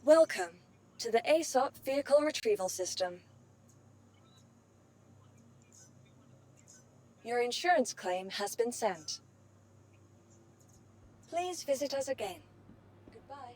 Welcome to the ASOP Vehicle Retrieval System. Your insurance claim has been sent. Please visit us again. Goodbye.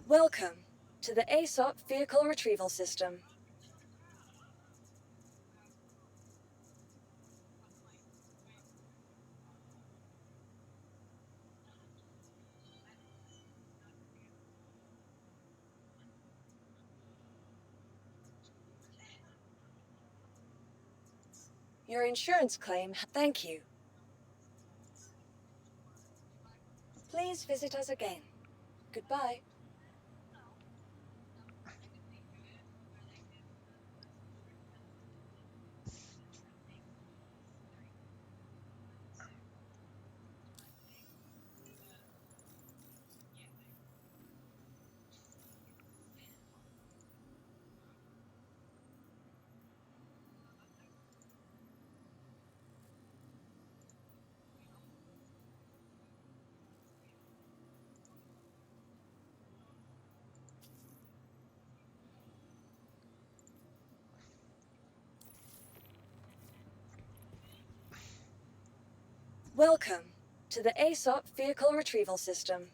Welcome to the ASOP Vehicle Retrieval System. Your insurance claim. Thank you. Please visit us again. Goodbye. Welcome to the ASOP Vehicle Retrieval System.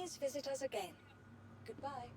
Please visit us again. Goodbye.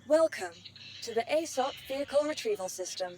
Welcome to the ASOP Vehicle Retrieval System.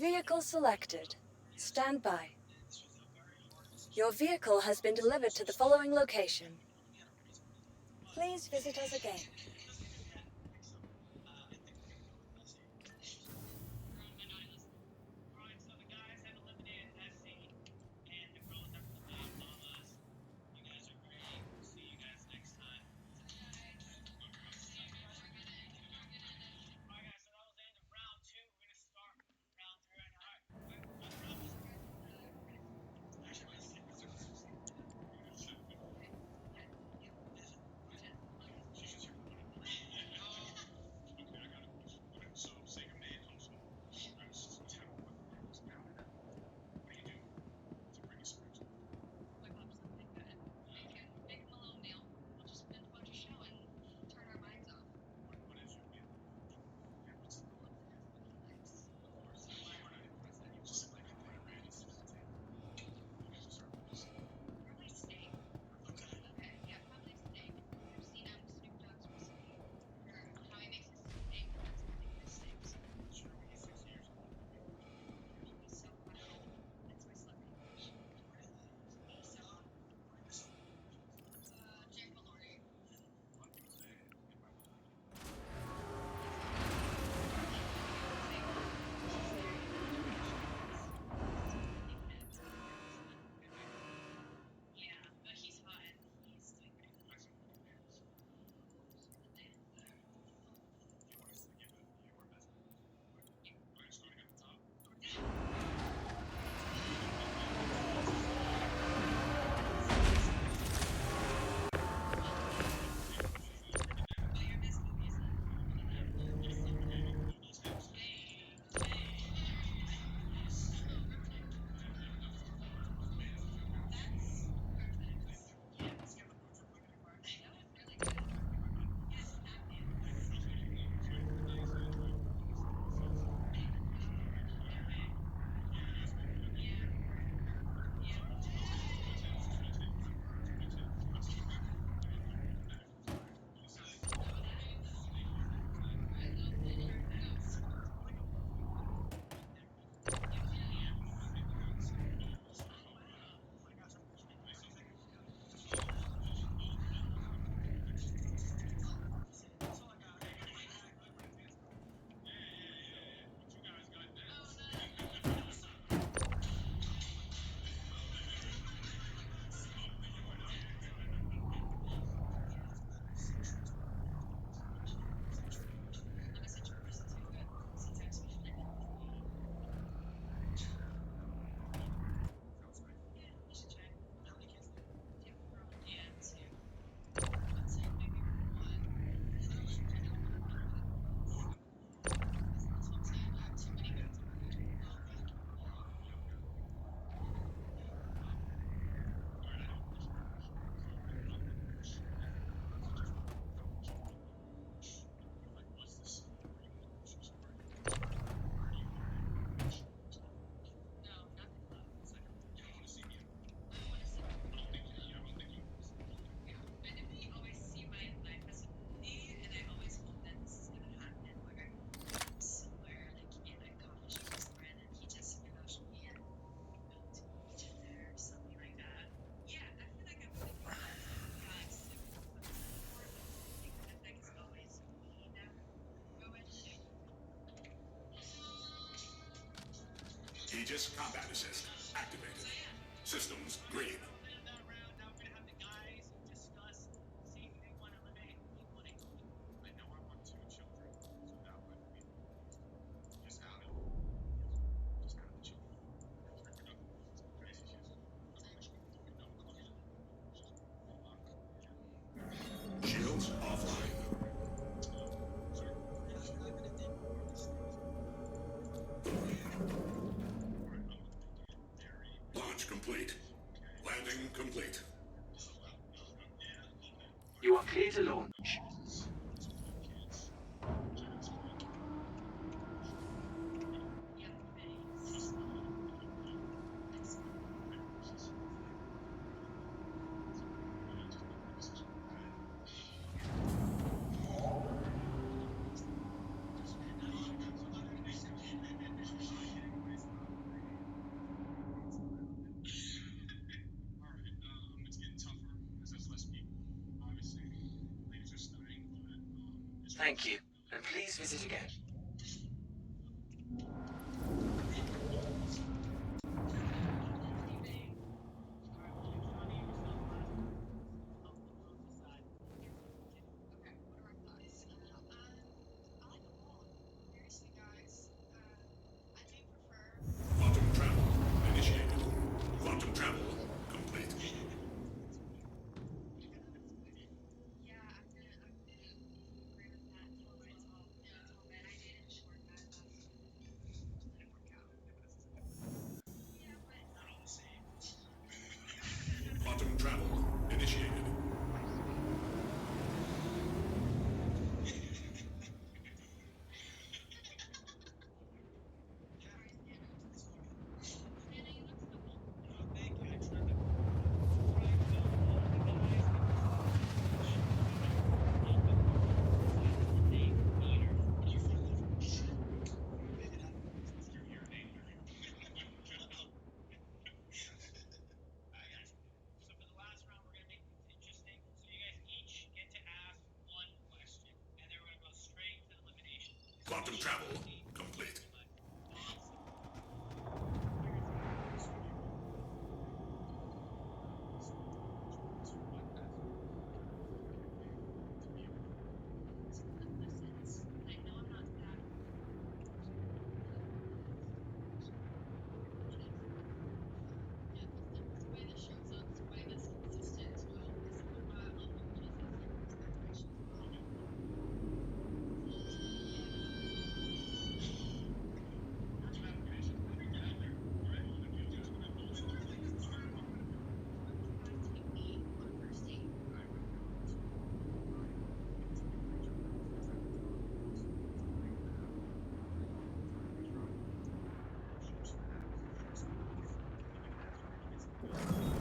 Vehicle selected. Stand by. Your vehicle has been delivered to the following location. Please visit us again. Aegis Combat Assist activated. Systems green. Shields offline. Launch complete. Landing complete. You are clear to launch. Thank you, and please visit again. Quantum travel initiated. Quantum travel complete. Quantum travel initiated. Quantum travel complete.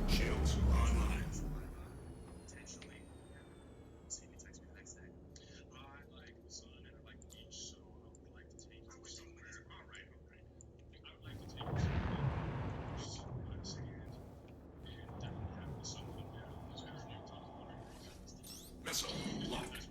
Shields online. Missile locked.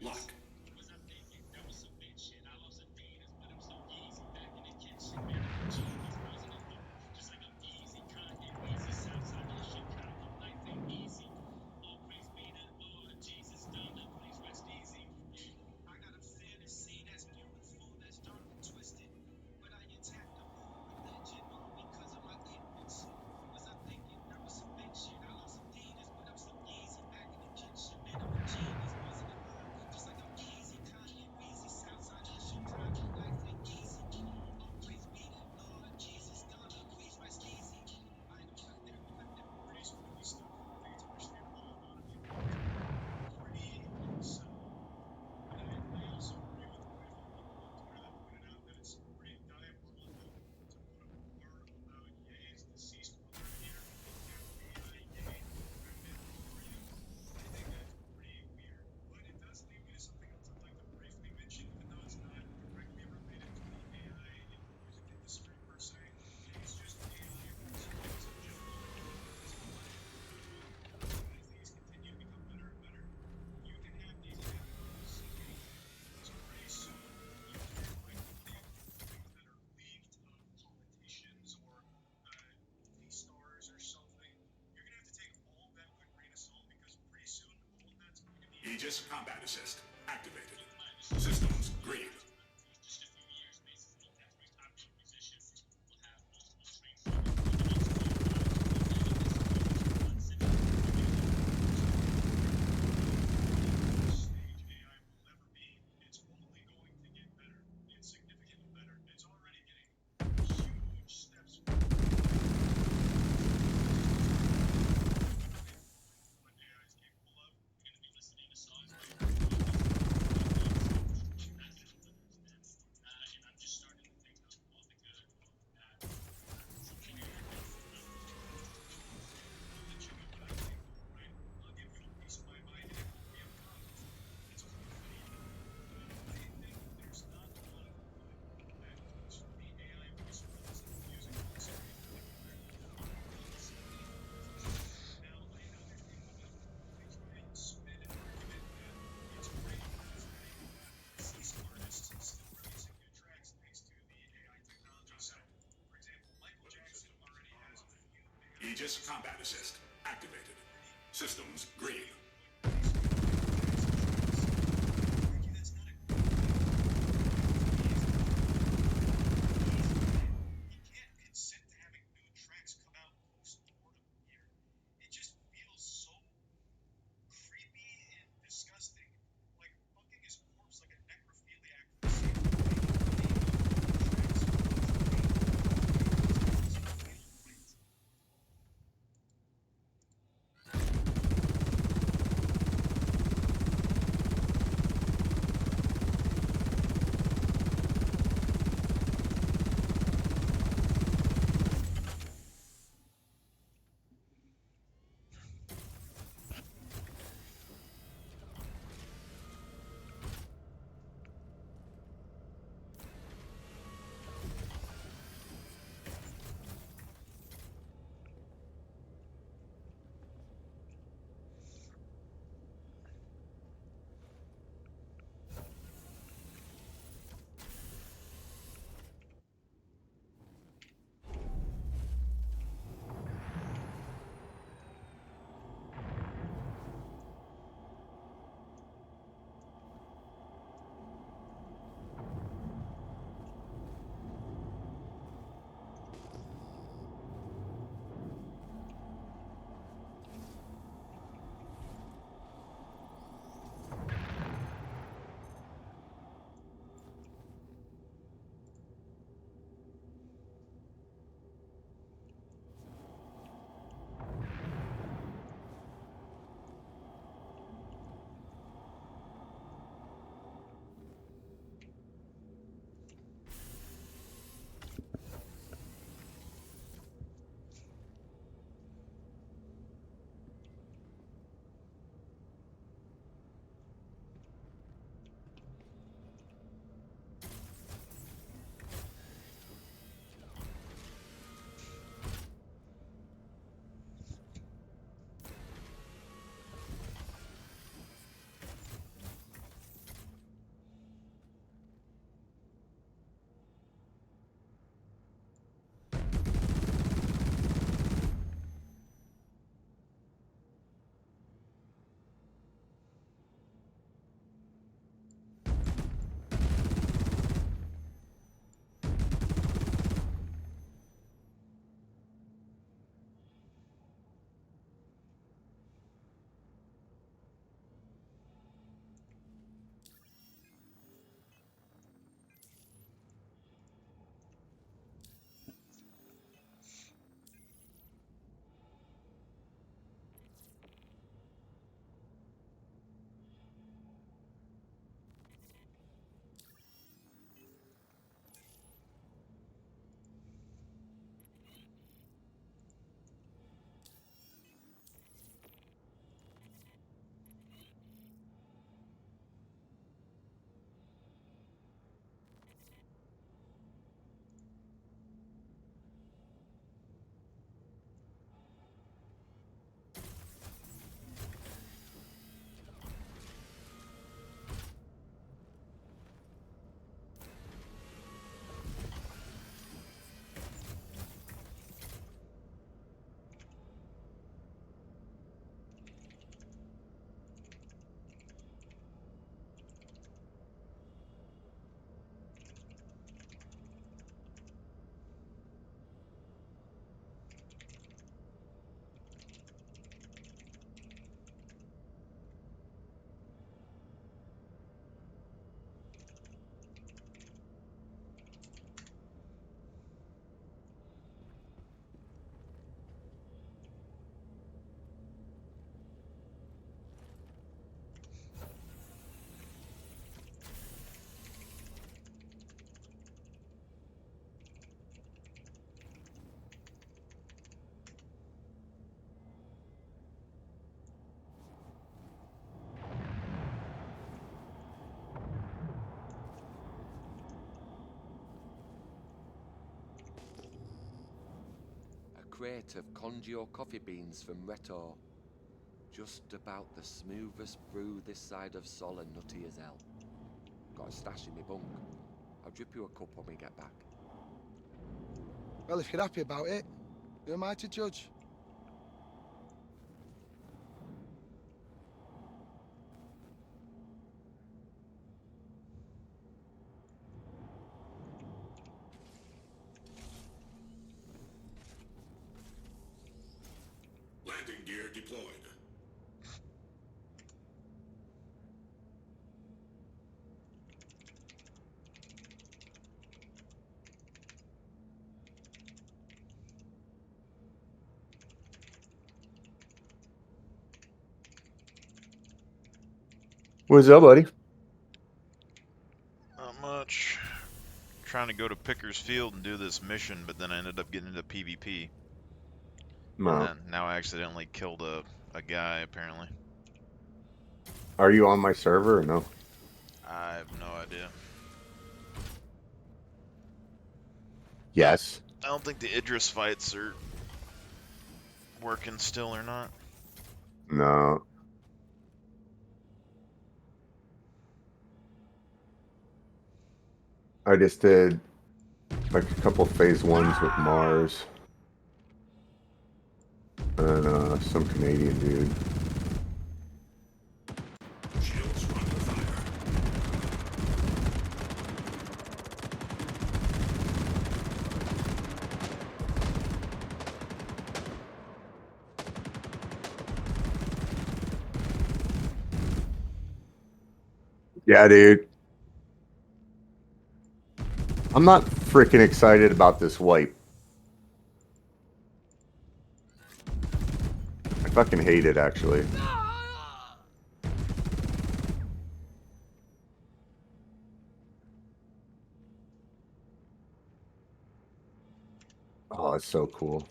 Lock. Aegis Combat Assist activated. Systems green. Aegis Combat Assist activated. Systems green. crate of Condio coffee beans from Retor. Just about the smoothest brew this side of Sol and nutty as hell. Got a stash in my bunk. I'll drip you a cup when we get back. Well, if you're happy about it, who am I to judge? Landing gear deployed. What's up, buddy? Not much. Trying to go to Pickers Field and do this mission, but then I ended up getting into PvP. No. And then now I accidentally killed a guy, apparently. Are you on my server or no? I have no idea. Yes. I don't think the Idris fights are working still or not. No. I just did like a couple phase 1s with Mars. And some Canadian dude. Shields run to fire. Yeah, dude. I'm not freaking excited about this wipe. I fucking hate it, actually. Oh, it's so cool.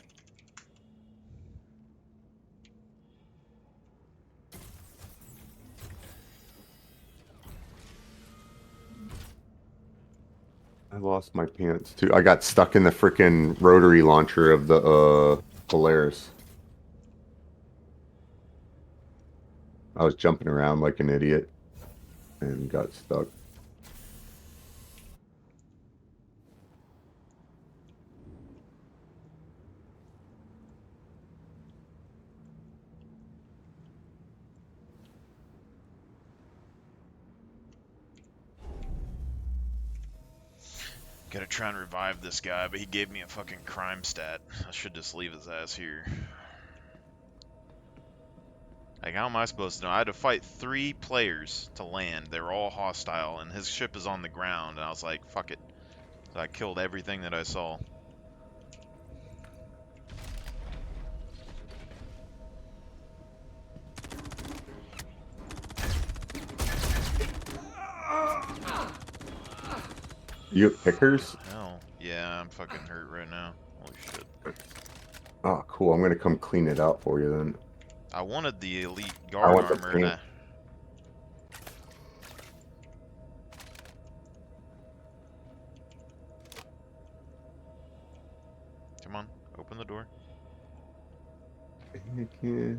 I lost my pants too. I got stuck in the freaking rotary launcher of the Polaris. I was jumping around like an idiot and got stuck. Gotta try and revive this guy, but he gave me a fucking crime stat. I should just leave his ass here. Like, how am I supposed to know? I had to fight 3 players to land. They were all hostile, and his ship is on the ground, and I was like, fuck it. So I killed everything that I saw. You at Pickers? Hell, yeah, I'm fucking hurt right now. Holy shit. Oh, cool. I'm gonna come clean it out for you then. I wanted the elite I guard want the armor. pink. And Come on, open the door. Okay.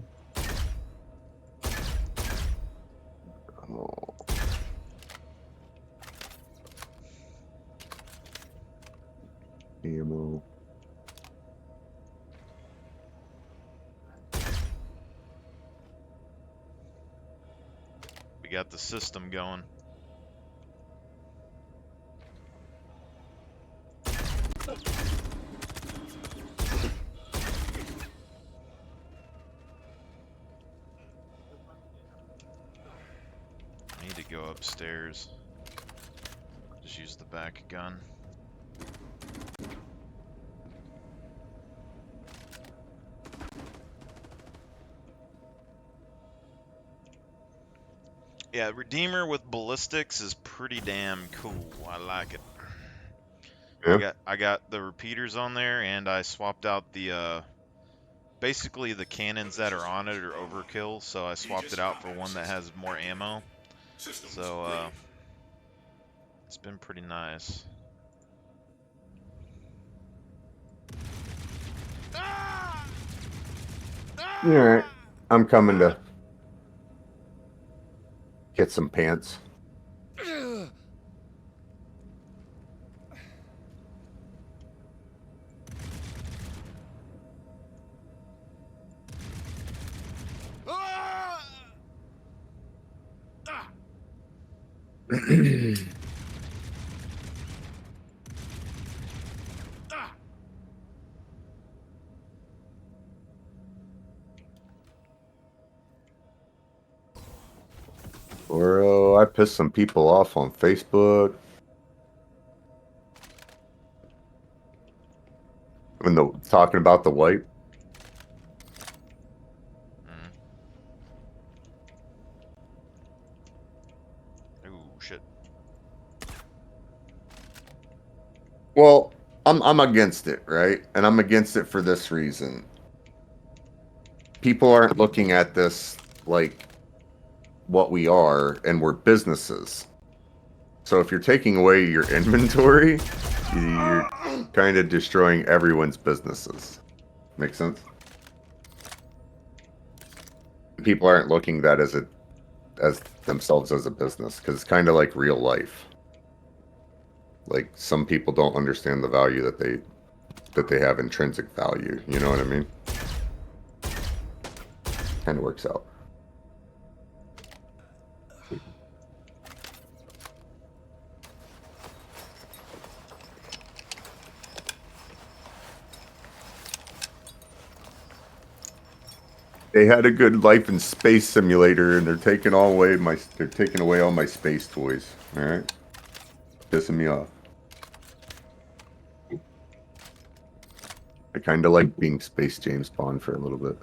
Oh. Ammo. We got the system going. I need to go upstairs. Just use the back gun. Yeah, Redeemer with ballistics is pretty damn cool. I like it. Yeah. I got the repeaters on there, and I swapped out the basically the cannons that are on it are overkill, so I swapped it out for one that has more ammo. Systems So ready. it's been pretty nice. Ah! Alright. I'm coming to get some pants. Bro, I pissed some people off on Facebook. When talking about the wipe. Ooh, shit. Well, I'm against it, right? And I'm against it for this reason. People aren't looking at this like what we are, and we're businesses. So if you're taking away your inventory, you're kind of destroying everyone's businesses. Make sense? People aren't looking at that as themselves as a business, because it's kind of like real life. Like, some people don't understand the value that they have, intrinsic value. You know what I mean? Kind of works out. They had a good life and space simulator, and they're taking away all my space toys. All right, pissing me off. I kind of like being Space James Bond for a little bit.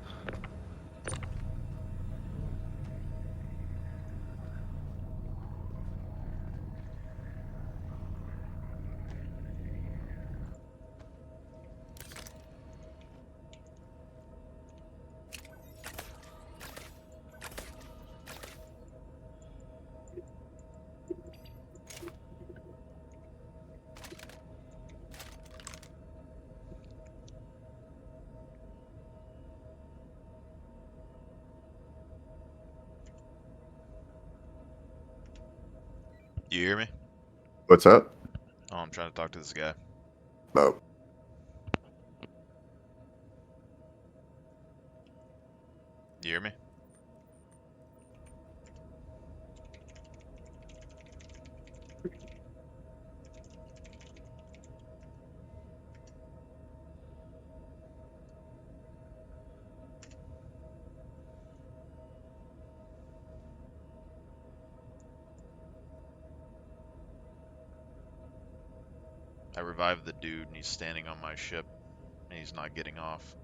You hear me? What's up? Oh, I'm trying to talk to this guy. Oh, You hear me? I revived the dude and he's standing on my ship and he's not getting off.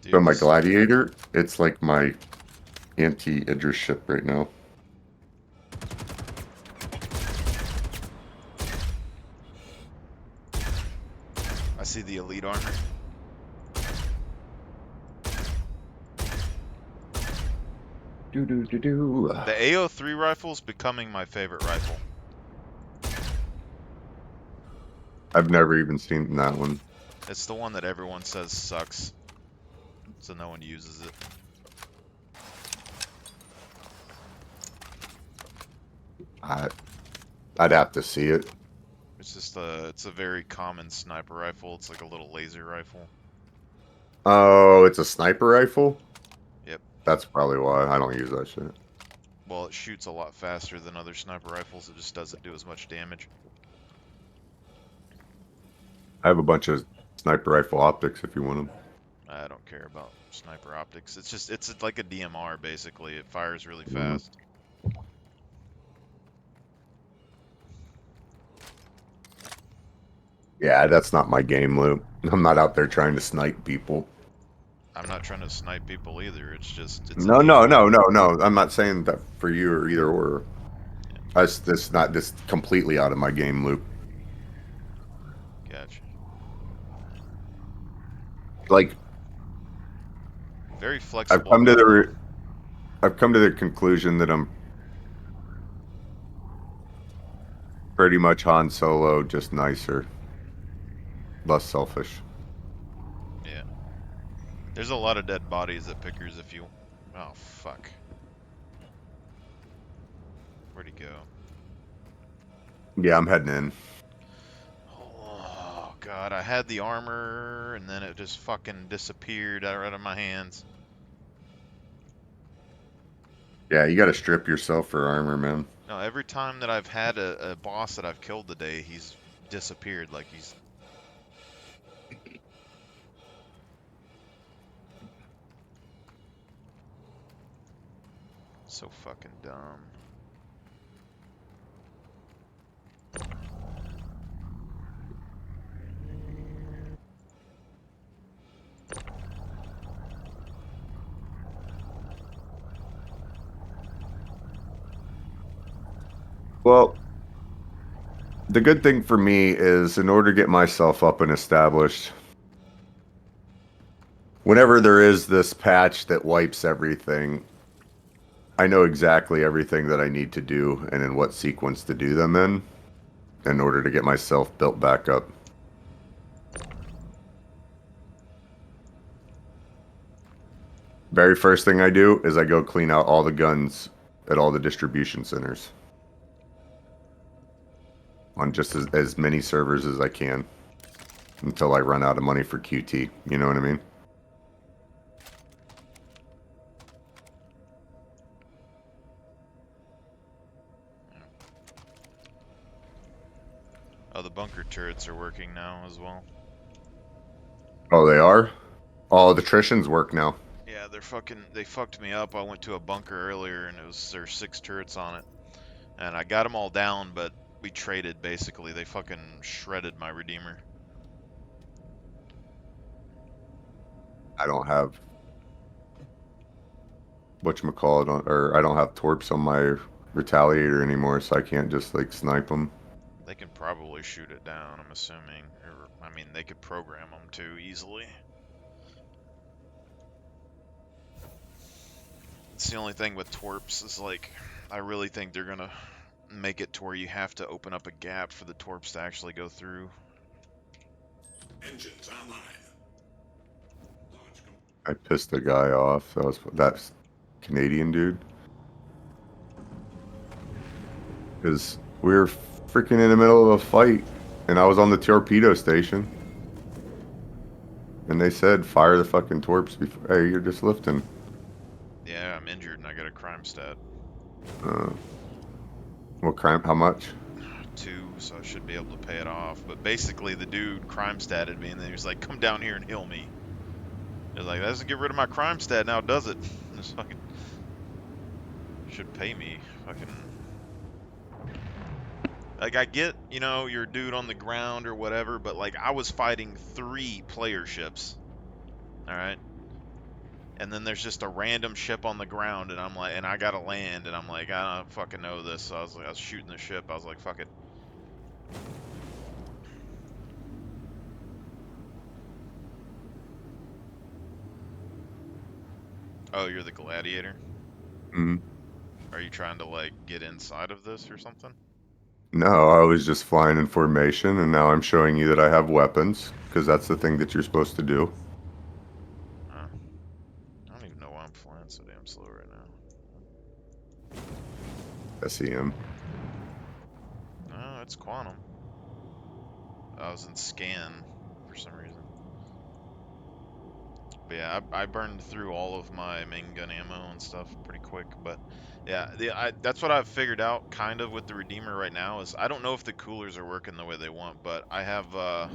Dude, so my this- Gladiator, it's like my anti-Idris ship right now. I see the elite armor. The AO3 rifle's becoming my favorite rifle. I've never even seen that one. It's the one that everyone says sucks, so no one uses it. I'd have to see it. It's just it's a very common sniper rifle. It's like a little laser rifle. Oh, it's a sniper rifle? Yep. That's probably why I don't use that shit. Well, it shoots a lot faster than other sniper rifles. It just doesn't do as much damage. I have a bunch of sniper rifle optics if you want them. I don't care about sniper optics. It's like a DMR basically. It fires really Mhm. fast. Yeah, that's not my game loop. I'm not out there trying to snipe people. I'm not trying to snipe people either. It's a No, no, DMR. no, no, no. I'm not saying that for you or either or. This not this completely out of my game loop. Gotcha. Like Very I've flexible come to gun. I've come to the conclusion that I'm pretty much Han Solo, just nicer, less selfish. Yeah. There's a lot of dead bodies at Pickers if you... Oh, fuck. Where'd he go? Yeah, I'm heading in. Oh, God. I had the armor, and then it just fucking disappeared out of my hands. Yeah, you got to strip yourself for armor, man. No, every time that I've had a boss that I've killed today, he's disappeared. Like, he's... So fucking dumb. Well, the good thing for me is in order to get myself up and established, whenever there is this patch that wipes everything, I know exactly everything that I need to do and in what sequence to do them in order to get myself built back up. Very first thing I do is I go clean out all the guns at all the distribution centers on just as many servers as I can until I run out of money for QT. You know what I mean? Oh, the bunker turrets are working now as well. Oh, they are? Oh, the attritions work now. Yeah, they fucked me up. I went to a bunker earlier and there's 6 turrets on it. And I got them all down, but we traded basically. They fucking shredded my Redeemer. I don't have whatchamacallit on, or I don't have torps on my Retaliator anymore, so I can't just like snipe them. They can probably shoot it down, I'm assuming. Or, I mean, they could program them too easily. It's the only thing with torps is like, I really think they're gonna make it to where you have to open up a gap for the torps to actually go through. Engines online. Launch I pissed the guy off. That's Canadian dude. Because we were freaking in the middle of a fight, and I was on the torpedo station. And they said, fire the fucking torps before. Hey, you're just lifting. Yeah, I'm injured and I got a crime stat. What crime? How much? 2, so I should be able to pay it off. But basically, the dude crime statted me, and then he was like, "Come down here and heal me." He was like, "That doesn't get rid of my crime stat now, does it?" It's fucking should pay me. Fucking like, I get, you know, you're a dude on the ground or whatever, but like I was fighting 3 player ships. All right. And then there's just a random ship on the ground, and I'm like, and I gotta land, and I'm like, I don't fucking know this. So I was shooting the ship. I was like, fuck it. Oh, you're the gladiator? Mm. Are you trying to like get inside of this or something? No, I was just flying in formation, and now I'm showing you that I have weapons, because that's the thing that you're supposed to do. I don't even know why I'm flying so damn slow right now. SEM. No, it's quantum. I was in scan for some reason. But yeah, I burned through all of my main gun ammo and stuff pretty quick. But yeah, that's what I've figured out kind of with the Redeemer right now is I don't know if the coolers are working the way they want, but I have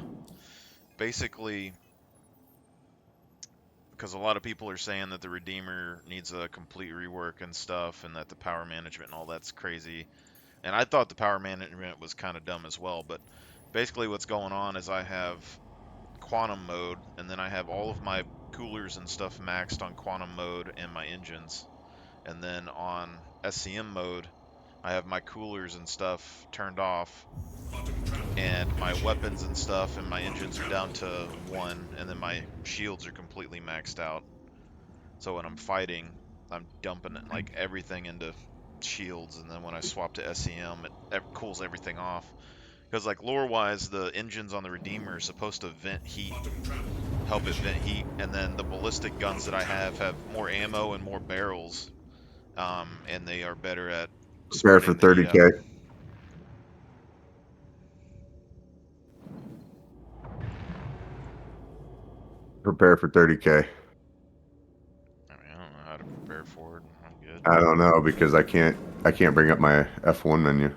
basically, because a lot of people are saying that the Redeemer needs a complete rework and stuff, and that the power management and all that's crazy. And I thought the power management was kind of dumb as well, but basically what's going on is I have quantum mode, and then I have all of my coolers and stuff maxed on quantum mode and my engines. And then on SCM mode, I have my coolers and stuff turned off, and my weapons and stuff and my engines are down to 1, and then my shields are completely maxed out. So when I'm fighting, I'm dumping it, like everything into shields, and then when I swap to SCM, it cools everything off. Because like lore-wise, the engines on the Redeemer are supposed to vent heat, help it vent heat, and then the ballistic guns that I have more ammo and more barrels, and they are better at Prepare for spreading the heat out. 30K. Prepare for 30K. I mean, I don't know how to prepare for it. I'm good. I don't know because I can't bring up my F1 menu.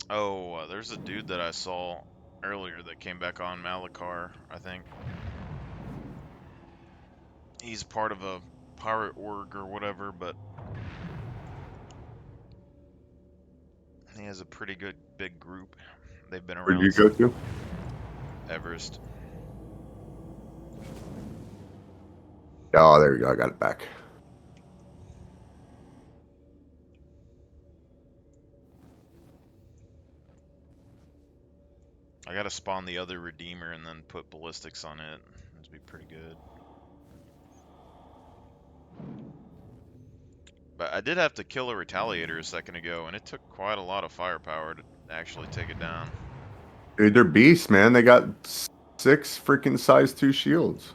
Oh, there's a dude that I saw earlier that came back on Malachar, I think. He's part of a pirate org or whatever, but he has a pretty good big group. They've been around. Where'd you go to? Everest. Oh, there we go. I got it back. I gotta spawn the other Redeemer and then put ballistics on it. It'd be pretty good. But I did have to kill a Retaliator a second ago, and it took quite a lot of firepower to actually take it down. Dude, they're beasts, man. They got 6 freaking size 2 shields.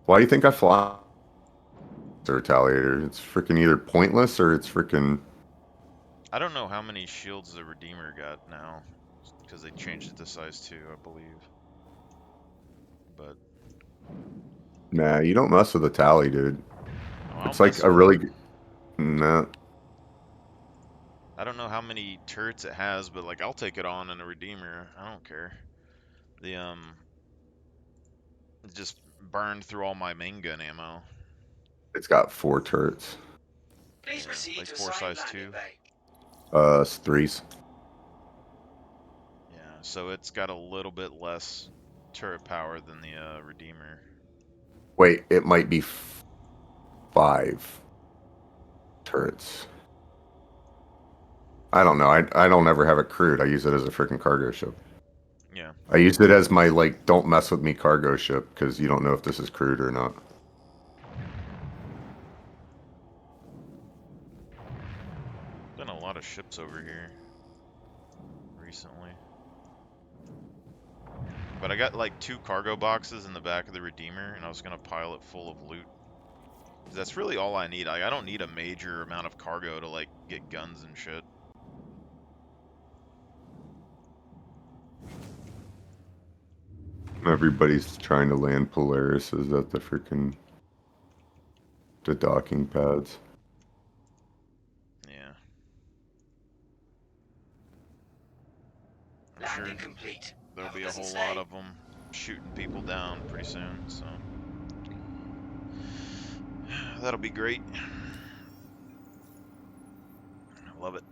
Why do you think I fly the Retaliator? It's freaking either pointless or it's freaking... I don't know how many shields the Redeemer got now, because they changed it to size 2, I believe. But Nah, you don't mess with the Tally, dude. I'll It's like mess a with really... it. No. I don't know how many turrets it has, but like I'll take it on in a Redeemer. I don't care. The it just burned through all my main gun ammo. It's got 4 turrets. Please Yeah, proceed like to 4 assigned size landing 2. bay. It's 3s. Yeah, so it's got a little bit less turret power than the Redeemer. Wait, it might be 5 turrets. I don't know. I don't ever have it crewed. I use it as a freaking cargo ship. Yeah. I used it as my, like, don't mess with me cargo ship, because you don't know if this is crewed or not. Been a lot of ships over here recently. But I got like 2 cargo boxes in the back of the Redeemer, and I was gonna pile it full of loot. That's really all I need. Like, I don't need a major amount of cargo to like get guns and shit. Everybody's trying to land Polaris at the freaking... the docking pads. Yeah. I'm sure Landing complete. there'll Have a be a pleasant whole lot stay. of them shooting people down pretty soon, so that'll be great. I love it.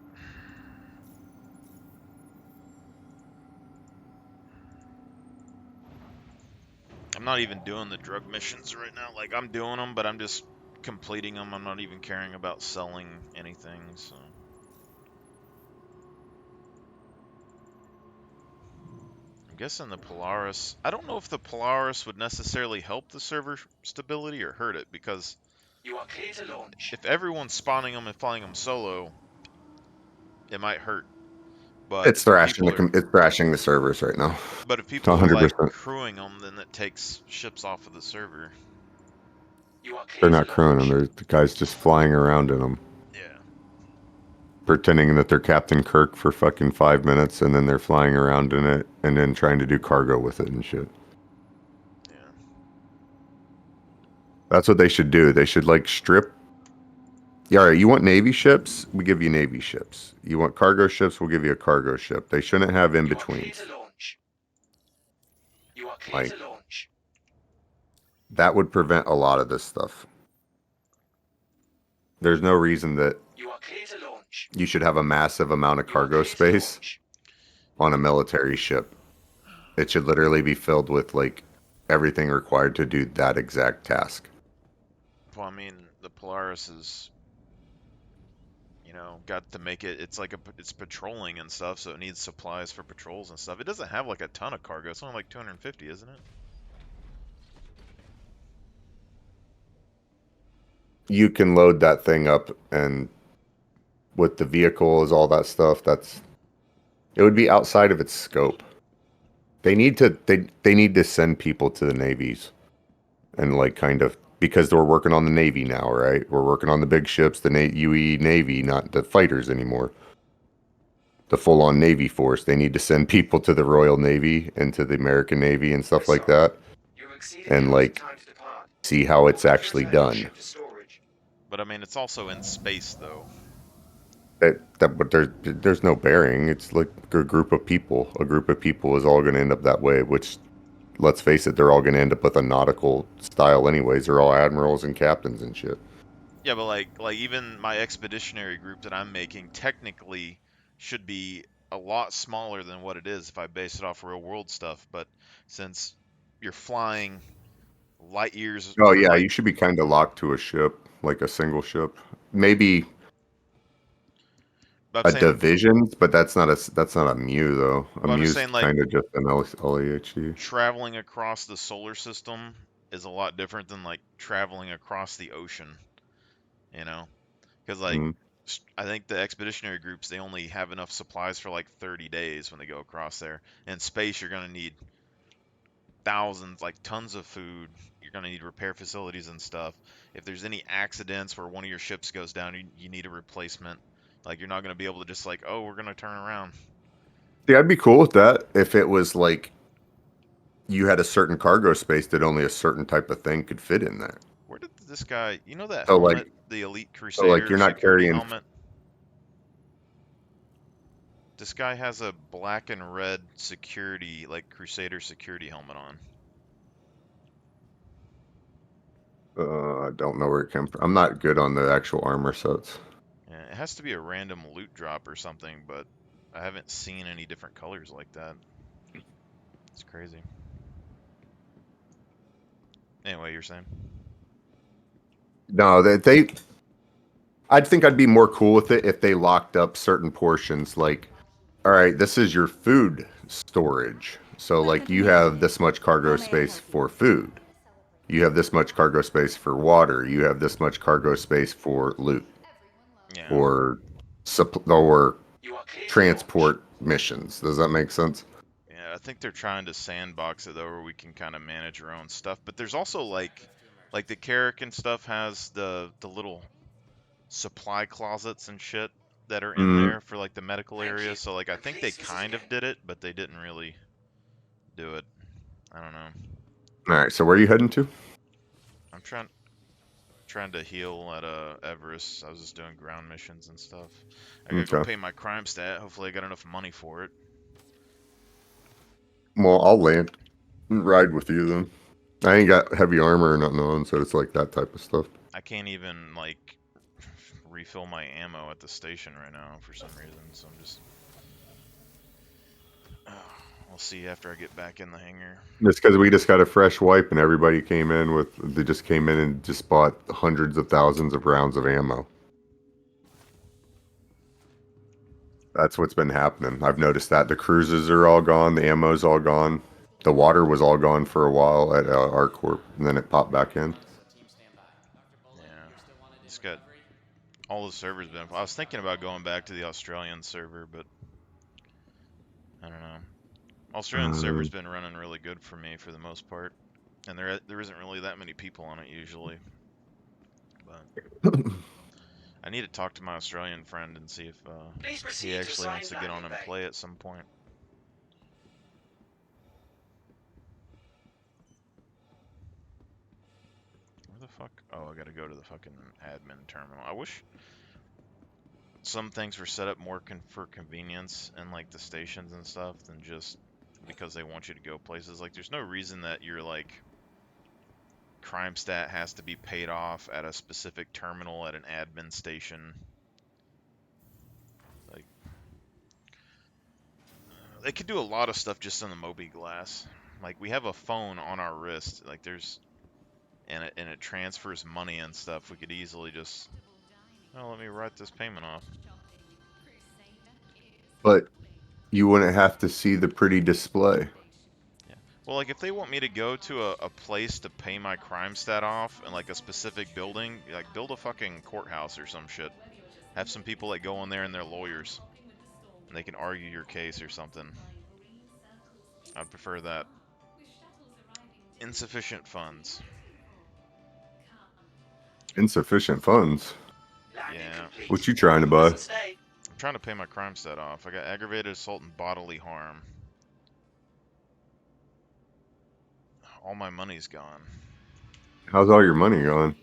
I'm not even doing the drug missions right now. Like, I'm doing them, but I'm just completing them. I'm not even caring about selling anything, so. I'm guessing the Polaris... I don't know if the Polaris would necessarily help the server stability or hurt it, because You are clear to launch. if everyone's spawning them and flying them solo, it might hurt. But It's thrashing people it's thrashing the servers right now. But if people are 100%. like crewing them, then that takes ships off of the server. You are clear They're to not crewing launch. them. They're the guys just flying around in them. Yeah. pretending that they're Captain Kirk for fucking 5 minutes, and then they're flying around in it, and then trying to do cargo with it and shit. Yeah. That's what they should do. They should like strip. Yeah, all right, you want Navy ships? We give you Navy ships. You want cargo ships? We'll give you a cargo ship. They shouldn't have in You are clear betweens. to launch. You are clear Like- to launch. That would prevent a lot of this stuff. There's no reason that You are clear to launch. you should have a massive amount of You are cargo clear to space launch. on a military ship. It should literally be filled with like everything required to do that exact task. Well, I mean, the Polaris is, you know, got to make it. It's like it's patrolling and stuff, so it needs supplies for patrols and stuff. It doesn't have like a ton of cargo. It's only like 250, isn't it? You can load that thing up, and with the vehicles, all that stuff, it would be outside of its scope. They need to send people to the navies, and like kind of, because we're working on the Navy now, right? We're working on the big ships, the UE Navy, not the fighters anymore. The full-on Navy force. They need to send people to the Royal Navy and to the American Navy and stuff like that. You're exceeding And, your like, time to depart. See how it's actually Return your done. ship to storage. But I mean, it's also in space though. But there's no bearing. It's like a group of people. A group of people is all going to end up that way. Which, let's face it, they're all going to end up with a nautical style anyways. They're all admirals and captains and shit. Yeah, but like even my expeditionary group that I'm making technically should be a lot smaller than what it is if I base it off real world stuff. But since you're flying light years, Oh yeah, like, you should be kind of locked to a ship, like a single ship, maybe but a I'm saying, division, but that's not a mu though. A Well, I'm mu just is saying, like, kind of just an LEHD. traveling across the solar system is a lot different than like traveling across the ocean, you know? Because like Mhm. I think the expeditionary groups, they only have enough supplies for like 30 days when they go across there. In space, you're going to need thousands, like tons of food. You're going to need repair facilities and stuff. If there's any accidents where one of your ships goes down, you need a replacement. Like, you're not going to be able to just like, oh, we're going to turn around. See, I'd be cool with that if it was like you had a certain cargo space that only a certain type of thing could fit in there. Where did this guy, you know that So, helmet, like- the Elite So Crusader like you're not security carrying. helmet? This guy has a black and red security, like Crusader security helmet on. I don't know where it came from. I'm not good on the actual armor sets. Yeah, it has to be a random loot drop or something, but I haven't seen any different colors like that. It's crazy. Anyway, you're saying? No, they. I'd think I'd be more cool with it if they locked up certain portions. Like, all right, this is your food storage. So like you have this much cargo space for food. You have this much cargo space for water. You have this much cargo space for loot Yeah. or You are clear to transport missions. Does that make sense? Yeah, I think they're trying to sandbox it though, where we can kind of manage our own stuff. But there's also like the Carrick and stuff has the little supply closets and shit that are in Mhm. there for like the medical area. So like I think they kind of did it, but they didn't really do it. I don't know. All right. So where are you heading to? I'm trying to heal at Everest. I was just doing ground missions and stuff. I gotta go Okay. pay my crime stat. Hopefully I got enough money for it. Well, I'll land and ride with you then. I ain't got heavy armor or nothing on, so it's like that type of stuff. I can't even like refill my ammo at the station right now for some reason, so I'm just we'll see after I get back in the hangar. It's because we just got a fresh wipe and everybody came in with, they just came in and just bought hundreds of thousands of rounds of ammo. That's what's been happening. I've noticed that the cruises are all gone, the ammo's all gone. The water was all gone for a while at ArcCorp, and then it popped back in. Yeah, it's got all the servers been. I was thinking about going back to the Australian server, but I don't know. Australian server's been running really good for me for the most part, and there isn't really that many people on it usually. But I need to talk to my Australian friend and see if Please he proceed to actually wants to assigned get on landing and bay. play at some point. Where the fuck? Oh, I gotta go to the fucking admin terminal. I wish some things were set up more for convenience and like the stations and stuff than just because they want you to go places. Like, there's no reason that your like crime stat has to be paid off at a specific terminal at an admin station. Like, they could do a lot of stuff just in the Moby Glass. Like, we have a phone on our wrist. Like, there's and it transfers money and stuff. We could easily just, oh, let me write this payment off. But you wouldn't have to see the pretty display. Yeah. Well, like, if they want me to go to a place to pay my crime stat off in like a specific building, like build a fucking courthouse or some shit. Have some people that go in there and they're lawyers, and they can argue your case or something. I'd prefer that. Insufficient funds. Insufficient funds. Landing Yeah. complete. What you trying to buy? Pleasant stay. I'm trying to pay my crime stat off. I got aggravated assault and bodily harm. All my money's gone. How's all your money going?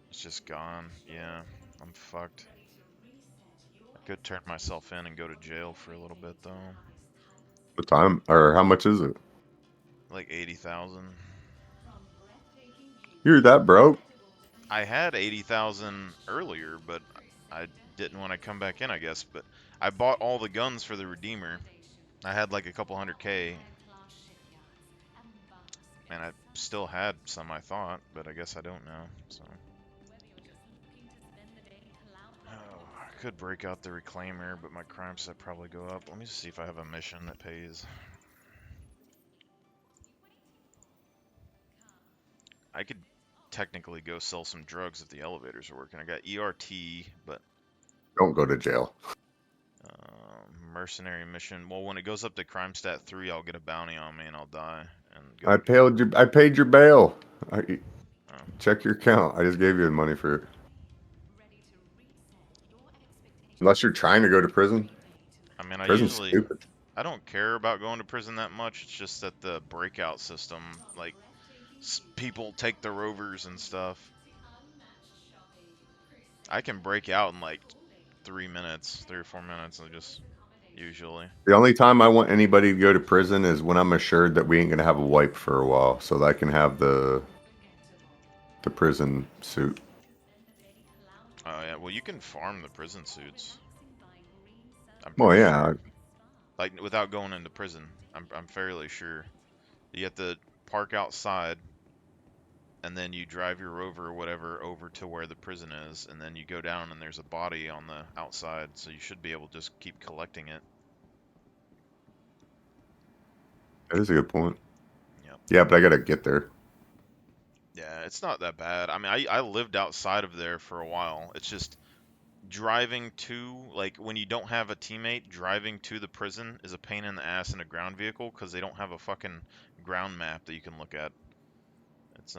It's just gone. Yeah, I'm fucked. I could turn myself in and go to jail for a little bit though. What time or how much is it? Like 80,000. You're that broke? I had 80,000 earlier, but I didn't want to come back in, I guess. But I bought all the guns for the Redeemer. I had like a couple 100K. And I still had some, I thought, but I guess I don't now. So, oh, I could break out the Reclaimer, but my crime set probably go up. Let me just see if I have a mission that pays. I could technically go sell some drugs if the elevators are working. I got ERT, but Don't go to jail. mercenary mission. Well, when it goes up to crime stat 3, I'll get a bounty on me and I'll die. And go I paid your bail. Oh. Check your account. I just gave you the money for it. Unless you're trying to go to prison. I mean, I Prison's usually stupid. I don't care about going to prison that much. It's just that the breakout system, like, people take the rovers and stuff. I can break out in like 3 or 4 minutes. I just usually. The only time I want anybody to go to prison is when I'm assured that we ain't gonna have a wipe for a while, so that I can have the prison suit. Oh yeah, well you can farm the prison suits. Well, pretty yeah. sure. Like without going into prison. I'm fairly sure. You have to park outside, and then you drive your rover or whatever over to where the prison is, and then you go down and there's a body on the outside, so you should be able to just keep collecting it. That is a good point. Yep. Yeah, but I gotta get there. Yeah, it's not that bad. I mean, I lived outside of there for a while. It's just driving to, like, when you don't have a teammate, driving to the prison is a pain in the ass in a ground vehicle because they don't have a fucking ground map that you can look at. It's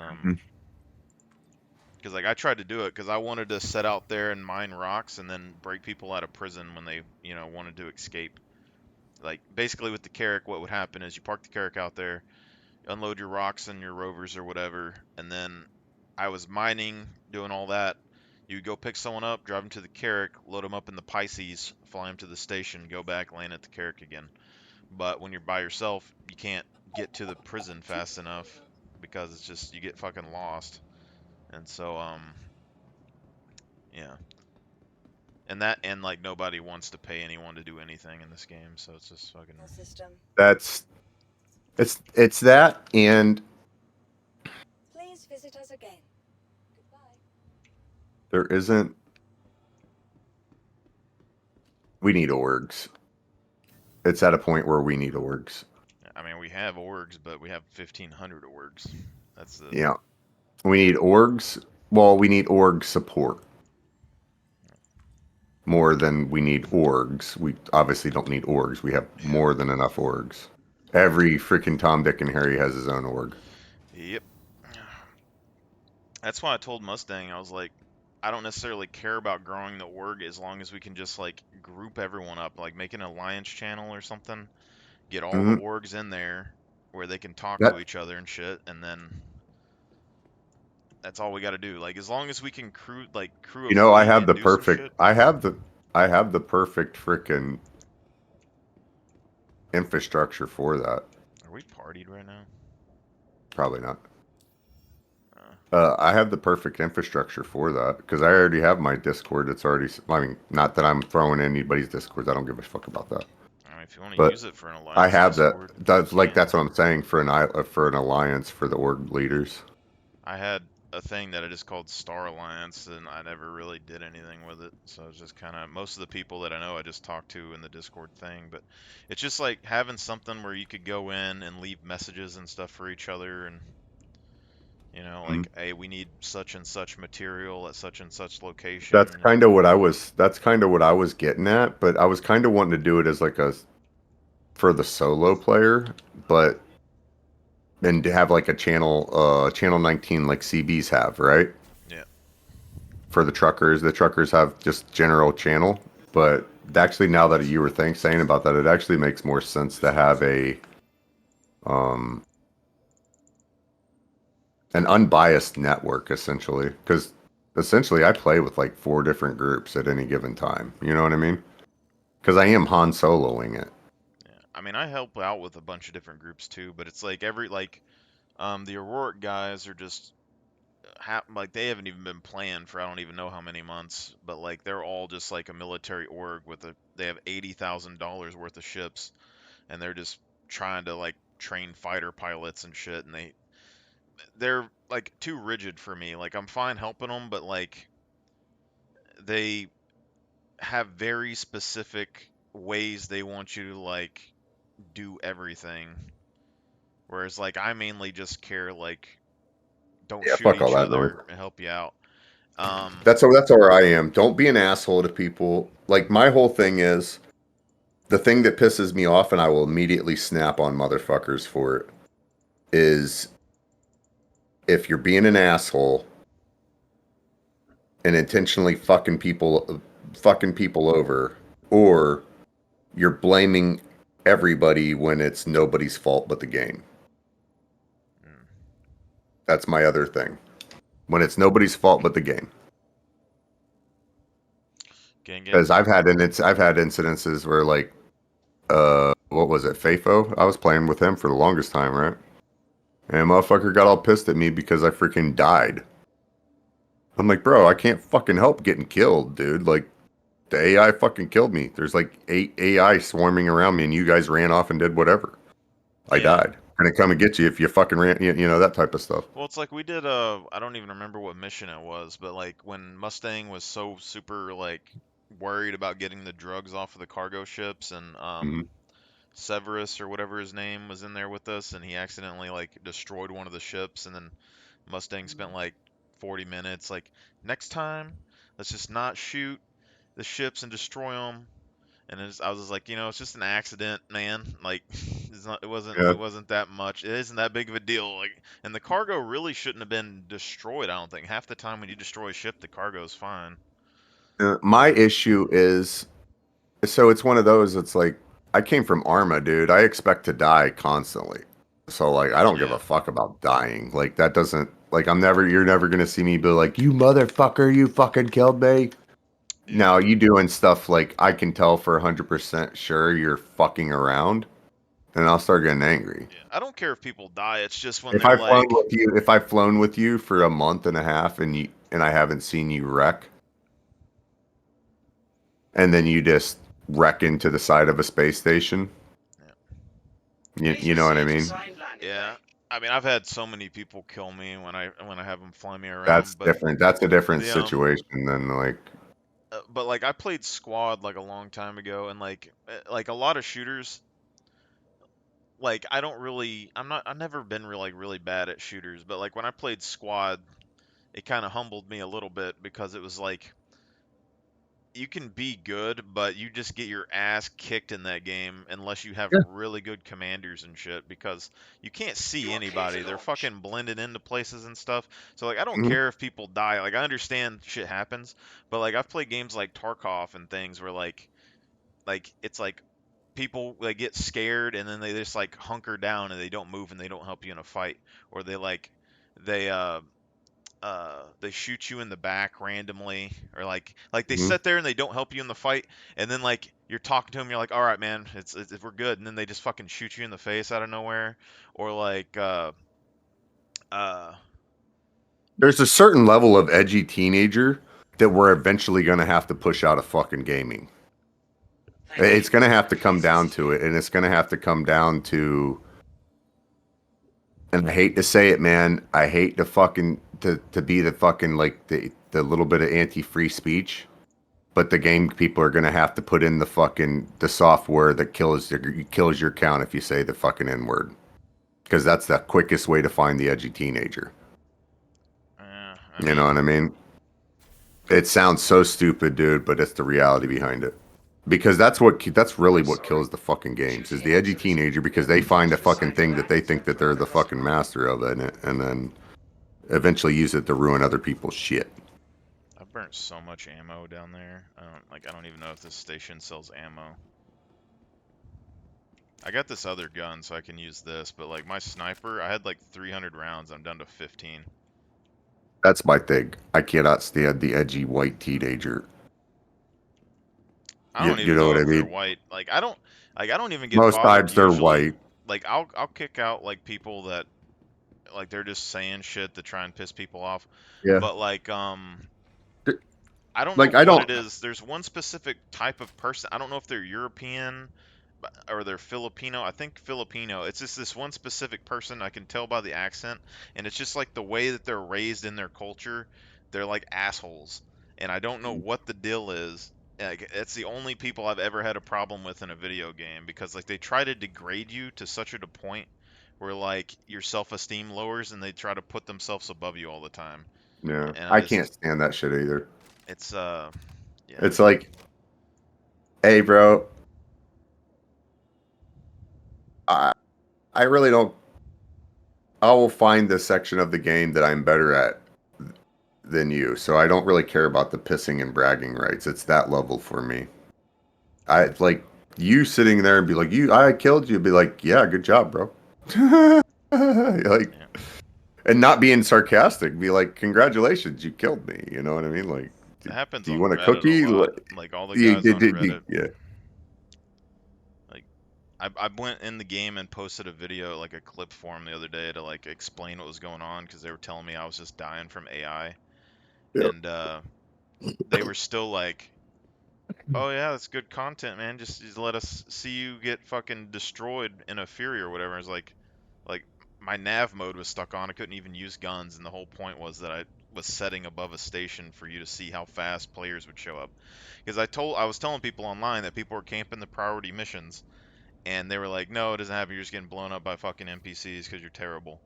because like I tried to do it because I wanted to set out there and mine rocks and then break people out of prison when they, you know, wanted to escape. Like basically with the Carrack, what would happen is you park the Carrack out there, unload your rocks and your rovers or whatever, and then I was mining, doing all that. You would go pick someone up, drive them to the Carrack, load them up in the Pisces, fly them to the station, go back, land at the Carrack again. But when you're by yourself, you can't get to the prison fast enough because it's just, you get fucking lost. And so, yeah. And like nobody wants to pay anyone to do anything in this game, so it's just fucking. System. It's that, and Please visit us again. Goodbye. there isn't. We need orgs. It's at a point where we need orgs. I mean, we have orgs, but we have 1,500 orgs. That's the. Yeah. We need orgs. Well, we need org support. More than we need orgs. We obviously don't need orgs. We have more than enough orgs. Every freaking Tom, Dick, and Harry has his own org. Yep. That's why I told Mustang, I was like, I don't necessarily care about growing the org as long as we can just like group everyone up, like make an alliance channel or something, get all the Mhm. orgs in there where they can talk to That each other and shit, and then that's all we got to do. Like as long as we can crew a you know, fleet and do some shit. I have the perfect freaking infrastructure for that. Are we partied right now? Probably not. Uh, I have the perfect infrastructure for that because I already have my Discord. It's already. I mean, not that I'm throwing in anybody's Discords. I don't give a fuck about that. I mean, if you want to But use it for an I alliance have that. Discord, That's you like can. that's what I'm saying for an alliance for the org leaders. I had a thing that I just called Star Alliance, and I never really did anything with it. So it's just kind of most of the people that I know I just talk to in the Discord thing. But it's just like having something where you could go in and leave messages and stuff for each other, and Mhm. like, hey, we need such and such material at such and such That's location. kind of what I was. That's kind of what I was getting at. But I was kind of wanting to do it as like a for the solo player, but and to have like a channel 19 like CBs have, right? Yeah, For the truckers have just general channel. But actually, now that you were saying about that, it actually makes more sense to have um an unbiased network essentially, because essentially I play with like 4 different groups at any given time. You know what I mean? Because I am Han Soloing it. yeah. I mean, I help out with a bunch of different groups too, but it's like the Auroric guys are just like they haven't even been playing for I don't even know how many months, but like they're all just like a military org with they have $80,000 worth of ships, and they're just trying to like train fighter pilots and shit, and they're like too rigid for me. Like I'm fine helping them, but like they have very specific ways they want you to like do everything, whereas like I mainly just care like don't Yeah, shoot fuck all each that noise. other and help you out. Um, That's where I am. Don't be an asshole to people. Like my whole thing is the thing that pisses me off, and I will immediately snap on motherfuckers for it. Is if you're being an asshole and intentionally fucking people over, or you're blaming everybody when it's nobody's fault but the game. mm, That's my other thing. When it's nobody's fault but the game. gang gang. Because I've had incidences where like what was it, Fafo? I was playing with him for the longest time, right? And motherfucker got all pissed at me because I freaking died. I'm like, bro, I can't fucking help getting killed, dude. Like the AI fucking killed me. There's like 8 AI swarming around me and you guys ran off and did whatever. I Yeah. died. Gonna come and get you if you fucking ran, you know, that type of stuff. Well, it's like we did I don't even remember what mission it was, but like when Mustang was so super like worried about getting the drugs off of the cargo ships, and Mhm. Severus or whatever his name was in there with us, and he accidentally like destroyed one of the ships, and then Mustang spent like 40 minutes like, next time let's just not shoot the ships and destroy them. And I was just like, it's just an accident, man. Like, Yeah. it wasn't that much. It isn't that big of a deal. Like, and the cargo really shouldn't have been destroyed. I don't think half the time when you destroy a ship, the cargo's fine. My issue is so it's one of those. It's like I came from Arma, dude. I expect to die constantly. So like I don't give Yeah, a fuck about dying. Like that doesn't like you're never gonna see me be like, you motherfucker, you fucking killed me. yeah, Now you doing stuff like I can tell for 100% sure you're fucking around, and I'll start getting angry. yeah. I don't care if people die. It's just when they're like, If I've flown with you for a month and a half and I haven't seen you wreck, and then you just wreck into the side of a space station, you know what I mean? yeah. I mean, I've had so many people kill me when I have them fly me That's around, but different. That's a different the situation than like but like I played squad like a long time ago, and like a lot of shooters, like I've never been really bad at shooters, but like when I played squad, it kind of humbled me a little bit because it was like you can be good, but you just get your ass kicked in that game unless you have Yeah. really good commanders and shit, because you can't see You are clear to anybody. They're launch. fucking blended into places and stuff. So like I don't Mhm. care if people die. Like I understand shit happens, but like I've played games like Tarkov and things where like it's like people they get scared and then they just like hunker down and they don't move and they don't help you in a fight, or they they shoot you in the back randomly, or like they Mhm. sit there and they don't help you in the fight, and then like you're talking to them, you're like, all right, man, it's we're good, and then they just fucking shoot you in the face out of nowhere, or like uh There's a certain level of edgy teenager that we're eventually going to have to push out of fucking gaming. Thank It's you. going to have to And come please down visit to again. it, and it's going to have to come down to. And I hate to say it, man. I hate to fucking to be the fucking like the little bit of anti-free speech, but the game people are going to have to put in the software that kills your count if you say the fucking N word, because that's the quickest way to find the edgy teenager. I You know mean, what I mean? It sounds so stupid, dude, but it's the reality behind it. Because that's really what Sorry. kills the fucking games is Duty the edgy out, citizen. teenager, because they find a To the fucking site thing that they commanders think that for they're the request. fucking master of it, and then eventually use it to ruin other people's shit. I burnt so much ammo down there. I don't even know if this station sells ammo. I got this other gun so I can use this, but like my sniper, I had like 300 rounds, I'm down to 15. That's my thing. I cannot stand the edgy white teenager. I You don't you even know know what I if they're mean? white. Like I don't even get Most bothered times they're usually. white. Like I'll kick out like people that like they're just saying shit to try and piss people off. Yeah. But like I don't know Like I what don't. it is. There's one specific type of person. I don't know if they're European or they're Filipino. I think Filipino. It's just this one specific person I can tell by the accent, and it's just like the way that they're raised in their culture. They're like assholes, and I don't know what the deal is. Like, it's the only people I've ever had a problem with in a video game, because like they try to degrade you to such a point where like your self-esteem lowers and they try to put themselves above you all the time. Yeah, And I can't stand that shit either. it's yeah. It's like, hey, bro, I I really don't. I will find the section of the game that I'm better at than you, so I don't really care about the pissing and bragging rights. It's that level for me. I like you sitting there and be like, I killed you. Be like, yeah, good job, bro. Like, Yeah. and not being sarcastic. Be like, congratulations, you killed me. You know what I mean? Like, It do, happens do you on want a Reddit a cookie? lot. Like, Like all the guys on Reddit, yeah. like I went in the game and posted a video, like a clip for them the other day to like explain what was going on, because they were telling me I was just dying from AI, Yeah. and they were still like, "Oh yeah, that's good content, man. Just let us see you get fucking destroyed in a Fury or whatever." I was like my nav mode was stuck on. I couldn't even use guns, and the whole point was that I was setting above a station for you to see how fast players would show up. Because I was telling people online that people were camping the priority missions, and they were like, "No, it doesn't happen. You're just getting blown up by fucking NPCs because you're terrible."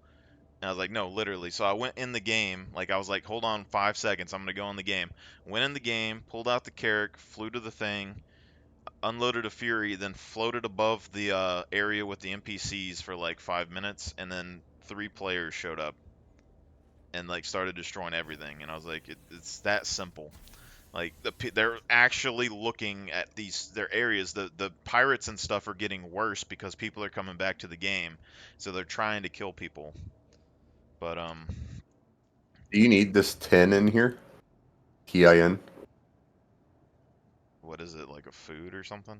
And I was like, "No, literally." So I went in the game, like I was like, "Hold on 5 seconds, I'm gonna go in the game." Went in the game, pulled out the Carrack, flew to the thing, unloaded a Fury, then floated above the area with the NPCs for like 5 minutes, and then 3 players showed up and like started destroying everything. And I was like, it's that simple. Like they're actually looking at their areas. The pirates and stuff are getting worse because people are coming back to the game, so they're trying to kill people. But Do you need this 10 in here? TIN? what is it, like a food or something?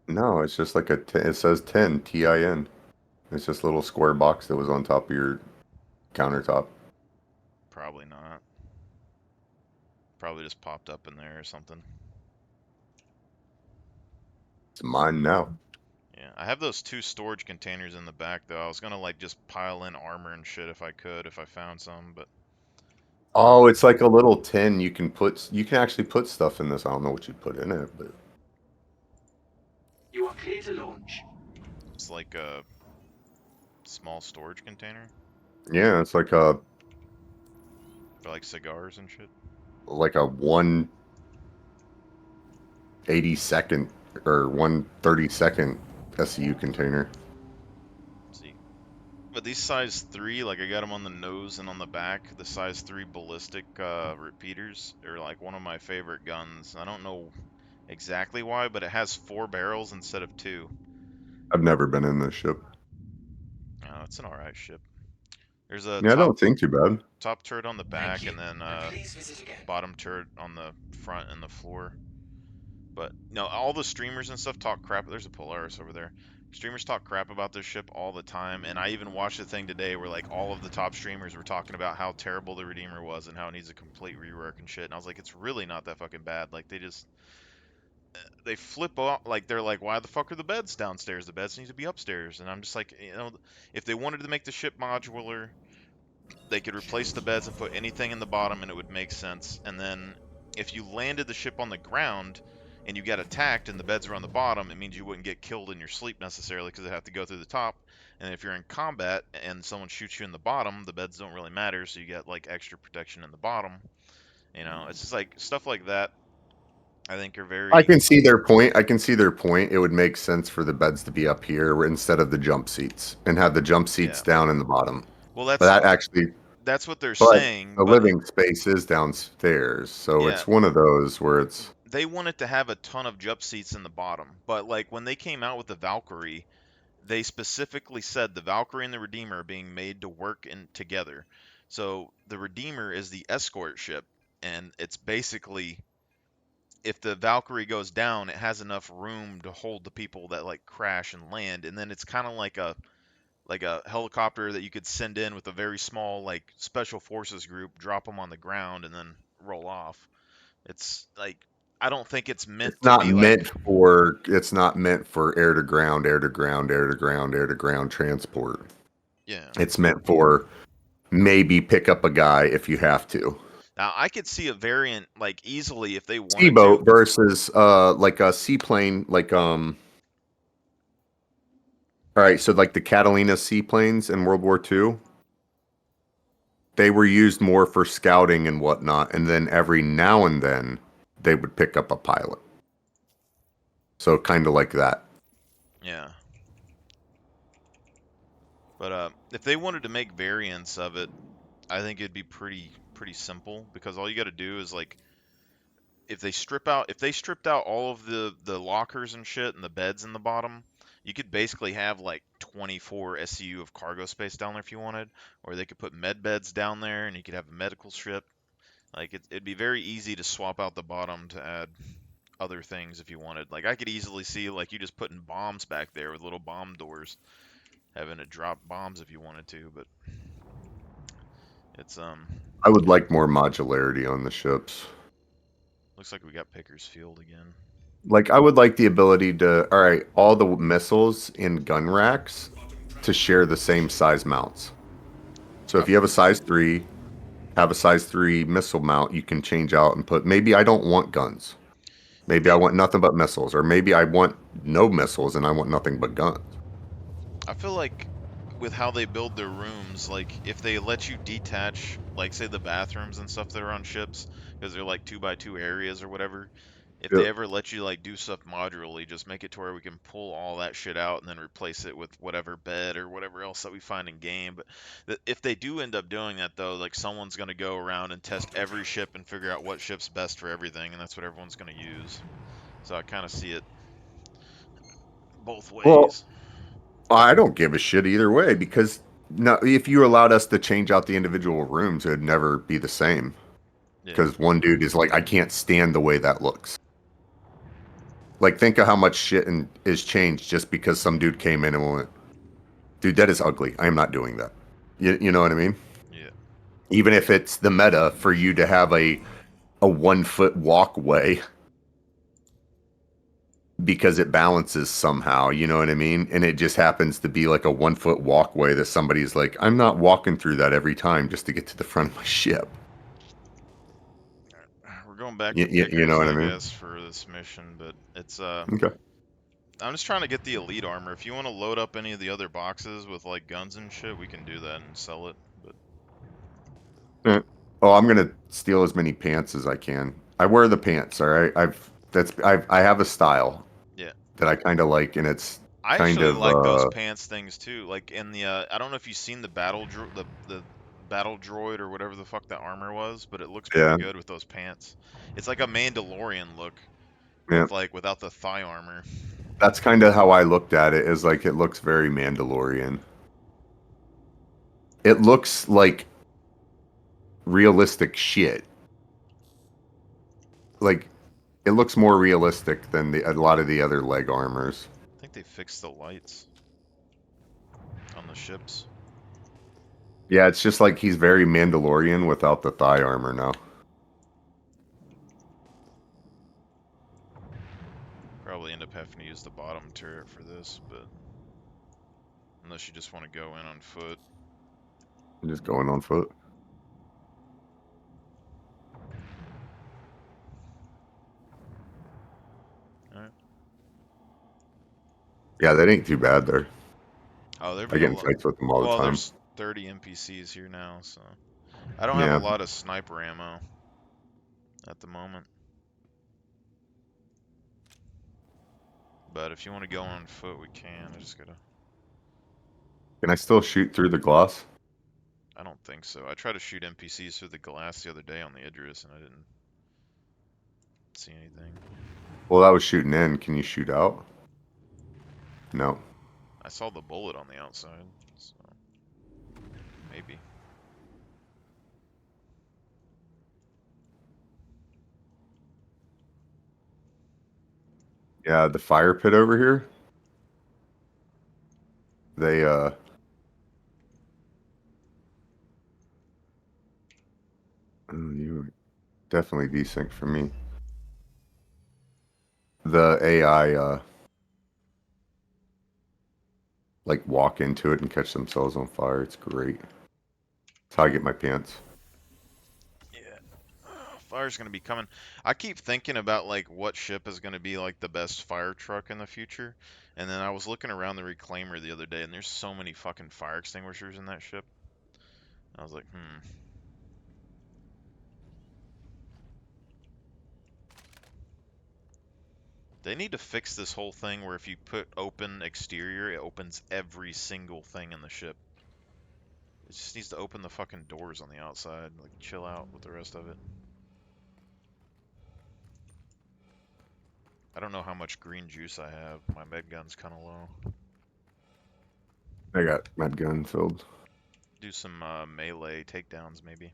No, it's just like it says 10 TIN. It's just a little square box that was on top of your countertop. Probably not. Probably just popped up in there or something. It's mine now. Yeah, I have those 2 storage containers in the back though. I was gonna like just pile in armor and shit if I could, if I found some, but Oh, it's like a little tin you can actually put stuff in this. I don't know what you put in it, but You are clear to launch. it's like a small storage container yeah, it's for like cigars and shit. like a one 80-second or 132nd SCU container. See, but these size 3, like I got them on the nose and on the back. The size 3 ballistic repeaters are like one of my favorite guns. I don't know exactly why, but it has 4 barrels instead of 2. I've never been in this ship. Oh, it's an alright ship. There's a Yeah, I don't think too bad. top turret on the back, you, and then and please visit again. bottom turret on the front and the floor. But no, all the streamers and stuff talk crap. There's a Polaris over there. Streamers talk crap about this ship all the time, and I even watched a thing today where like all of the top streamers were talking about how terrible the Redeemer was and how it needs a complete rework and shit. And I was like, it's really not that fucking bad. Like they flip off, like they're like, why the fuck are the beds downstairs? The beds need to be upstairs. And I'm just like, you know, if they wanted to make the ship modular, they could replace the beds and put anything in the bottom and it would make sense. And then if you landed the ship on the ground and you got attacked and the beds are on the bottom, it means you wouldn't get killed in your sleep necessarily because they have to go through the top. And if you're in combat and someone shoots you in the bottom, the beds don't really matter, so you get like extra protection in the bottom. You know, it's just like stuff like that. I think are very. I can see their point. It would make sense for the beds to be up here instead of the jump seats and have the jump seats down in the bottom. Well, But that actually, that's what they're but saying. the but living space is downstairs, so Yeah. it's one of those where it's. They wanted to have a ton of jump seats in the bottom, but like when they came out with the Valkyrie, they specifically said the Valkyrie and the Redeemer are being made to work in together. So the Redeemer is the escort ship, and it's basically if the Valkyrie goes down, it has enough room to hold the people that like crash and land, and then it's kind of like a helicopter that you could send in with a very small like special forces group, drop them on the ground, and then roll off. It's like I don't think it's meant It's to not be meant like for. It's not meant for air to ground, air to ground, air to ground, air to ground transport. yeah. It's meant for maybe pick up a guy if you have to. Now I could see a variant like easily if they wanted Seaboat to. versus like a seaplane, like All right, so like the Catalina seaplanes in World War II, they were used more for scouting and whatnot, and then every now and then they would pick up a pilot. So kind of like that. Yeah. But if they wanted to make variants of it, I think it'd be pretty simple because all you got to do is like if they stripped out all of the lockers and shit and the beds in the bottom, you could basically have like 24 SCU of cargo space down there if you wanted, or they could put med beds down there and you could have a medical ship. Like it'd be very easy to swap out the bottom to add other things if you wanted. Like I could easily see like you just putting bombs back there with little bomb doors, having to drop bombs if you wanted to, but it's I would like more modularity on the ships. looks like we got Pickers Field again. Like I would like the ability to all the missiles in gun racks to share the same size mounts. So if you have a size 3, have a size 3 missile mount, you can change out and put maybe I don't want guns. Maybe I want nothing but missiles, or maybe I want no missiles and I want nothing but guns. I feel like with how they build their rooms, like if they let you detach, like say the bathrooms and stuff that are on ships, because they're like 2x2 areas or whatever. If they ever let you like do stuff modularly, just make it to where we can pull all that shit out and then replace it with whatever bed or whatever else that we find in game. But if they do end up doing that though, like someone's gonna go around and test every ship and figure out what ship's best for everything, and that's what everyone's gonna use. So I kind of see it both ways. Well, I don't give a shit either way because no, if you allowed us to change out the individual rooms, it would never be the same. Because one dude is like, I can't stand the way that looks. Like, think of how much shit is changed just because some dude came in and went, dude, that is ugly. I am not doing that. You know what I mean? Yeah. Even if it's the meta for you to have a 1-foot walkway because it balances somehow, you know what I mean? And it just happens to be like a 1-foot walkway that somebody's like, I'm not walking through that every time just to get to the front of my ship. We're going back to Pickers, you know what I mean? guess, for this mission, but it's Okay. I'm just trying to get the elite armor. If you want to load up any of the other boxes with like guns and shit, we can do that and sell it. But Oh, I'm gonna steal as many pants as I can. I wear the pants, all right? I've I have a style Yeah. that I kind of like, and it's I kind actually of like those pants things too. Like in the I don't know if you've seen the the battle droid or whatever the fuck that armor was, but it looks pretty yeah, good with those pants. It's like a Mandalorian look yeah. with like without the thigh armor. That's kind of how I looked at it. Is like it looks very Mandalorian. It looks like realistic shit. Like it looks more realistic than a lot of the other leg armors. I think they fixed the lights on the ships. Yeah, it's just like he's very Mandalorian without the thigh armor now. Probably end up having to use the bottom turret for this, but unless you just want to go in on foot. I'm just going on foot. Alright. Yeah, that ain't too bad there. Oh, there'd I be a get in lot. fights with them all the Well, time. there's 30 NPCs here now, so I don't have a Yeah, lot of sniper ammo at the moment. But if you want to go on foot, we can. I just gotta. can I still shoot through the gloss? I don't think so. I tried to shoot NPCs through the glass the other day on the Idris, and I didn't see anything. Well, that was shooting in. Can you shoot out? No. I saw the bullet on the outside, so maybe. Yeah, the fire pit over here. They you were definitely desync for me. The AI like walk into it and catch themselves on fire. It's great. That's how I get my pants. Yeah. Fire's gonna be coming. I keep thinking about like what ship is gonna be like the best fire truck in the future, and then I was looking around the Reclaimer the other day, and there's so many fucking fire extinguishers in that ship. I was like, They need to fix this whole thing where if you put open exterior, it opens every single thing in the ship. It just needs to open the fucking doors on the outside. Like, chill out with the rest of it. I don't know how much green juice I have. My med gun's kind of low. I got med gun filled. Do some melee takedowns, maybe.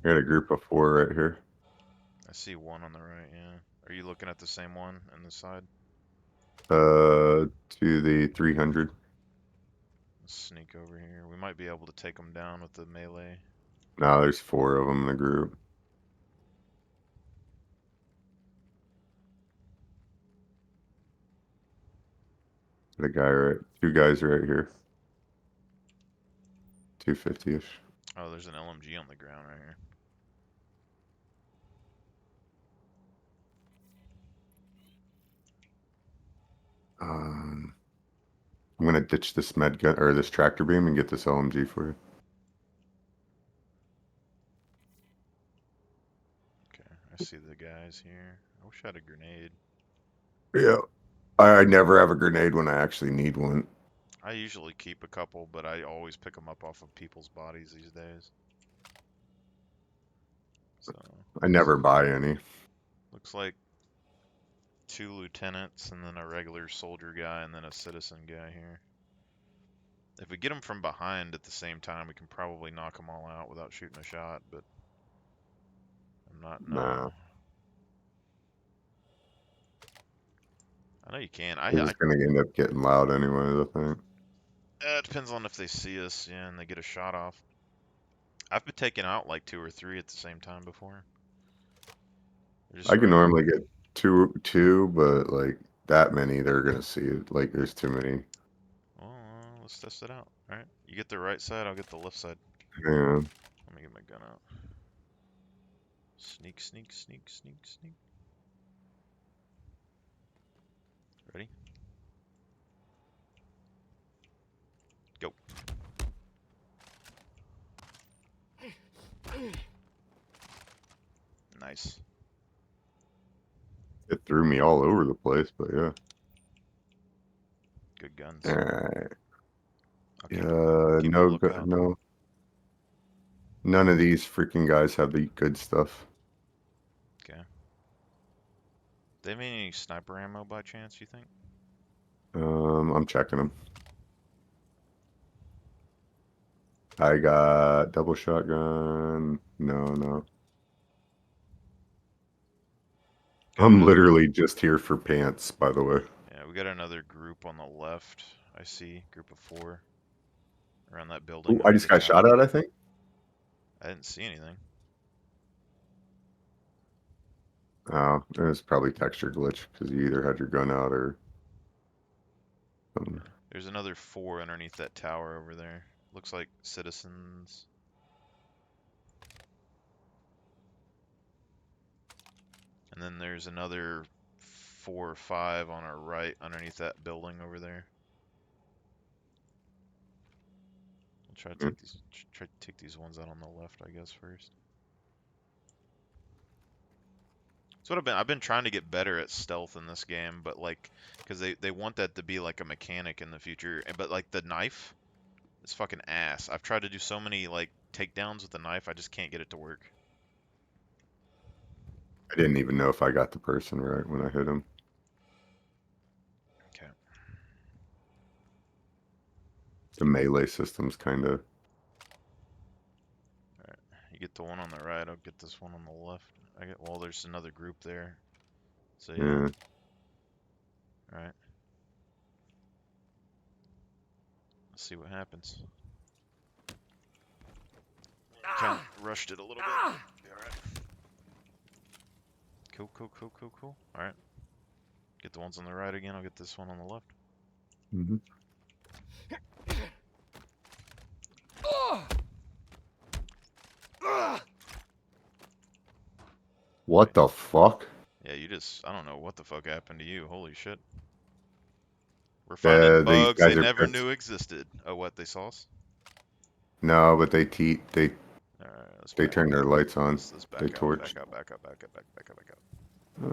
I got a group of 4 right here. I see one on the right, yeah. Are you looking at the same one on the side? To the 300. Let's sneak over here. We might be able to take them down with the melee. Now there's 4 of them in the group. The guy right, 2 guys right here. 250-ish. Oh, there's an LMG on the ground right here. I'm gonna ditch this med gun or this tractor beam and get this LMG for you. Okay, I see the guys here. I wish I had a grenade. Yeah. I never have a grenade when I actually need one. I usually keep a couple, but I always pick them up off of people's bodies these days. So I never buy any. looks like 2 lieutenants and then a regular soldier guy and then a citizen guy here. If we get them from behind at the same time, we can probably knock them all out without shooting a shot, but I'm not. Nah. I know you can. It's just gonna end up getting loud anyway, I think. It depends on if they see us, yeah, and they get a shot off. I've been taking out like 2 or 3 at the same time before. I can normally get two, but like that many, they're gonna see it. Like there's too many. Well, let's test it out. All right, you get the right side, I'll get the left side. Yeah. Let me get my gun out. Sneak, sneak, sneak, sneak, sneak. Ready? Go. Nice. It threw me all over the place, but yeah. Good guns. Alright. I'll keep Yeah, keep a no, lookout. no. None of these freaking guys have the good stuff. Okay. They have any sniper ammo by chance, you think? I'm checking them. I got double shotgun. No. Got I'm another, literally just here for pants, by the way. yeah, we got another group on the left. I see, group of 4 around that building. Ooh, I Under just the got shot tower. at, I think. I didn't see anything. Oh, it was probably texture glitch because you either had your gun out or something. There's another 4 underneath that tower over there. Looks like citizens. And then there's another 4 or 5 on our right underneath that building over there. I'll try to take these ones out on the left, I guess, first. That's what I've been trying to get better at stealth in this game, but like, because they want that to be like a mechanic in the future, but like the knife is fucking ass. I've tried to do so many like takedowns with the knife, I just can't get it to work. I didn't even know if I got the person right when I hit him. Okay. The melee system's kind of. Alright. You get the one on the right, I'll get this one on the left. Well, there's another group there. So yeah. Yeah. Alright. Let's see what happens. Kind of rushed it a little bit. Be alright. Cool. Alright. Get the ones on the right again, I'll get this one on the left. Mm-hmm. What the fuck? Yeah, I don't know what the fuck happened to you. Holy shit. We're finding These bugs guys they are never pets. knew existed. Oh, what, they saw us? No, but they Alright, let's back turn up. their lights on. Let's They back torch. out.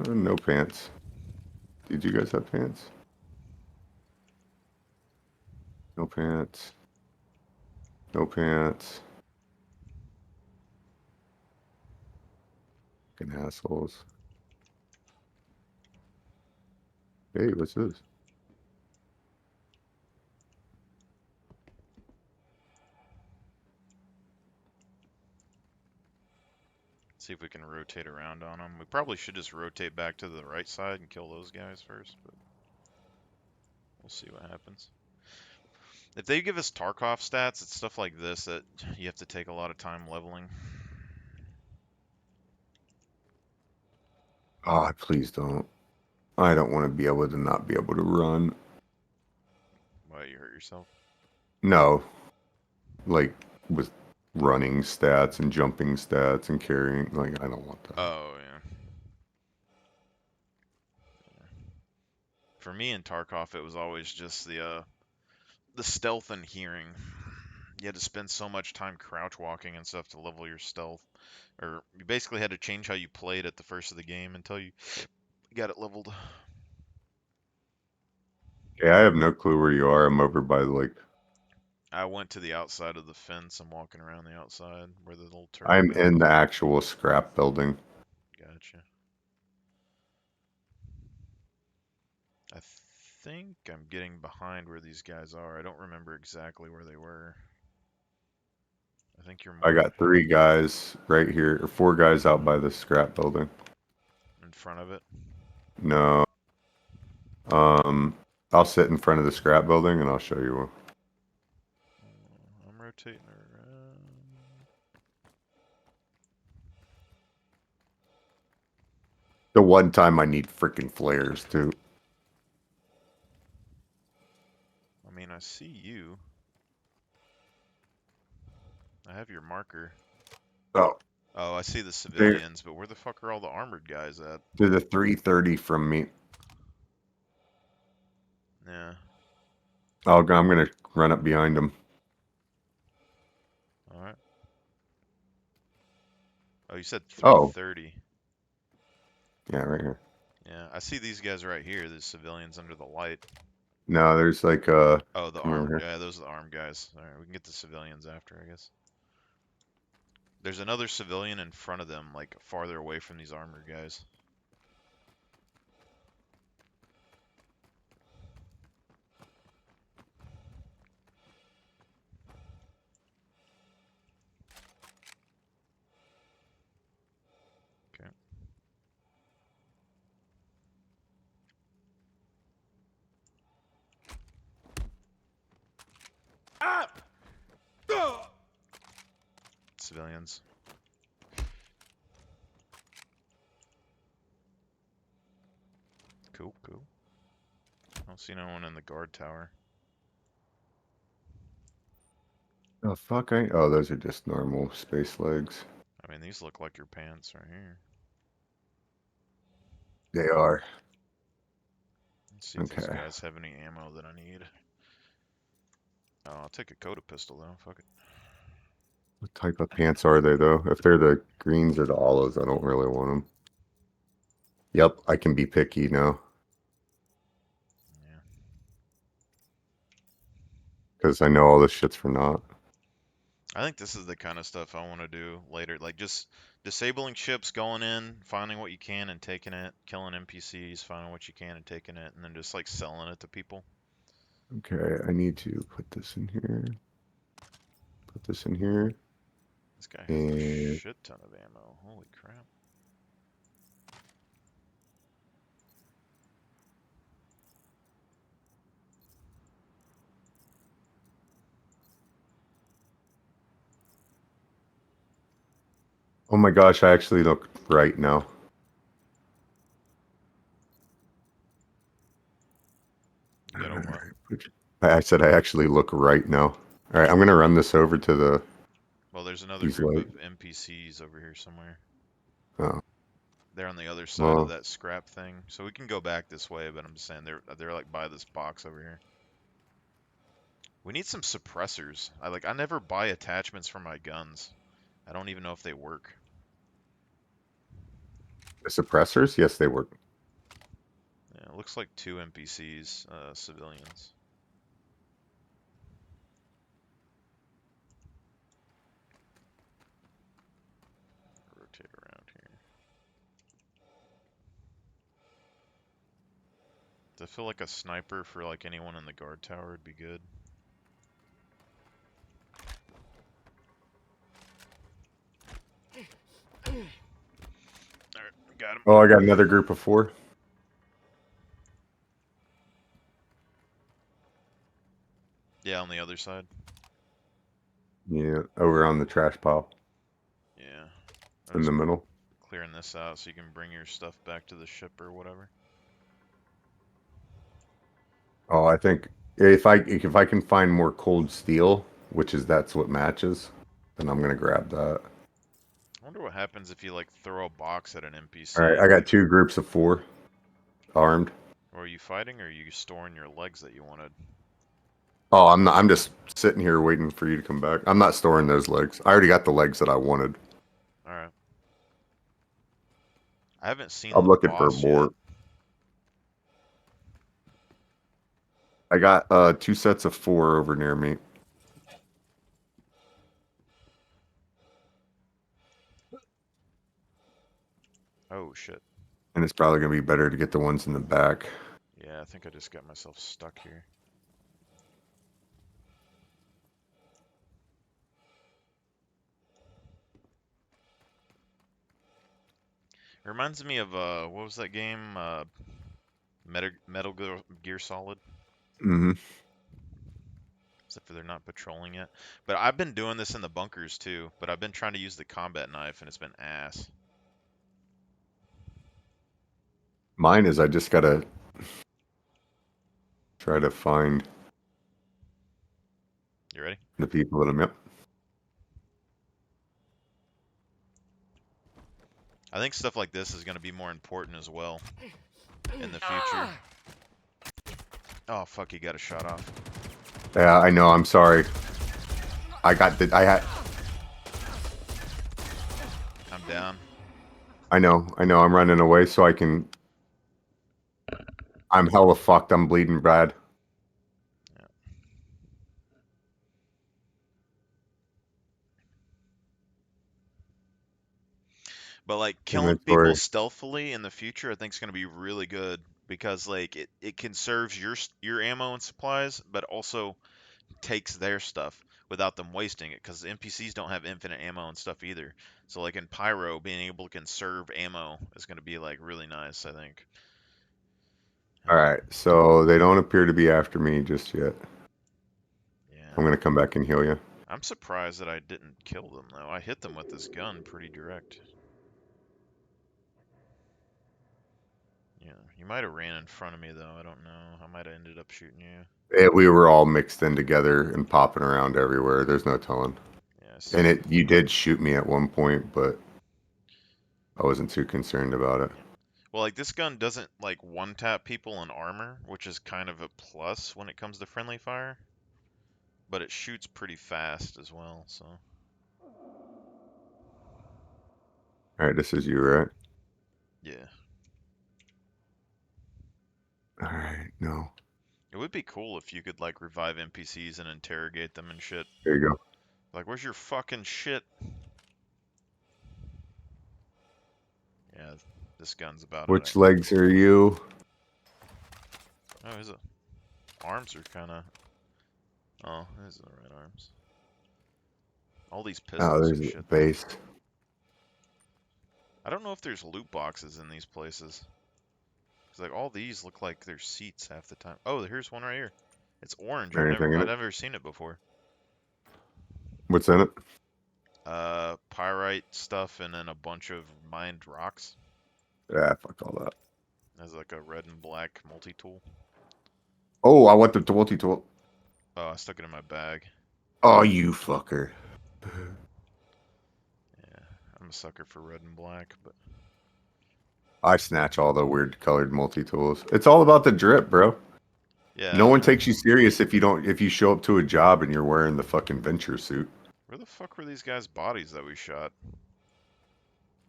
No pants. Did you guys have pants? No pants. No pants. Fucking assholes. Hey, what's this? See if we can rotate around on them. We probably should just rotate back to the right side and kill those guys first, but we'll see what happens. If they give us Tarkov stats, it's stuff like this that you have to take a lot of time leveling. Oh, please don't. I don't want to be able to not be able to run. Why, you hurt yourself? No. Like, with running stats and jumping stats and carrying. Like, I don't want that. Oh, yeah. For me in Tarkov, it was always just the stealth and hearing. You had to spend so much time crouch walking and stuff to level your stealth. Or you basically had to change how you played at the first of the game until you got it leveled. Okay, I have no clue where you are. I'm over by, like... I went to the outside of the fence. I'm walking around the outside where the little turret I'm goes. in the actual scrap building. Gotcha. I think I'm getting behind where these guys are. I don't remember exactly where they were. I think you're more I got 3 guys right here, or 4 guys out by the scrap building. in front of it. No. I'll sit in front of the scrap building and I'll show you. I'm rotating around. The one time I need freaking flares too. I mean, I see you. I have your marker. Oh, Oh, I see the civilians, but where the fuck are all the armored guys at? to the 330 from me. Yeah. I'm gonna run up behind him. Alright. Oh, you said Oh. 330. Yeah, right here. Yeah, I see these guys right here. These civilians under the light. No, there's like Oh, the come over armed. here. Yeah, those are the armed guys. All right, we can get the civilians after, I guess. There's another civilian in front of them, like farther away from these armored guys. Okay. Civilians. Cool, cool. I don't see no one in the guard tower. Oh fuck! Oh, those are just normal space legs. I mean, these look like your pants right here. They are. Let's see if these Okay. guys have any ammo that I need. Oh, I'll take a Coda pistol though. Fuck it. What type of pants are they though? If they're the greens or the olives, I don't really want them. Yep, I can be picky now. Yeah. Because I know all this shit's for naught. I think this is the kind of stuff I want to do later. Like just disabling ships, going in, finding what you can and taking it, killing NPCs, finding what you can and taking it, and then just like selling it to people. Okay, I need to put this in here. Put this in here. This guy has a And shit ton of ammo. Holy crap. oh my gosh, I actually look right now. You got a what? I said I actually look right now. All right, I'm gonna run this over to the. Well, there's another He's group like- of NPCs over here somewhere. Oh, They're on the other side Well- of that scrap thing, so we can go back this way. But I'm just saying they're like by this box over here. We need some suppressors. I never buy attachments for my guns. I don't even know if they work. the suppressors? Yes, they work. Yeah, it looks like 2 NPCs, civilians. Rotate around here. I feel like a sniper for like anyone in the guard tower would be good. Alright, got him. Oh, I got another group of 4. Yeah, on the other side. Yeah, over on the trash pile Yeah. I in was the middle. clearing this out so you can bring your stuff back to the ship or whatever. Oh, I think if I can find more cold steel, which is that's what matches, then I'm gonna grab that. I wonder what happens if you like throw a box at an NPC. All right, I got 2 groups of 4 armed. Or are you fighting, or are you storing your legs that you wanted? Oh, I'm not. I'm just sitting here waiting for you to come back. I'm not storing those legs. I already got the legs that I wanted. All right. I haven't seen. I'm the looking for boss more. yet. I got 2 sets of 4 over near me. Oh shit. And it's probably gonna be better to get the ones in the back. Yeah, I think I just got myself stuck here. It reminds me of what was that game? Metal Gear Solid. Mm-hmm. Except for they're not patrolling yet. But I've been doing this in the bunkers too. But I've been trying to use the combat knife, and it's been ass. Mine is I just gotta try to find You ready? the people that I'm. Yep. I think stuff like this is going to be more important as well in the future. Oh fuck! He got a shot off. Yeah, I know. I'm sorry. I had. I'm down. I know. I'm running away so I can I'm hella fucked. I'm bleeding bad. But like killing Inventory. people stealthily in the future, I think is going to be really good because like it conserves your ammo and supplies, but also takes their stuff without them wasting it because NPCs don't have infinite ammo and stuff either. So like in Pyro, being able to conserve ammo is going to be like really nice, I think. All right, so they don't appear to be after me just yet. Yeah. I'm gonna come back and heal you. I'm surprised that I didn't kill them though. I hit them with this gun pretty direct. Yeah, you might have ran in front of me though. I don't know. I might have ended up shooting you. We were all mixed in together and popping around everywhere. There's no telling. Yes. And you did shoot me at one point, but I wasn't too concerned about it. Well, like this gun doesn't like one tap people in armor, which is kind of a plus when it comes to friendly fire. But it shoots pretty fast as well, so. All right, this is you, right? Yeah. All right, no. It would be cool if you could like revive NPCs and interrogate them and shit. There you go. Like, where's your fucking shit? Yeah, this gun's about Which it. legs are you? Oh, his arms are kind of. Oh, these are the right arms. All these Oh, pistols there's and a shit. base. I don't know if there's loot boxes in these places. Cause like all these look like they're seats half the time. Oh, here's one right here. It's orange. Anything in I've it? never seen it before. What's in it? Pyrite stuff and then a bunch of mined rocks. Yeah, fuck all that. There's like a red and black multi-tool. Oh, I want the multi-tool. Oh, I stuck it in my bag. Oh, you fucker. Yeah, I'm a sucker for red and black, but I snatch all the weird colored multi-tools. It's all about the drip, bro. yeah. No one takes you serious if you show up to a job and you're wearing the fucking venture suit. Where the fuck were these guys' bodies that we shot?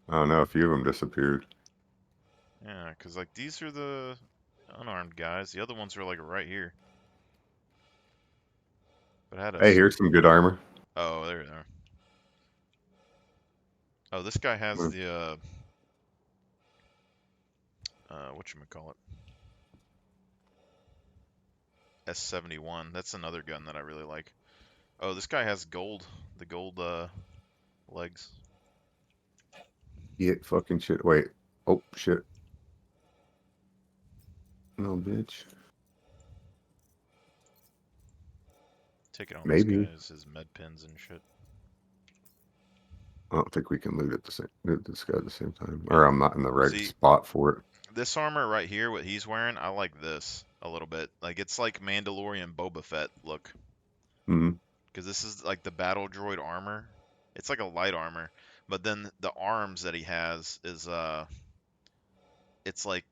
I don't know, a few of them disappeared. Yeah, cause like these are the unarmed guys. The other ones are like right here. But I had a. Hey, here's some good armor. Oh, there they are. Oh, this guy has Hmm. the whatchamacallit? S71. That's another gun that I really like. Oh, this guy has gold. The gold legs. Yeah, fucking shit. Wait. Oh, shit. No, bitch. Taking all Maybe. these guys, his med pins and shit. I don't think we can loot this guy at the same time. Or I'm not in the right See- spot for it. This armor right here, what he's wearing, I like this a little bit. Like it's like Mandalorian Boba Fett look. Hmm. Because this is like the battle droid armor. It's like a light armor, but then the arms that he has is it's like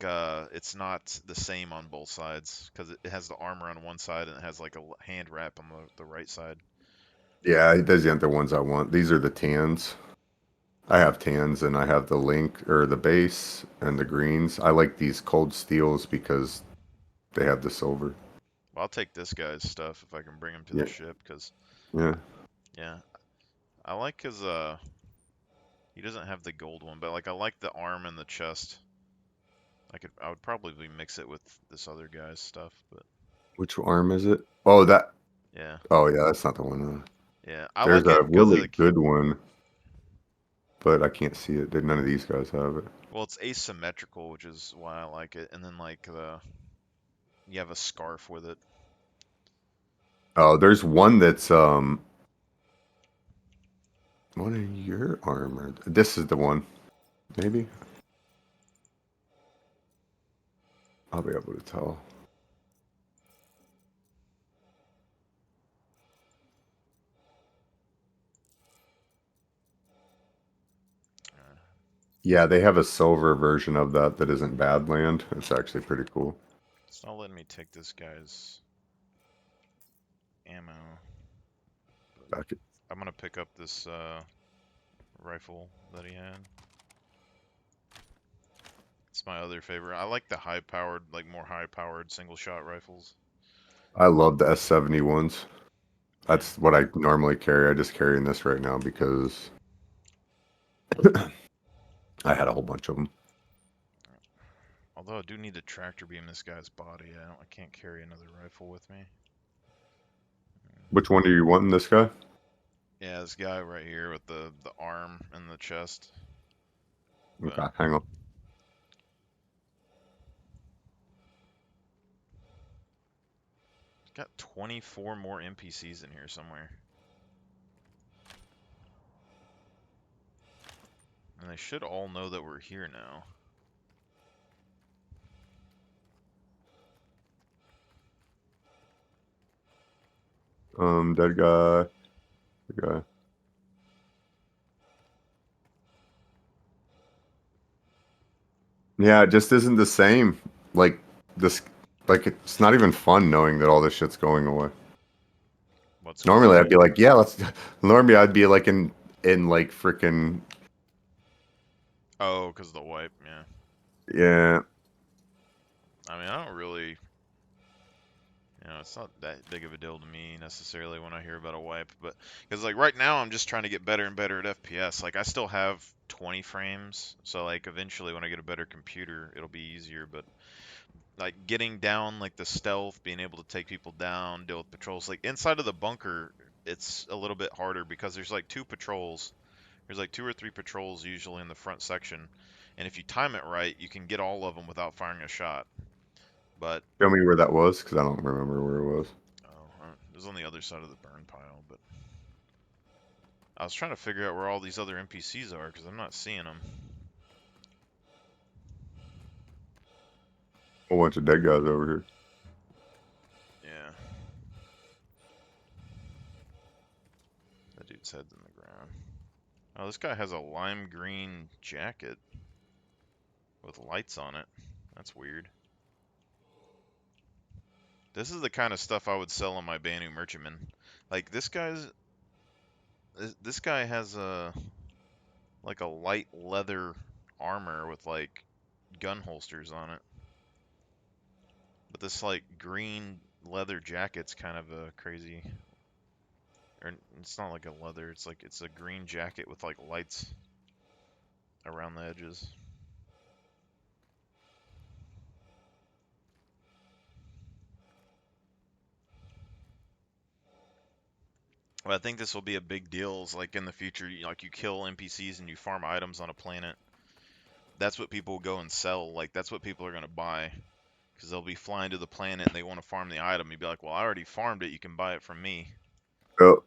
it's not the same on both sides because it has the armor on one side and it has like a hand wrap on the right side. Yeah, those aren't the ones I want. These are the tans. I have tans and I have the link or the base and the greens. I like these cold steels because they have the silver. Well, I'll take this guy's stuff if I can bring him to Yeah. the ship because Yeah. yeah, I like his he doesn't have the gold one, but like I like the arm and the chest. I would probably mix it with this other guy's stuff, but Which arm is it? Oh, that. yeah, Oh, yeah, that's not the one. yeah, I There's like a it because really like, good one, but I can't see it. None of these guys have it. well, it's asymmetrical, which is why I like it, and then like you have a scarf with it. Oh, there's one that's one in your armor. This is the one. Maybe. I'll be able to tell. Yeah, they have a silver version of that that isn't Badland. It's actually pretty cool. It's not letting me take this guy's ammo. Back it. I'm gonna pick up this rifle that he had. It's That's my other favorite. I like the high-powered, like more high-powered single-shot rifles. I love the S71s. That's what I normally carry. I just carrying this right now because I had a whole bunch of them. Although I do need to tractor beam this guy's body. I can't carry another rifle with me. Which one do you want in this guy? Yeah, this guy right here with the arm and the chest. But Okay, hang on. got 24 more NPCs in here somewhere. And they should all know that we're here now. Dead guy. Dead guy. Yeah, it just isn't the same. Like this, like it's not even fun knowing that all this shit's going away. What's Normally, going I'd be like, yeah, let's. Normally, I'd be like in like freaking Oh, because the wipe, yeah. yeah. I mean, I don't really... it's not that big of a deal to me necessarily when I hear about a wipe, but because like right now I'm just trying to get better and better at FPS. Like I still have 20 frames, so like eventually when I get a better computer, it'll be easier. But like getting down like the stealth, being able to take people down, deal with patrols, like inside of the bunker, it's a little bit harder because there's like 2 patrols. There's like 2 or 3 patrols usually in the front section, and if you time it right, you can get all of them without firing a shot. But Show me where that was, because I don't remember where it was. it was on the other side of the burn pile, but I was trying to figure out where all these other NPCs are because I'm not seeing them. A whole bunch of dead guys over here. Yeah. That dude's head's in the ground. Oh, this guy has a lime green jacket with lights on it. That's weird. This is the kind of stuff I would sell on my Banu Merchantman. Like this guy has a like a light leather armor with like gun holsters on it. But this like green leather jacket's kind of a crazy, or it's not like a leather, it's a green jacket with like lights around the edges. But I think this will be a big deal. Is like in the future, like you kill NPCs and you farm items on a planet. That's what people will go and sell. Like that's what people are gonna buy, because they'll be flying to the planet and they want to farm the item. You'd be like, well, I already farmed it. You can buy it from me. Oh.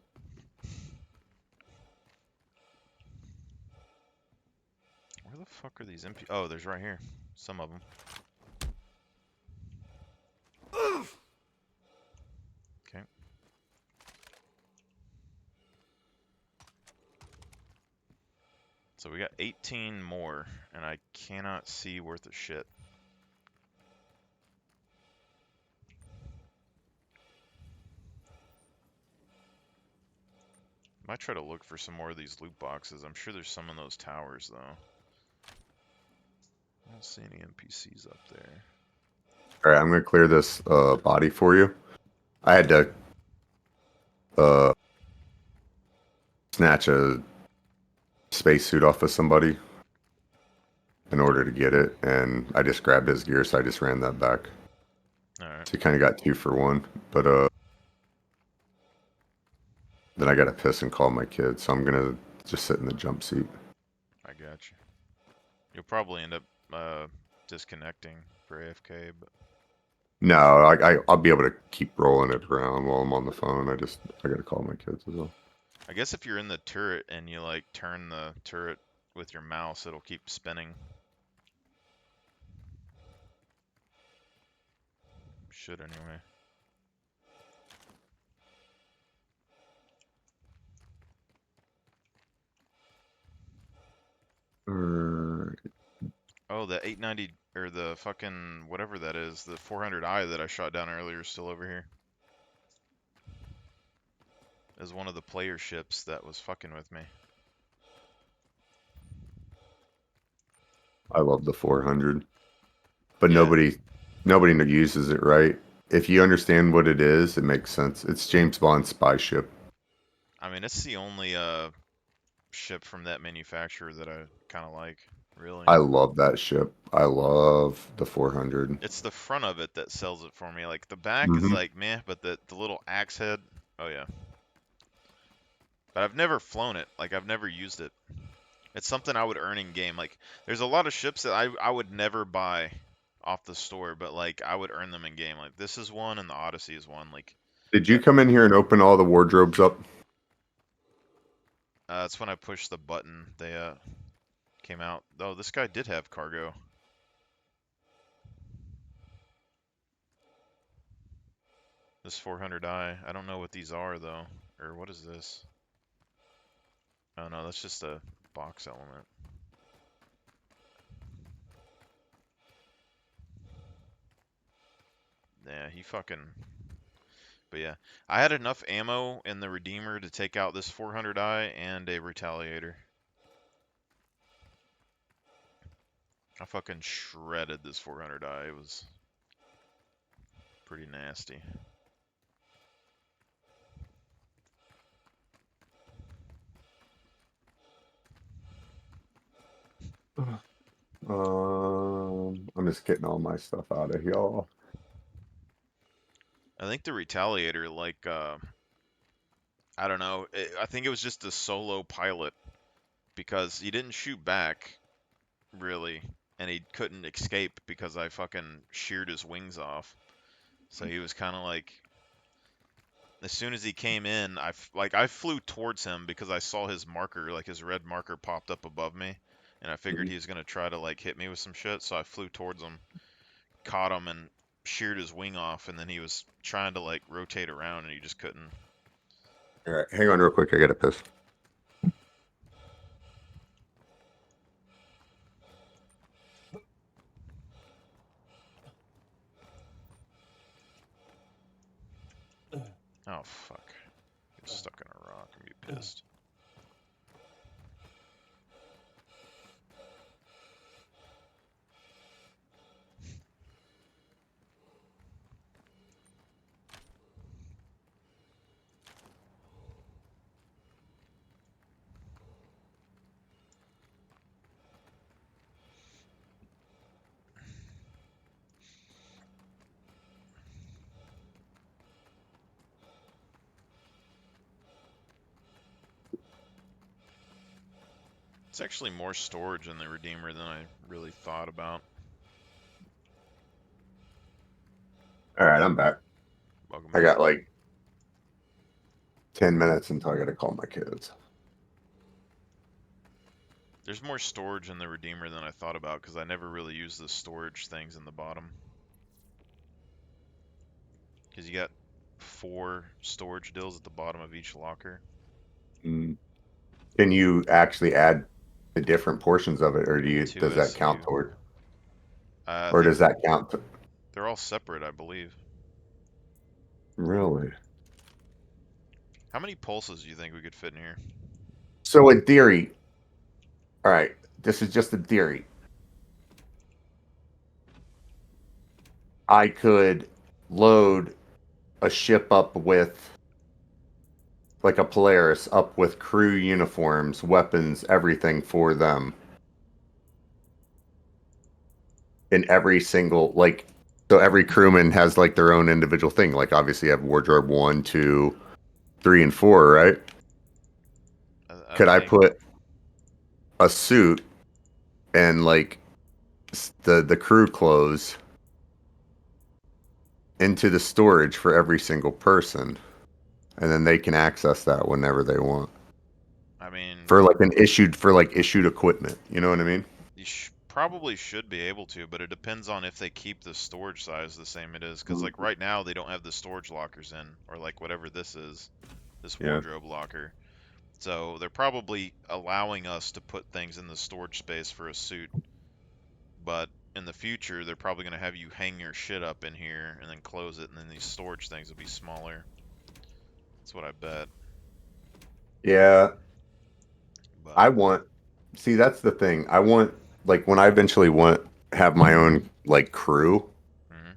Where the fuck are these NPCs? Oh, there's right here. Some of them. Okay. So we got 18 more, and I cannot see worth a shit. Might try to look for some more of these loot boxes. I'm sure there's some in those towers, though. I don't see any NPCs up there. All right, I'm gonna clear this body for you. I had to snatch a spacesuit off of somebody in order to get it, and I just grabbed his gear, so I just ran that back. Alright. So you kind of got 2 for 1, but then I gotta piss and call my kid, so I'm gonna just sit in the jump seat. I got you. You'll probably end up disconnecting for AFK, but... No, I'll be able to keep rolling it around while I'm on the phone. I gotta call my kids as well. I guess if you're in the turret and you like turn the turret with your mouse, it'll keep spinning. Should anyway. Oh, the 890 or the fucking whatever that is, the 400i that I shot down earlier is still over here. Is one of the player ships that was fucking with me. I love the 400. but Yeah. nobody uses it, right? If you understand what it is, it makes sense. It's James Bond's spy ship. I mean, it's the only ship from that manufacturer that I kind of like, really. I love that ship. I love the 400. It's the front of it that sells it for me. Like the back is Mhm. like meh, but the little axe head, oh yeah. But I've never flown it. Like I've never used it. It's something I would earn in game. Like there's a lot of ships that I would never buy off the store, but like I would earn them in game. Like this is one and the Odyssey is one. Like Did you come in here and open all the wardrobes up? that's when I pushed the button. They came out. Oh, this guy did have cargo. This 400i. I don't know what these are though. Or what is this? Oh no, that's just a box element. Yeah, he fucking... But yeah, I had enough ammo in the Redeemer to take out this 400i and a Retaliator. I fucking shredded this 400i. It was pretty nasty. I'm just getting all my stuff out of here. I think the Retaliator, like, I don't know. I think it was just a solo pilot because he didn't shoot back, really, and he couldn't escape because I fucking sheared his wings off. So he was kind of like, as soon as he came in, I flew towards him because I saw his marker, like his red marker popped up above me, and I figured he was gonna try to like hit me with some shit. So I flew towards him, caught him, and sheared his wing off, and then he was trying to like rotate around, and he just couldn't. All right, hang on real quick. I gotta piss. Oh fuck! Get stuck in a rock and be pissed. It's actually more storage in the Redeemer than I really thought about. All right, I'm back. Welcome I back. got like 10 minutes until I gotta call my kids. There's more storage in the Redeemer than I thought about because I never really used the storage things in the bottom. Because you got 4 storage dills at the bottom of each locker. Mm. Can you actually add the different portions of it, or Two does that SU. count toward, I or think does that count? they're all separate, I believe. Really? How many pulses do you think we could fit in here? So in theory, all right, this is just a theory. I could load a ship up with, like a Polaris, up with crew uniforms, weapons, everything for them. In every single, like, so every crewman has like their own individual thing. Like obviously you have wardrobe 1, 2, 3, and 4, right? Could I think put a suit and like the crew clothes into the storage for every single person, and then they can access that whenever they want I mean, for like issued equipment? You know what I mean? you probably should be able to, but it depends on if they keep the storage size the same it is. Because like right now they don't have the storage lockers in, or like whatever this is, this Yeah. wardrobe locker. So they're probably allowing us to put things in the storage space for a suit. But in the future, they're probably going to have you hang your shit up in here and then close it, and then these storage things will be smaller. That's what I bet. Yeah. But I want, see, that's the thing. I want, like, when I eventually want have my own like crew, Mhm.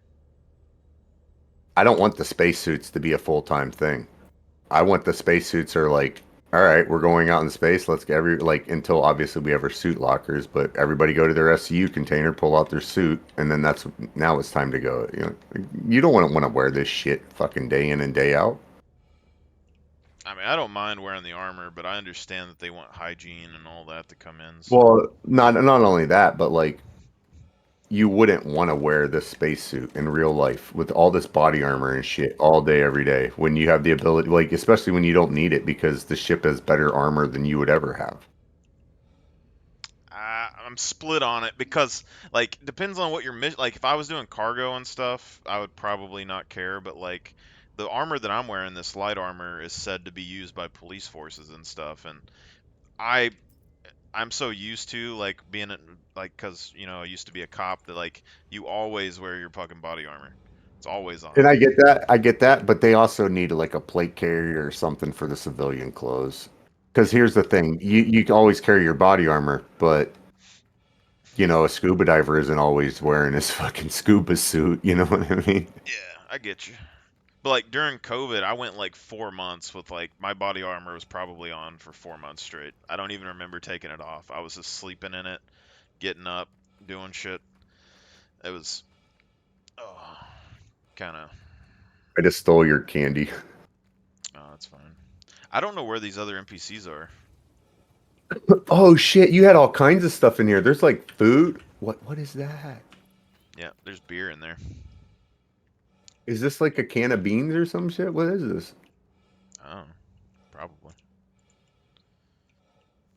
I don't want the spacesuits to be a full-time thing. I want the spacesuits are like, all right, we're going out in space. Let's get until obviously we have our suit lockers, but everybody go to their SCU container, pull out their suit, and then now it's time to go. You don't want to wear this shit fucking day in and day out. I mean, I don't mind wearing the armor, but I understand that they want hygiene and all that to come in. So. Well, not only that, but like you wouldn't want to wear this spacesuit in real life with all this body armor and shit all day, every day, when you have the ability, like, especially when you don't need it because the ship has better armor than you would ever have. I'm split on it because, like, depends on what your mission. Like, if I was doing cargo and stuff, I would probably not care. But like, the armor that I'm wearing, this light armor, is said to be used by police forces and stuff, and I I'm so used to like being like, cause I used to be a cop, that like you always wear your fucking body armor. It's always on. And I get that, but they also need like a plate carrier or something for the civilian clothes. Because here's the thing, you can always carry your body armor, but a scuba diver isn't always wearing his fucking scuba suit. You know what I mean? Yeah, I get you. But like during COVID, I went like 4 months with like my body armor was probably on for 4 months straight. I don't even remember taking it off. I was just sleeping in it, getting up, doing shit. It was, oh, kind of. I just stole your candy. Oh, that's fine. I don't know where these other NPCs are. Oh shit, you had all kinds of stuff in here. There's like food. What is that? Yeah, there's beer in there. Is this like a can of beans or some shit? What is this? Oh, probably.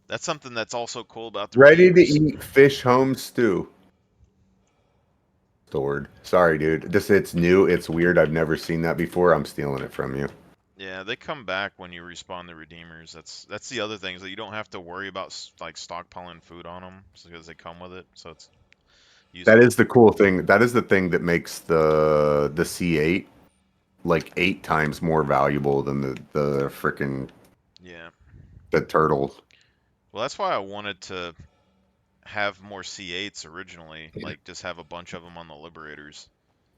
That's something that's also cool about the Ready to Redeemers. eat fish home stew. Stored. Sorry, dude. It's new. It's weird. I've never seen that before. I'm stealing it from you. Yeah, they come back when you respawn the Redeemers. That's the other thing, is that you don't have to worry about like stockpiling food on them because they come with it. So it's That useful. is the cool thing. That is the thing that makes the C8 like 8 times more valuable than the freaking Yeah. the turtle. Well, that's why I wanted to have more C8s originally, like just have a bunch of them on the Liberators,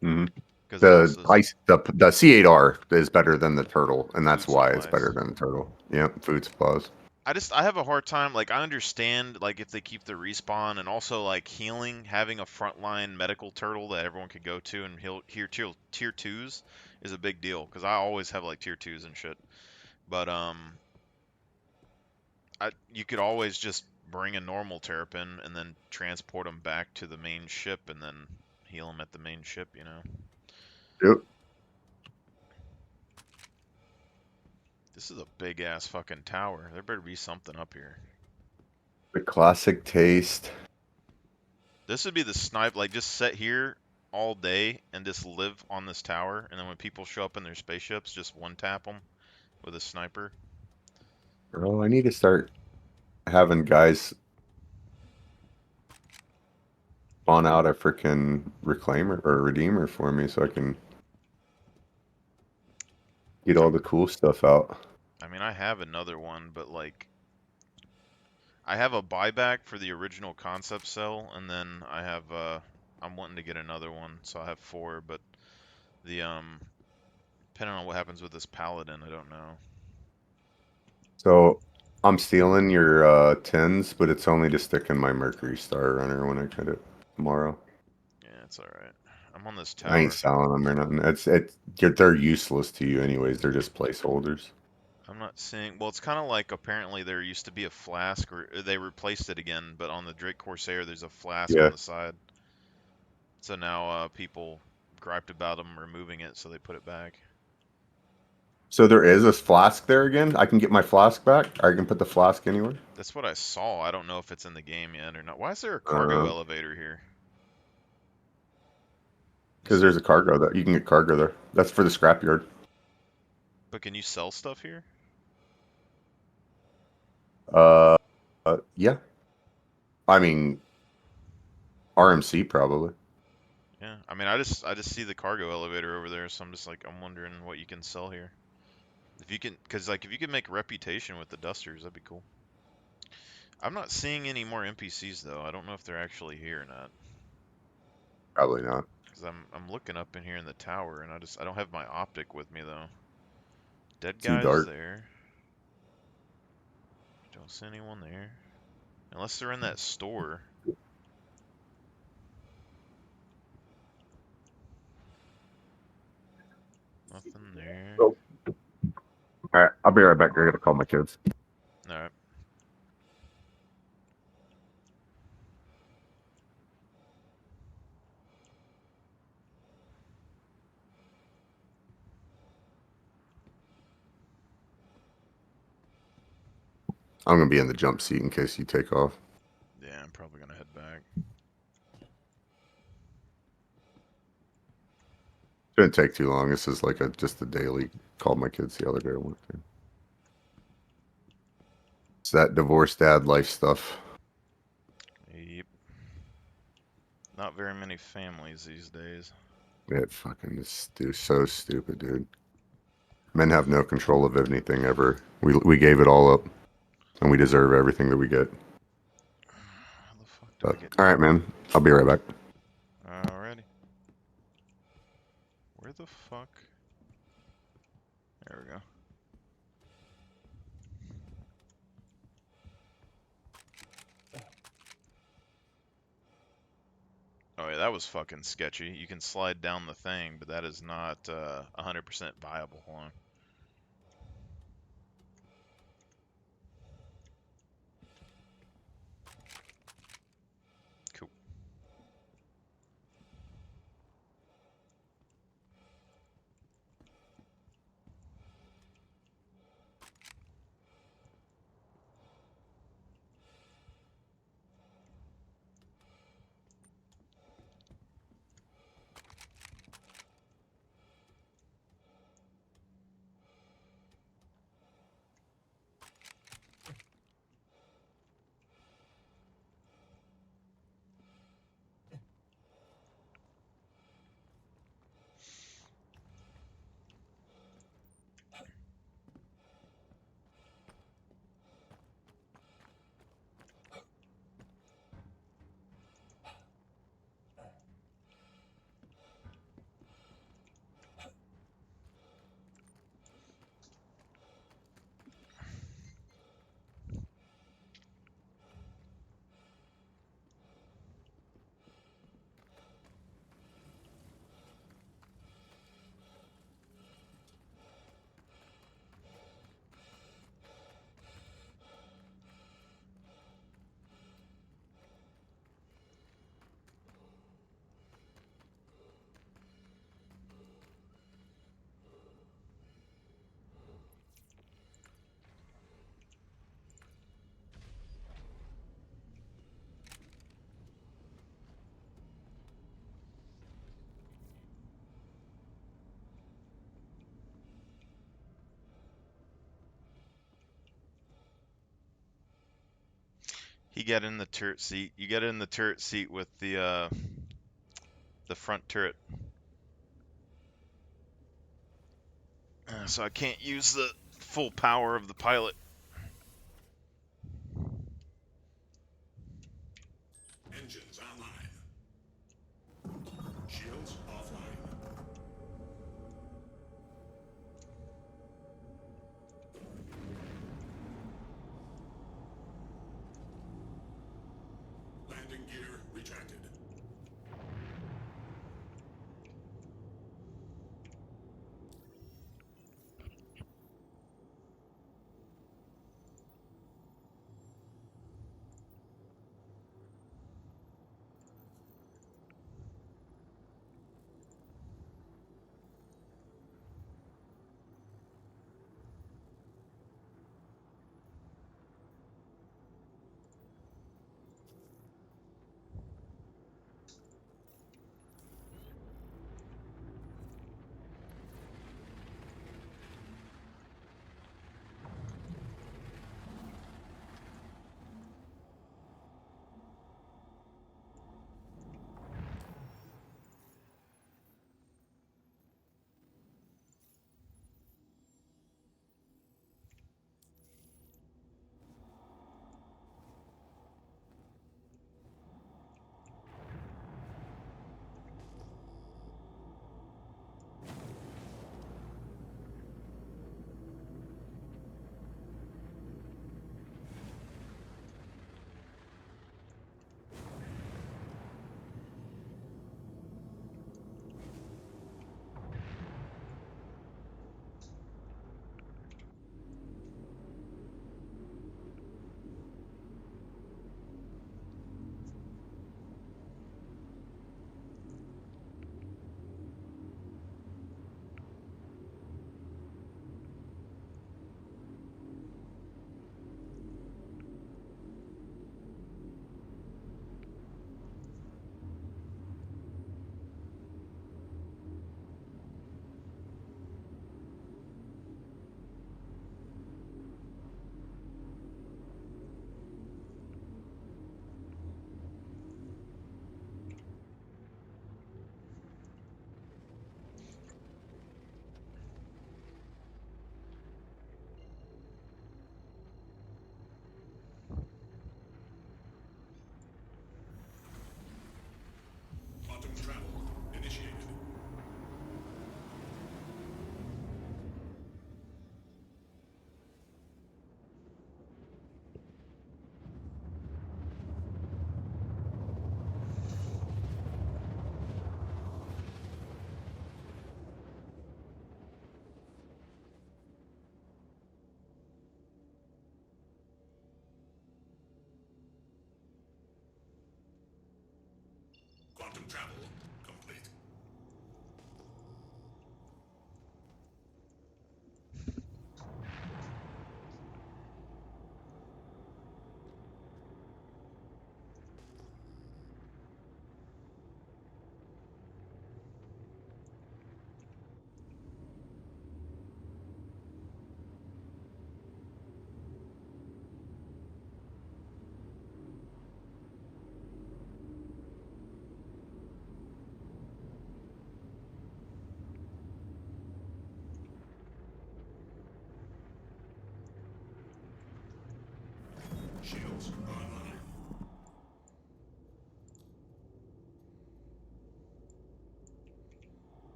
Hmm. because it The also ice the C8R is better than the turtle, and that's food why it's better supplies. than the turtle. Yep, food supplies. I have a hard time, like, I understand like if they keep the respawn, and also like healing, having a frontline medical turtle that everyone could go to and heal here tier 2s is a big deal, because I always have like tier 2s and shit. But you could always just bring a normal Terrapin and then transport them back to the main ship and then heal them at the main ship, Yep. This is a big ass fucking tower. There better be something up here. The classic taste. This would be the snipe, like just sit here all day and just live on this tower, and then when people show up in their spaceships, just one tap them with a sniper. Bro, I need to start having guys spawn out a freaking reclaimer or redeemer for me so I can get all the cool stuff out. I mean, I have another one, but like, I have a buyback for the original concept cell, and then I have I'm wanting to get another one, so I have 4. But the depending on what happens with this paladin, I don't know. So I'm stealing your 10s, but it's only to stick in my Mercury Star Runner when I cut it tomorrow. Yeah, it's all right. I'm on this I ain't tower. selling them or nothing. They're useless to you anyways. They're just placeholders. I'm not seeing. Well, it's kind of like, apparently there used to be a flask, or they replaced it again. But on the Drake Corsair, there's a flask Yeah. on the side. So now people griped about them removing it, so they put it back. So there is a flask there again. I can get my flask back. I can put the flask anywhere. That's what I saw. I don't know if it's in the game yet or not. Why is there a cargo elevator here? Because there's a cargo that you can get cargo there. That's for the scrapyard. But can you sell stuff here? Yeah. I mean, RMC probably. Yeah. I mean, I just see the cargo elevator over there, so I'm just like, I'm wondering what you can sell here. If you can, because like if you can make reputation with the dusters, that'd be cool. I'm not seeing any more NPCs though. I don't know if they're actually here or not. Probably not. Because I'm looking up in here in the tower, and I don't have my optic with me though. Dead Too guys dark. there. Don't see anyone there. Unless they're in that store. Nothing there. All right, I'll be right back. I gotta call my kids. Alright. I'm gonna be in the jump seat in case you take off. Yeah, I'm probably gonna head back. Shouldn't take too long. This is like just a daily. Called my kids the other day. I went to. It's that divorced dad life stuff. Yep. Not very many families these days. It fucking is so stupid, dude. Men have no control of anything ever. We gave it all up, and we deserve everything that we get. How the fuck do But, I get... all right, man. I'll be right back. Alrighty. Where the fuck? There we go. Oh yeah, that was fucking sketchy. You can slide down the thing, but that is not 100% viable. Hold on. Cool. He got in the turret seat. You got in the turret seat with the front turret. So I can't use the full power of the pilot. Engines online. Shields offline. Landing gear retracted.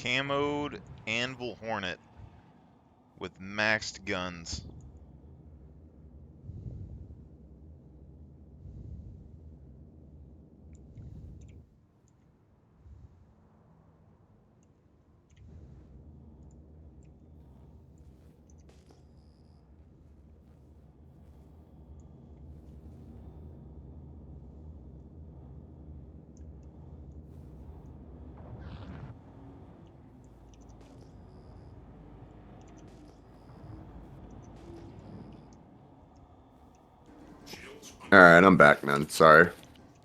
camoed Anvil Hornet with maxed guns. Shields All right, I'm back, man. Sorry,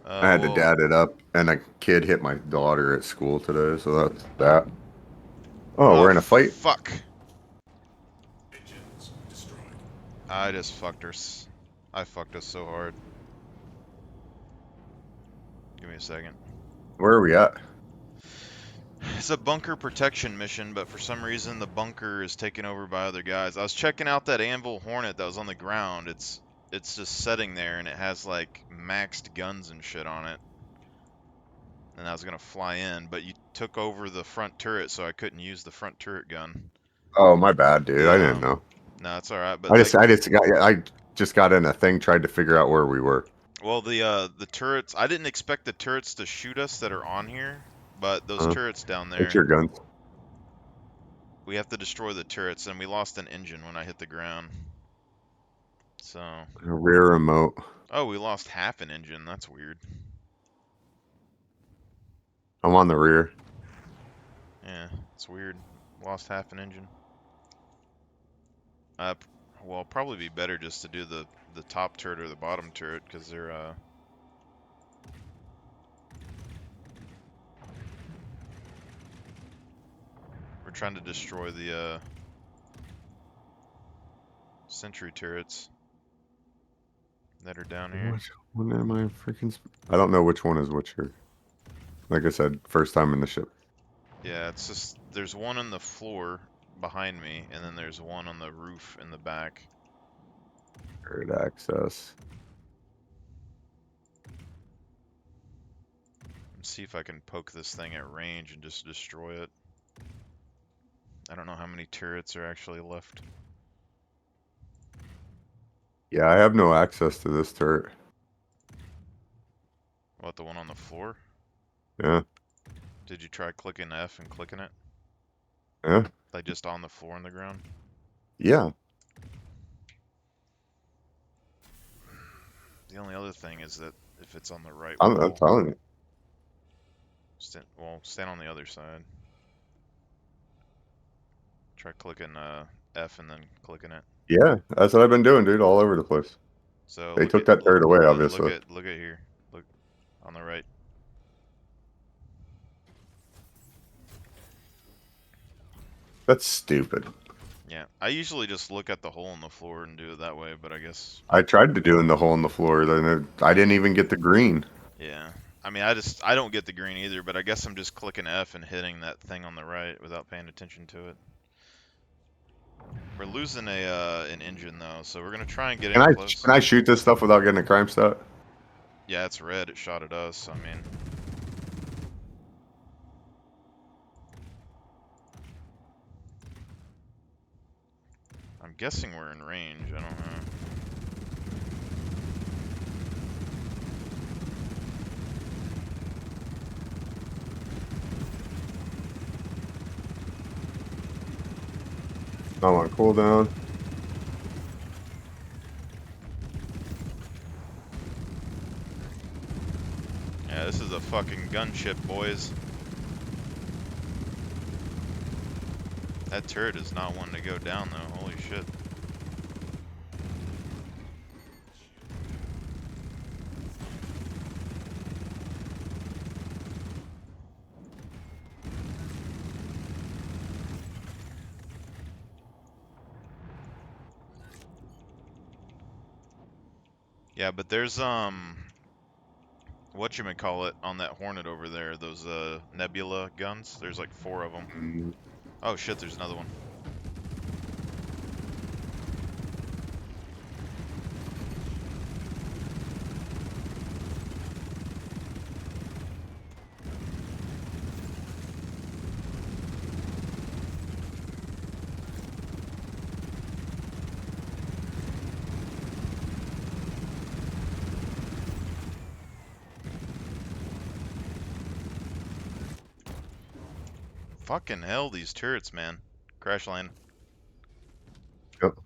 I had to Well, dad it up, and a kid hit my daughter at school today, so that's that. Oh, we're in a fight. Fuck. engines destroyed. I just fucked her. I fucked us so hard. Give me a second. Where are we at? It's a bunker protection mission, but for some reason the bunker is taken over by other guys. I was checking out that Anvil Hornet that was on the ground. It's just sitting there and it has like maxed guns and shit on it. And I was gonna fly in, but you took over the front turret, so I couldn't use the front turret gun. Oh, my bad, dude. I didn't know. No, it's all right. But I just got in a thing, tried to figure out where we were. well, the turrets. I didn't expect the turrets to shoot us that are on here, but those turrets down there. It's your guns. We have to destroy the turrets, and we lost an engine when I hit the ground. So. A rear remote. Oh, we lost half an engine. That's weird. I'm on the rear. Yeah, it's weird. Lost half an engine. Well, probably be better just to do the top turret or the bottom turret, because they're we're trying to destroy the sentry turrets that are down here. Which one am I freaking? I don't know which one is which here. Like I said, first time in the ship. Yeah, it's just there's one on the floor behind me, and then there's one on the roof in the back. Third access. Let's see if I can poke this thing at range and just destroy it. I don't know how many turrets are actually left. Yeah, I have no access to this turret. What, the one on the floor? Yeah. Did you try clicking F and clicking it? Yeah. Like just on the floor on the ground? Yeah. The only other thing is that if it's on the right I'm wall, telling you. stand on the other side. Try clicking F and then clicking it. Yeah, that's what I've been doing, dude, all over the place. So They took that turret away, obviously. Look at here. Look on the right. That's stupid. Yeah, I usually just look at the hole in the floor and do it that way, but I guess. I tried to do in the hole in the floor, then I didn't even get the green. Yeah, I mean, I don't get the green either, but I guess I'm just clicking F and hitting that thing on the right without paying attention to it. We're losing an engine though, so we're gonna try and get in close. Can I shoot this stuff without getting a crime stat? Yeah, it's red. It shot at us. I mean. I'm guessing we're in range. I don't know. I'm on cooldown. Yeah, this is a fucking gunship, boys. That turret is not one to go down, though. Holy shit. Yeah, but there's whatchamacallit on that Hornet over there, those Nebula guns. There's like 4 of them. Oh shit, there's another one. Fucking hell, these turrets, man. Crash land. Yep.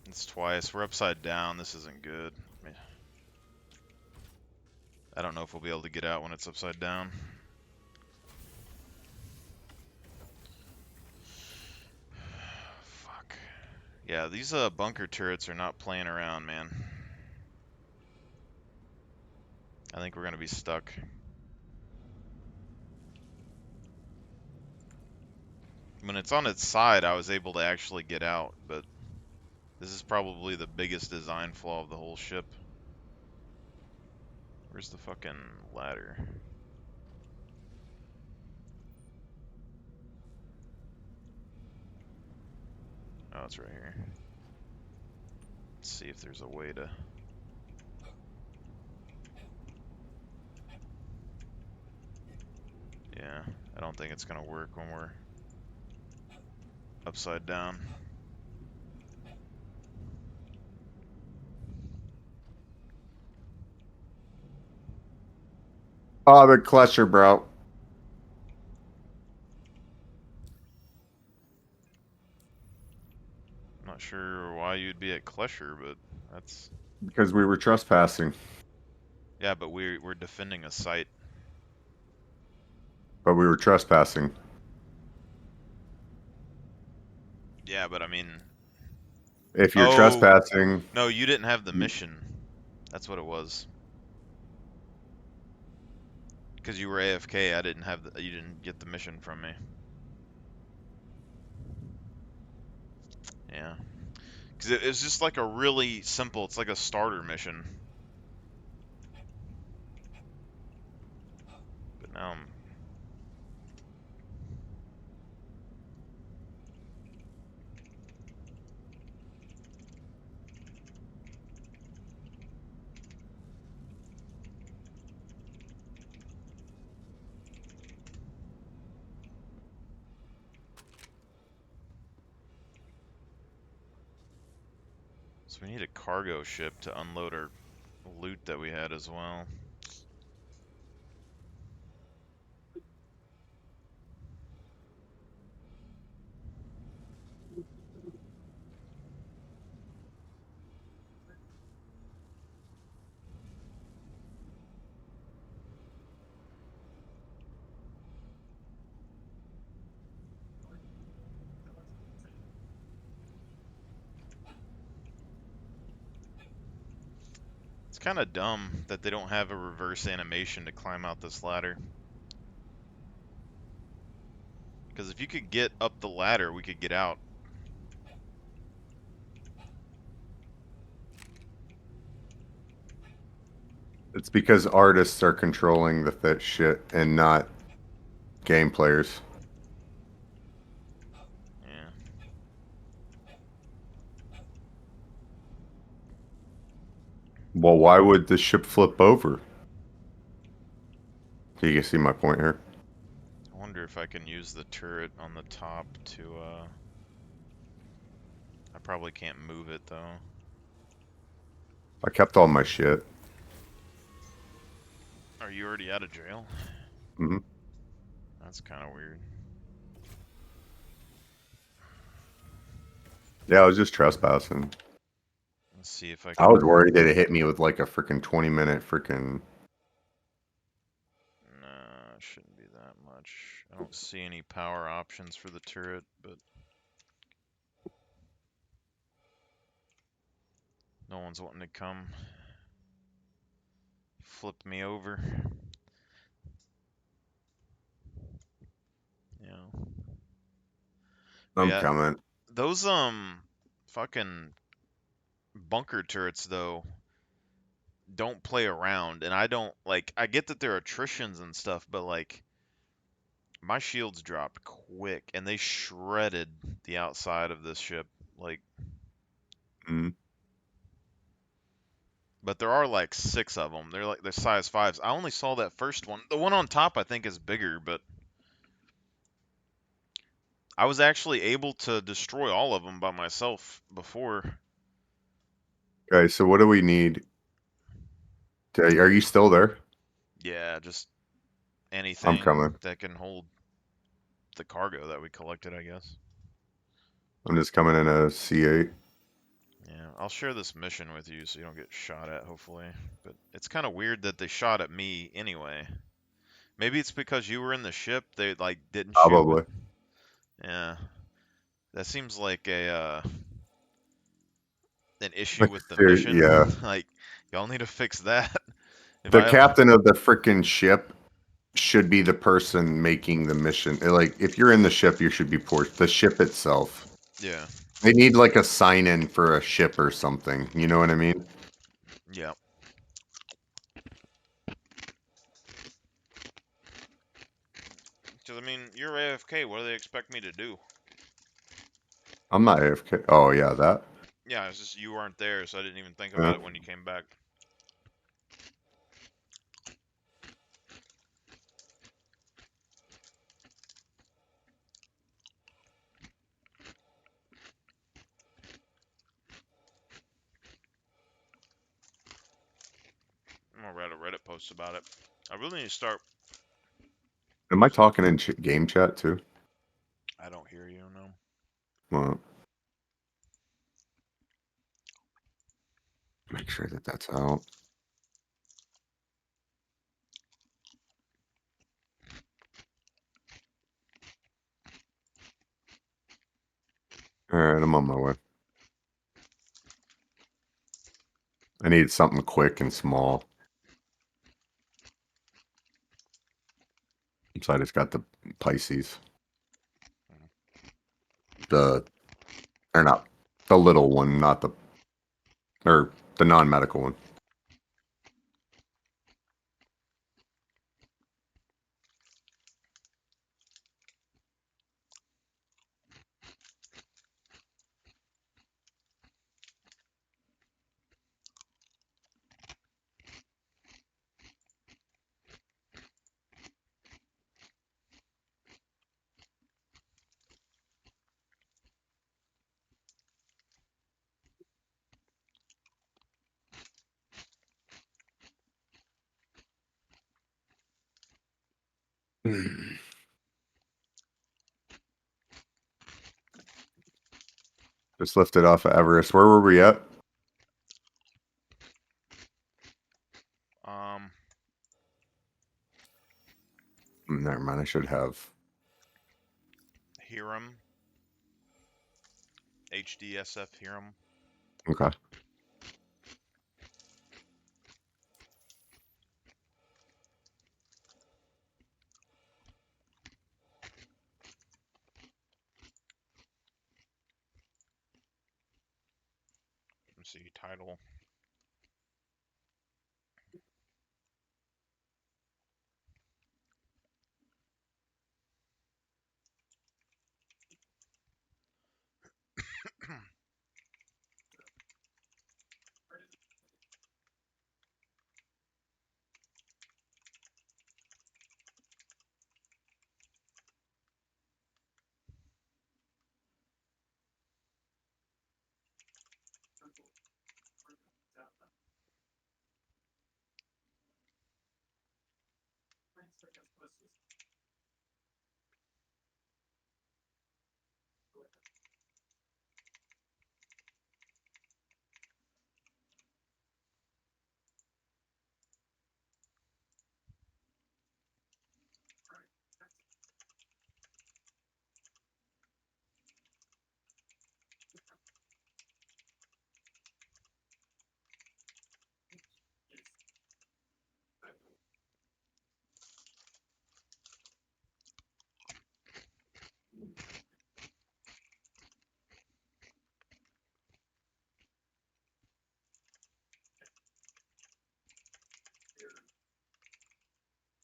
It's twice. We're upside down. This isn't good. I don't know if we'll be able to get out when it's upside down. Fuck. Yeah, these bunker turrets are not playing around, man. I think we're gonna be stuck. When it's on its side, I was able to actually get out, but this is probably the biggest design flaw of the whole ship. Where's the fucking ladder? Oh, it's right here. Let's see if there's a way to... Yeah, I don't think it's gonna work when we're upside down. Oh, the cluster, bro. I'm not sure why you'd be at Klesher, but that's... Because we were trespassing. Yeah, but we're defending a site. But we were trespassing. Yeah, but I mean... If you're Oh, trespassing... no, you didn't have the mission. That's what it was. Because you were AFK, I didn't have the... You didn't get the mission from me. Yeah. Because it's just like a really simple... It's like a starter mission. But now I'm... So we need a cargo ship to unload our loot that we had as well. It's kind of dumb that they don't have a reverse animation to climb out this ladder. Because if you could get up the ladder, we could get out. It's because artists are controlling the shit and not game players. Yeah. Well, why would the ship flip over? Do you see my point here? I wonder if I can use the turret on the top to, I probably can't move it, though. I kept all my shit. Are you already out of jail? Mm-hmm. That's kind of weird. Yeah, I was just trespassing. Let's see if I I can... was worried that it hit me with like a freaking 20-minute freaking... Nah, it shouldn't be that much. I don't see any power options for the turret, but... No one's wanting to come flip me over. Yeah. I'm Yeah, coming. those fucking bunker turrets though don't play around, and I don't like. I get that there are attritions and stuff, but like my shields dropped quick, and they shredded the outside of this ship. Like, but there are like 6 of them. They're size 5s. I only saw that first one. The one on top I think is bigger, but I was actually able to destroy all of them by myself before. Okay, so what do we need? Are you still there? Yeah, just anything coming. that can hold the cargo that we collected, I guess. I'm just coming in a C8. Yeah, I'll share this mission with you so you don't get shot at, hopefully. But it's kind of weird that they shot at me anyway. Maybe it's because you were in the ship, they like didn't shoot with. Probably. Yeah, that seems like a an issue Like, with the mission. yeah. Like, y'all need to fix that. If The I have, captain of the frickin' ship should be the person making the mission. Like, if you're in the ship, you should be the ship itself. yeah, They need like a sign in for a ship or something. You know what I mean? yeah. Because I mean, you're AFK. What do they expect me to do? I'm not AFK. Oh yeah, that. Yeah, it's just you weren't there, so I didn't even think Yeah. about it when you came back. I'm gonna write a Reddit post about it. I really need to start. Am I talking in game chat too? I don't hear you, no. Well, make sure that that's out. All right, I'm on my way. I need something quick and small. So I just got the Pisces. Or not the little one, not the or the non-medical one. Just lifted off of Everest. Where were we at? Um, Never mind. I should have. Hiram. HDSF Hiram. Okay. Let's see, title.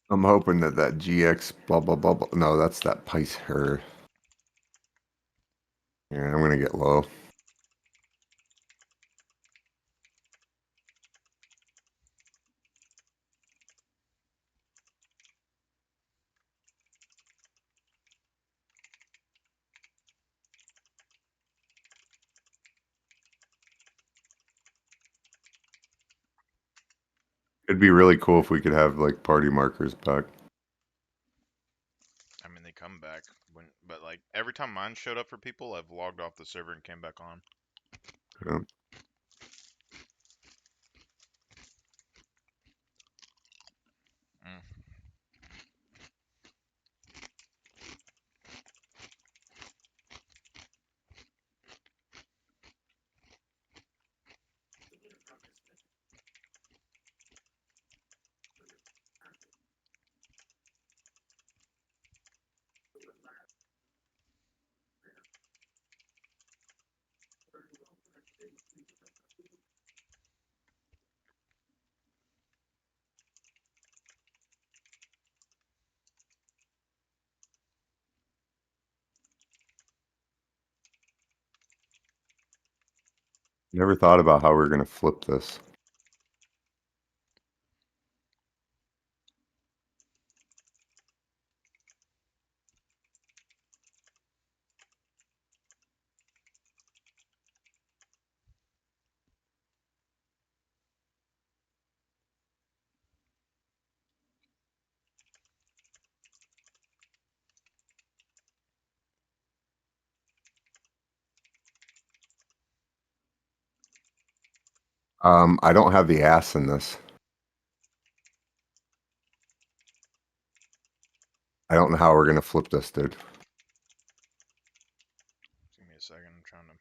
I'm hoping that GX blah blah blah blah. No, that's that Pice her. Yeah, I'm gonna get low. It'd be really cool if we could have like party markers back. mine showed up for people, I've logged off the server and came back on. Yeah. Mm. Never thought about how we're gonna flip this. I don't have the ass in this. I don't know how we're gonna flip this, dude. Give me a second, I'm trying to...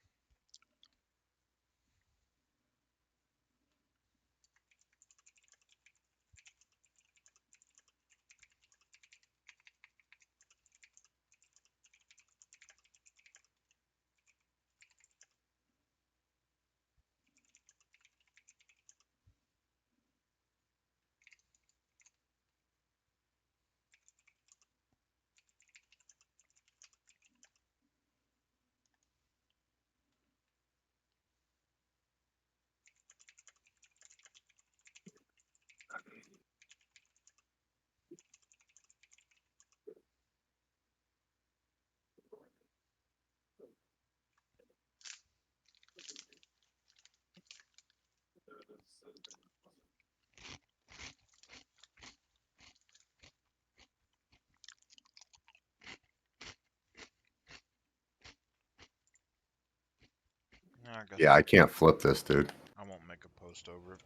I guess Yeah, I can't flip this, dude. I won't make a post over it.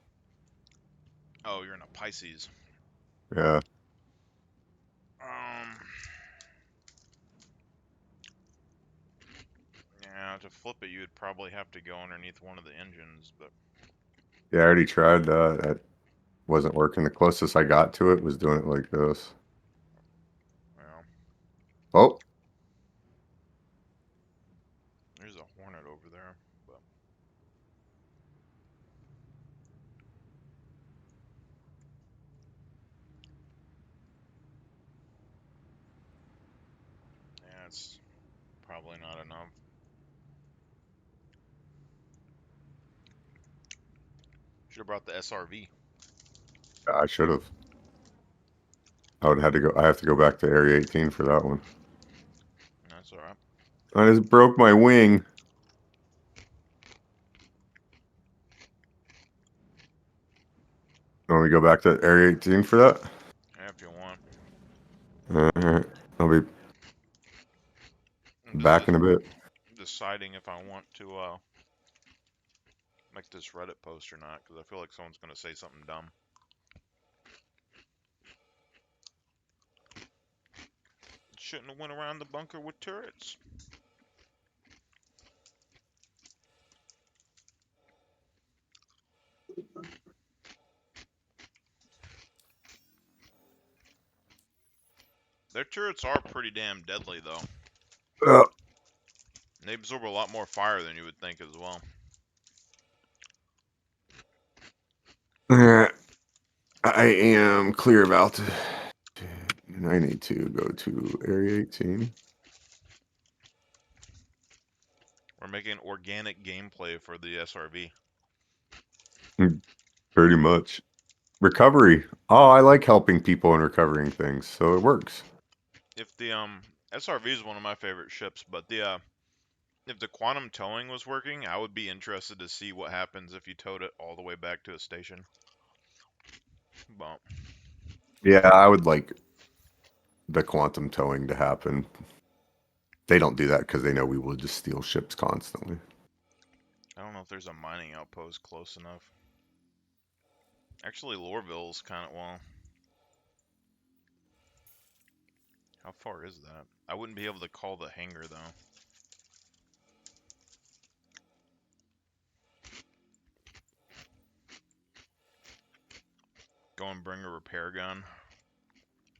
Oh, you're in a Pisces. Yeah. Yeah, to flip it, you would probably have to go underneath one of the engines, but... Yeah, I already tried that. That wasn't working. The closest I got to it was doing it like this. Well, Oh, there's a Hornet over there, but... Yeah, it's probably not enough. Should have brought the SRV. I should have. I would have had to go. I have to go back to Area 18 for that one. That's alright. I just broke my wing. Want me to go back to Area 18 for that? Yeah, if you want. Alright. I'll be I'm back in a bit. deciding if I want to make this Reddit post or not, because I feel like someone's going to say something dumb. Shouldn't have went around the bunker with turrets. Their turrets are pretty damn deadly, though. And they absorb a lot more fire than you would think as well. I am clear about it. And I need to go to Area 18. We're making organic gameplay for the SRV. Pretty much. Recovery. Oh, I like helping people and recovering things, so it works. If the SRV is one of my favorite ships, but the if the quantum towing was working, I would be interested to see what happens if you towed it all the way back to a station. But Yeah, I would like the quantum towing to happen. They don't do that because they know we will just steal ships constantly. I don't know if there's a mining outpost close enough. Actually, Lorville's kind of, well... How far is that? I wouldn't be able to call the hangar, though. Go and bring a repair gun.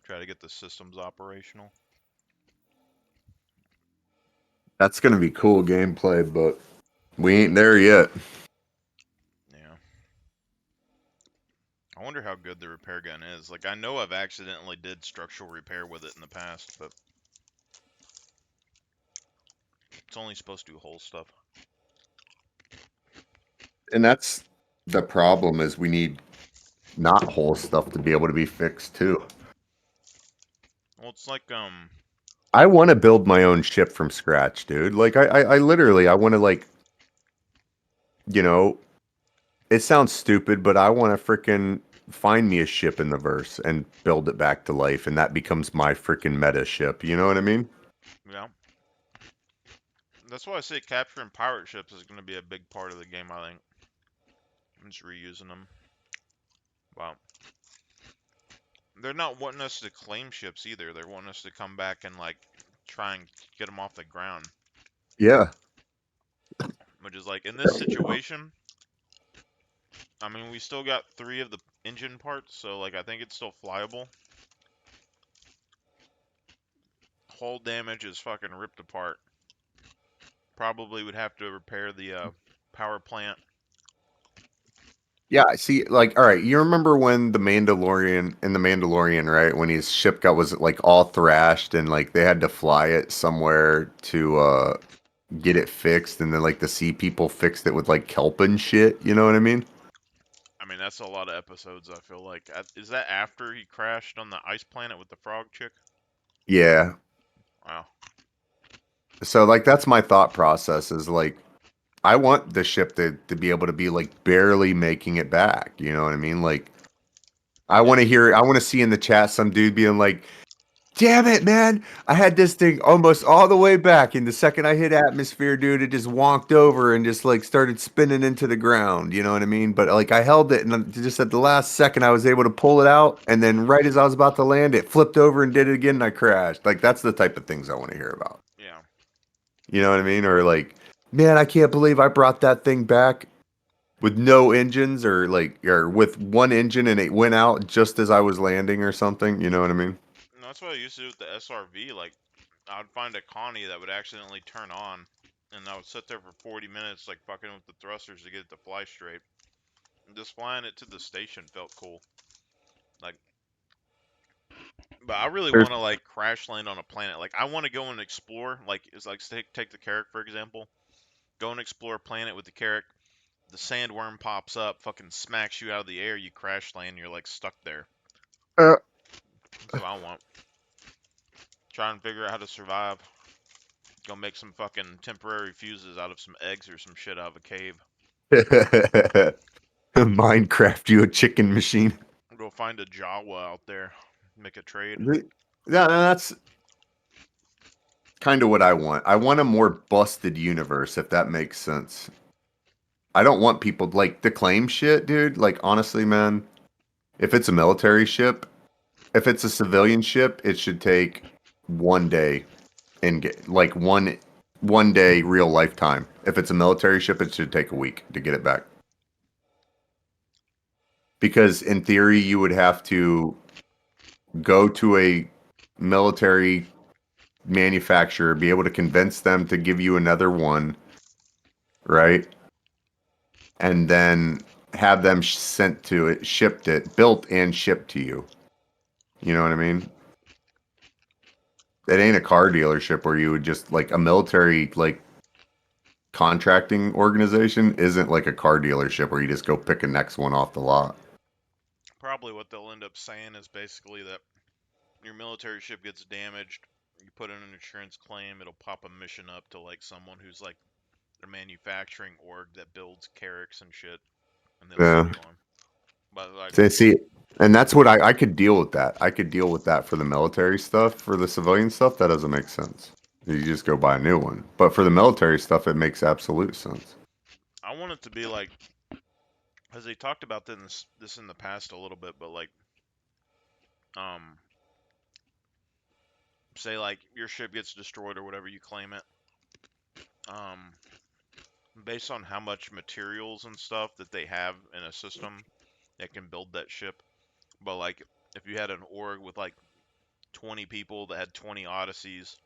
Try to get the systems operational. That's gonna be cool gameplay, but we ain't there yet. Yeah. I wonder how good the repair gun is. Like, I know I've accidentally did structural repair with it in the past, but... It's only supposed to do hull stuff. And that's the problem, is we need not whole stuff to be able to be fixed too. Well, it's like, I want to build my own ship from scratch, dude. Like, I literally, I want to, like, you know, it sounds stupid, but I want to freaking find me a ship in the verse and build it back to life, and that becomes my freaking meta ship. You know what I mean? yeah. That's why I say capturing pirate ships is going to be a big part of the game, I think. I'm just reusing them. Wow. They're not wanting us to claim ships either. They're wanting us to come back and, like, try and get them off the ground. Yeah. Which is, like, in this situation, I mean, we still got 3 of the engine parts, so, like, I think it's still flyable. Hull damage is fucking ripped apart. Probably would have to repair the power plant. Yeah, see, like, all right, you remember when the Mandalorian, right, when his ship was like all thrashed and like they had to fly it somewhere to get it fixed, and then like the sea people fixed it with like kelp and shit, you know what I mean? I mean, that's a lot of episodes, I feel like. Is that after he crashed on the ice planet with the frog chick? Yeah. Wow. So like that's my thought process, is like I want the ship to be able to be like barely making it back, you know what I mean? Like I want to see in the chat some dude being like, "Damn it, man! I had this thing almost all the way back, and the second I hit atmosphere, dude, it just wonked over and just like started spinning into the ground." You know what I mean? But like I held it, and just at the last second, I was able to pull it out, and then right as I was about to land, it flipped over and did it again, and I crashed. Like that's the type of things I want to hear about. Yeah. You know what I mean? Or like, man, I can't believe I brought that thing back with no engines, or with one engine and it went out just as I was landing or something. You know what I mean? No, that's what I used to do with the SRV. Like, I would find a Connie that would accidentally turn on, and I would sit there for 40 minutes, like, fucking with the thrusters to get it to fly straight. And just flying it to the station felt cool. Like, but I really want to, like, crash land on a planet. Like, I want to go and explore. Like, it's like, take the Carrack, for example. Go and explore a planet with the Carrack. The sandworm pops up, fucking smacks you out of the air, you crash land, you're, like, stuck there. Uh, That's what I want. Try and figure out how to survive. Go make some fucking temporary fuses out of some eggs or some shit out of a cave. Minecraft you a chicken machine. Go find a Jawa out there. Make a trade. Yeah, that's kind of what I want. I want a more busted universe, if that makes sense. I don't want people like to claim shit, dude. Like, honestly, man, if it's a military ship, if it's a civilian ship, it should take 1 day and get like one day real lifetime. If it's a military ship, it should take a week to get it back. Because in theory, you would have to go to a military manufacturer, be able to convince them to give you another one, right? And then have them shipped, built and shipped to you. You know what I mean? It ain't a car dealership where you would just like a military like contracting organization isn't like a car dealership where you just go pick a next one off the lot. Probably what they'll end up saying is basically that your military ship gets damaged, you put in an insurance claim, it'll pop a mission up to like someone who's like the manufacturing org that builds Carracks and shit, and they'll send you on. But like, see, and that's what I could deal with that. I could deal with that for the military stuff. For the civilian stuff, that doesn't make sense. You just go buy a new one. But for the military stuff, it makes absolute sense. I want it to be like, as they talked about this in the past a little bit, but like, um, say like your ship gets destroyed or whatever, you claim it. Based on how much materials and stuff that they have in a system that can build that ship. But like, if you had an org with like 20 people that had 20 Odysseys,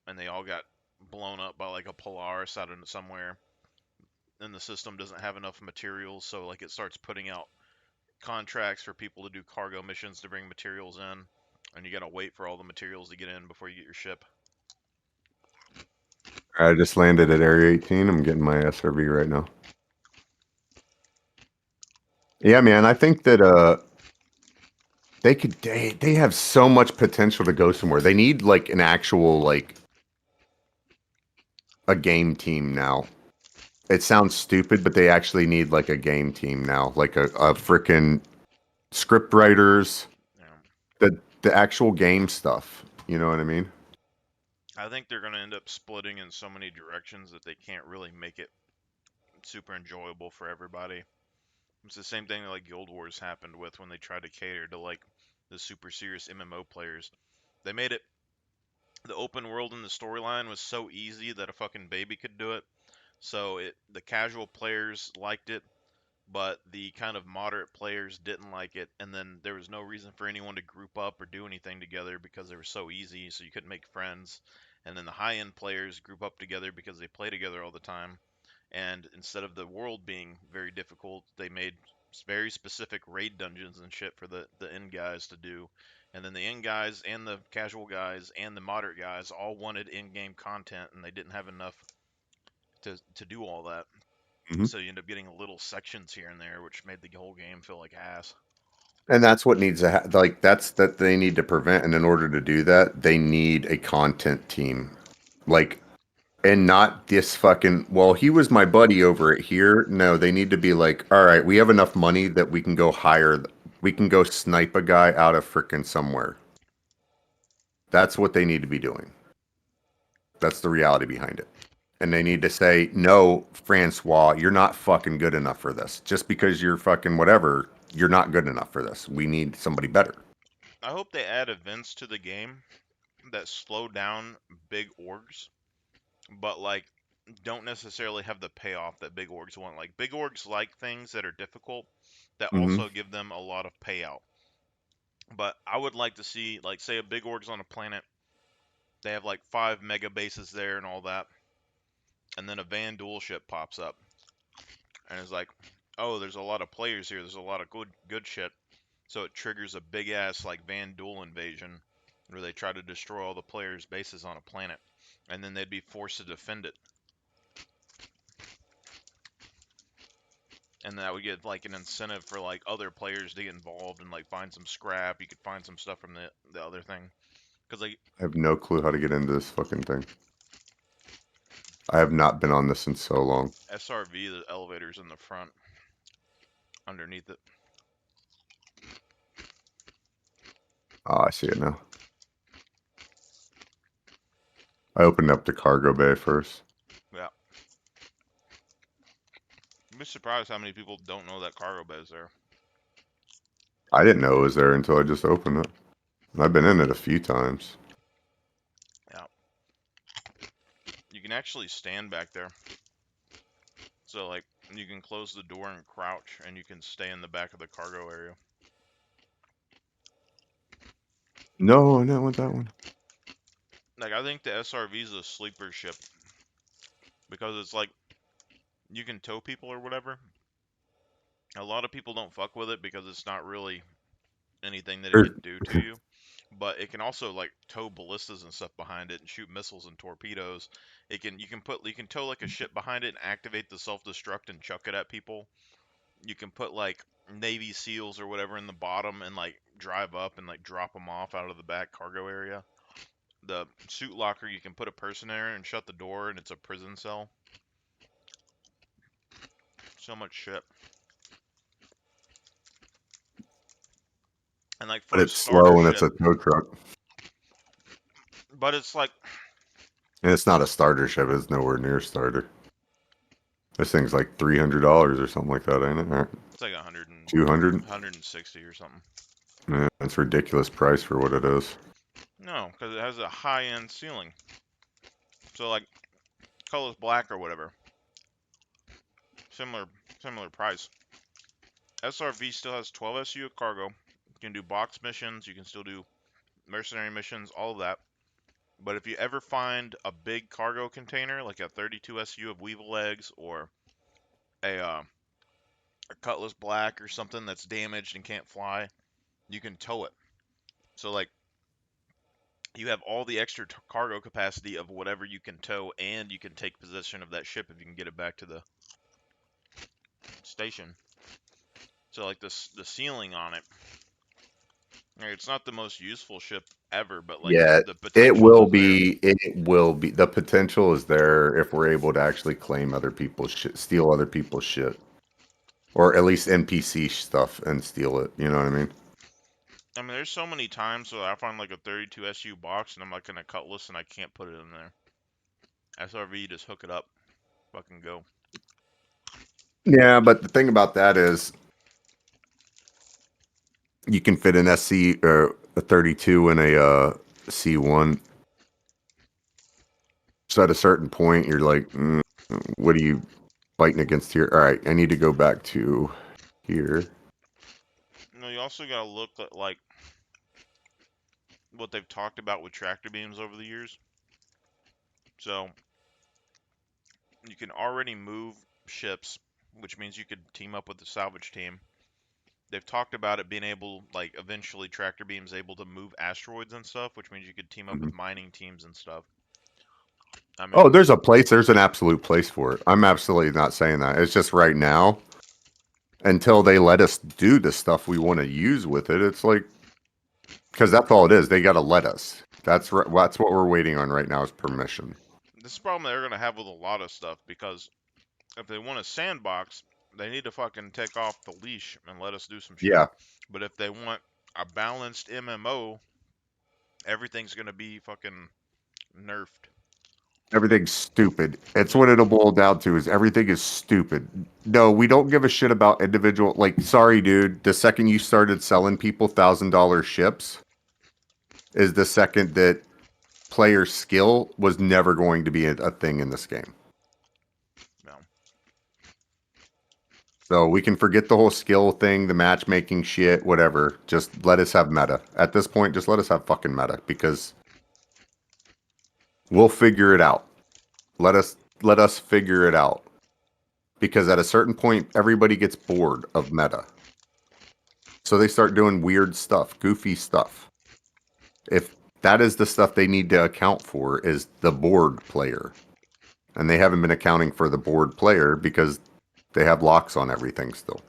and they all got blown up by like a Polaris out of somewhere, and the system doesn't have enough materials, so like it starts putting out contracts for people to do cargo missions to bring materials in, and you gotta wait for all the materials to get in before you get your ship. I just landed at Area 18. I'm getting my SRV right now. Yeah, man. I think that they have so much potential to go somewhere. They need like an actual like a game team now. It sounds stupid, but they actually need like a game team now, like a freaking script writers, Yeah. the actual game stuff. You know what I mean? I think they're gonna end up splitting in so many directions that they can't really make it super enjoyable for everybody. It's the same thing that like Guild Wars happened with when they tried to cater to like the super serious MMO players. They made it, the open world and the storyline was so easy that a fucking baby could do it. So the casual players liked it, but the kind of moderate players didn't like it, and then there was no reason for anyone to group up or do anything together because they were so easy, so you couldn't make friends. And then the high-end players group up together because they play together all the time. And instead of the world being very difficult, they made very specific raid dungeons and shit for the end guys to do. And then the end guys and the casual guys and the moderate guys all wanted in-game content, and they didn't have enough to do all that. Mhm. So you end up getting little sections here and there, which made the whole game feel like ass. And that's what needs to like that's that they need to prevent. And in order to do that, they need a content team, like, and not this fucking. Well, he was my buddy over at here. No, they need to be like, all right, we have enough money that we can go hire. We can go snipe a guy out of frickin' somewhere. That's what they need to be doing. That's the reality behind it. And they need to say, no, Francois, you're not fucking good enough for this. Just because you're fucking whatever, you're not good enough for this. We need somebody better. I hope they add events to the game that slow down big orgs, but like don't necessarily have the payoff that big orgs want. Like big orgs like things that are difficult that Mm-hmm. also give them a lot of payout. But I would like to see, like, say a big org's on a planet, they have like 5 mega bases there and all that, and then a Vanduul ship pops up, and it's like, oh, there's a lot of players here. There's a lot of good shit. So it triggers a big ass like Vanduul invasion, where they try to destroy all the players' bases on a planet, and then they'd be forced to defend it. And that would get like an incentive for like other players to get involved and like find some scrap. You could find some stuff from the other thing, because like I have no clue how to get into this fucking thing. I have not been on this in so long. SRV, the elevator's in the front, underneath it. Oh, I see it now. I opened up the cargo bay first. Yeah. You'd be surprised how many people don't know that cargo bay is there. I didn't know it was there until I just opened it. I've been in it a few times. Yeah. You can actually stand back there. So like you can close the door and crouch, and you can stay in the back of the cargo area. No, I don't want that one. Like I think the SRV is a sleeper ship because it's like you can tow people or whatever. A lot of people don't fuck with it because it's not really anything that it can do to you. But it can also like tow ballistas and stuff behind it and shoot missiles and torpedoes. You can tow like a ship behind it and activate the self-destruct and chuck it at people. You can put like Navy SEALs or whatever in the bottom and like drive up and like drop them off out of the back cargo area. The suit locker, you can put a person there and shut the door and it's a prison cell. So much shit. And like for But a it's starter slow and it's ship, a tow truck. but it's like And it's not a starter ship. It's nowhere near starter. This thing's like $300 or something like that, ain't it? Or It's like 100 and 200. 160 or something. Yeah, it's a ridiculous price for what it is. No, because it has a high-end ceiling. So like, colorless black or whatever. Similar price. SRV still has 12 SU of cargo. You can do box missions. You can still do mercenary missions. All of that. But if you ever find a big cargo container, like a 32 SU of Weevil eggs or a Cutlass Black or something that's damaged and can't fly, you can tow it. So like, you have all the extra cargo capacity of whatever you can tow, and you can take possession of that ship if you can get it back to the station. So like the ceiling on it, like, it's not the most useful ship ever, but like Yeah, the it potential will is there. be. It will be. The potential is there if we're able to actually claim other people's shit, steal other people's shit, or at least NPC stuff and steal it. You know what I mean? I mean, there's so many times where I find like a 32 SU box and I'm like in a Cutlass and I can't put it in there. SRV, just hook it up, fucking go. Yeah, but the thing about that is, you can fit an SC or a 32 in a C1. So at a certain point, you're like, what are you fighting against here? All right, I need to go back to here. No, you also gotta look at like what they've talked about with tractor beams over the years. So you can already move ships, which means you could team up with the salvage team. They've talked about it being able, like, eventually tractor beams able to move asteroids and stuff, which means you could team up with mining teams and stuff. I mean, Oh, there's a place. There's an absolute place for it. I'm absolutely not saying that. It's just right now, until they let us do the stuff we want to use with it, it's like, because that's all it is. They got to let us. That's right. That's what we're waiting on right now is permission. this is a problem they're gonna have with a lot of stuff, because if they want a sandbox, they need to fucking take off the leash and let us do some shit. Yeah, But if they want a balanced MMO, everything's gonna be fucking nerfed. everything's stupid. It's what it'll boil down to is everything is stupid. No, we don't give a shit about individual. Like, sorry, dude. The second you started selling people $1,000 ships is the second that player skill was never going to be a thing in this game. No. So we can forget the whole skill thing, the matchmaking shit, whatever. Just let us have meta. At this point, just let us have fucking meta because we'll figure it out. Let us figure it out. Because at a certain point, everybody gets bored of meta. So they start doing weird stuff, goofy stuff. If that is the stuff they need to account for is the board player. And they haven't been accounting for the board player because they have locks on everything still.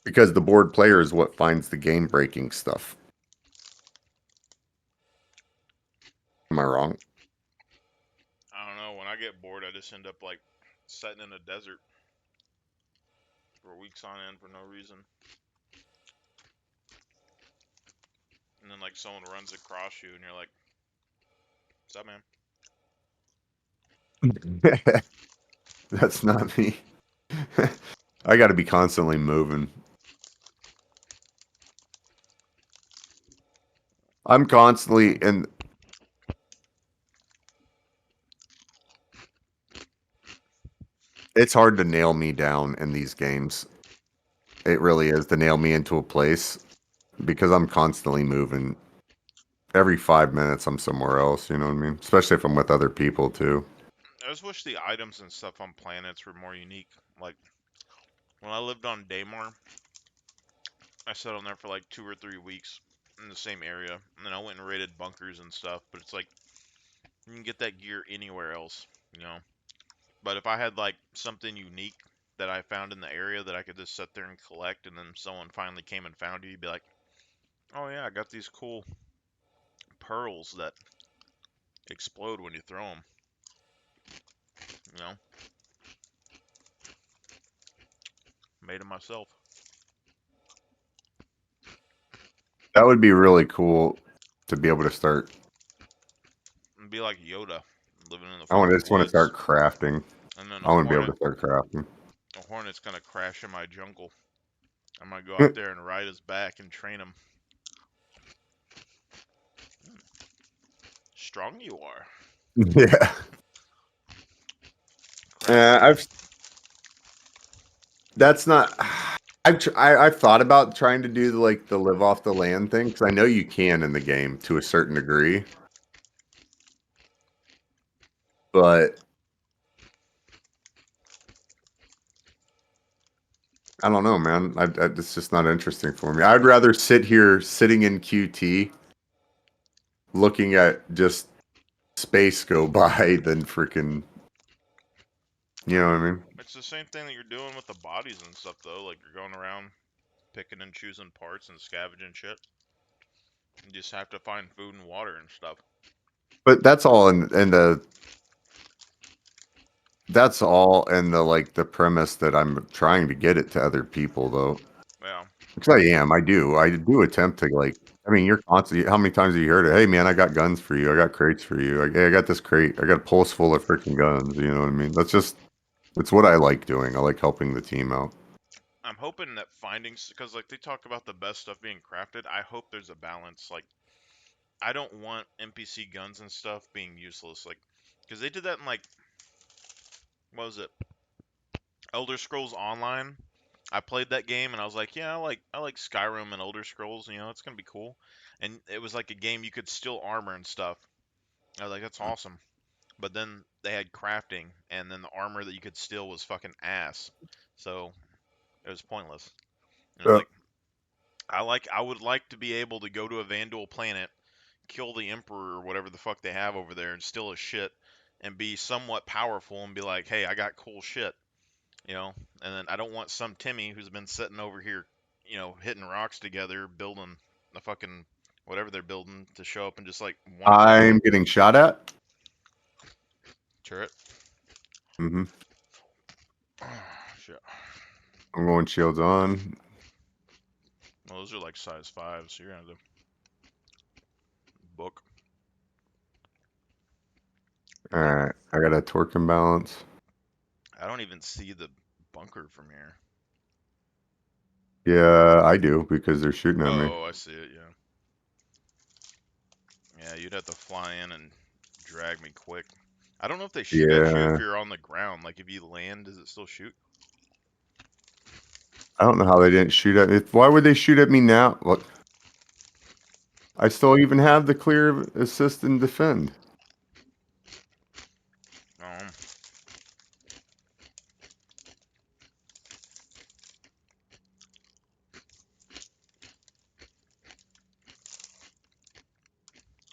Because the board player is what finds the game breaking stuff. Am I wrong? I don't know. When I get bored, I just end up like sitting in a desert for weeks on end for no reason. And then like someone runs across you and you're like, what's up, man? That's not me. I got to be constantly moving. I'm constantly in. It's hard to nail me down in these games. It really is to nail me into a place because I'm constantly moving. Every 5 minutes, I'm somewhere else. You know what I mean? Especially if I'm with other people too. I just wish the items and stuff on planets were more unique. Like, when I lived on Daymar, I sat on there for like 2 or 3 weeks in the same area, and then I went and raided bunkers and stuff, but it's like, you can get that gear anywhere else, you know? But if I had like something unique that I found in the area that I could just sit there and collect, and then someone finally came and found you, you'd be like, oh yeah, I got these cool pearls that explode when you throw them, you know? Made them myself. That would be really cool to be able to start. And be like Yoda, living in the I fucking just want to woods. start crafting. And then I want to be able to start crafting. a hornet's gonna crash in my jungle. I'm gonna go out there and ride his back and train him. Strong you are. Yeah. I've. That's not. I've thought about trying to do the live off the land thing because I know you can in the game to a certain degree, but I don't know, man. It's just not interesting for me. I'd rather sit here sitting in QT, looking at just space go by than freaking. You know what I mean? It's the same thing that you're doing with the bodies and stuff, though. Like you're going around picking and choosing parts and scavenging shit. You just have to find food and water and stuff. But that's all in the. That's all in the premise that I'm trying to get it to other people, though. Yeah. Because I am. I do attempt to. I mean, you're constantly. How many times have you heard it? Hey, man, I got guns for you. I got crates for you. Hey, I got this crate. I got a pulse full of freaking guns. You know what I mean? It's what I like doing. I like helping the team out. I'm hoping that because like they talk about the best stuff being crafted, I hope there's a balance. Like, I don't want NPC guns and stuff being useless. Like, because they did that in like, what was it? Elder Scrolls Online. I played that game and I was like, yeah, I like Skyrim and Elder Scrolls. You know, it's gonna be cool. And it was like a game you could steal armor and stuff. I was like, that's awesome. But then they had crafting, and then the armor that you could steal was fucking ass. So it was pointless. And I was like, I would like to be able to go to a Vandal planet, kill the Emperor or whatever the fuck they have over there, and steal his shit, and be somewhat powerful, and be like, hey, I got cool shit, you know. And then I don't want some Timmy who's been sitting over here, you know, hitting rocks together, building the fucking whatever they're building to show up and just like one I'm getting shot at. turret. Mm-hmm. Shit. I'm going shields on. Well, those are like size 5, so you're gonna have to book. All right, I got a torque imbalance. I don't even see the bunker from here. Yeah, I do because they're shooting at me. Oh, I see it, yeah. Yeah, you'd have to fly in and drag me quick. I don't know if they shoot at you Yeah. if you're on the ground. Like, if you land, does it still shoot? I don't know how they didn't shoot at me. Why would they shoot at me now? Look, I still even have the clear assist and defend. Um,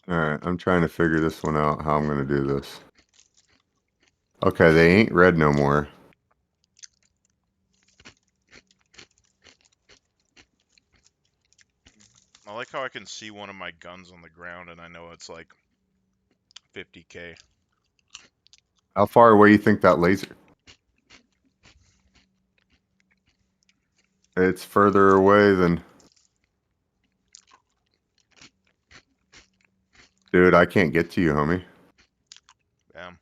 All right, I'm trying to figure this one out, how I'm going to do this. Okay, they ain't red no more. I like how I can see one of my guns on the ground and I know it's like 50k. How far away you think that laser? It's further away than... Dude, I can't get to you, homie. Damn.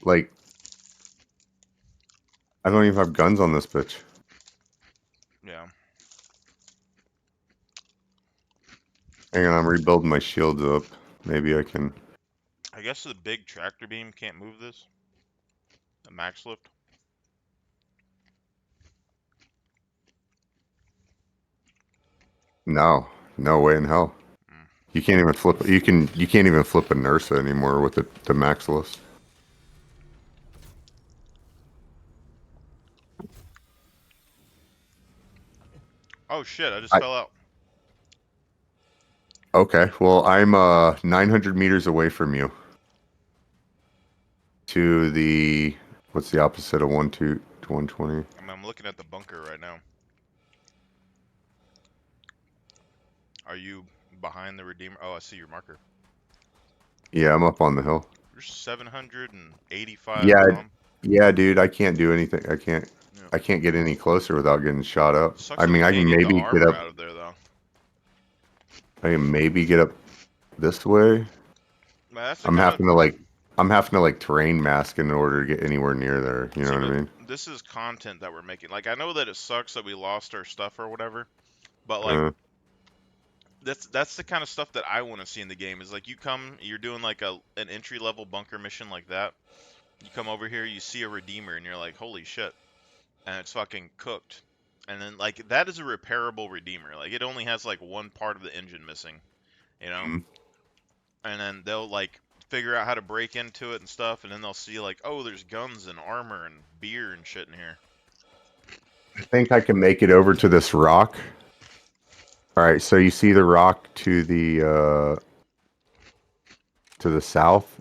Like, I don't even have guns on this bitch. Yeah. Hang on, I'm rebuilding my shields up. Maybe I can... I guess the big tractor beam can't move this. The max lift. No. No way in hell. You can't even flip... You can't even flip a Nursa anymore with the Maximus. Oh shit, I just fell out. Okay, well, I'm 900 meters away from you. To the... What's the opposite of 120? I'm looking at the bunker right now. Are you behind the Redeemer? Oh, I see your marker. Yeah, I'm up on the hill. You're 785 Yeah, bomb. Yeah, dude, I can't do anything. I can't. Yeah. I can't get any closer without getting shot up. Sucks I that mean, we I can't can get the maybe get armor up. out of there though. I can maybe get up this way. But that's the I'm kind having to like. I'm having to like terrain mask in order to get anywhere near there. You know what I mean? This is content that we're making. Like I know that it sucks that we lost our stuff or whatever, but like Uh, that's the kind of stuff that I want to see in the game. Is like you're doing like an entry level bunker mission like that. You come over here, you see a redeemer, and you're like, holy shit, and it's fucking cooked. And then like that is a repairable redeemer. Like it only has like one part of the engine missing, you know. Mhm. And then they'll like figure out how to break into it and stuff, and then they'll see like, oh, there's guns and armor and beer and shit in here. I think I can make it over to this rock. All right, so you see the rock to the south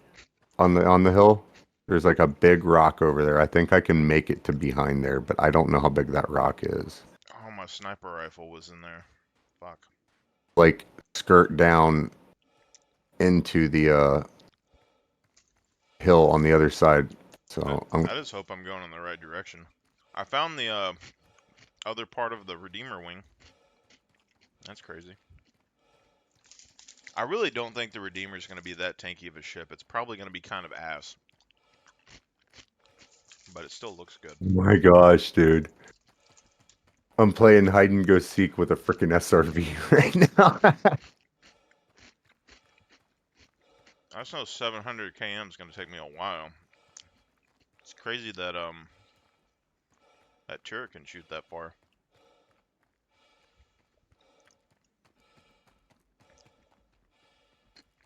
on the hill. There's like a big rock over there. I think I can make it to behind there, but I don't know how big that rock is. Oh, my sniper rifle was in there. Fuck. Like skirt down into the hill on the other side. So I just hope I'm going in the right direction. I found the other part of the Redeemer wing. That's crazy. I really don't think the Redeemer is going to be that tanky of a ship. It's probably going to be kind of ass. But it still looks good. my gosh, dude. I'm playing hide and go seek with a freaking SRV right now. I just know 700 km is going to take me a while. It's crazy that that turret can shoot that far.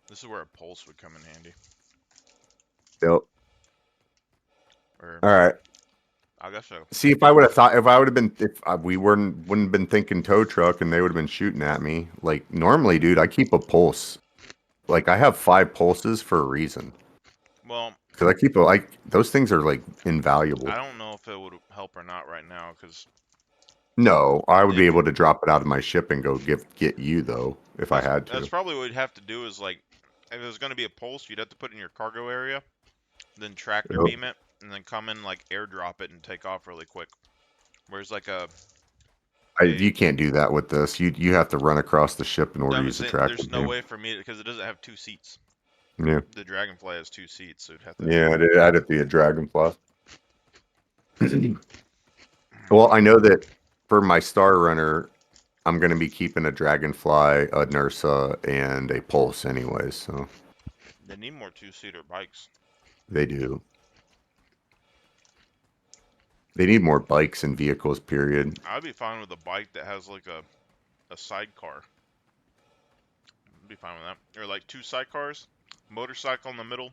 This is where a pulse would come in handy. Yep. Or, All right. I guess so. See, if I would have thought, if I would have been, if we wouldn't have been thinking tow truck, and they would have been shooting at me. Like normally, dude, I keep a pulse. Like I have 5 pulses for a reason. Well, Because I keep like those things are like invaluable. I don't know if it would help or not right now, because No, I would be able to drop it out of my ship and go get you though if I had to. that's probably what you'd have to do. Is like, if it was going to be a pulse, you'd have to put it in your cargo area, then tractor Yep. beam it, and then come in like airdrop it and take off really quick. Whereas like You can't do that with this. You have to run across the ship in order to use the tractor. there's no way for me because it doesn't have 2 seats. Yeah. The Dragonfly has 2 seats, so it'd have to. Yeah, I'd have to be a dragonfly. Well, I know that for my Star Runner, I'm going to be keeping a Dragonfly, a Nursa, and a Pulse anyways, so They need more 2-seater bikes. they do. They need more bikes and vehicles, period. I'd be fine with a bike that has like a sidecar. I'd be fine with that. Or like 2 sidecars, motorcycle in the middle,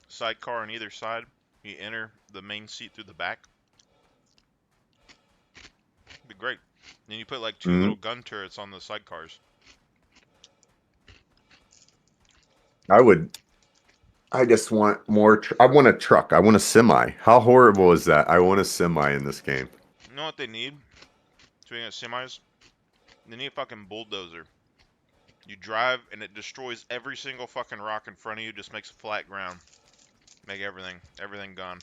sidecar on either side. You enter the main seat through the back. It'd be great. Then you put like 2 little gun turrets on the sidecars. I just want more. I want a truck. I want a semi. How horrible is that? I want a semi in this game. You know what they need? Speaking of semis, they need a fucking bulldozer. You drive and it destroys every single fucking rock in front of you, just makes flat ground. Make everything gone.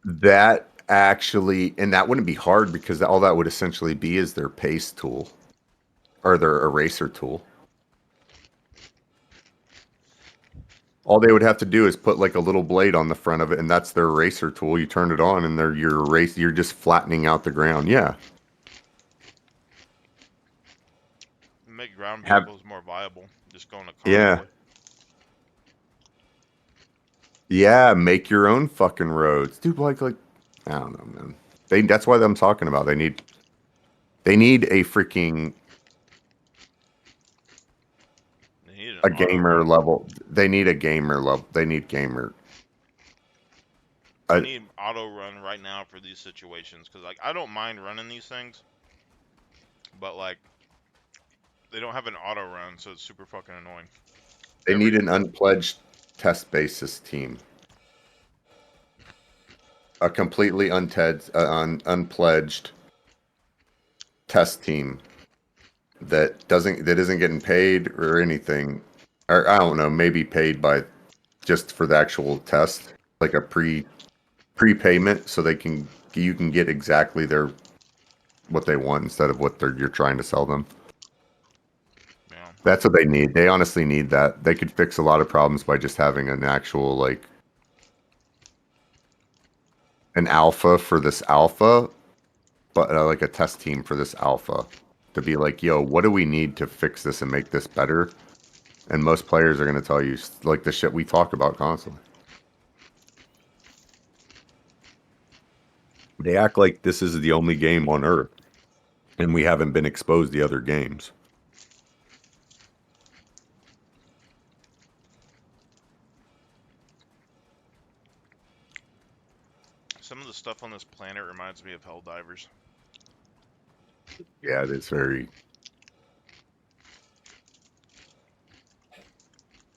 That actually, and that wouldn't be hard because all that would essentially be is their pace tool or their eraser tool. All they would have to do is put like a little blade on the front of it, and that's their eraser tool. You turn it on, and you're just flattening out the ground. Yeah. Make ground vehicles more viable. Just going to convoy. Yeah. Yeah, make your own fucking roads, dude. Like I don't know, man. That's what I'm talking about. They need a freaking a gamer level. They need a gamer level. They need gamer. I need auto run right now for these situations because like I don't mind running these things, but like they don't have an auto run, so it's super fucking annoying. They need an unpledged test basis team. A completely unpledged test team that isn't getting paid or anything, or I don't know, maybe paid by just for the actual test, like a prepayment so you can get exactly what they want instead of what you're trying to sell them. Yeah. That's what they need. They honestly need that. They could fix a lot of problems by just having an actual like an alpha for this alpha, but like a test team for this alpha to be like, yo, what do we need to fix this and make this better? And most players are going to tell you like the shit we talk about constantly. They act like this is the only game on Earth, and we haven't been exposed to other games. Some of the stuff on this planet reminds me of Helldivers. Yeah, it is very.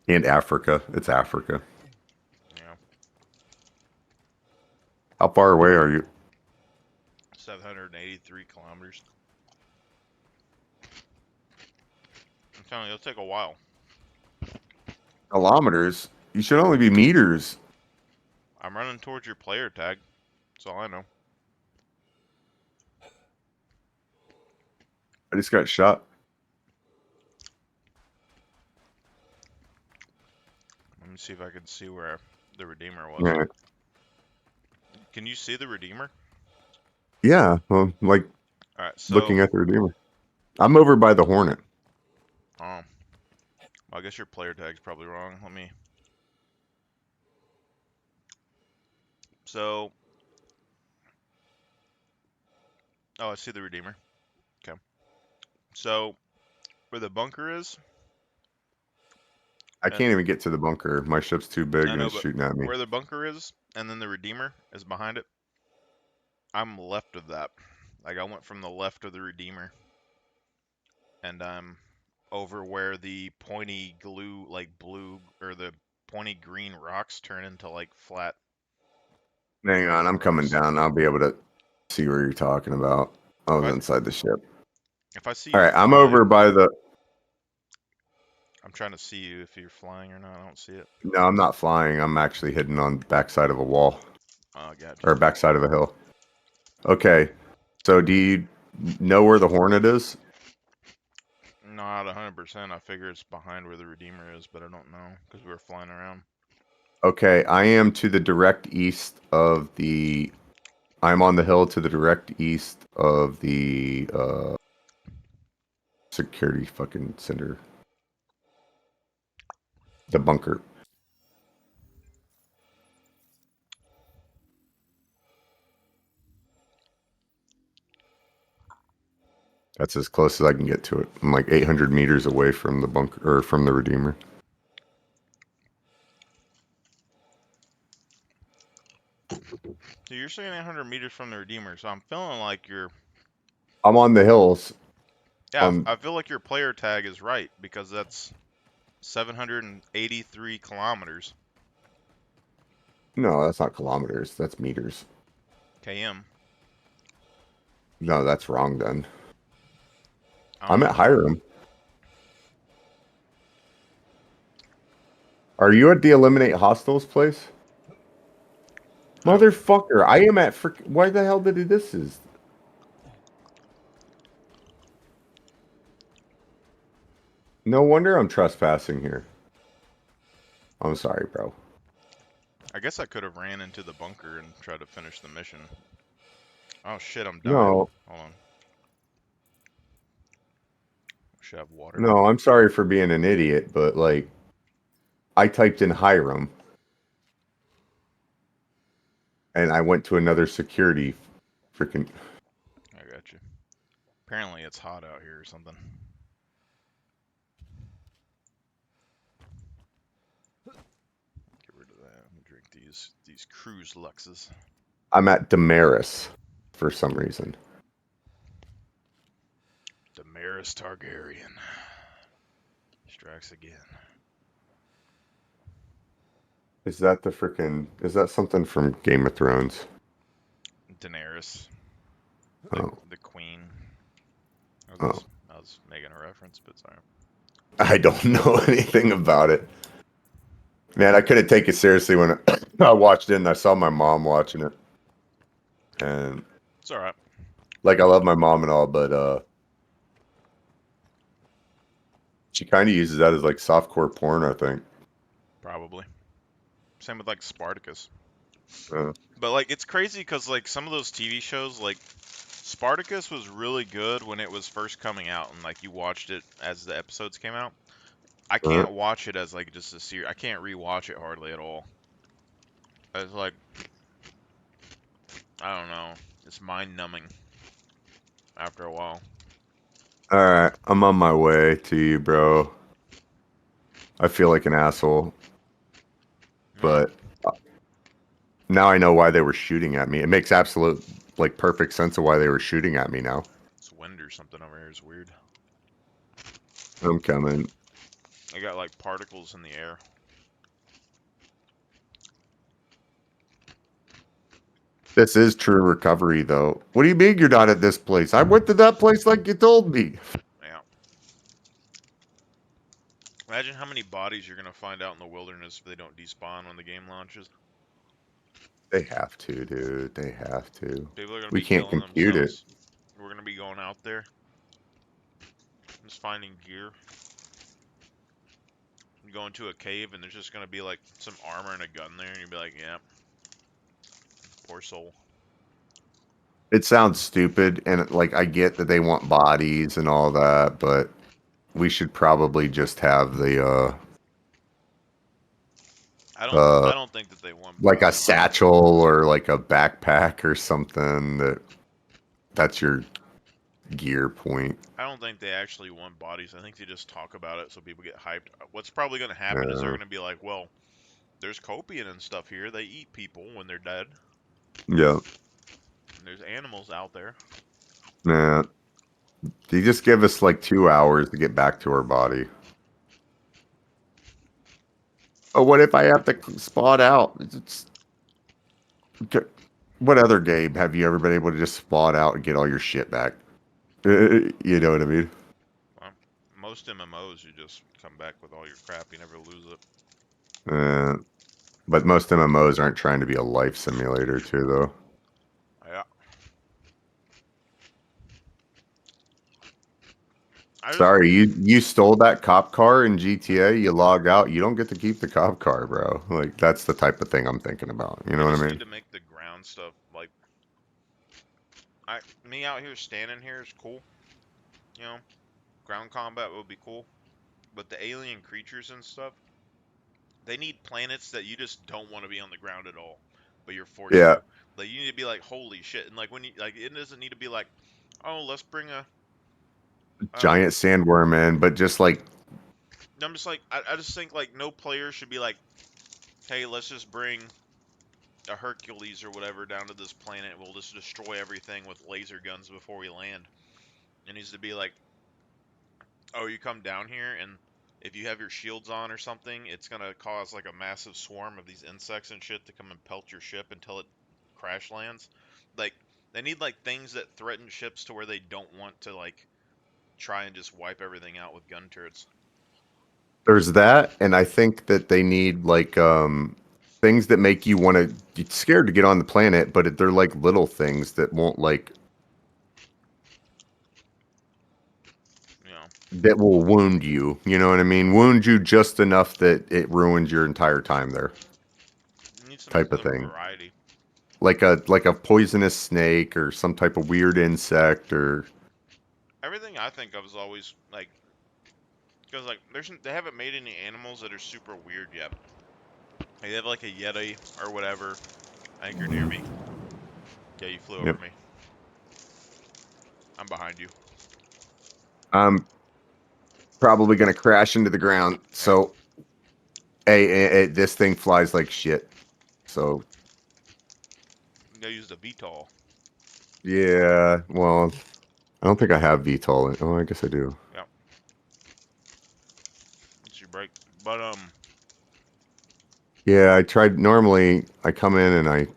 And Africa. It's Africa. Yeah. How far away are you? 783 kilometers. I'm telling you, it'll take a while. Kilometers? You should only be meters. I'm running towards your player tag. That's all I know. I just got shot. Let me see if I can see where the Redeemer was. Yeah. Can you see the Redeemer? Yeah, well, like Alright, so... looking at the Redeemer. I'm over by the Hornet. Oh. Well, I guess your player tag's probably wrong. Let me... So... Oh, I see the Redeemer. Okay. So, where the bunker is... I can't even get to the bunker. My ship's too big and it's shooting at me. Where the bunker is, and then the Redeemer is behind it, I'm left of that. Like, I went from the left of the Redeemer. And I'm over where the pointy glue, like blue, or the pointy green rocks turn into, like, flat. Hang on, I'm coming down. I'll be able to see where you're talking about. I was inside the ship. If I see All you right, I'm flying, over by the... I'm trying to see you if you're flying or not. I don't see it. No, I'm not flying. I'm actually hidden on the backside of a wall. Oh, gotcha. Or backside of a hill. Okay, so do you know where the Hornet is? Not 100%. I figure it's behind where the Redeemer is, but I don't know because we were flying around. Okay, I am to the direct east of the... I'm on the hill to the direct east of the security fucking center. The bunker. That's as close as I can get to it. I'm like 800 meters away from the bunker, or from the Redeemer. So you're saying 800 meters from the Redeemer, so I'm feeling like you're... I'm on the hills. Yeah, I feel like your player tag is right, because that's 783 kilometers. No, that's not kilometers. That's meters. KM. No, that's wrong then. I'm at Hiram. Are you at the Eliminate Hostiles place? Motherfucker, I am at why the hell did this is? No wonder I'm trespassing here. I'm sorry, bro. I guess I could have ran into the bunker and tried to finish the mission. Oh shit, I'm dying. No. Hold on. Should have water. No, I'm sorry for being an idiot, but like, I typed in Hiram. And I went to another security freaking... I got you. Apparently it's hot out here or something. Get rid of that. I'm gonna drink these cruise Luxes. I'm at Damaris for some reason. Damaris Targaryen. Strikes again. Is that the freaking... Is that something from Game of Thrones? Daenerys. Oh. The queen. I was making a reference, but sorry. I don't know anything about it. Man, I couldn't take it seriously when I watched it and I saw my mom watching it. And It's all right. like I love my mom and all, but she kind of uses that as like softcore porn, I think. Probably. Same with like Spartacus. Uh, But like it's crazy because like some of those TV shows, like Spartacus was really good when it was first coming out, and like you watched it as the episodes came out. I can't watch it as like just a series. I can't rewatch it hardly at all. It's like I don't know. It's mind numbing after a while. all right, I'm on my way to you, bro. I feel like an asshole, but now I know why they were shooting at me. It makes absolute, like, perfect sense of why they were shooting at me now. It's wind or something over here. It's weird. I'm coming. I got like particles in the air. This is true recovery, though. What do you mean you're not at this place? I went to that place like you told me. Yeah. Imagine how many bodies you're gonna find out in the wilderness if they don't despawn when the game launches. They have to, dude. They have to. People are gonna We be can't killing compute it. themselves. We're gonna be going out there, just finding gear. You go into a cave and there's just gonna be like some armor and a gun there, and you'll be like, yeah, poor soul. It sounds stupid, and like I get that they want bodies and all that, but we should probably just have the I don't think that they want like a bodies. satchel or like a backpack or something that's your gear point. I don't think they actually want bodies. I think they just talk about it so people get hyped. What's probably going to happen is they're going to be like, well, there's Copian and stuff here. They eat people when they're dead. Yeah. And there's animals out there. Nah. They just give us like 2 hours to get back to our body. Oh, what if I have to spot out? What other game have you ever been able to just spot out and get all your shit back? You know what I mean? Well, most MMOs, you just come back with all your crap. You never lose it. But most MMOs aren't trying to be a life simulator, too, though. Yeah. Sorry, you stole that cop car in GTA. You log out, you don't get to keep the cop car, bro. Like that's the type of thing I'm thinking about. You know what I mean? Need to make the ground stuff like me out here standing here is cool. You know, ground combat would be cool, but the alien creatures and stuff, they need planets that you just don't want to be on the ground at all, but you're forced to. Like you need to be like, holy shit, and like when you like, it doesn't need to be like, oh, let's bring a giant sandworm in, but just like I'm just like I just think like no player should be like, hey, let's just bring a Hercules or whatever down to this planet. We'll just destroy everything with laser guns before we land. It needs to be like, oh, you come down here and if you have your shields on or something, it's gonna cause like a massive swarm of these insects and shit to come and pelt your ship until it crash lands. Like they need like things that threaten ships to where they don't want to like try and just wipe everything out with gun turrets. There's that, and I think that they need like things that make you want to get scared to get on the planet, but they're like little things that won't like that will wound you. You know what I mean? Wound you just enough that it ruins your entire time there. Type of thing. Variety. Like a poisonous snake or some type of weird insect or. Everything I think of is always like, because like they haven't made any animals that are super weird yet. They have like a Yeti or whatever. I think you're near me. Yeah, you flew over me. I'm behind you. I'm probably gonna crash into the ground. So, this thing flies like shit. So. They used a VTOL. Yeah, well, I don't think I have VTOL. Oh, I guess I do. Yep. It's your break, but Yeah, I tried. Normally, I come in and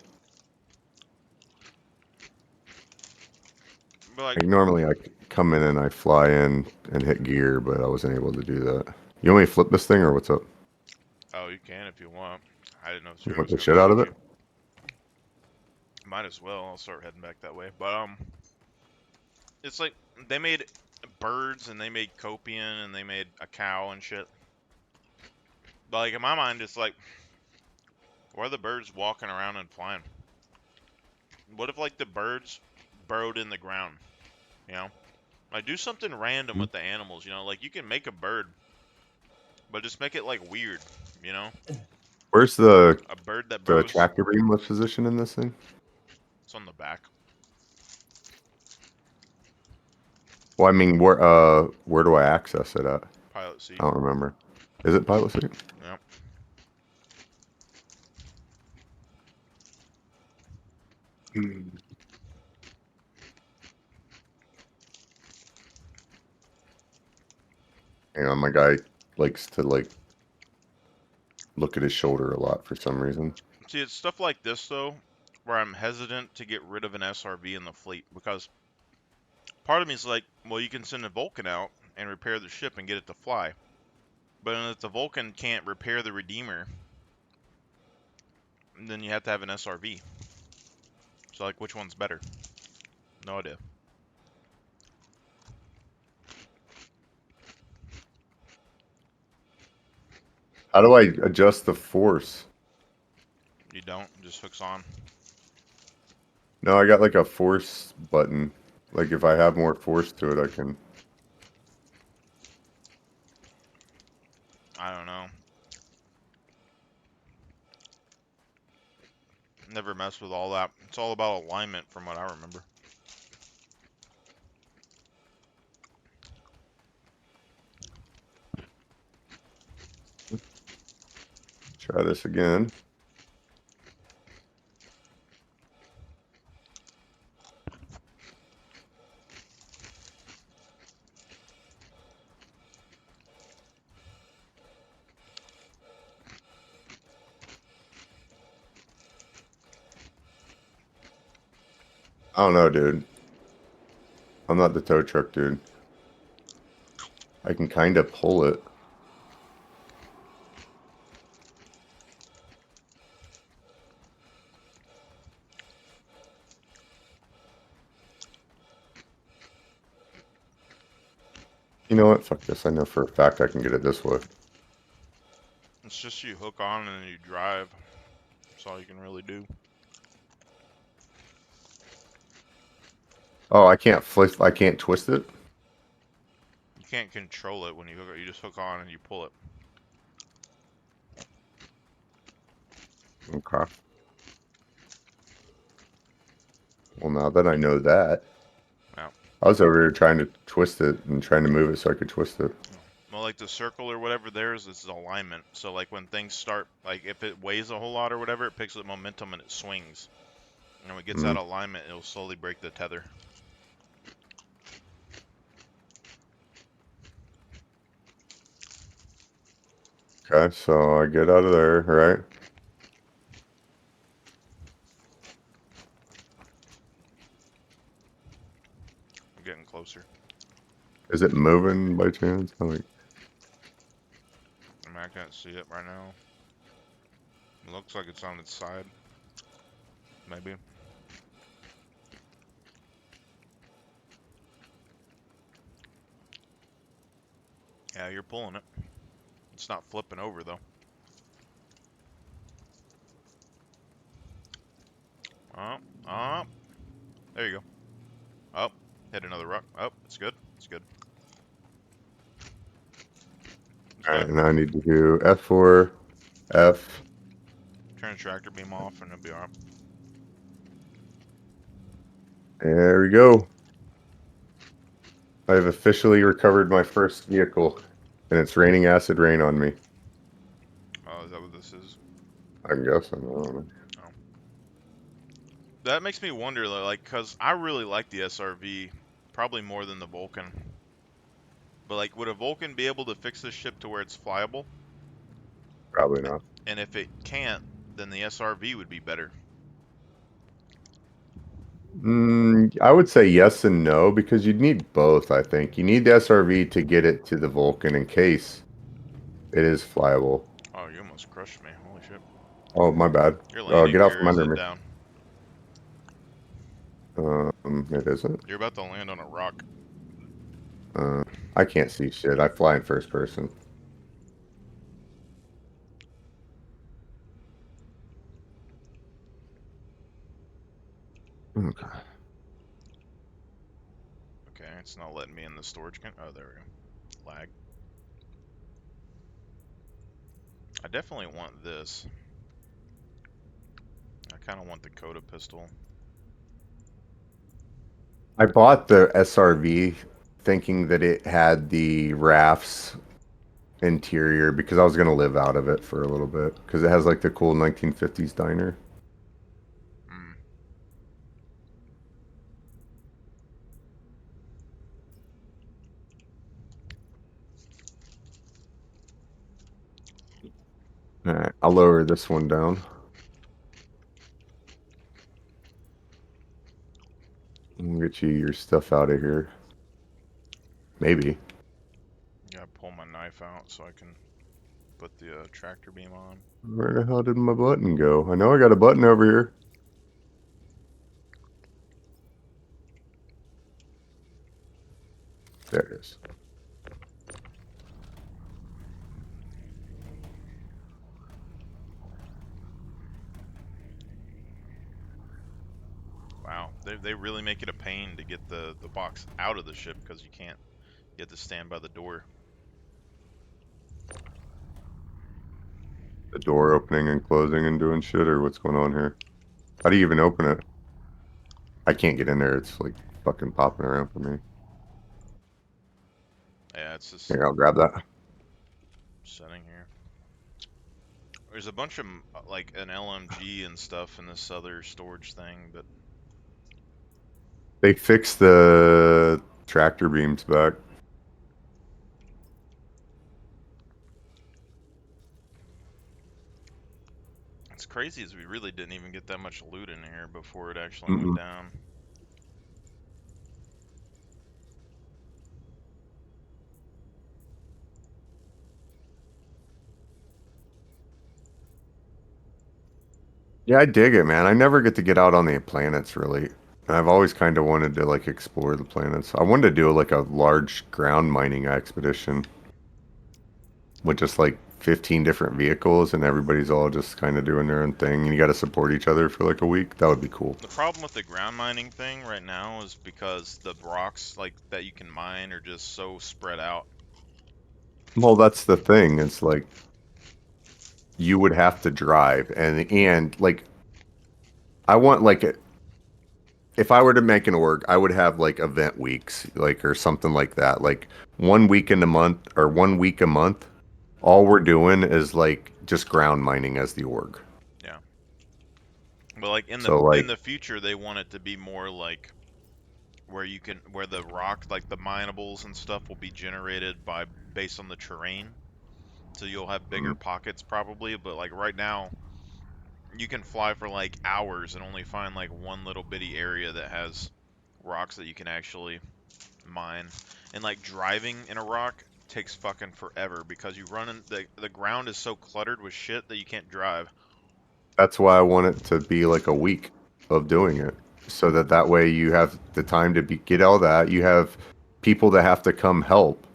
normally I come in and I fly in and hit gear, but I wasn't able to do that. You want me to flip this thing or what's up? Oh, you can if you want. I didn't know if You Zero want was the gonna shit out of shoot it? you. Might as well. I'll start heading back that way. But it's like they made birds and they made Copian and they made a cow and shit. But like in my mind, it's like, why are the birds walking around and flying? What if like the birds burrowed in the ground? You know, like do something random with the animals. You know, like you can make a bird, but just make it like weird. You know, Where's the a bird that the burrows. tractor beam lift position in this thing? It's on the back. Well, I mean, where do I access it at? Pilot seat. I don't remember. Is it pilot seat? Yep. Hang on, my guy likes to like look at his shoulder a lot for some reason. See, it's stuff like this though, where I'm hesitant to get rid of an SRV in the fleet because part of me is like, well, you can send a Vulcan out and repair the ship and get it to fly, but if the Vulcan can't repair the Redeemer, then you have to have an SRV. So like, which one's better? No idea. How do I adjust the force? You don't, it just hooks on. No, I got like a force button. Like if I have more force to it, I can. I don't know. Never mess with all that. It's all about alignment from what I remember. Try this again. I don't know, dude. I'm not the tow truck dude. I can kind of pull it. You know what? Fuck this. I know for a fact I can get it this way. It's just you hook on and then you drive. That's all you can really do. Oh, I can't flip. I can't twist it. You can't control it when you hook it. You just hook on and you pull it. Okay. Well, now that I know that, Yeah. I was over here trying to twist it and trying to move it so I could twist it. Well, like the circle or whatever theirs is alignment. So like when things start, like if it weighs a whole lot or whatever, it picks up momentum and it swings. And when it gets out of alignment, it'll slowly break the tether. Okay, so I get out of there, right? I'm getting closer. Is it moving by chance? I'm like, I mean, I can't see it right now. It looks like it's on its side. Maybe. Yeah, you're pulling it. It's not flipping over though. Oh, there you go. Oh, hit another rock. Oh, it's good. It's good. It's all right, good. now I need to do F4, F. Turn the tractor beam off and it'll be alright. There we go. I have officially recovered my first vehicle, and it's raining acid rain on me. Oh, is that what this is? I'm guessing. I don't know. That makes me wonder, though, like, cause I really like the SRV, probably more than the Vulcan. But like, would a Vulcan be able to fix this ship to where it's flyable? Probably not. And if it can't, then the SRV would be better. I would say yes and no, because you'd need both, I think. You need the SRV to get it to the Vulcan in case it is flyable. Oh, you almost crushed me. Holy shit. Oh, my bad. Your landing Get out gear from is under me. down. It isn't. You're about to land on a rock. I can't see shit. I fly in first person. Okay. Okay, it's not letting me in the storage can. Oh, there we go. Lag. I definitely want this. I kind of want the Coda pistol. I bought the SRV thinking that it had the RAF's interior because I was going to live out of it for a little bit because it has like the cool 1950s diner. Mm. All right, I'll lower this one down. I'll get you your stuff out of here. Maybe. Yeah, pull my knife out so I can put the tractor beam on. Where the hell did my button go? I know I got a button over here. There it is. Wow, they really make it a pain to get the box out of the ship because you can't. You have to stand by the door. The door opening and closing and doing shit, or what's going on here? How do you even open it? I can't get in there. It's like fucking popping around for me. Yeah, it's just Here, I'll grab that. setting here. There's a bunch of like an LMG and stuff in this other storage thing, but They fixed the tractor beams back. it's crazy as we really didn't even get that much loot in here before it actually went down. Yeah, I dig it, man. I never get to get out on the planets, really. And I've always kind of wanted to, like, explore the planets. I wanted to do, like, a large ground mining expedition with just, like, 15 different vehicles, and everybody's all just kind of doing their own thing, and you got to support each other for, like, a week. That would be cool. The problem with the ground mining thing right now is because the rocks like that you can mine are just so spread out. Well, that's the thing. It's like you would have to drive, and like I want like if I were to make an org, I would have like event weeks, like or something like that. Like 1 week in a month or 1 week a month. All we're doing is like just ground mining as the org. Yeah. But like in the So, like- in the future they want it to be more like where you can where the rock like the minables and stuff will be generated by based on the terrain. So you'll have bigger pockets probably, but like right now you can fly for like hours and only find like one little bitty area that has rocks that you can actually mine. And like driving in a rock takes fucking forever because you run in the ground is so cluttered with shit that you can't drive. That's why I want it to be like a week of doing it, so that way you have the time to get all that. You have people that have to come help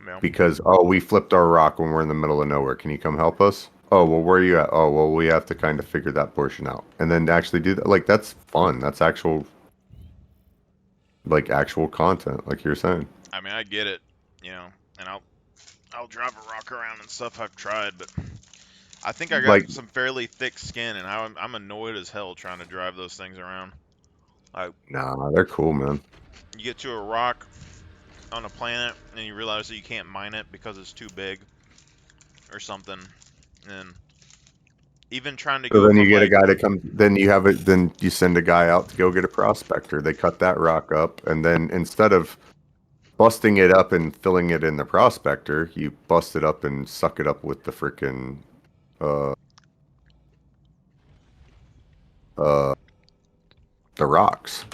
Yeah. because we flipped our rock when we're in the middle of nowhere. Can you come help us? Oh well, where are you at? Oh well, we have to kind of figure that portion out and then actually do that. Like that's fun. That's actual content, like you're saying. I mean, I get it, you know, and I'll drive a rock around and stuff. I've tried, but I think I got Like- some fairly thick skin, and I'm annoyed as hell trying to drive those things around. Nah, they're cool, man. You get to a rock on a planet, and you realize that you can't mine it because it's too big, or something, and even trying to So go then you from, get like, a guy to come. Then you have it. Then you send a guy out to go get a prospector. They cut that rock up, and then instead of busting it up and filling it in the prospector, you bust it up and suck it up with the freaking the rocks.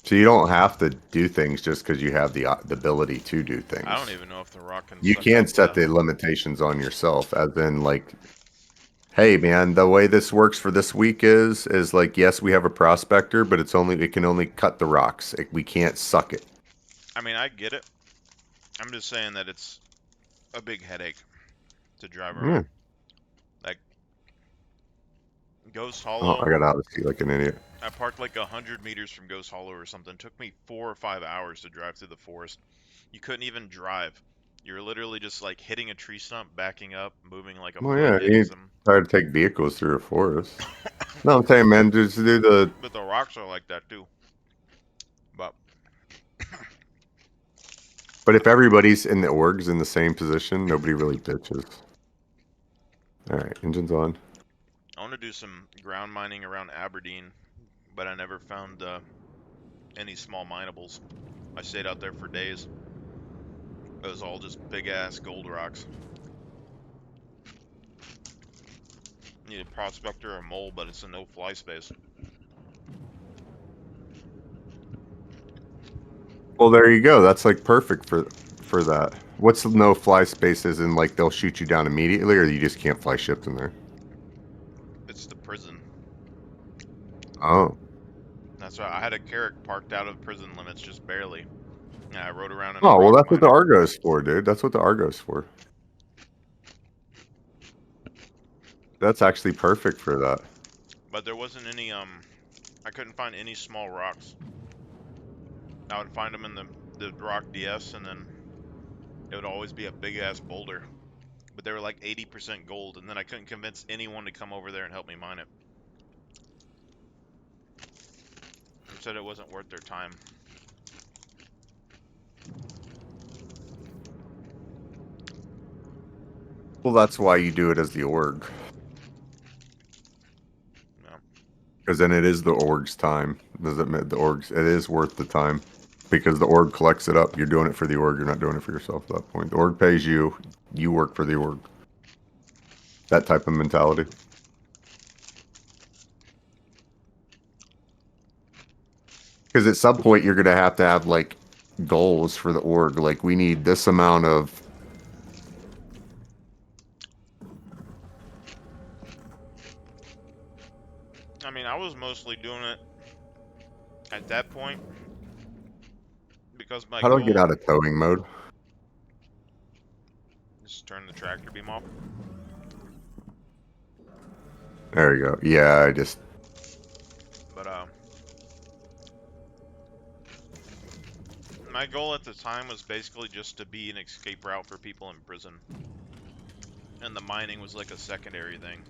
So you don't have to do things just because you have the ability to do things. I don't even know if the rock can. You suck can up set the limitations on yourself, as in like, hey man, the way this works for this week is like, yes, we have a prospector, but it can only cut the rocks. We can't suck it. I mean, I get it. I'm just saying that it's a big headache to drive around. Like Ghost Hollow. Oh, I got out of sea like an idiot. I parked like 100 meters from Ghost Hollow or something. It took me 4 or 5 hours to drive through the forest. You couldn't even drive. You're literally just like hitting a tree stump, backing up, moving like a Well, foot, yeah, hitting you some. try to take vehicles through a forest. No, I'm saying, man, just do the. But the rocks are like that too. But But if everybody's in the orgs in the same position, nobody really bitches. All right, engine's on. I want to do some ground mining around Aberdeen, but I never found any small minables. I stayed out there for days. It was all just big ass gold rocks. Need a prospector or a mole, but it's a no fly space. Well, there you go. That's like perfect for that. What's the no fly spaces and like they'll shoot you down immediately, or you just can't fly ships in there? It's the prison. Oh, That's why I had a Carrack parked out of prison limits just barely. And I rode around in a oh, well, rock that's what the miner. Argo's for, dude. That's what the Argo's for. That's actually perfect for that. But there wasn't any I couldn't find any small rocks. I would find them in the rock DS, and then it would always be a big ass boulder. But they were like 80% gold, and then I couldn't convince anyone to come over there and help me mine it. They said it wasn't worth their time. Well, that's why you do it as the org. No. Because then it is the org's time. Does it the org's? It is worth the time because the org collects it up. You're doing it for the org. You're not doing it for yourself at that point. The org pays you. You work for the org. That type of mentality. Because at some point you're gonna have to have like goals for the org. Like we need this amount of. I mean, I was mostly doing it at that point because my How do I goal. get out of towing mode? Just turn the tractor beam off. There you go. Yeah, I just. But my goal at the time was basically just to be an escape route for people in prison, and the mining was like a secondary thing.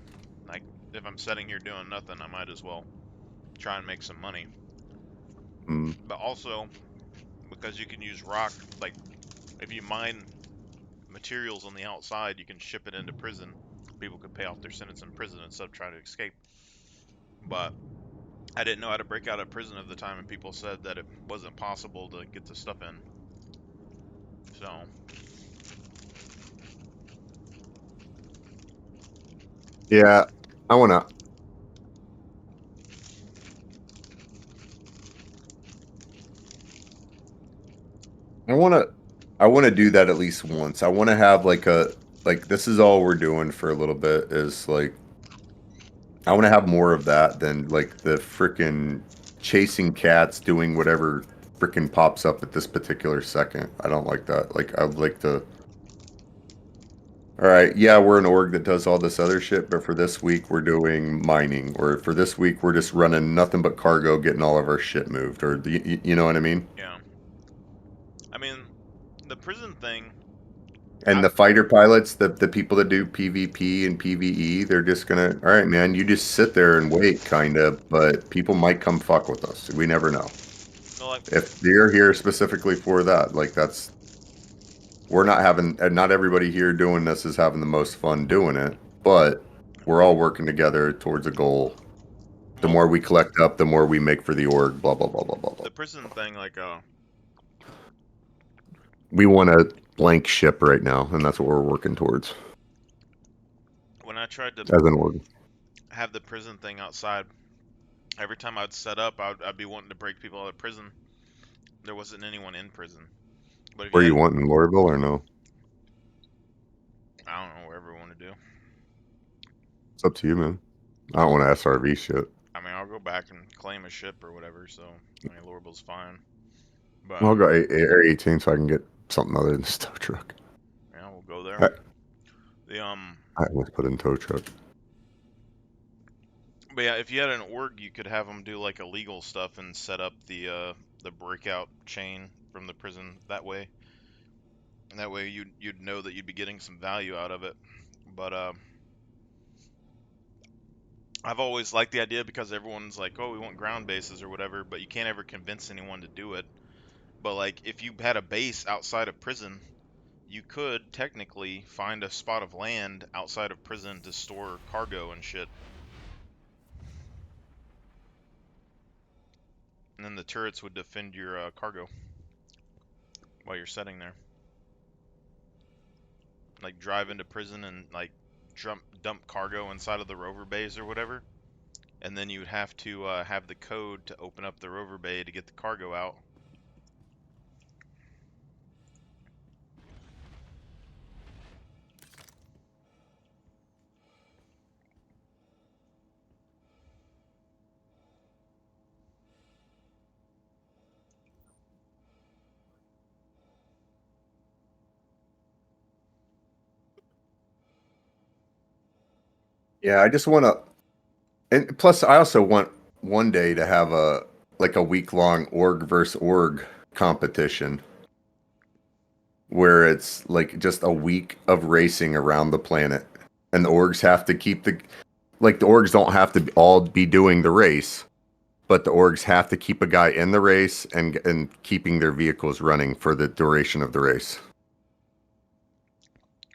Like, if I'm sitting here doing nothing, I might as well try and make some money. But also, because you can use rock, like, if you mine materials on the outside, you can ship it into prison. People could pay off their sentence in prison instead of trying to escape. But I didn't know how to break out of prison at the time, and people said that it wasn't possible to get the stuff in. So Yeah, I wanna. I wanna do that at least once. I wanna have like this is all we're doing for a little bit is like I wanna have more of that than like the frickin' chasing cats doing whatever frickin' pops up at this particular second. I don't like that. Like I'd like to. All right, yeah, we're an org that does all this other shit, but for this week we're doing mining, or for this week we're just running nothing but cargo, getting all of our shit moved, or you know what I mean? yeah, I mean, the prison thing. And the fighter pilots, the people that do PvP and PvE, they're just gonna, all right, man, you just sit there and wait, kind of, but people might come fuck with us. We never know. No, like, If they're here specifically for that, like that's, we're not having, and not everybody here doing this is having the most fun doing it, but we're all working together towards a goal. The more we collect up, the more we make for the org, blah, blah, blah, blah, blah, blah. the prison thing, like, We want a blank ship right now, and that's what we're working towards when I tried to as an org. have the prison thing outside, every time I'd set up, I'd be wanting to break people out of prison, There wasn't anyone in prison. But if you Where had, you want in Lorville or no? I don't know, wherever you want to do. It's up to you, man. I don't want to SRV shit. I mean, I'll go back and claim a ship or whatever. So I mean, Lorville's fine. But I'll go Area 18 so I can get something other than this tow truck. yeah, we'll go there. I, The I almost put in tow truck. But yeah, if you had an org, you could have them do like illegal stuff and set up the breakout chain from the prison that way. And that way you'd know that you'd be getting some value out of it. But I've always liked the idea because everyone's like, "Oh, we want ground bases or whatever," but you can't ever convince anyone to do it. But like if you had a base outside of prison, you could technically find a spot of land outside of prison to store cargo and shit. And then the turrets would defend your cargo while you're setting there. Like drive into prison and like dump cargo inside of the rover bays or whatever, and then you would have to have the code to open up the rover bay to get the cargo out. Yeah, I just want to, and plus I also want one day to have a week-long org versus org competition where it's like just a week of racing around the planet, and the orgs have to keep the orgs don't have to all be doing the race, but the orgs have to keep a guy in the race and keeping their vehicles running for the duration of the race.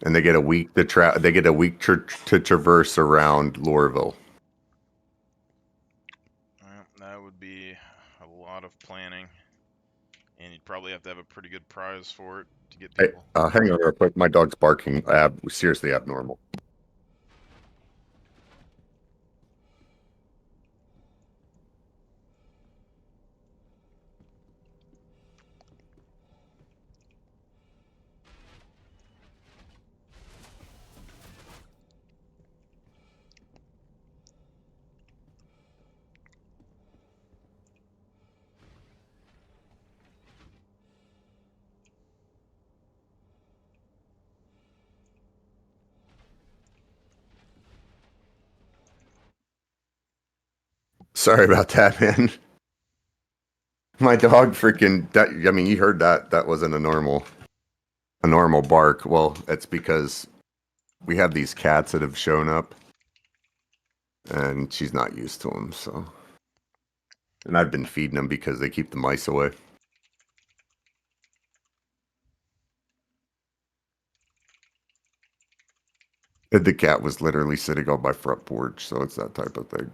And they get a week to to traverse around Lorville. That would be a lot of planning, and you'd probably have to have a pretty good prize for it to get Hey, people. hang on real quick. My dog's barking. Seriously abnormal. Sorry about that, man. My dog freaking that I mean, you heard that. That wasn't a normal bark. Well, it's because we have these cats that have shown up and she's not used to them, so. And I've been feeding them because they keep the mice away. And the cat was literally sitting on my front porch, so it's that type of thing.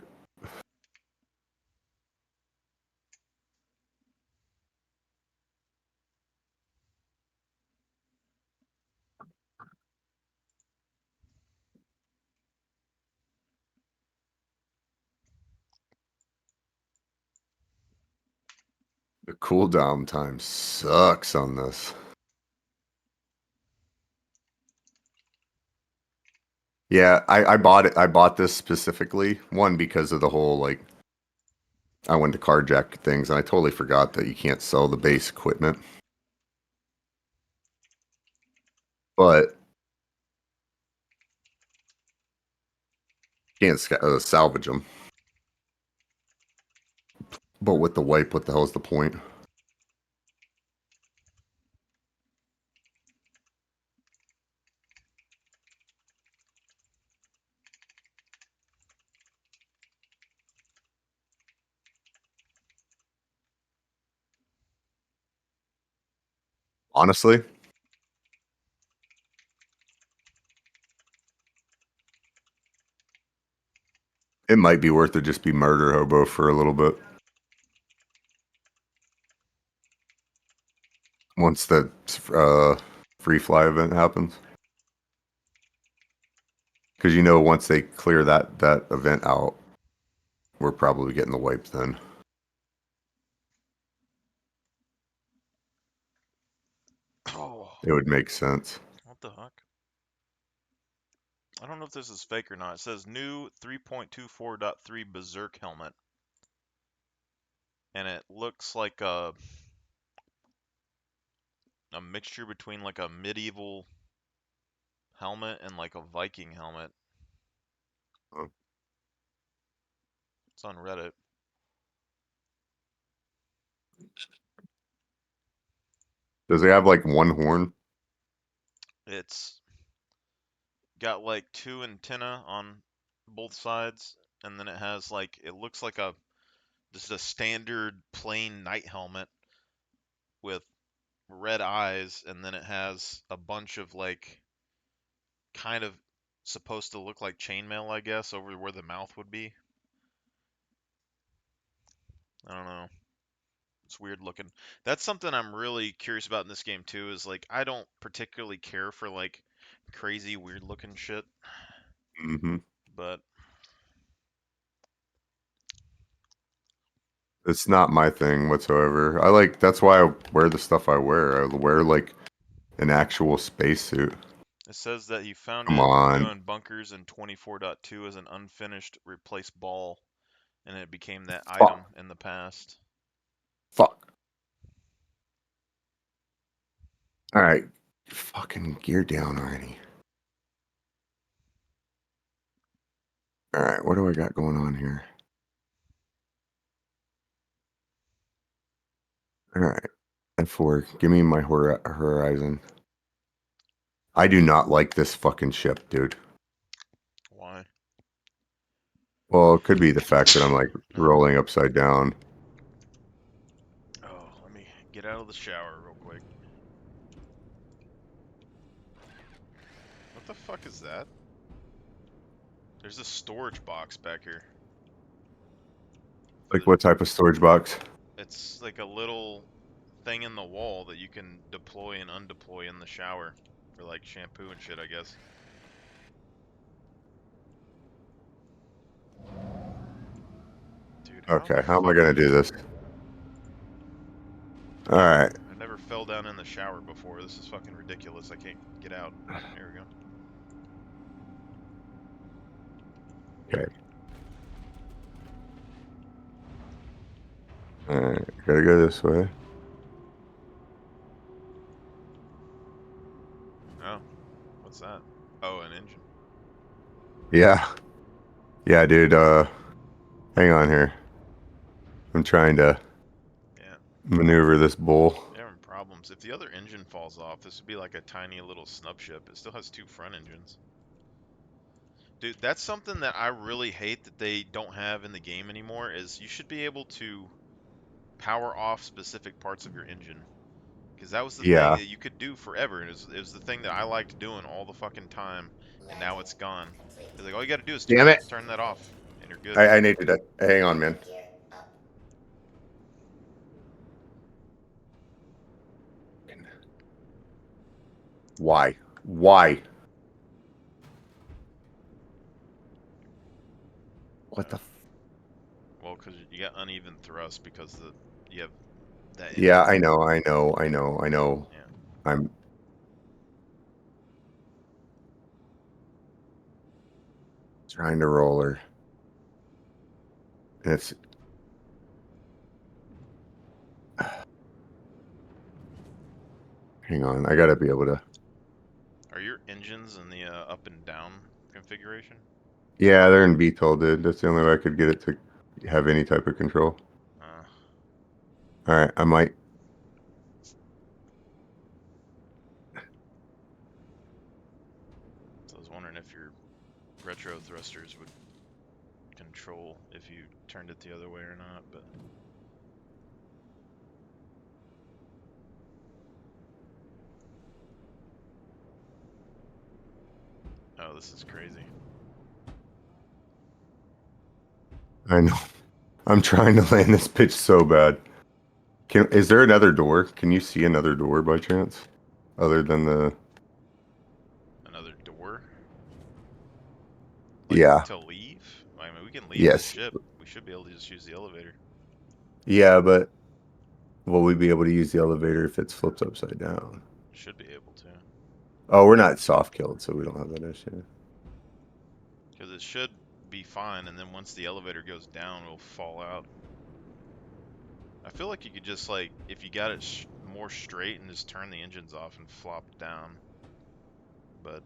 The cooldown time sucks on this. Yeah, I bought it. I bought this specifically, one, because of the whole, like, I went to carjack things, and I totally forgot that you can't sell the base equipment. But you can't salvage them. But with the wipe, what the hell is the point? Honestly, it might be worth it just be murder hobo for a little bit. Once the free fly event happens. Because once they clear that event out, we're probably getting the wipe then. It would make sense. What the heck? I don't know if this is fake or not. It says new 3.24.3 Berserk helmet. And it looks like a mixture between like a medieval helmet and like a Viking helmet. Oh. It's on Reddit. Does it have like one horn? It's got like 2 antenna on both sides, and then it has like, it looks like just a standard plain knight helmet with red eyes, and then it has a bunch of like kind of supposed to look like chainmail, I guess, over where the mouth would be. I don't know. It's weird looking. That's something I'm really curious about in this game too, is like I don't particularly care for like crazy weird looking shit, Mm-hmm. but It's not my thing whatsoever. That's why I wear the stuff I wear. I wear like an actual spacesuit. it says that he found Come it on. doing bunkers in 24.2 as an unfinished replaced ball, and it became that item in the past. Fuck. Alright. Fucking gear down already. Alright, what do I got going on here? Alright. F4. Give me my horizon. I do not like this fucking ship, dude. Why? Well, it could be the fact that I'm like rolling upside down. Oh, let me get out of the shower real quick. What the fuck is that? There's a storage box back here. Like what type of storage box? It's like a little thing in the wall that you can deploy and undeploy in the shower for like shampoo and shit, I guess. Dude, Okay, how am I fuck- gonna do this? Alright. I never fell down in the shower before. This is fucking ridiculous. I can't get out. Here we go. Okay. Alright, gotta go this way. Oh, what's that? Oh, an engine. Yeah. Yeah, dude, hang on here. I'm trying to Yeah, maneuver this bull. you're having problems. If the other engine falls off, this would be like a tiny little snub ship. It still has 2 front engines. Dude, that's something that I really hate that they don't have in the game anymore, is you should be able to power off specific parts of your engine. Because that was the Yeah. thing that you could do forever, and it was the thing that I liked doing all the fucking time, and now it's gone. It's like, all you gotta do is Damn it. turn that off, and you're good. I needed to hang on, man. Why? Why? What the Well, because you got uneven thrust because you have that. Yeah, engine. I know. Yeah. I'm trying to roll her. And it's hang on, I gotta be able to. Are your engines in the up and down configuration? Yeah, they're in VTOL, dude. That's the only way I could get it to have any type of control. Alright, I might. So I was wondering if your retro thrusters would control if you turned it the other way or not, but oh, this is crazy. I know. I'm trying to land this pitch so bad. Is there another door? Can you see another door by chance? Other than the Another door? Yeah. To leave? I mean, we can leave Yes. the ship. We should be able to just use the elevator. Yeah, but will we be able to use the elevator if it's flipped upside down? Should be able to. Oh, we're not soft killed, so we don't have that issue. Because it should be fine, and then once the elevator goes down, it'll fall out. I feel like you could just, like, if you got it more straight and just turn the engines off and flop down. But,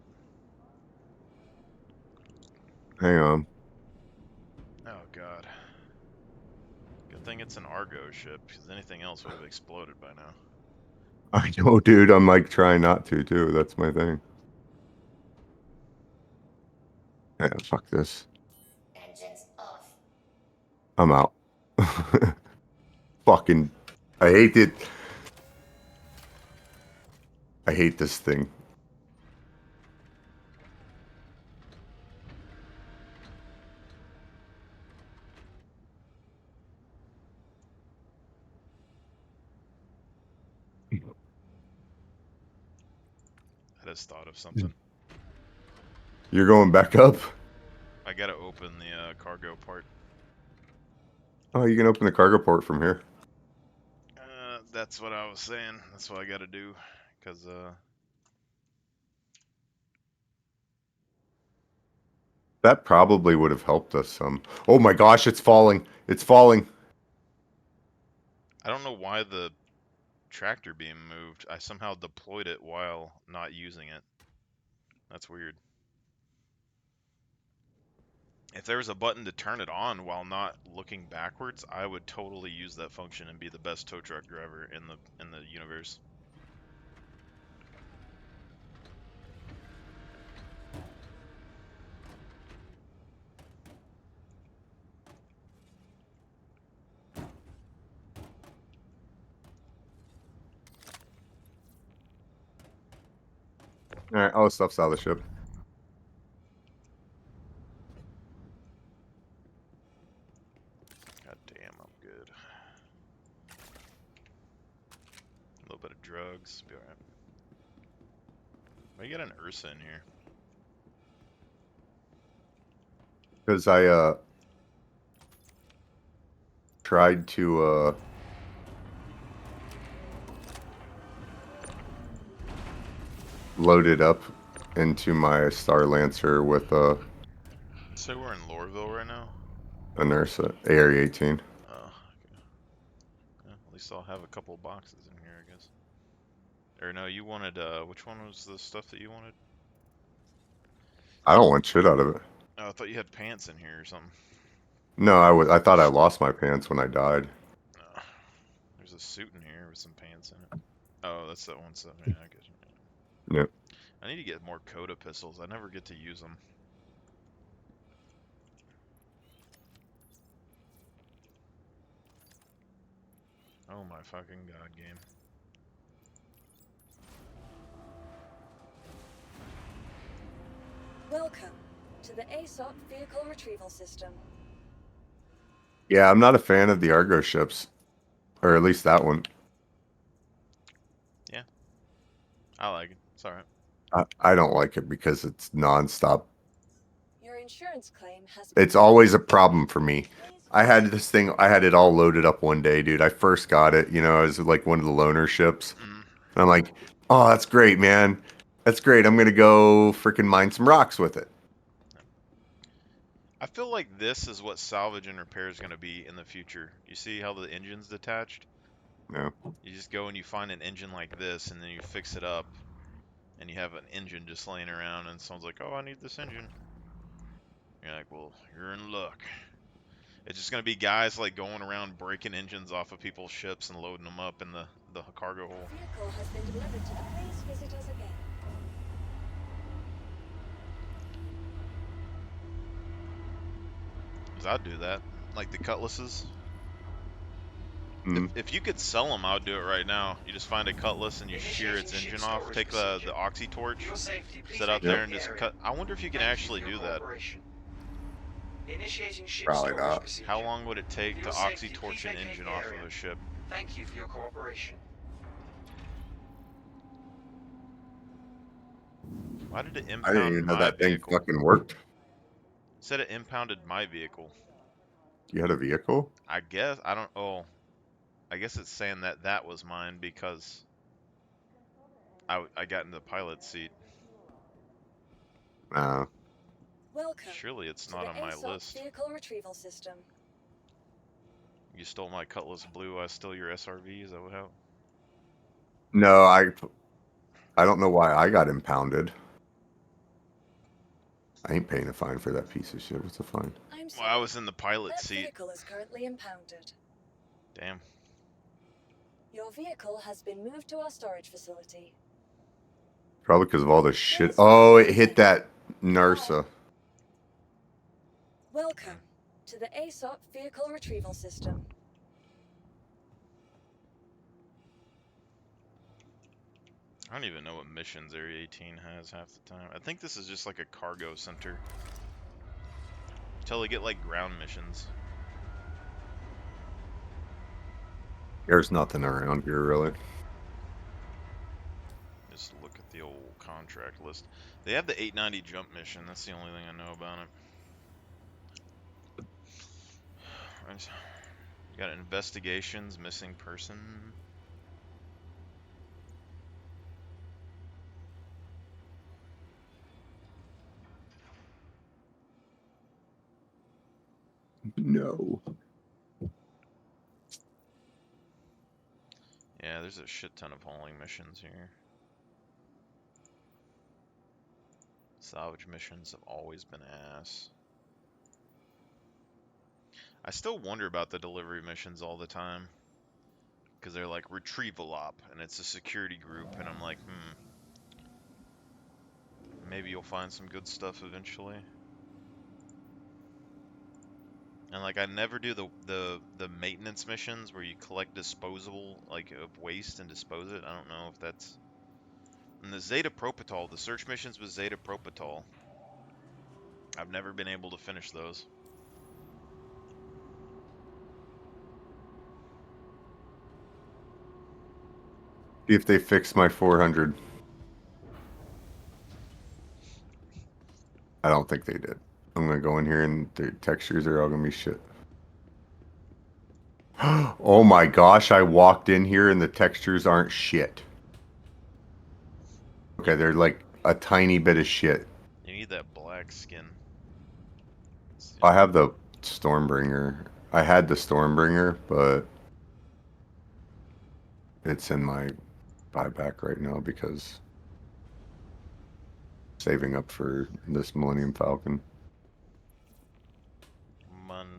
Hang on. oh god. Good thing it's an Argo ship, because anything else would have exploded by now. I know, dude. I'm like trying not to, too. That's my thing. Yeah, fuck this. Engines off. I'm out. Fucking. I hate it. I hate this thing. I just thought of something. You're going back up? I gotta open the cargo part. Oh, you can open the cargo port from here. That's what I was saying. That's what I gotta do. Because, That probably would have helped us some. Oh my gosh, it's falling. It's falling. I don't know why the tractor being moved. I somehow deployed it while not using it. That's weird. If there was a button to turn it on while not looking backwards, I would totally use that function and be the best tow truck driver in the universe. All right, all the stuff's out of the ship. God damn, I'm good. A little bit of drugs, be alright. Why you got an Ursa in here? Because I tried to load it up into my Star Lancer with So we're in Loreville right now? an Ursa Area 18. Oh, okay. Yeah, at least I'll have a couple boxes in here, I guess. Or no, you wanted, which one was the stuff that you wanted? I don't want shit out of it. Oh, I thought you had pants in here or something. No, I thought I lost my pants when I died. Oh, there's a suit in here with some pants in it. Oh, that's that one stuff. Yeah, I guess. Yep. I need to get more Coda pistols. I never get to use them. Oh my fucking god, game. Welcome to the ASOP Vehicle Retrieval System. Yeah, I'm not a fan of the Argo ships. Or at least that one. Yeah. I like it. It's alright. I don't like it because it's nonstop. Your insurance claim has It's always a problem for me. I had this thing, I had it all loaded up one day, dude. I first got it, you know, as like one of the loaner ships. Mm. And I'm like, oh, that's great, man. That's great. I'm going to go freaking mine some rocks with it. I feel like this is what salvage and repair is going to be in the future. You see how the engine's detached? Yeah. You just go and you find an engine like this, and then you fix it up, and you have an engine just laying around, and someone's like, oh, I need this engine. You're like, well, you're in luck. It's just going to be guys like going around breaking engines off of people's ships and loading them up in the cargo hold. vehicle has been delivered to the please visit us again. Because I'd do that. Like the Cutlasses. Mm. If you could sell them, I would do it right now. You just find a Cutlass and you shear its engine off. Take the oxy torch, set out there and just cut. I wonder if you can actually do that. Initiating ship Probably storage not. procedure. How long would it take For to your oxy safety, torch please an vacate engine the off area. of a ship? Thank you for your cooperation. Why did it I didn't impound even know my that thing vehicle? fucking worked. Said it impounded my vehicle. You had a vehicle? I guess I don't. Oh, I guess it's saying that was mine because I got in the pilot seat. Welcome Surely it's to not the on my ASOP list. vehicle retrieval system. You stole my Cutlass Blue, I stole your SRV, is that what happened? No, I don't know why I got impounded. I ain't paying a fine for that piece of shit. What's the fine? I'm Well, sorry. I was in the pilot That seat. vehicle is currently impounded. Damn. Your vehicle has been moved to our storage facility. Probably because of all this shit. Please Oh, wait it a hit second. that NERSA. Welcome to the ASOP vehicle retrieval system. I don't even know what missions Area 18 has half the time. I think this is just like a cargo center. Until they get like ground missions. There's nothing around here, really. Just look at the old contract list. They have the 890 jump mission. That's the only thing I know about it. You got investigations, missing person. No. Yeah, there's a shit ton of hauling missions here. Salvage missions have always been ass. I still wonder about the delivery missions all the time. Because they're like retrieval op, and it's a security group, and I'm like, maybe you'll find some good stuff eventually. And like I never do the maintenance missions where you collect disposable like of waste and dispose it. I don't know if that's. And the Zeta Propitol, the search missions with Zeta Propitol. I've never been able to finish those. See if they fix my 400. I don't think they did. I'm gonna go in here and the textures are all gonna be shit. Oh my gosh, I walked in here and the textures aren't shit. Okay, they're like a tiny bit of shit. You need that black skin. I have the Stormbringer. I had the Stormbringer, but it's in my buyback right now because saving up for this Millennium Falcon.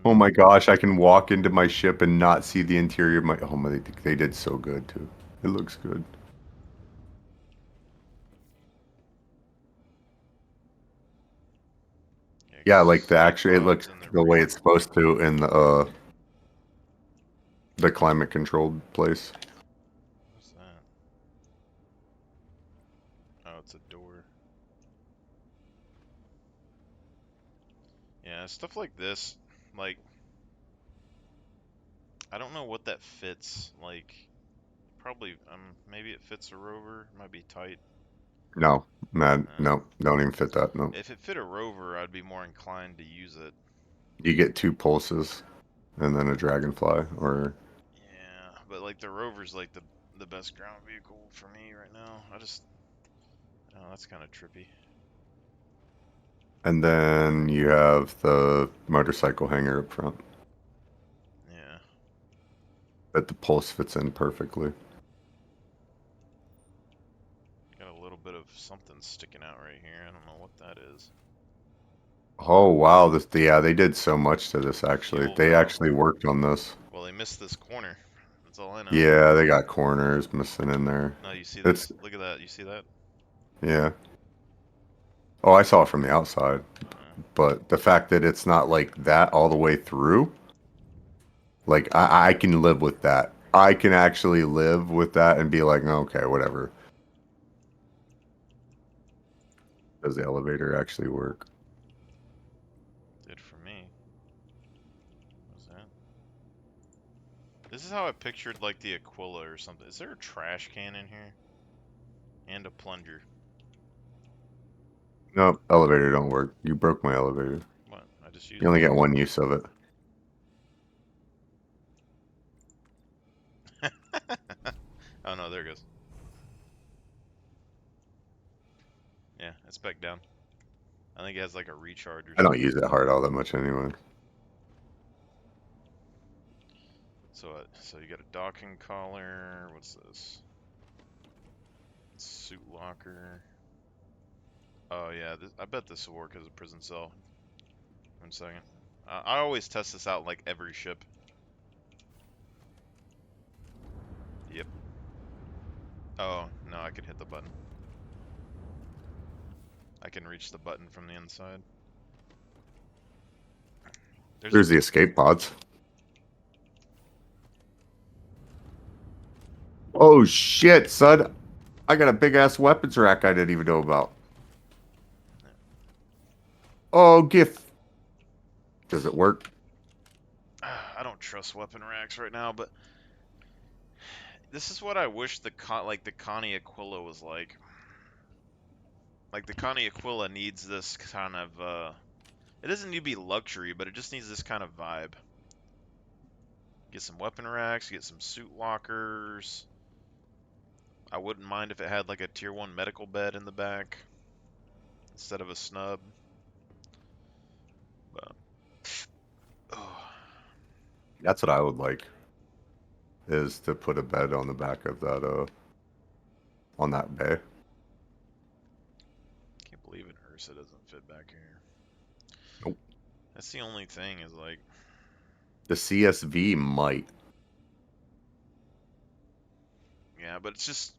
Oh my gosh, I can walk into my ship and not see the interior of my... Oh my, they did so good too. It looks good. Yeah, like the actual, it looks the way it's supposed to in the climate controlled place. What's that? Oh, it's a door. Yeah, stuff like this, like, I don't know what that fits. Like, probably, maybe it fits a rover. Might be tight. No, man, no, don't even fit that. No. If it fit a rover, I'd be more inclined to use it. You get 2 pulses, and then a dragonfly, or... Yeah, but like the rover's like the best ground vehicle for me right now. Oh, that's kind of trippy. And then you have the motorcycle hanger up front. Yeah. That the pulse fits in perfectly. Got a little bit of something sticking out right here. I don't know what that is. Oh wow, this yeah, they did so much to this actually. Fuel They valve. actually worked on this. Well, they missed this corner. That's all I know. Yeah, they got corners missing in there. No, you see It's this? Look at that. You see that? yeah. Oh, I saw it from the outside. But the fact that it's not like that all the way through, like I can live with that. I can actually live with that and be like, okay, whatever. Does the elevator actually work? Did for me. What was that? This is how I pictured like the Aquila or something. Is there a trash can in here? And a plunger. No, elevator don't work. You broke my elevator. What? I just used You only it. get one use of it. Oh no, there it goes. Yeah, it's back down. I think it has like a recharge or I don't something. use it hard all that much anyway. So you got a docking collar. What's this? Suit locker. Oh yeah, I bet this will work as a prison cell. 1 second. I always test this out like every ship. Yep. Oh no, I can hit the button. I can reach the button from the inside. There's the escape pods. Oh shit, son. I got a big ass weapons rack I didn't even know about. Oh, gift. Does it work? I don't trust weapon racks right now, but this is what I wish the Connie Aquila was like. Like the Connie Aquila needs this kind of it doesn't need to be luxury, but it just needs this kind of vibe. Get some weapon racks, get some suit lockers. I wouldn't mind if it had like a tier 1 medical bed in the back instead of a snub. But oh. That's what I would like. Is to put a bed on the back of that on that bay. Can't believe an Ursa doesn't fit back here. Nope. That's the only thing is like The CSV might. yeah, but it's just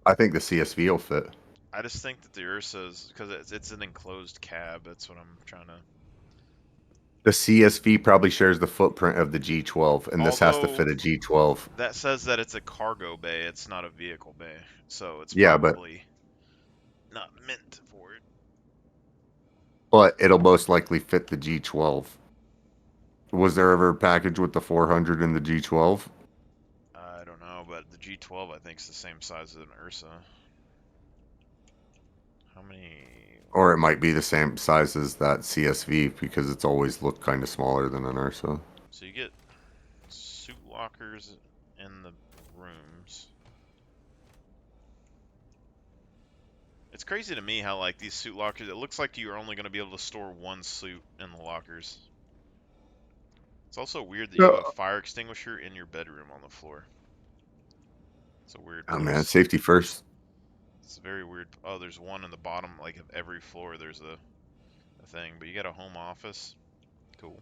I think the CSV will fit. I just think that the Ursa is because it's an enclosed cab. That's what I'm trying to. The CSV probably shares the footprint of the G12, and this has to fit a G12. That says that it's a cargo bay. It's not a vehicle bay, so it's Yeah, probably not meant for it. But it'll most likely fit the G12. Was there ever a package with the 400 in the G12? I don't know, but the G12 I think is the same size as an Ursa. How many? Or it might be the same size as that CSV because it's always looked kind of smaller than an Ursa. So you get suit lockers in the rooms. It's crazy to me how like these suit lockers, it looks like you're only going to be able to store 1 suit in the lockers. It's also weird that you have a fire extinguisher in your bedroom on the floor. It's a weird place. Oh man, safety first. It's very weird. Oh, there's one in the bottom, like of every floor. There's a thing, but you got a home office. Cool.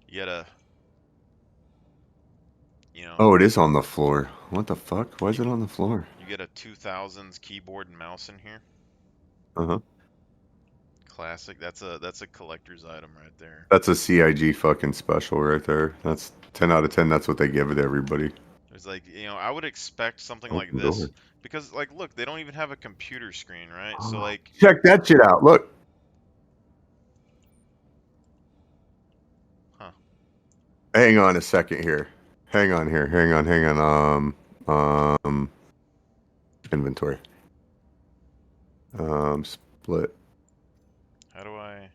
You got a, you know. Oh, it is on the floor. What the fuck? Why is it on the floor? You get a 2000s keyboard and mouse in here. Uh-huh. Classic. That's a collector's item right there. That's a CIG fucking special right there. That's 10 out of 10. That's what they give it to everybody. There's like, I would expect something like this because like, look, they don't even have a computer screen, right? So like, check that shit out. Look. Huh. Hang on a second here. Hang on here. Hang on. Inventory. Split. How do I?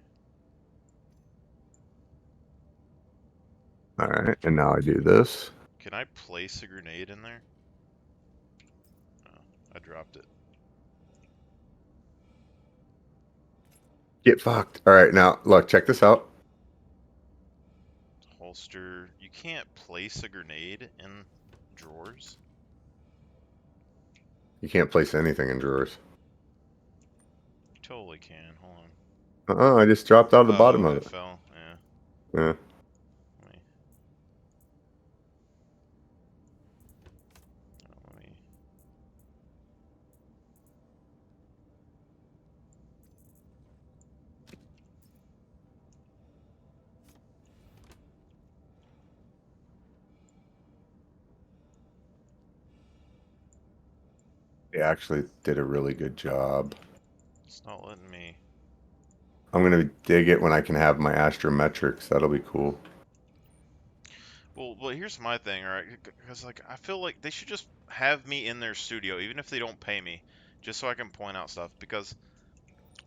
All right, and now I do this. Can I place a grenade in there? Oh, I dropped it. Get fucked. All right, now look, check this out. Holster. You can't place a grenade in drawers. You can't place anything in drawers. You totally can. Hold on. I just dropped out of the bottom of it. Fell. Yeah. Yeah. Let me. They actually did a really good job. It's not letting me. I'm gonna dig it when I can have my astrometrics. That'll be cool. Well, here's my thing, alright? Because like I feel like they should just have me in their studio, even if they don't pay me, just so I can point out stuff. Because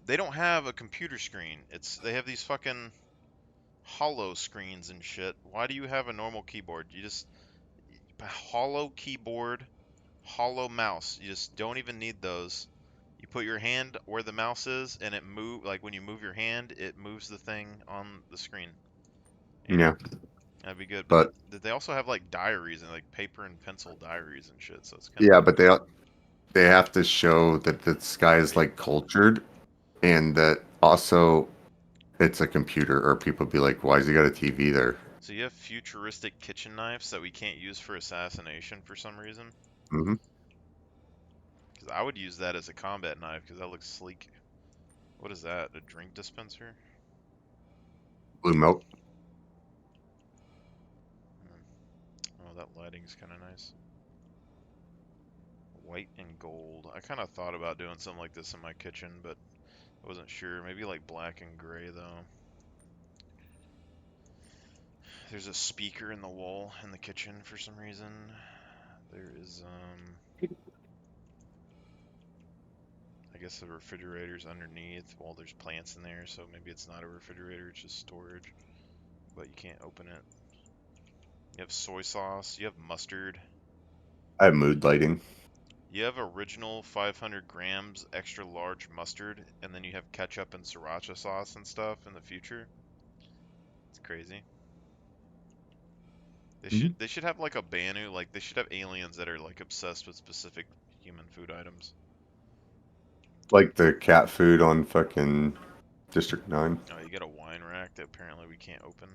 they don't have a computer screen. They have these fucking hollow screens and shit. Why do you have a normal keyboard? You just hollow keyboard, Hollow mouse. You just don't even need those. You put your hand where the mouse is, and it move like when you move your hand, it moves the thing on the screen. Yeah. That'd be good. But They also have like diaries and like paper and pencil diaries and shit. So it's kind yeah, of but they have to show that this guy is like cultured, and that also it's a computer, or people be like, why has he got a TV there? So you have futuristic kitchen knives that we can't use for assassination for some reason. Mm-hmm. Because I would use that as a combat knife because that looks sleek. What is that? A drink dispenser? Blue milk. Oh, that lighting's kind of nice. White and gold. I kind of thought about doing something like this in my kitchen, but I wasn't sure. Maybe like black and gray though. There's a speaker in the wall in the kitchen for some reason. There is I guess the refrigerator's underneath. Well, there's plants in there, so maybe it's not a refrigerator, it's just storage. But you can't open it. You have soy sauce, you have mustard. I have mood lighting. You have original 500 grams extra large mustard, and then you have ketchup and sriracha sauce and stuff in the future. It's crazy. They should have like a Banu, like they should have aliens that are like obsessed with specific human food items. Like the cat food on fucking District 9. Oh, you get a wine rack that apparently we can't open.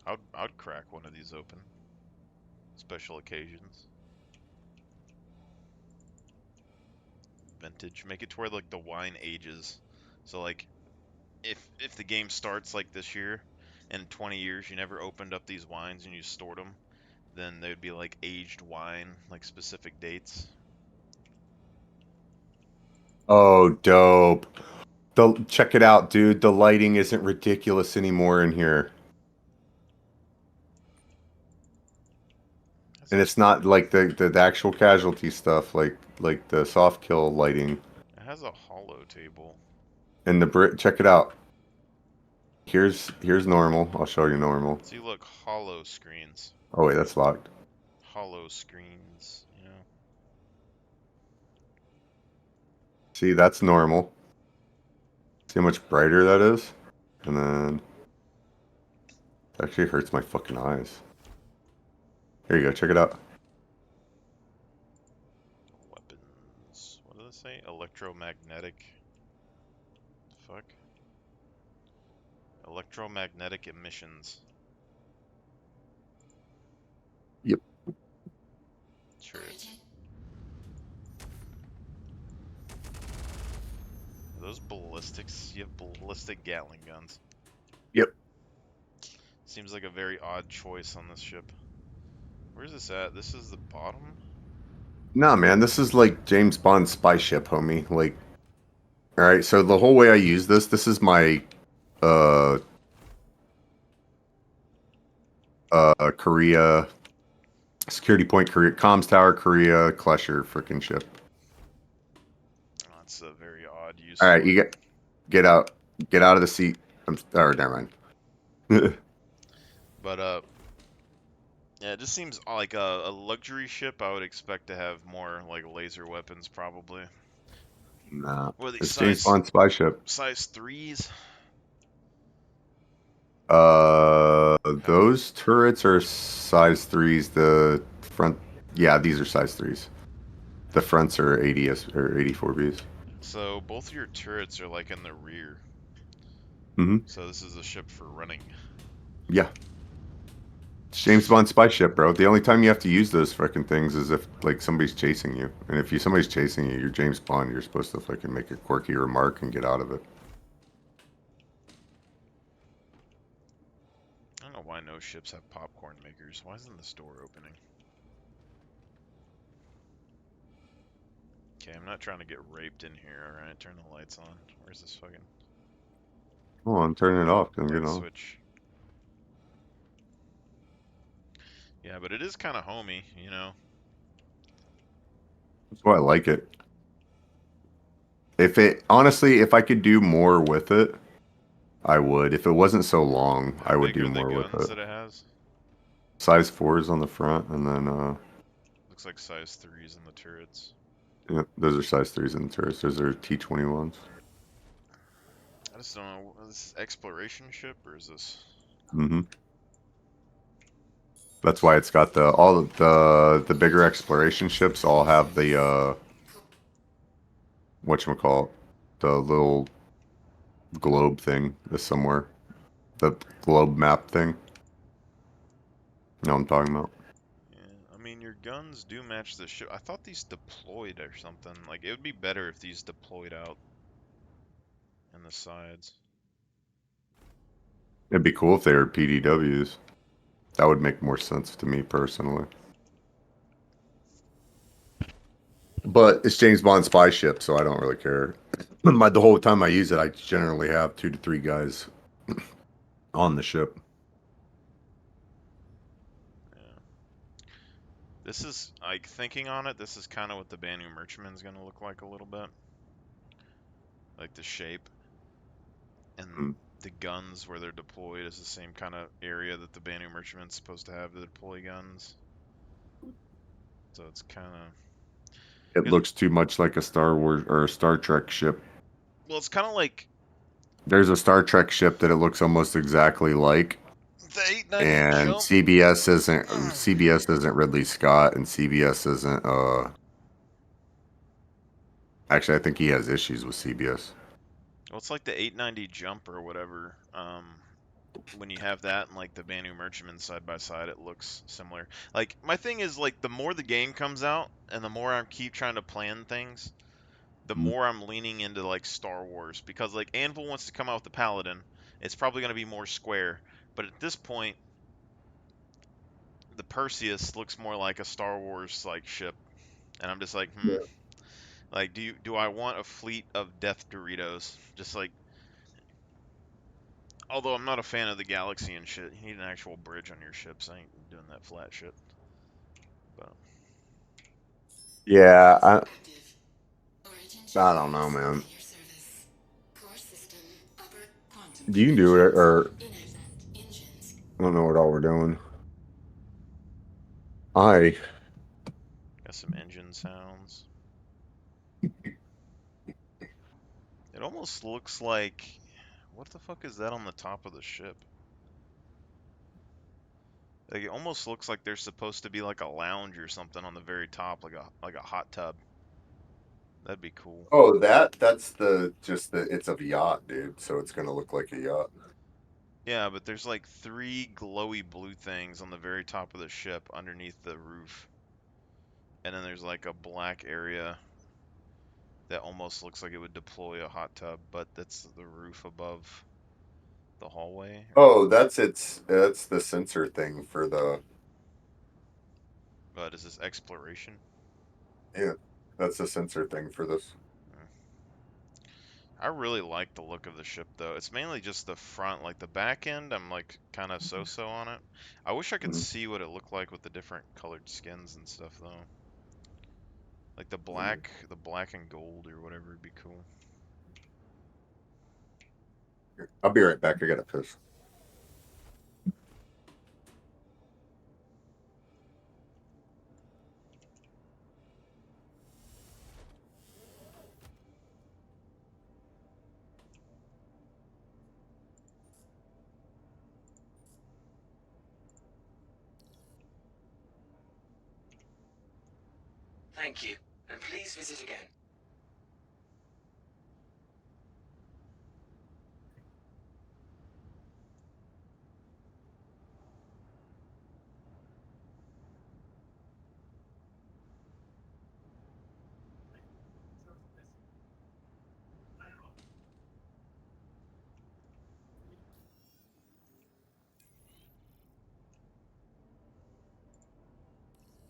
I'd crack one of these open. Special occasions. Vintage. Make it to where like the wine ages. So like if the game starts like this year, and in 20 years you never opened up these wines and you stored them, then they would be like aged wine, like specific dates. Oh, dope. Check it out, dude. The lighting isn't ridiculous anymore in here. And it's not like the actual casualty stuff, like the soft kill lighting. It has a hollow table. And check it out. Here's normal. I'll show you normal. See, look, hollow screens. Oh wait, that's locked. Hollow screens, you know. See, that's normal. See how much brighter that is? And then it actually hurts my fucking eyes. Here you go, check it out. Weapons. What does it say? Electromagnetic. Fuck. Electromagnetic emissions. Yep. Sure. Are those ballistics? You have ballistic Gatling guns. Yep. Seems like a very odd choice on this ship. Where's this at? This is the bottom? Nah, man, this is like James Bond spy ship, homie. Like, all right. So the whole way I use this is my Korea security point, Korea comms tower, Korea Klesher freaking ship. Oh, that's a very odd use. All right, you get out of the seat. Never mind. But yeah, it just seems like a luxury ship. I would expect to have more like laser weapons, probably. Nah, What are these it's James Bond spy ship. size 3s? Those turrets are size 3s. The front, yeah, these are size 3s. The fronts are 80s or 84Bs. So both of your turrets are like in the rear. Mm-hmm. So this is a ship for running. Yeah. It's James Bond spy ship, bro. The only time you have to use those fucking things is if like somebody's chasing you. And if somebody's chasing you, you're James Bond. You're supposed to fucking make a quirky remark and get out of it. I don't know why no ships have popcorn makers. Why isn't the store opening? Okay, I'm not trying to get raped in here, alright? Turn the lights on. Where's this fucking Oh, I'm turning it off. I'm light getting off. switch? Yeah, but it is kind of homey, you know? That's why I like it. Honestly, if I could do more with it, I would. If it wasn't so long, I would do more with guns it. that it has? Size 4s on the front, and then Looks looks like size 3s in the turrets. Yeah, those are size 3s in the turrets. Those are T-21s. I just don't know. Is this exploration ship or is this? Mm-hmm. That's why it's got all of the bigger exploration ships all have the whatchamacallit, the little globe thing is somewhere. The globe map thing. You know what I'm talking about? Yeah, I mean your guns do match the ship. I thought these deployed or something. Like it would be better if these deployed out in the sides. It'd be cool if they were PDWs. That would make more sense to me personally. But it's James Bond spy ship, so I don't really care. The whole time I use it, I generally have 2 to 3 guys on the ship. Yeah. This is like thinking on it. This is kind of what the Banu Merchantman's gonna look like a little bit. Like the shape and Mm. the guns where they're deployed is the same kind of area that the Banu Merchantman's supposed to have to deploy guns. So it's kind of It looks too much like a Star Wars or a Star Trek ship. well, it's kind of like There's a Star Trek ship that it looks almost exactly like, the 890 and jump. CBS isn't Ridley Scott, and CBS isn't Actually, I think he has issues with CBS. Well, it's like the 890 jump or whatever. When you have that and like the Banu Merchantman side by side, it looks similar. Like my thing is like the more the game comes out and the more I keep trying to plan things, the more I'm leaning into like Star Wars because like Anvil wants to come out with the Paladin. It's probably going to be more square, but at this point, the Perseus looks more like a Star Wars like ship, and I'm just like, like do I want a fleet of Death Doritos? Just like, although I'm not a fan of the galaxy and shit, you need an actual bridge on your ships. I ain't doing that flat shit. But Yeah, I don't know, man. You can do it, or I don't know what all we're doing. I got some engine sounds. It almost looks like, what the fuck is that on the top of the ship? Like it almost looks like there's supposed to be like a lounge or something on the very top, like a hot tub. That'd be cool. Oh, that's it's a yacht, dude. So it's gonna look like a yacht. Yeah, but there's like 3 glowy blue things on the very top of the ship underneath the roof. And then there's like a black area that almost looks like it would deploy a hot tub, but that's the roof above the hallway. Oh, that's the sensor thing for the But is this exploration? yeah. That's the sensor thing for this. I really like the look of the ship though. It's mainly just the front, like the back end, I'm like kind of so-so on it. I wish I could see what it looked like with the different colored skins and stuff though. Like the black and gold or whatever would be cool. I'll be right back. I gotta piss. Thank you, and please visit again.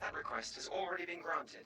That request has already been granted.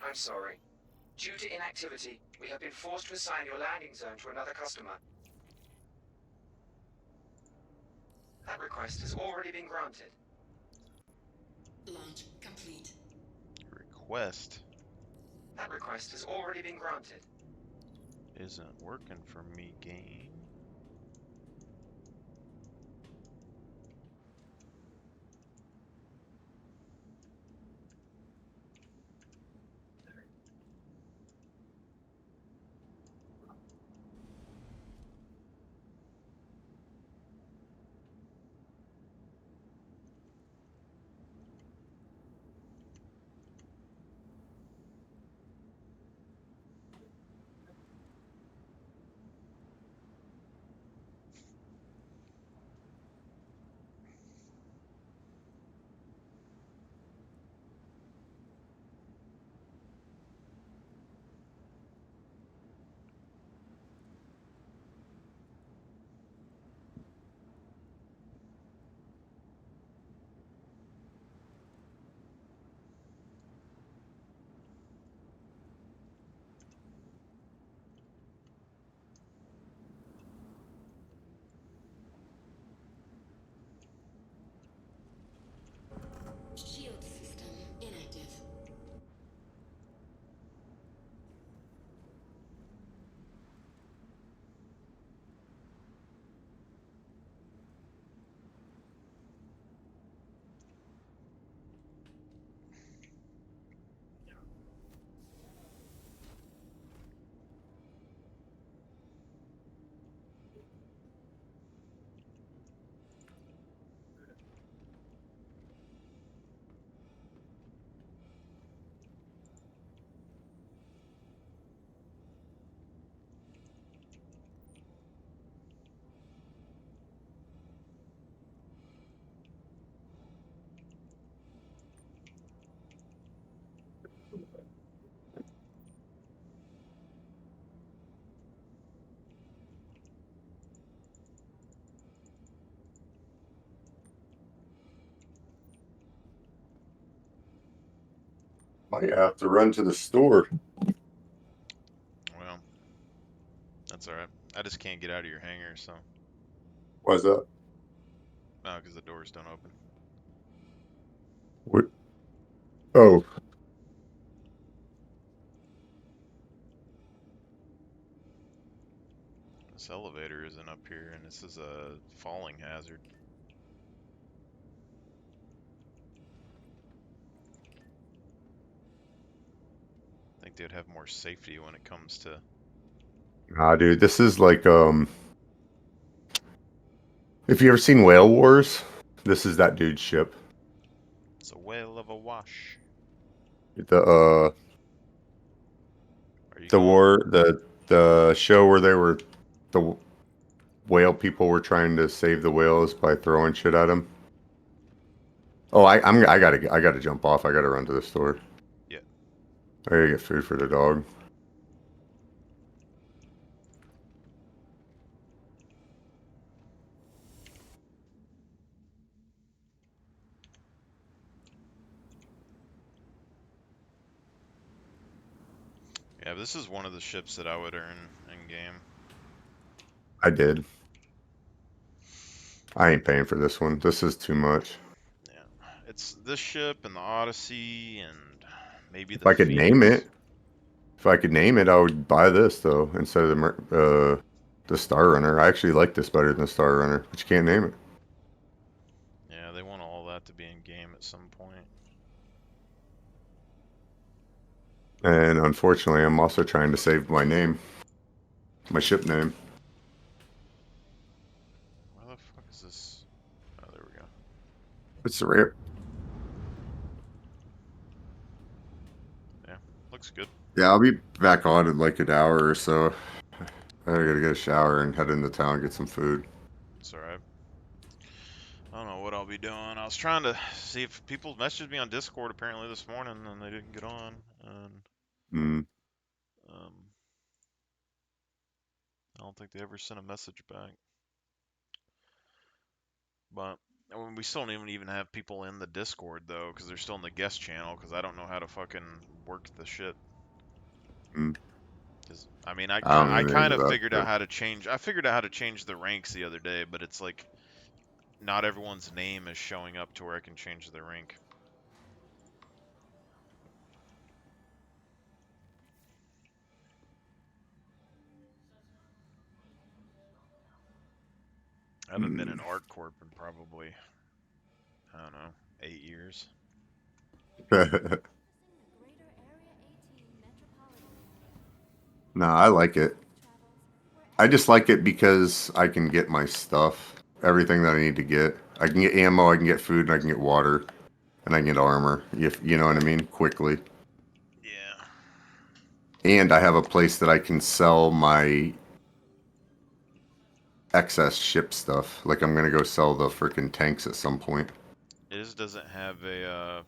I'm sorry. Due to inactivity, we have been forced to assign your landing zone to another customer. That request has already been granted. Launch complete. Request That request has already been granted. isn't working for me, game. Shield system inactive. Might have to run to the store. Well, that's alright. I just can't get out of your hangar, so. Why's that? No, because the doors don't open. What? Oh, This elevator isn't up here, and this is a falling hazard. I think they'd have more safety when it comes to. nah, dude. This is like If you ever seen Whale Wars, this is that dude's ship. It's a whale of a wash. The Are you the going? war the show where the whale people were trying to save the whales by throwing shit at them. Oh, I gotta jump off. I gotta run to the store. Yeah. I gotta get food for the dog. Yeah, this is one of the ships that I would earn in game. I did. I ain't paying for this one. This is too much. Yeah. It's this ship and the Odyssey and maybe If the I could name Phoenix. it, I would buy this though instead of the Star Runner. I actually like this better than the Star Runner, but you can't name it. Yeah, they want all that to be in game at some point. And unfortunately, I'm also trying to save my name, my ship name. Where the fuck is this? Oh, there we go. It's rare. Yeah, looks good. Yeah, I'll be back on in like an hour or so. I gotta get a shower and head into town and get some food. It's alright. I don't know what I'll be doing. I was trying to see if people messaged me on Discord apparently this morning and they didn't get on. And Mm. I don't think they ever sent a message back. But I mean, we still don't even have people in the Discord though, because they're still in the guest channel. Because I don't know how to fucking work the shit. Mm. 'Cause, I mean, I I don't I know kind anything of about figured out that. how to change. I figured out how to change the ranks the other day, but it's like not everyone's name is showing up to where I can change the rank. I haven't been in ArcCorp in probably, I don't know, 8 years. No, I like it. I just like it because I can get my stuff, everything that I need to get. I can get ammo, I can get food, and I can get water, and I can get armor. If you know what I mean, quickly. Yeah. And I have a place that I can sell my excess ship stuff. Like I'm gonna go sell the freaking tanks at some point. It just doesn't have a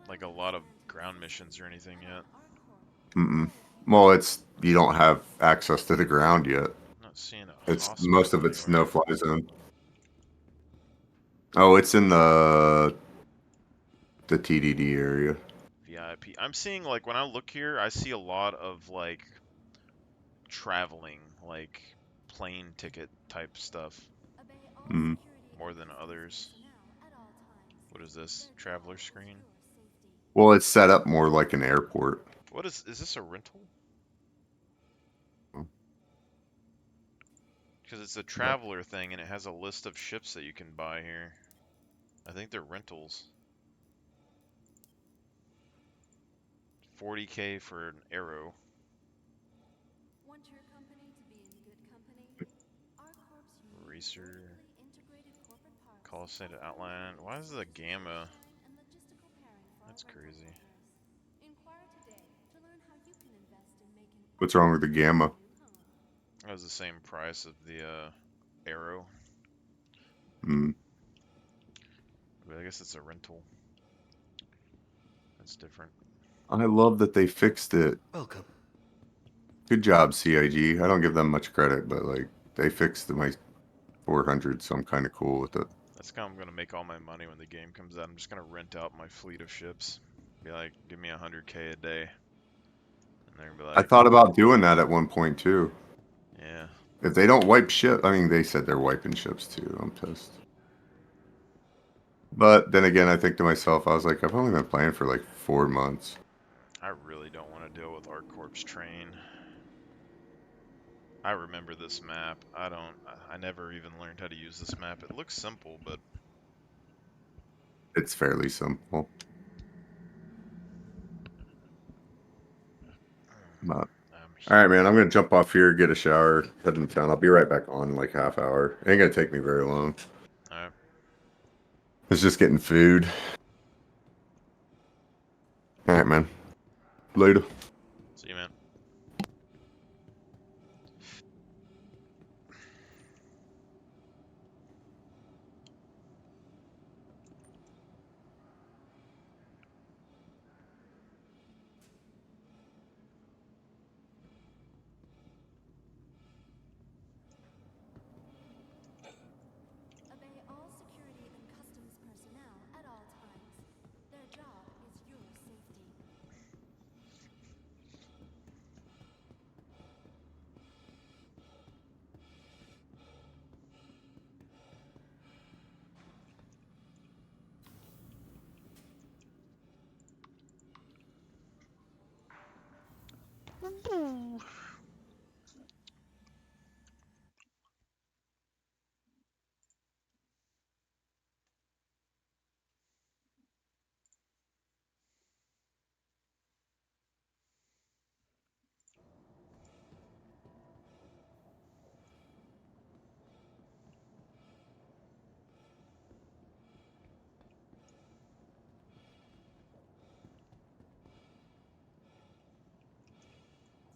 like a lot of ground missions or anything yet. Mm-mm. Well, it's you don't have access to the ground yet. I'm not seeing a It's most hospital of it's anywhere. no-fly zone. Oh, it's in the TDD area. VIP. I'm seeing like when I look here, I see a lot of like traveling, like plane ticket type stuff Mm. more than others. What is this? Traveler screen? Well, it's set up more like an airport. What is this a rental? Because it's a traveler thing and it has a list of ships that you can buy here. I think they're rentals. 40K for an arrow. Racer. Coliseum outline. Why is it a gamma? That's crazy. What's wrong with the gamma? That was the same price of the arrow. Mm. But I guess it's a rental. That's different. I love that they fixed it. Welcome. Good job, CIG. I don't give them much credit, but like they fixed my 400, so I'm kind of cool with it. That's how I'm gonna make all my money when the game comes out. I'm just gonna rent out my fleet of ships. Be like, give me 100K a day. And they're gonna be I like, thought about doing that at one point too. yeah. If they don't wipe ship, I mean, they said they're wiping ships too. I'm pissed. But then again, I think to myself, I was like, I've only been playing for like 4 months. I really don't want to deal with ArcCorp's train. I remember this map. I never even learned how to use this map. It looks simple, but It's fairly simple. But, all right, man, I'm gonna jump off here, get a shower, head in town. I'll be right back on in like half hour. Ain't gonna take me very long. Alright. It's just getting food. All right, man. Later. See you, man.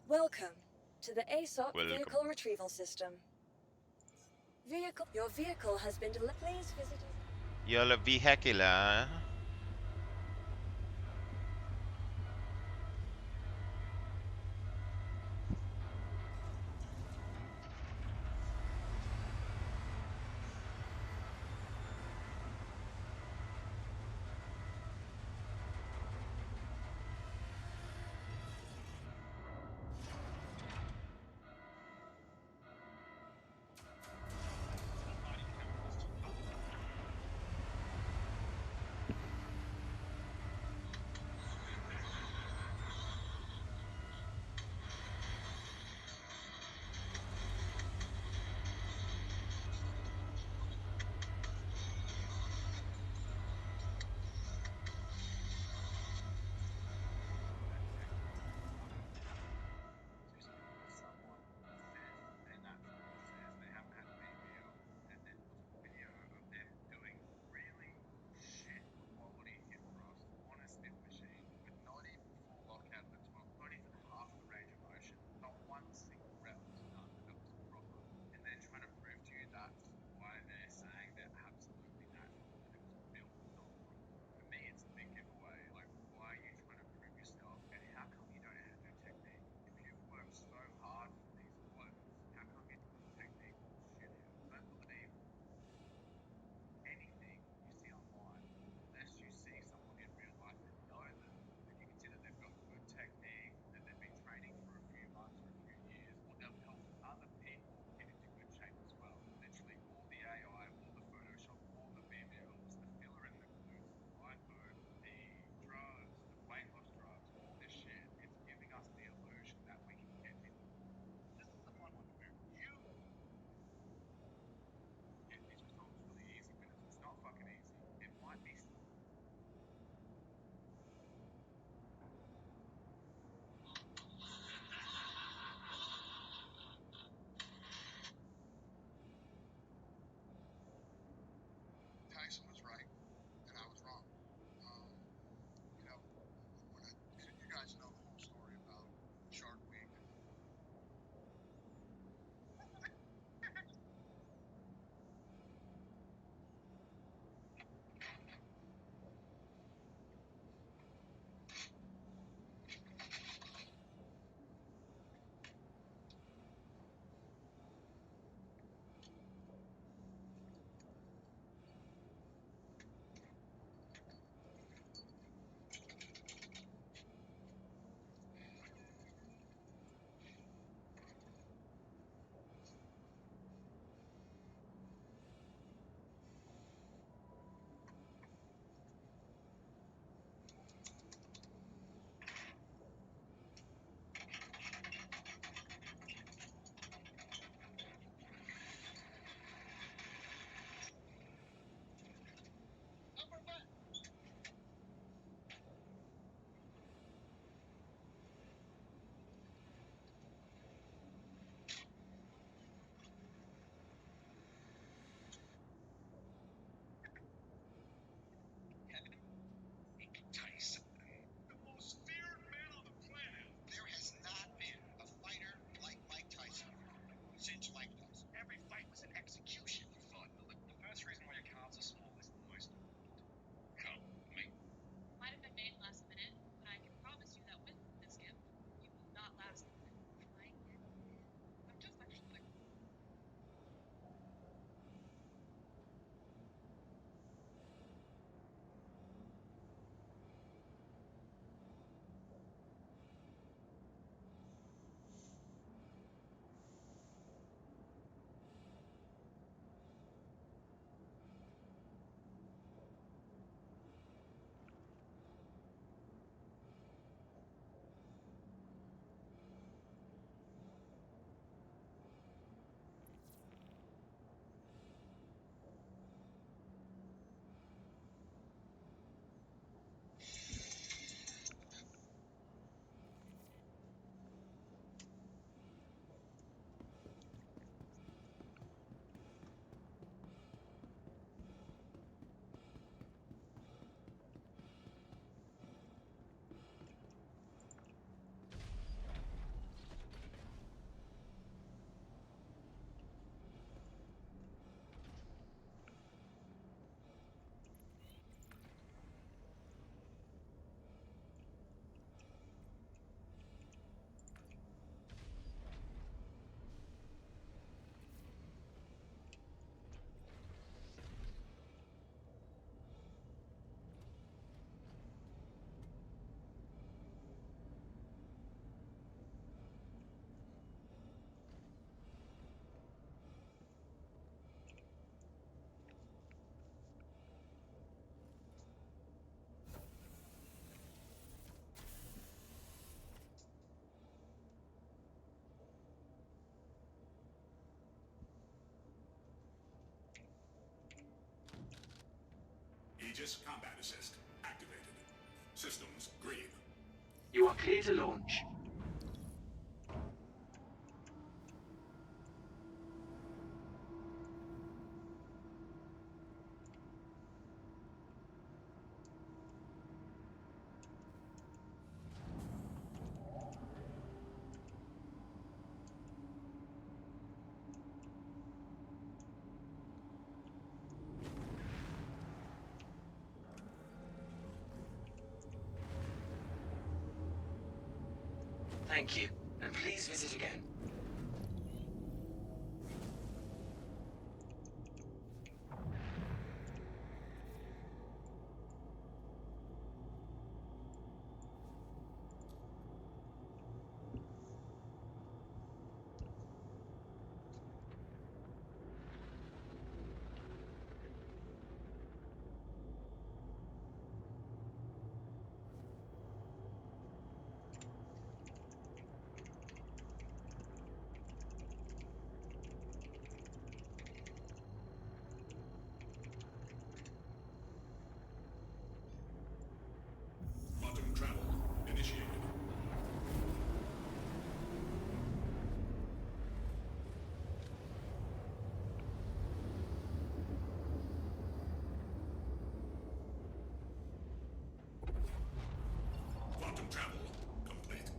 Welcome to the ASOP Welcome. Vehicle Retrieval System. Your vehicle has been delivered. Please visit. Your vehicular. Tyson, the most feared man on the planet. There has not been a fighter like Mike Tyson since Mike Tyson. Every fight was an execution. You fought. The first reason why your calves are small is noise. Come, Mike. Might have been made last minute, but I can promise you that with this gift, you will not last a minute. I get it. I'm just actually. Aegis Combat Assist activated. Systems green. You are clear to launch. Thank you, and please visit again. Quantum travel initiated. Quantum travel complete.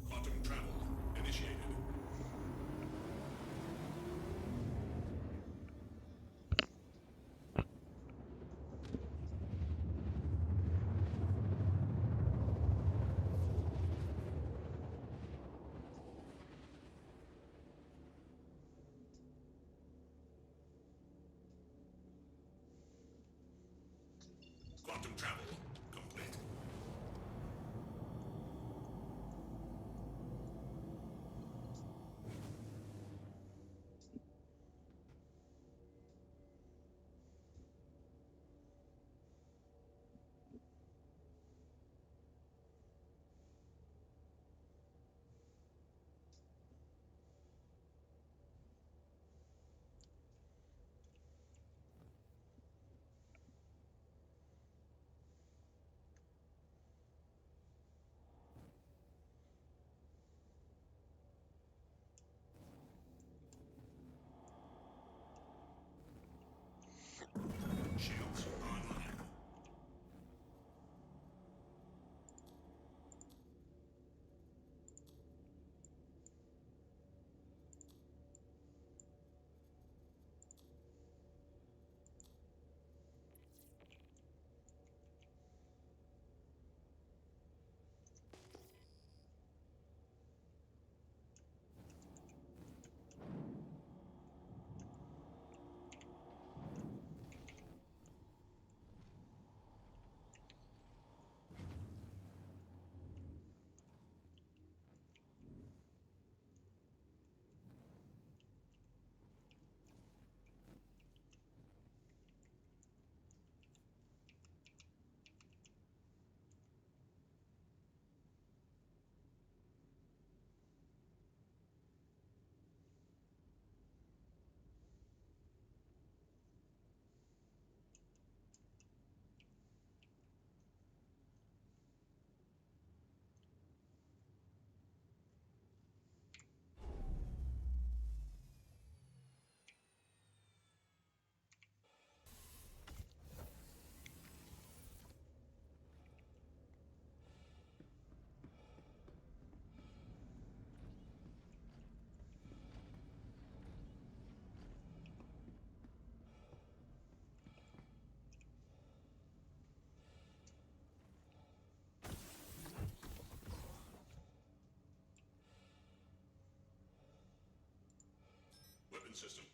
Quantum travel initiated. Quantum travel complete. weapon system.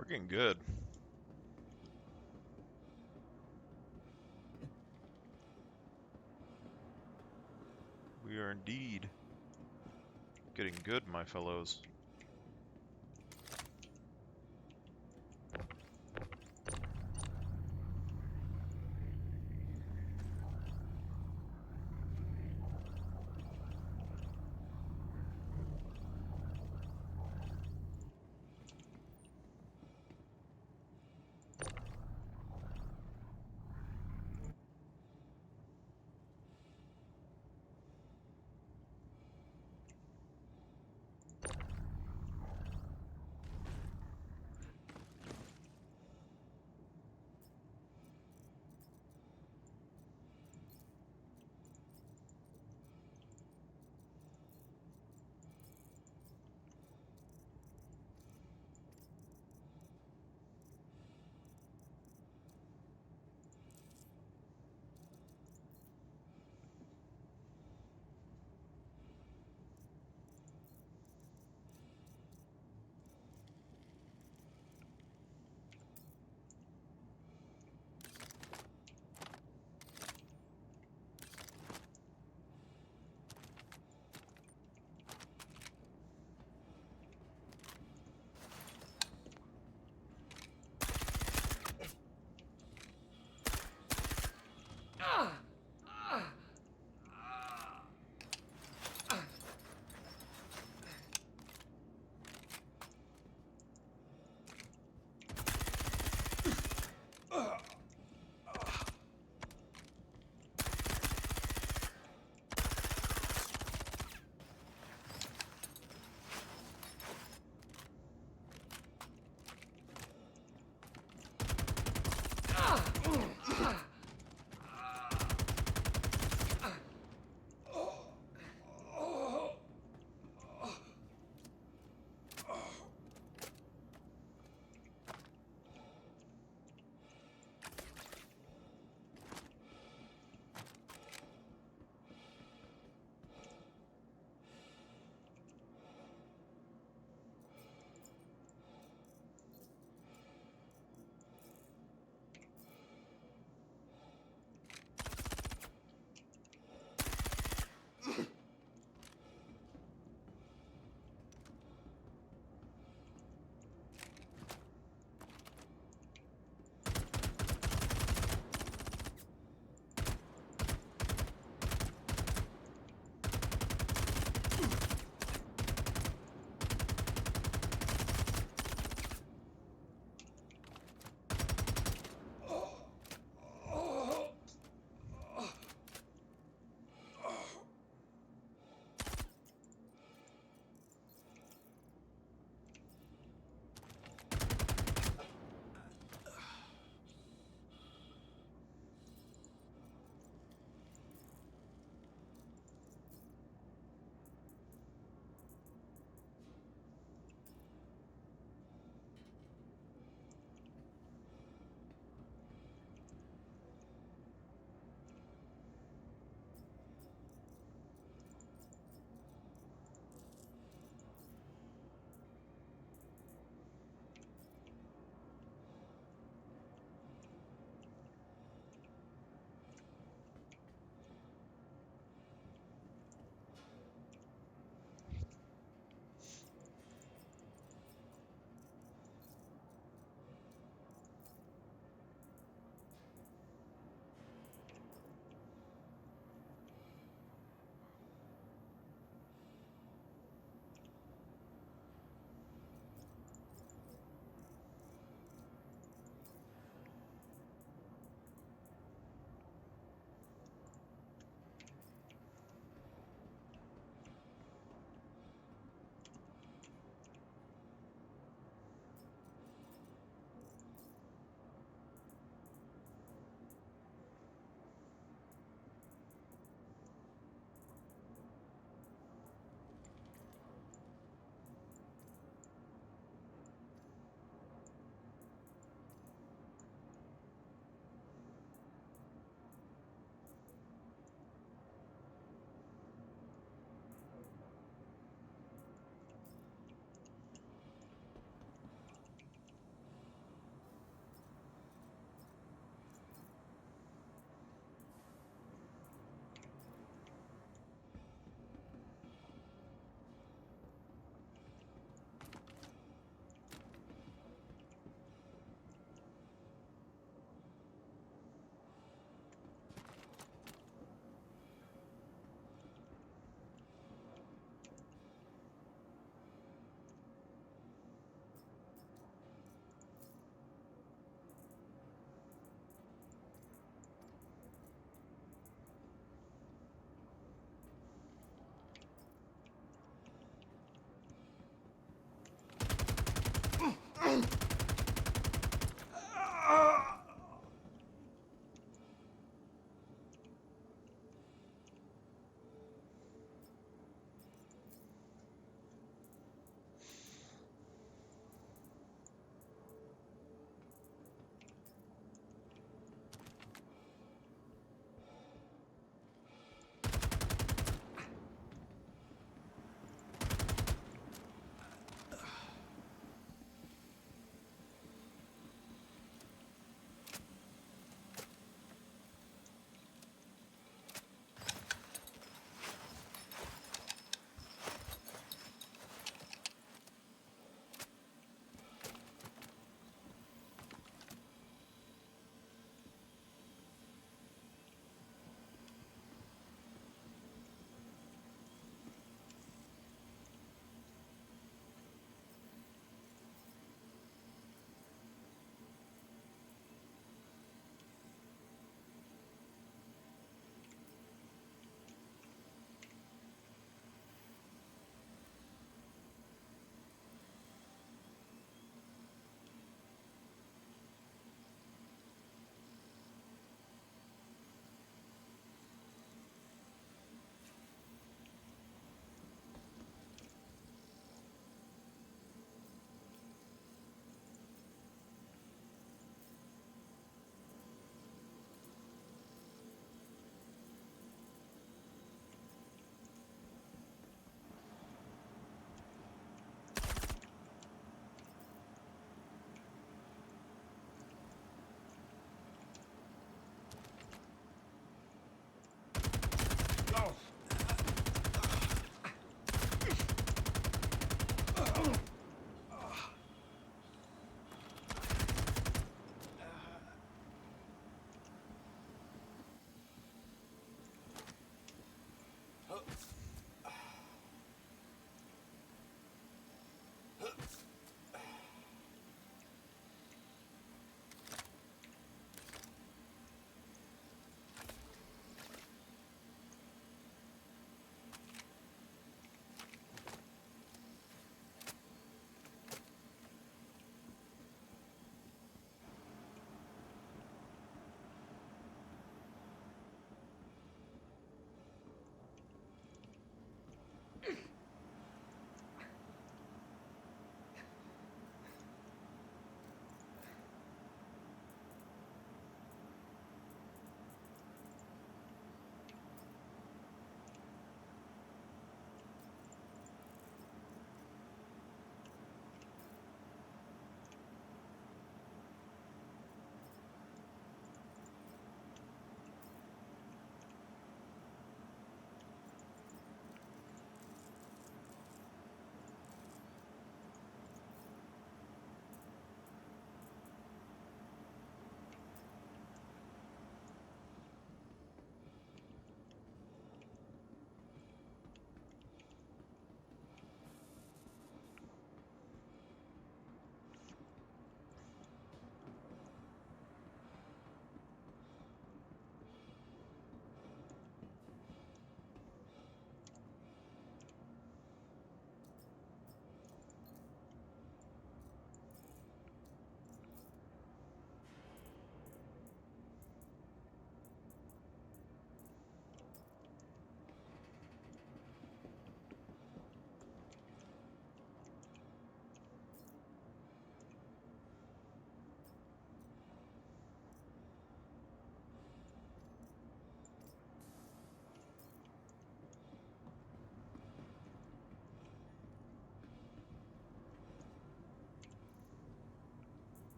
We're getting good. We are indeed getting good, my fellows.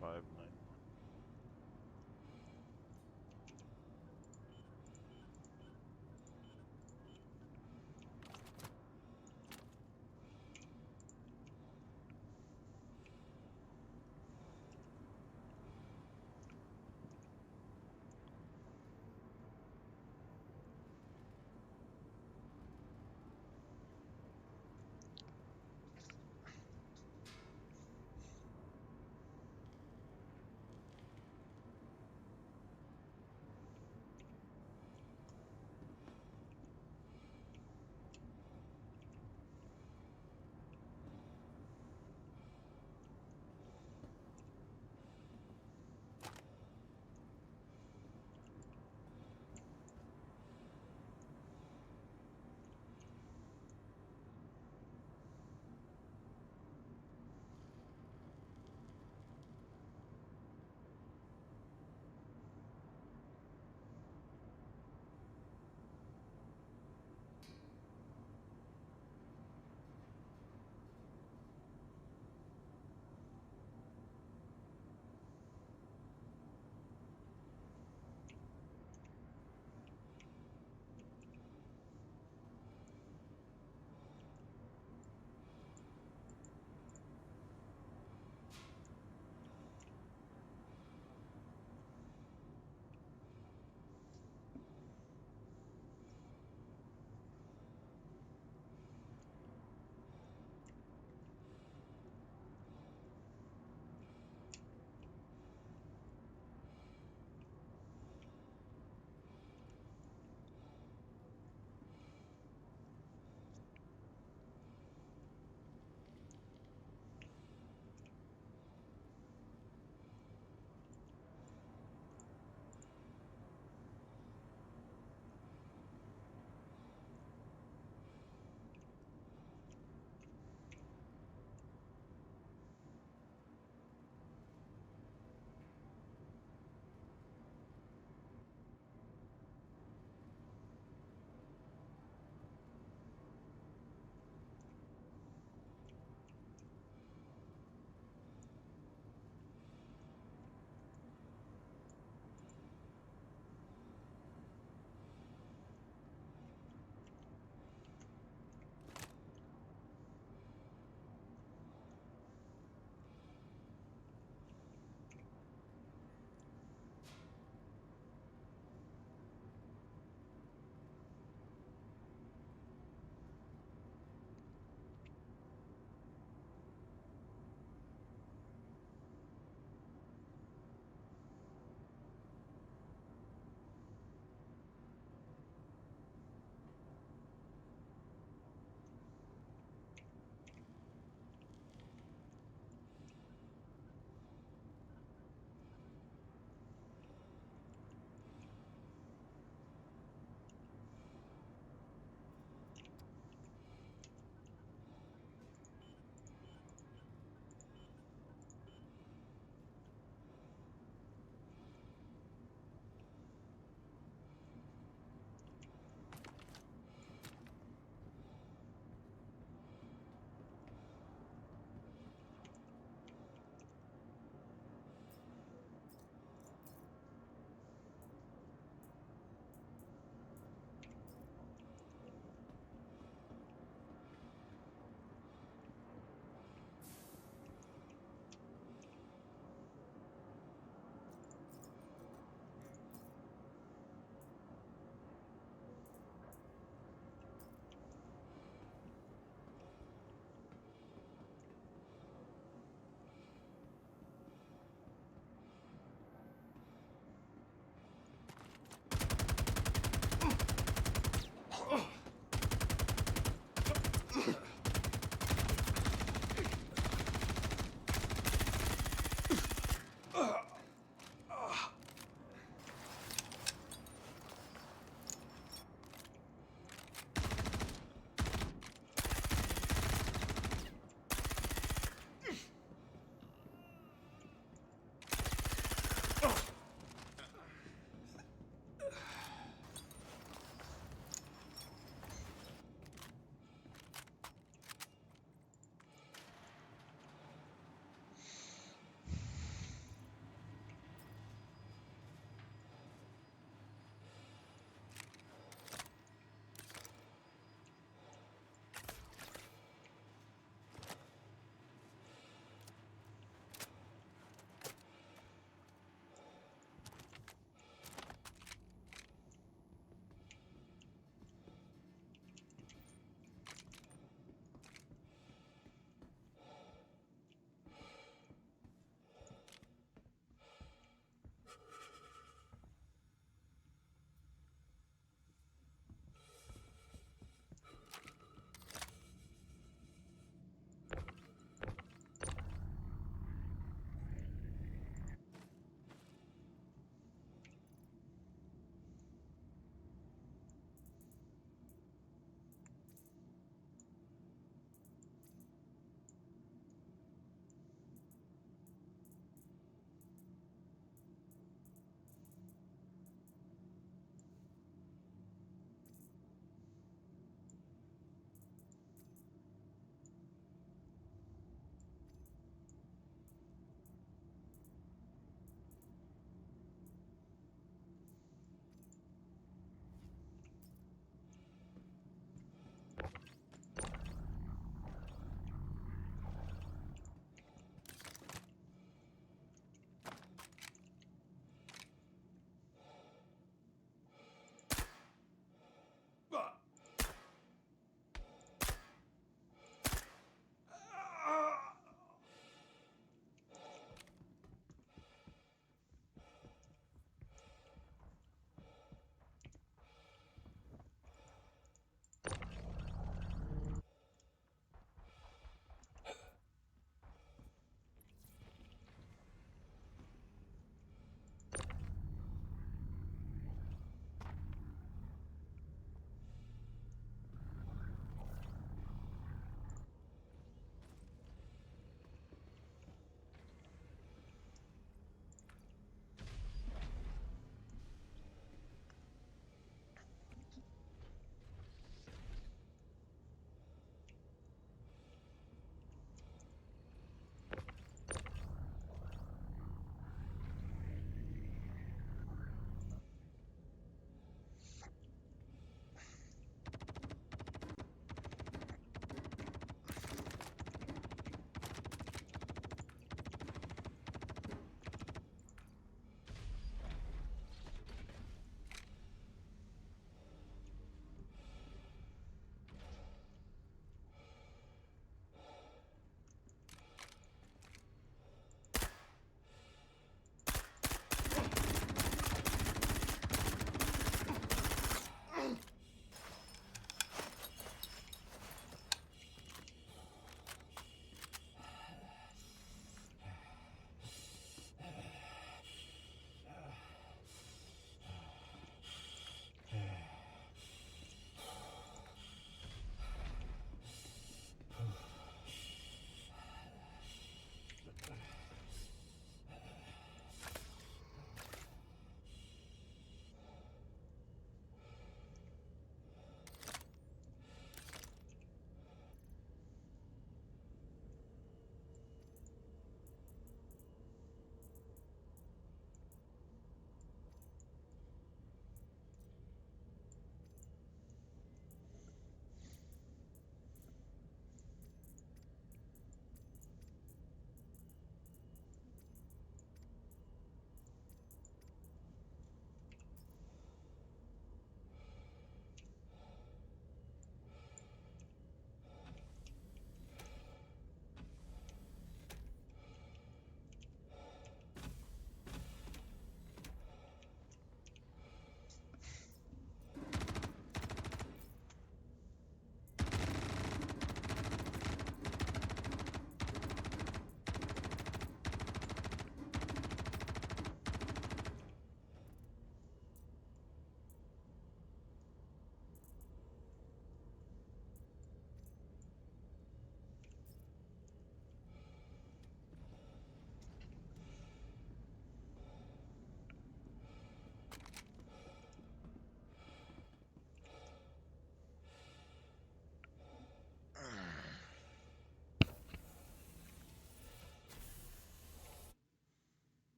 591.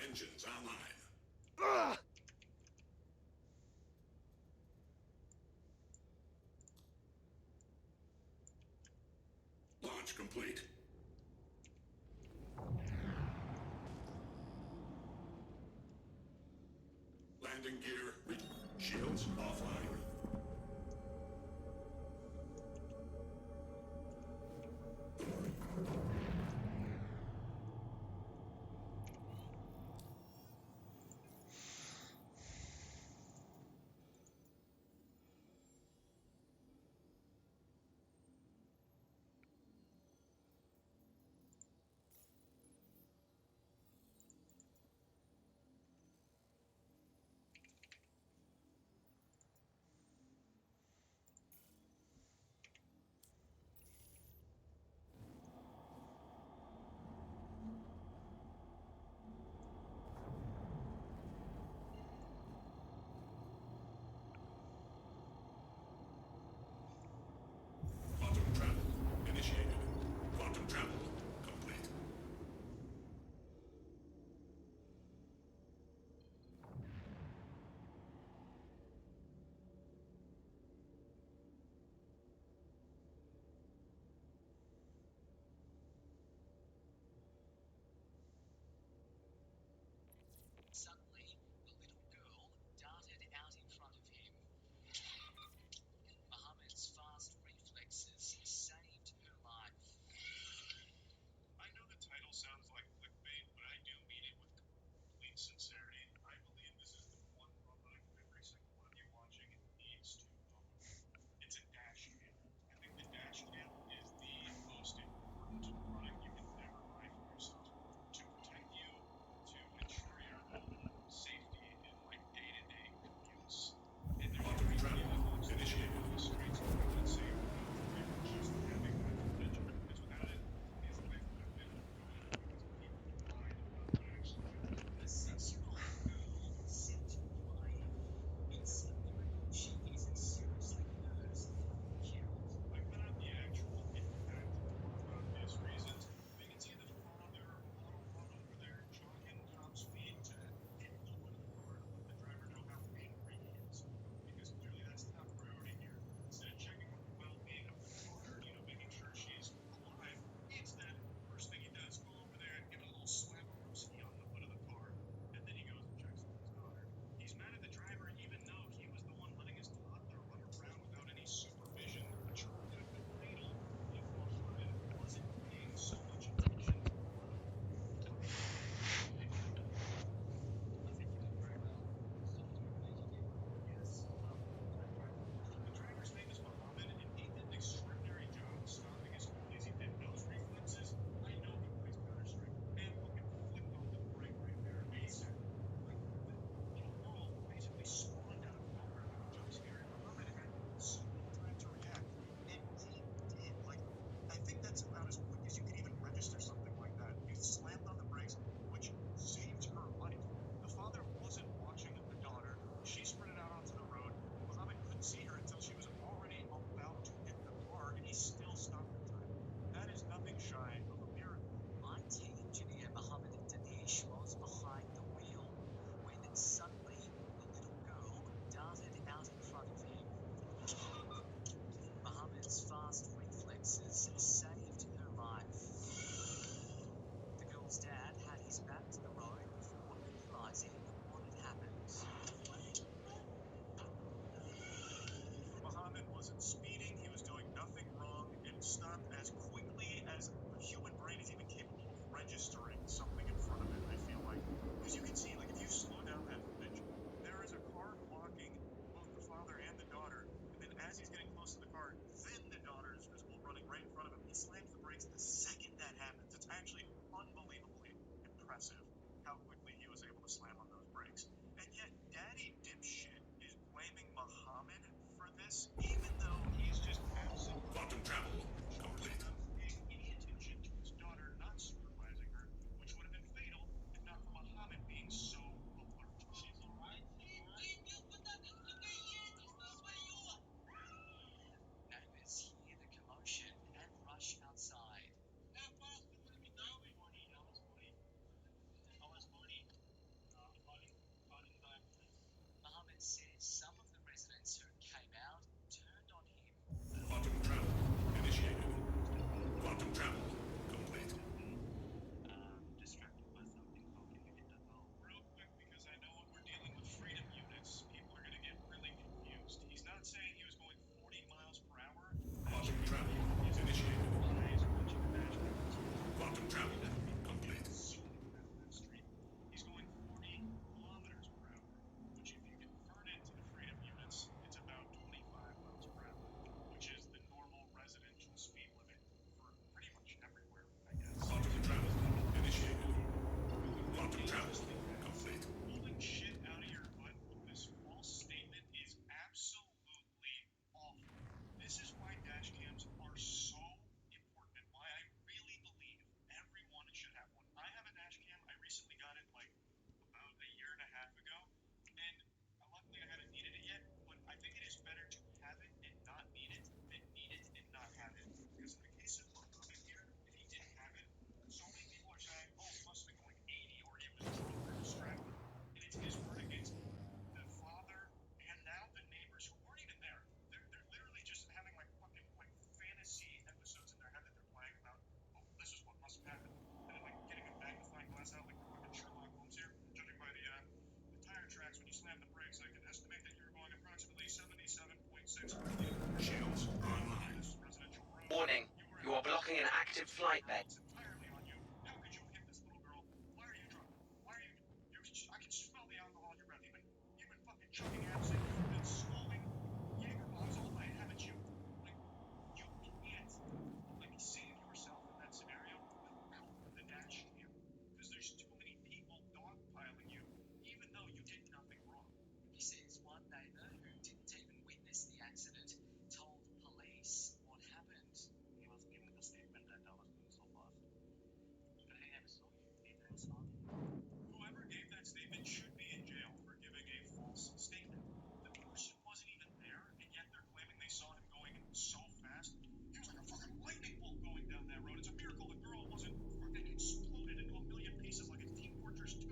Engines online. Launch complete. Landing gear. Shields offline. Shields online. Warning, you are blocking an active flight bed. Entirely on you. How could you hit this little girl? Why are you drunk? Why are you? I can smell the alcohol in your breath. You've been fucking chugging absinthe. You've been swallowing Jaeger bombs all night, haven't you? Like, you can't, save yourself in that scenario without the dash cam. Because there's too many people dogpiling you, even though you did nothing wrong. He says one neighbour who didn't even witness the accident told police what happened. He was giving the statement that I was doing so fast. But he never saw you. He never saw you. Whoever gave that statement should be in jail for giving a false statement. The person wasn't even there, and yet they're claiming they saw him going so fast. He was like a fucking lightning bolt going down that road. It's a miracle the girl wasn't fucking exploded into a million pieces like it's Team Fortress 2.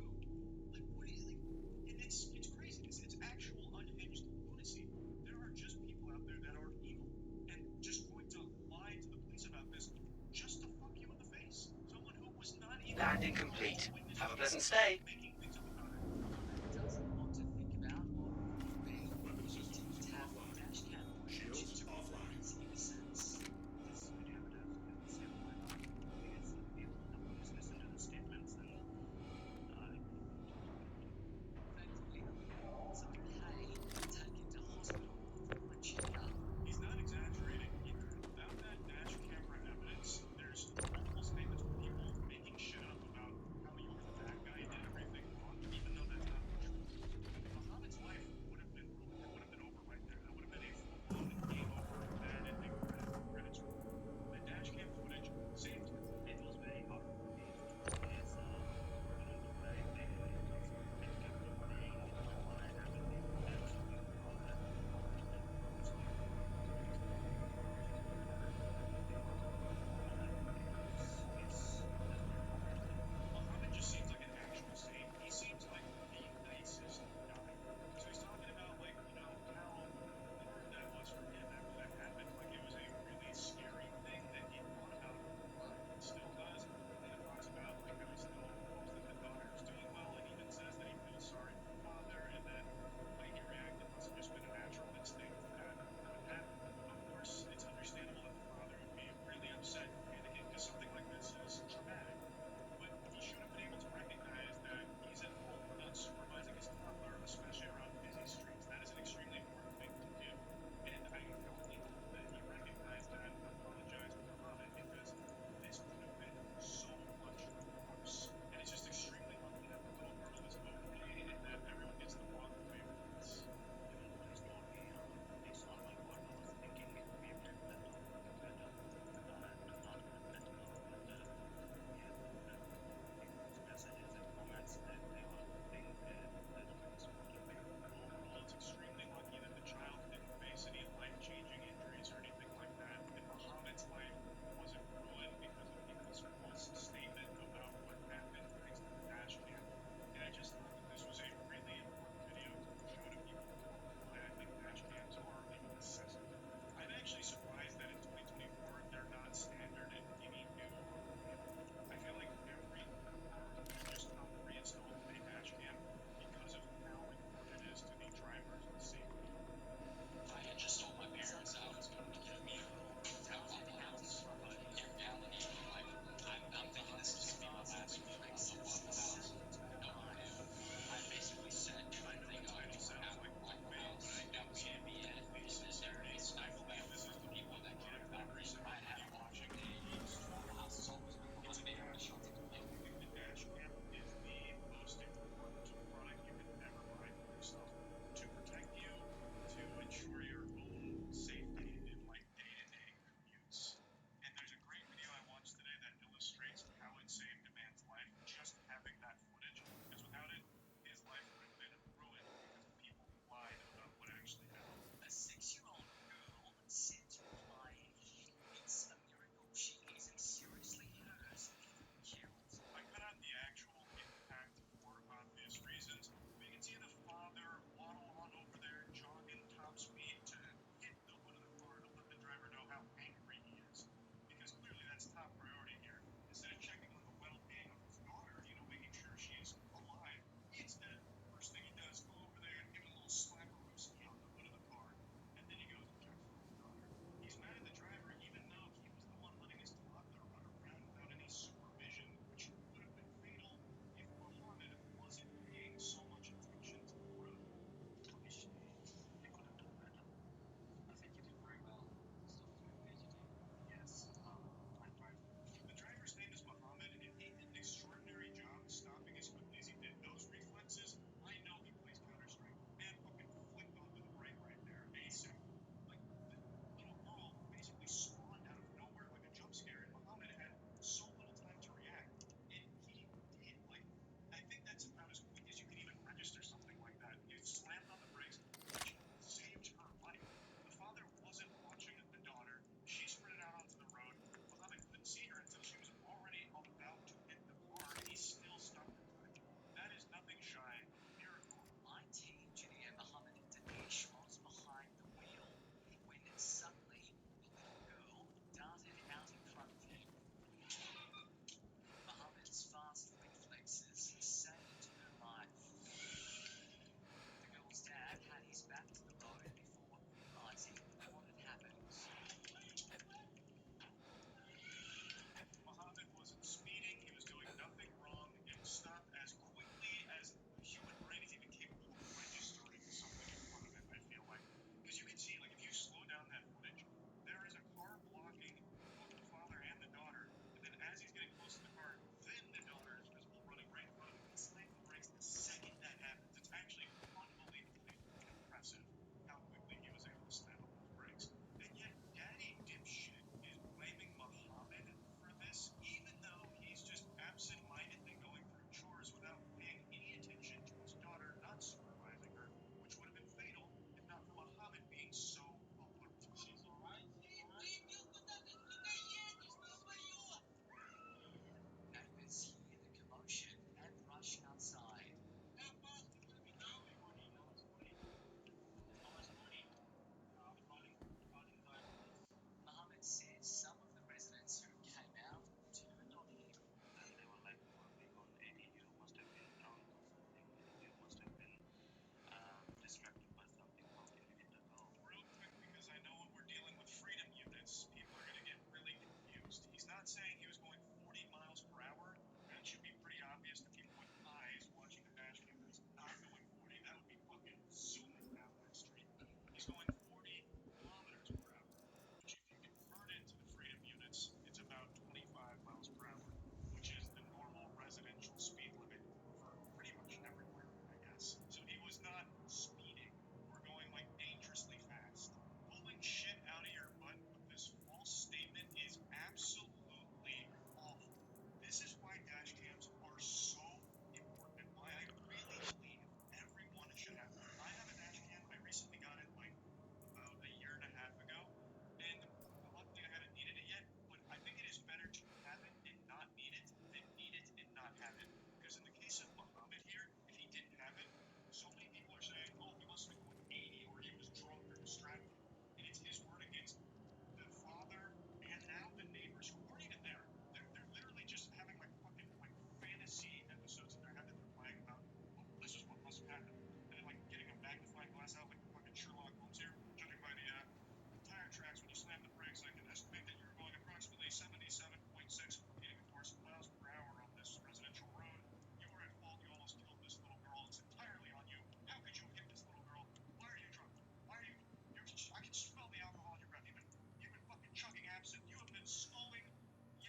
Like, what is it? And it's crazy. It's actual unhinged lunacy. There are just people out there that are evil and just going to lie to the police about this just to fuck you in the face. Someone who was not even Landing complete. Have a pleasant stay. making things up about it. Doesn't want to think about what could be. Weapon systems Didn't have offline. dash cam. Shields offline. His innocence. This video evidence didn't say why not. Because people in the police listened to the statements and Thankfully, it's okay. Take him to hospital for a checkup. he's not exaggerating either. Without that dash camera evidence, there's multiple statements from people making shit up about how you're the bad guy and did everything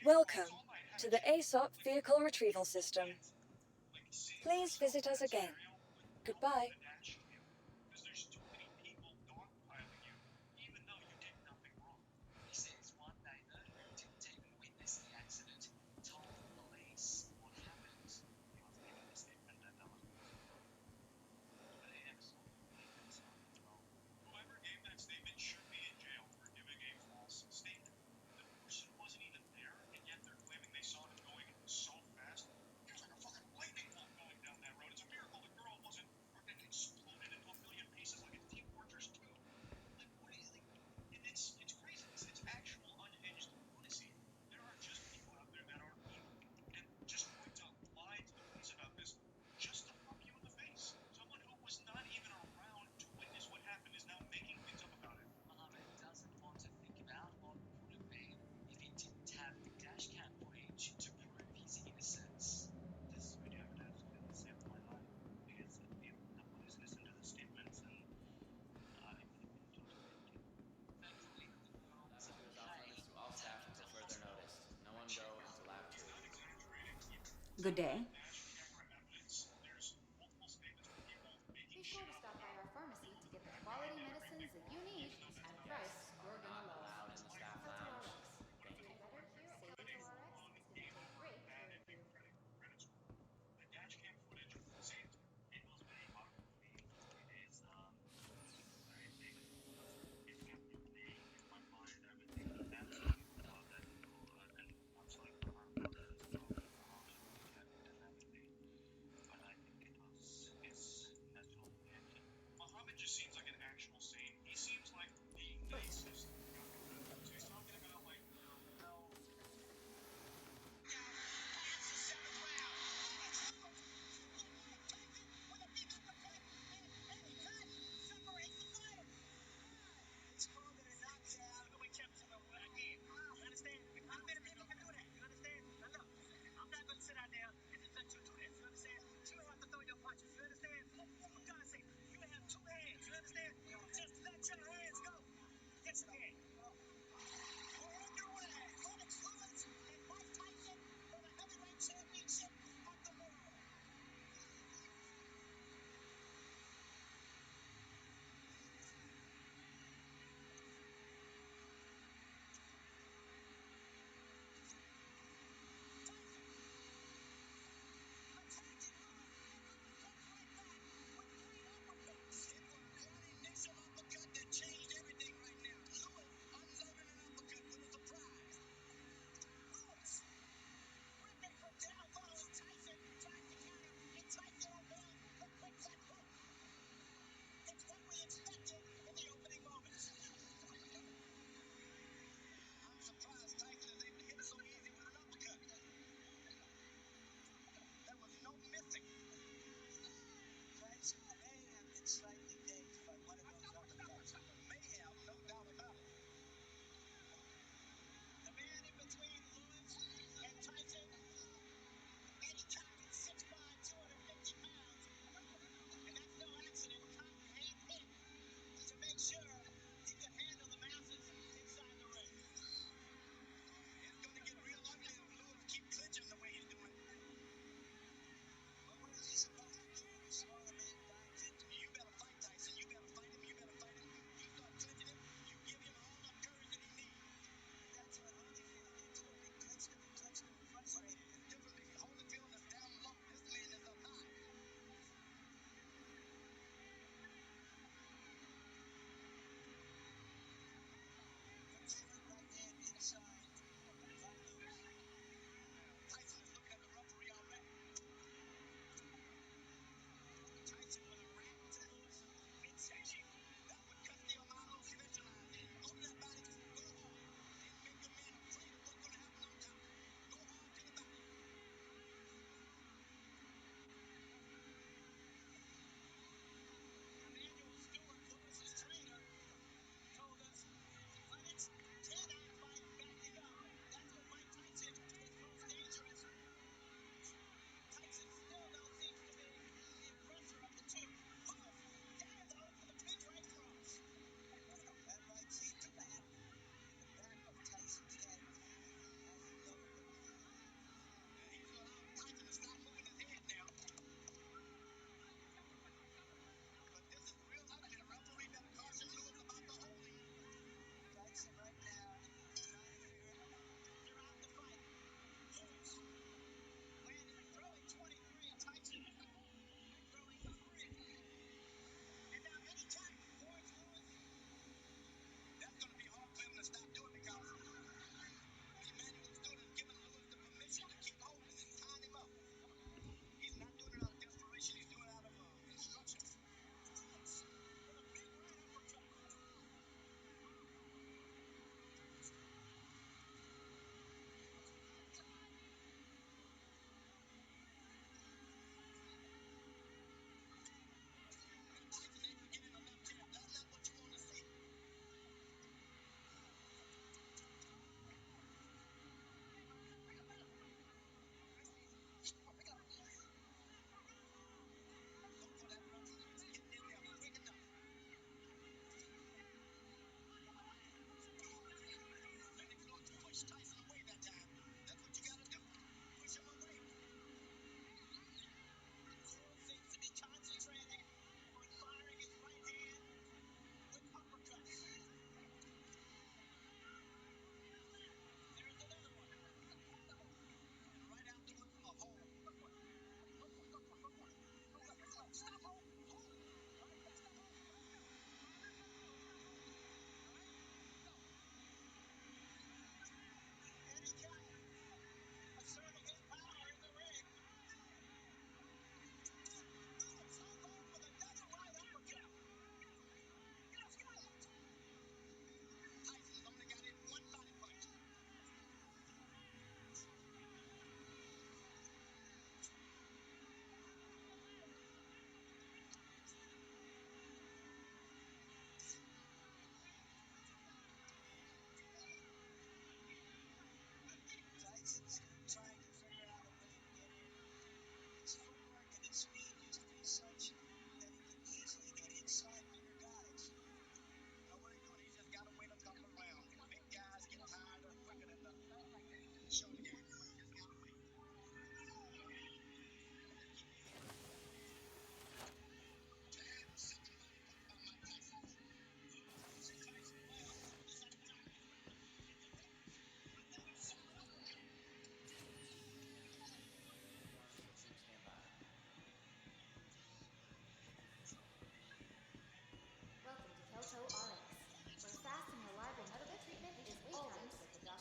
Welcome to the ASOP Vehicle Retrieval System. Please visit us again. Goodbye. Because there's too many people dogpiling you, even though you did nothing wrong. He says one neighbor who didn't even witness the accident told police what happened. He was making a statement that was possible. But he never saw it. Whoever gave that statement should be in jail for giving a false statement. The person wasn't even there, and yet they're claiming they saw him going so fast. There's like a fucking lightning bolt going down that road. It's a miracle the girl wasn't fucking exploded into a million pieces like in Team Fortress 2. Like, what is it? It's crazy. It's actual unhinged lunacy. There are just people out there that are evil and just going to lie to the police about this just to fuck you in the face. Someone who was not even around to witness what happened is now making things up about it. Mohammed doesn't want to think about what would have been if he didn't have dash cam footage to prove his innocence. This video evidence will save my life because if the police listen to the statements and I would have been just guilty. Thankfully, the girl was He was off okay. limits to all staff until further notice. No one go into lab 2. Good day. There's multiple statements from people making Be sure to stop by our pharmacy to get the quality medicines that you need at a price you're Not gonna love. allowed in the staff lounge. Thank you. Better here at Saber RX is gonna take great care of you. The dash cam footage saved people's very hard for me. It is very big. It kept me in my mind everything that happened about that and I'm sorry for her mother as well. How she reacted and everything. But I think it was his natural reaction. Muhammad just seems like an actual saint. He seems like the nicest guy. So he's talking about like how it's stronger than that, child. Nobody cares about what I did. You understand? How many people can do that? You understand? Now look, I'm not gonna sit out there and just let you do this. You understand? You may have to throw your punches. You understand? For God's sake, you may have two hands. You understand? Just let your hands go. Yes, you can.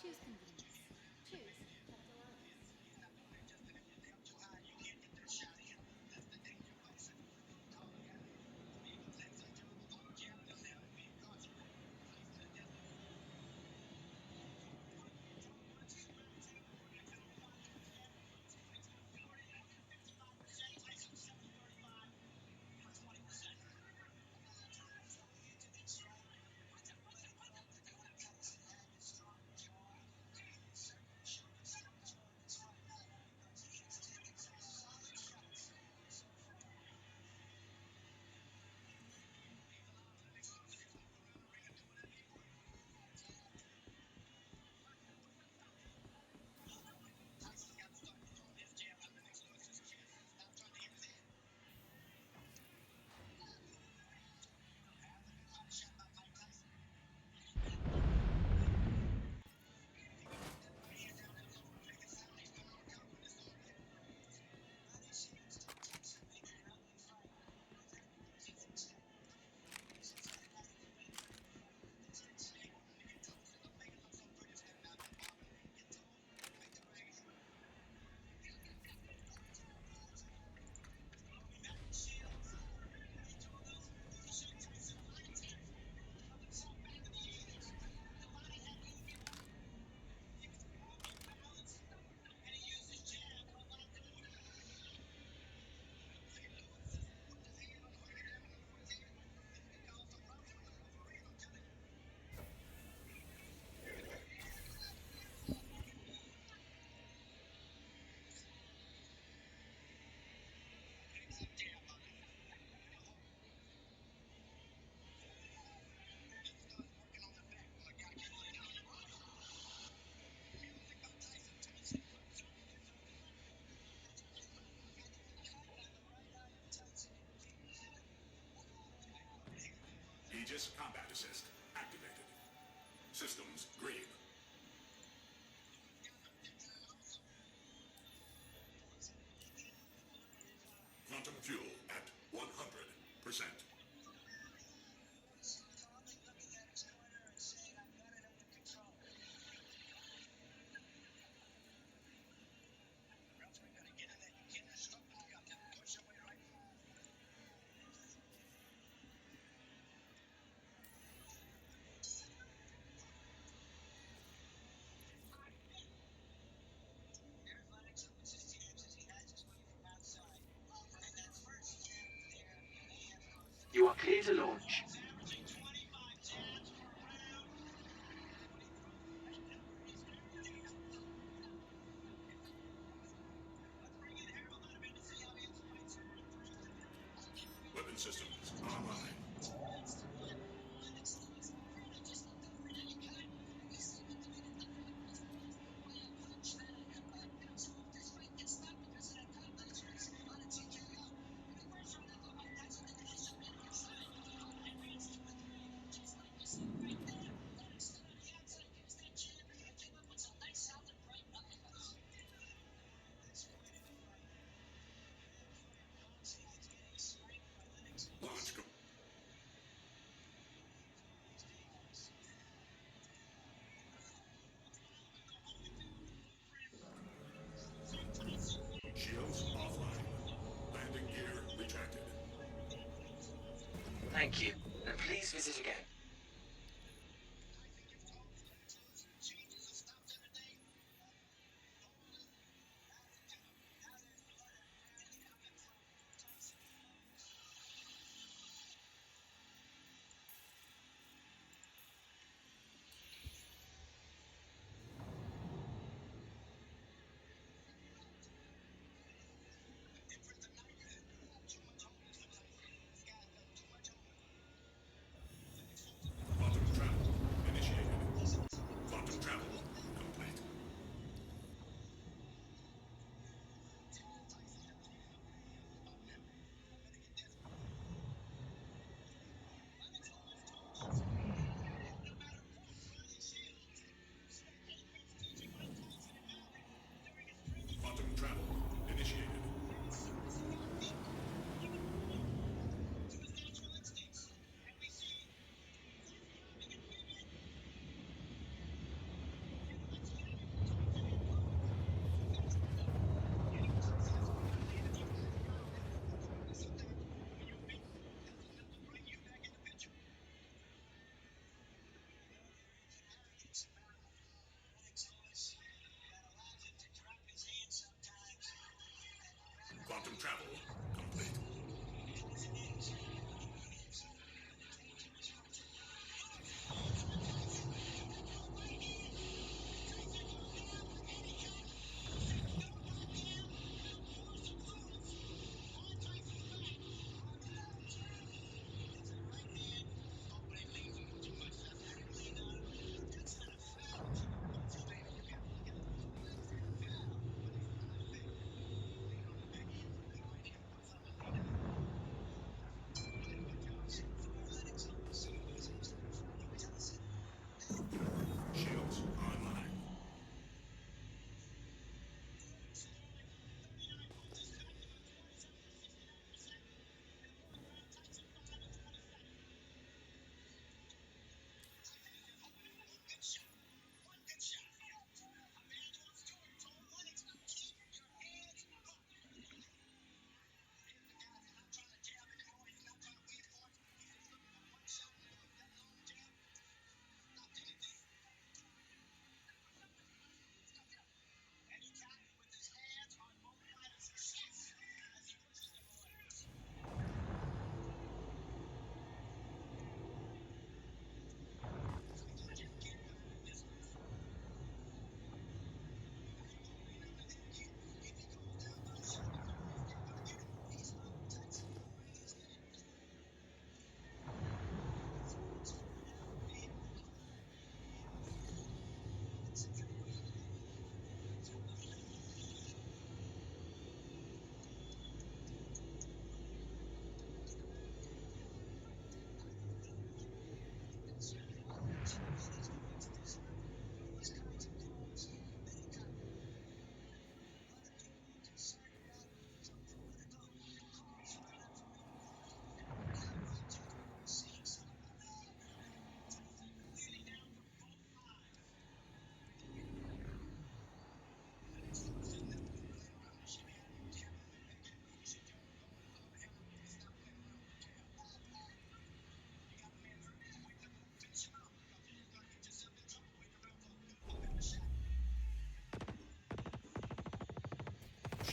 Choose convenience. Choose Pepto Bismol. Aegis Combat Assist activated. Systems green. Quantum fuel at 100%. You are clear to launch. Weapon systems online. Launch. Shields offline. Landing gear retracted. Thank you, and please visit again.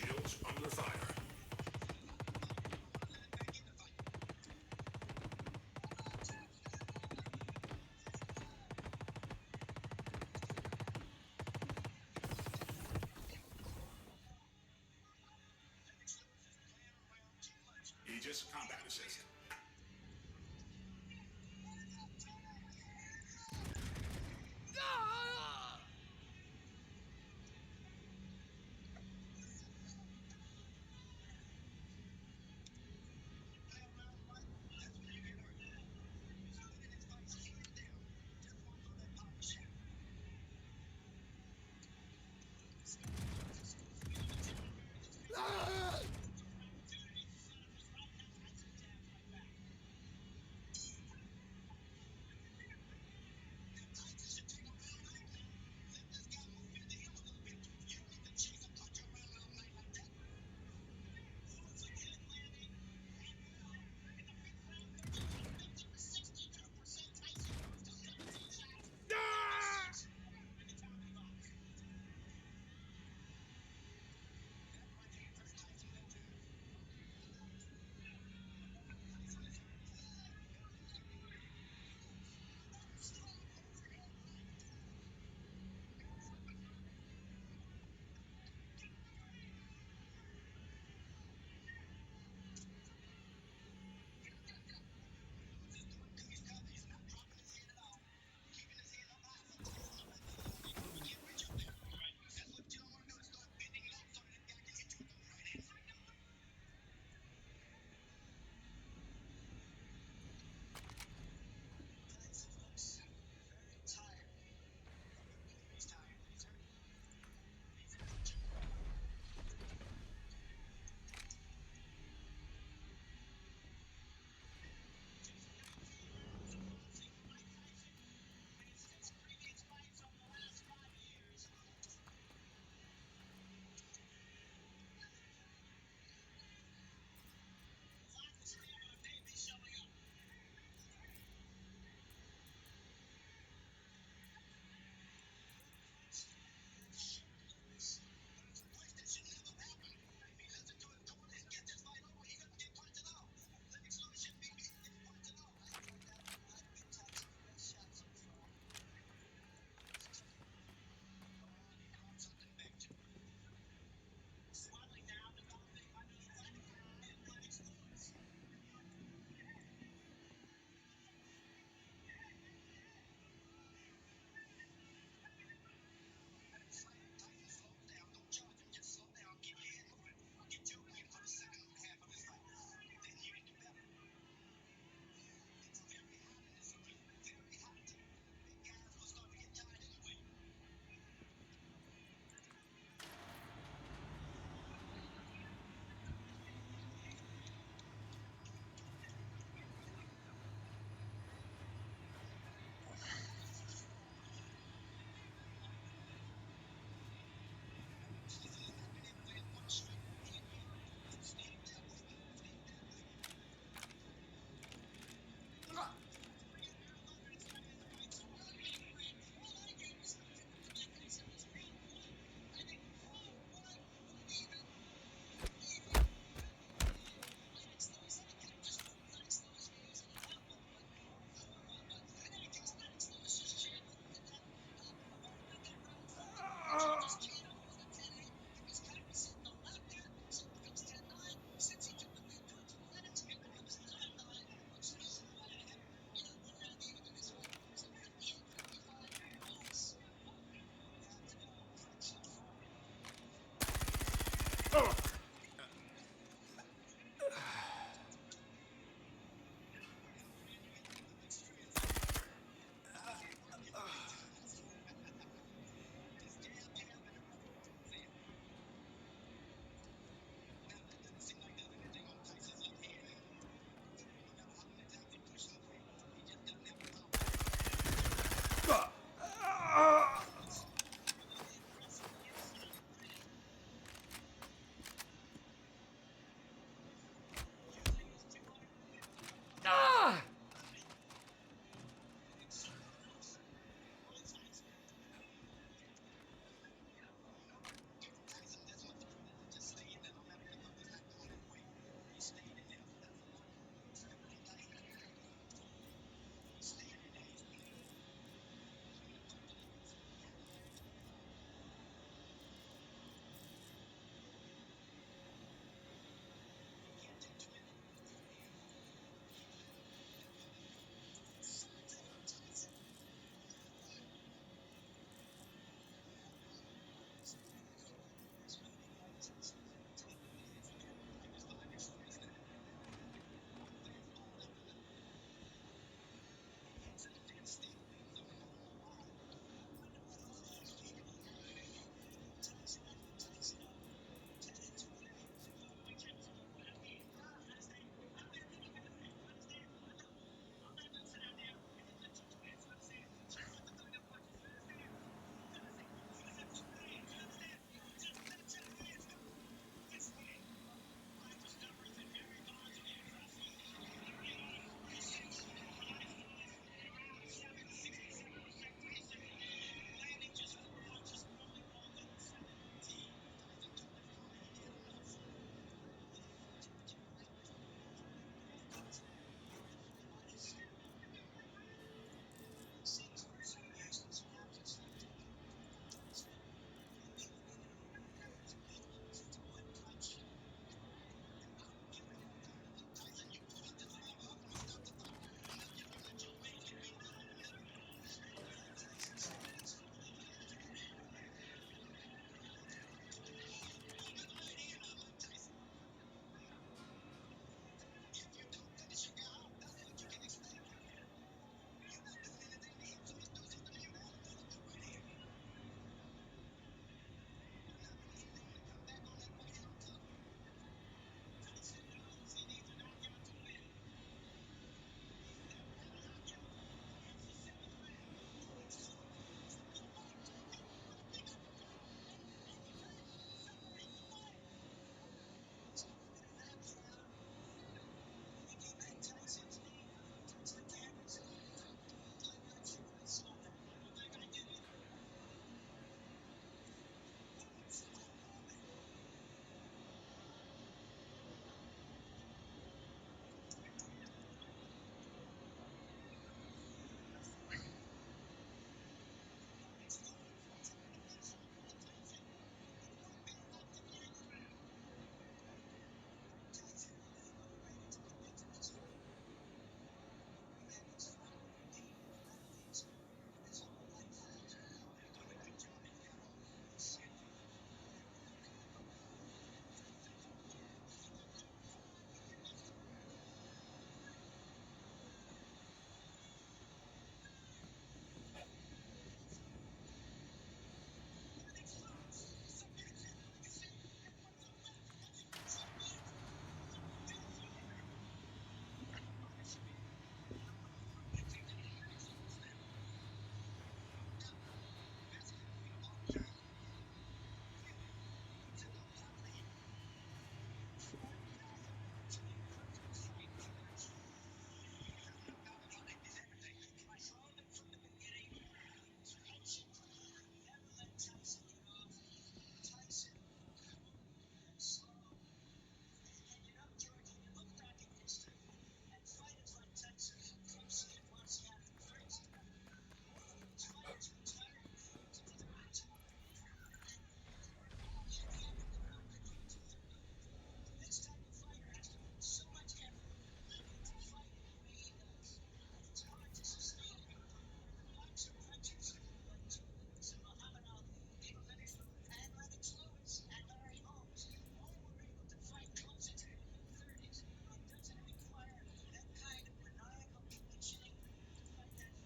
Shields under fire. Aegis combat assist.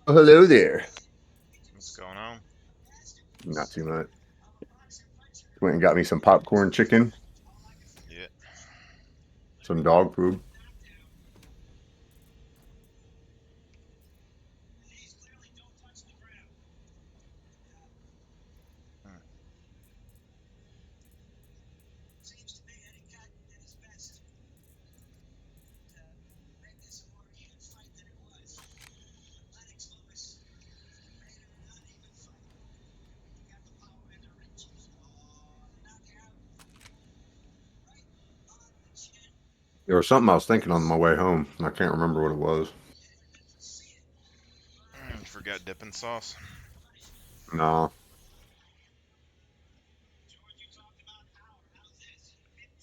Oh, hello there. What's going on? Not too much. Went and got me some popcorn chicken, Yeah. some dog food. There was something I was thinking on my way home, and I can't remember what it was. Forgot dipping sauce. No.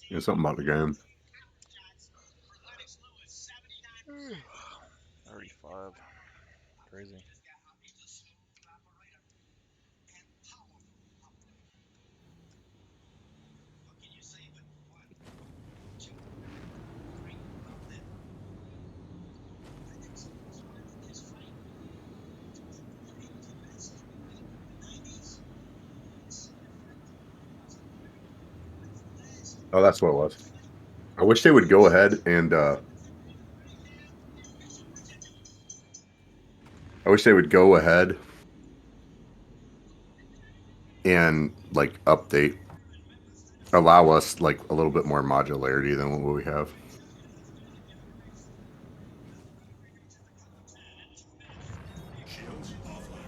It was something about the game. 35. Crazy. Oh, that's what it was. I wish they would go ahead and like update, allow us like a little bit more modularity than what we have. Shields offline.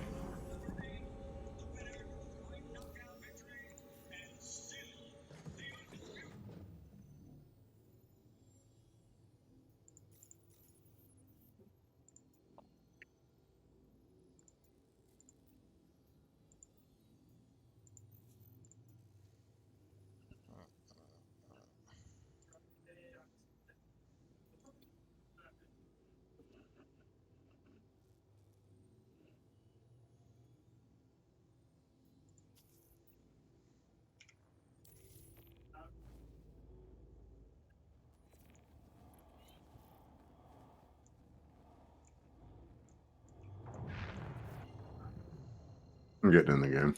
I'm getting in the game.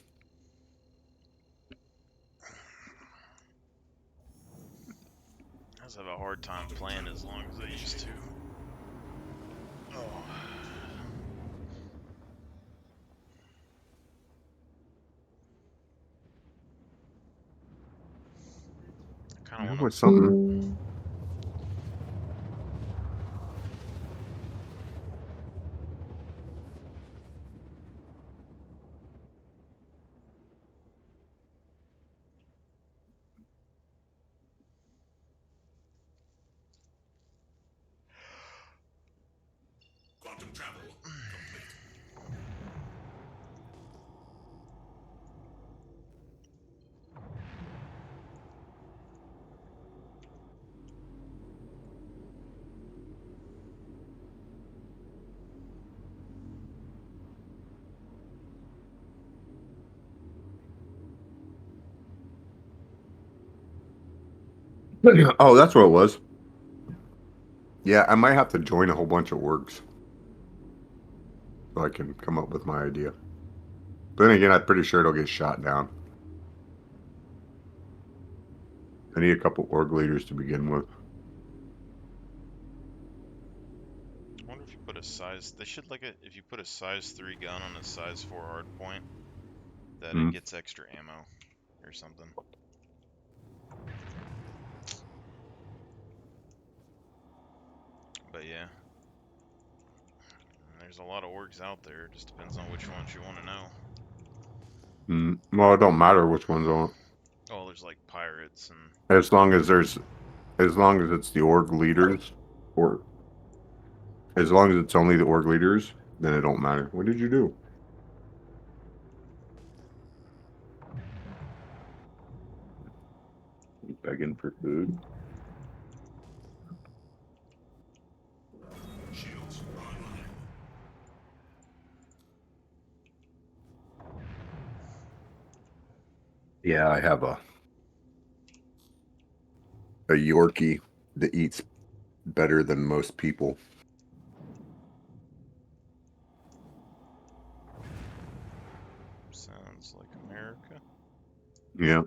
I just have a hard time playing as long as I used to. Oh. I kind of want With something. Quantum travel complete. Oh, that's what it was. Yeah, I might have to join a whole bunch of works so I can come up with my idea. But then again, I'm pretty sure it'll get shot down. I need a couple org leaders to begin with. I wonder if you put a size. They should if you put a size 3 gun on a size 4 hard point, that it gets extra ammo or something. But yeah, there's a lot of orgs out there. It just depends on which ones you want to know. Well, it don't matter which ones on. Oh, there's like pirates and. As long as it's the org leaders, or as long as it's only the org leaders, then it don't matter. What did you do? Begging for food. Shields online. Yeah, I have a Yorkie that eats better than most people. Sounds like America. Yeah.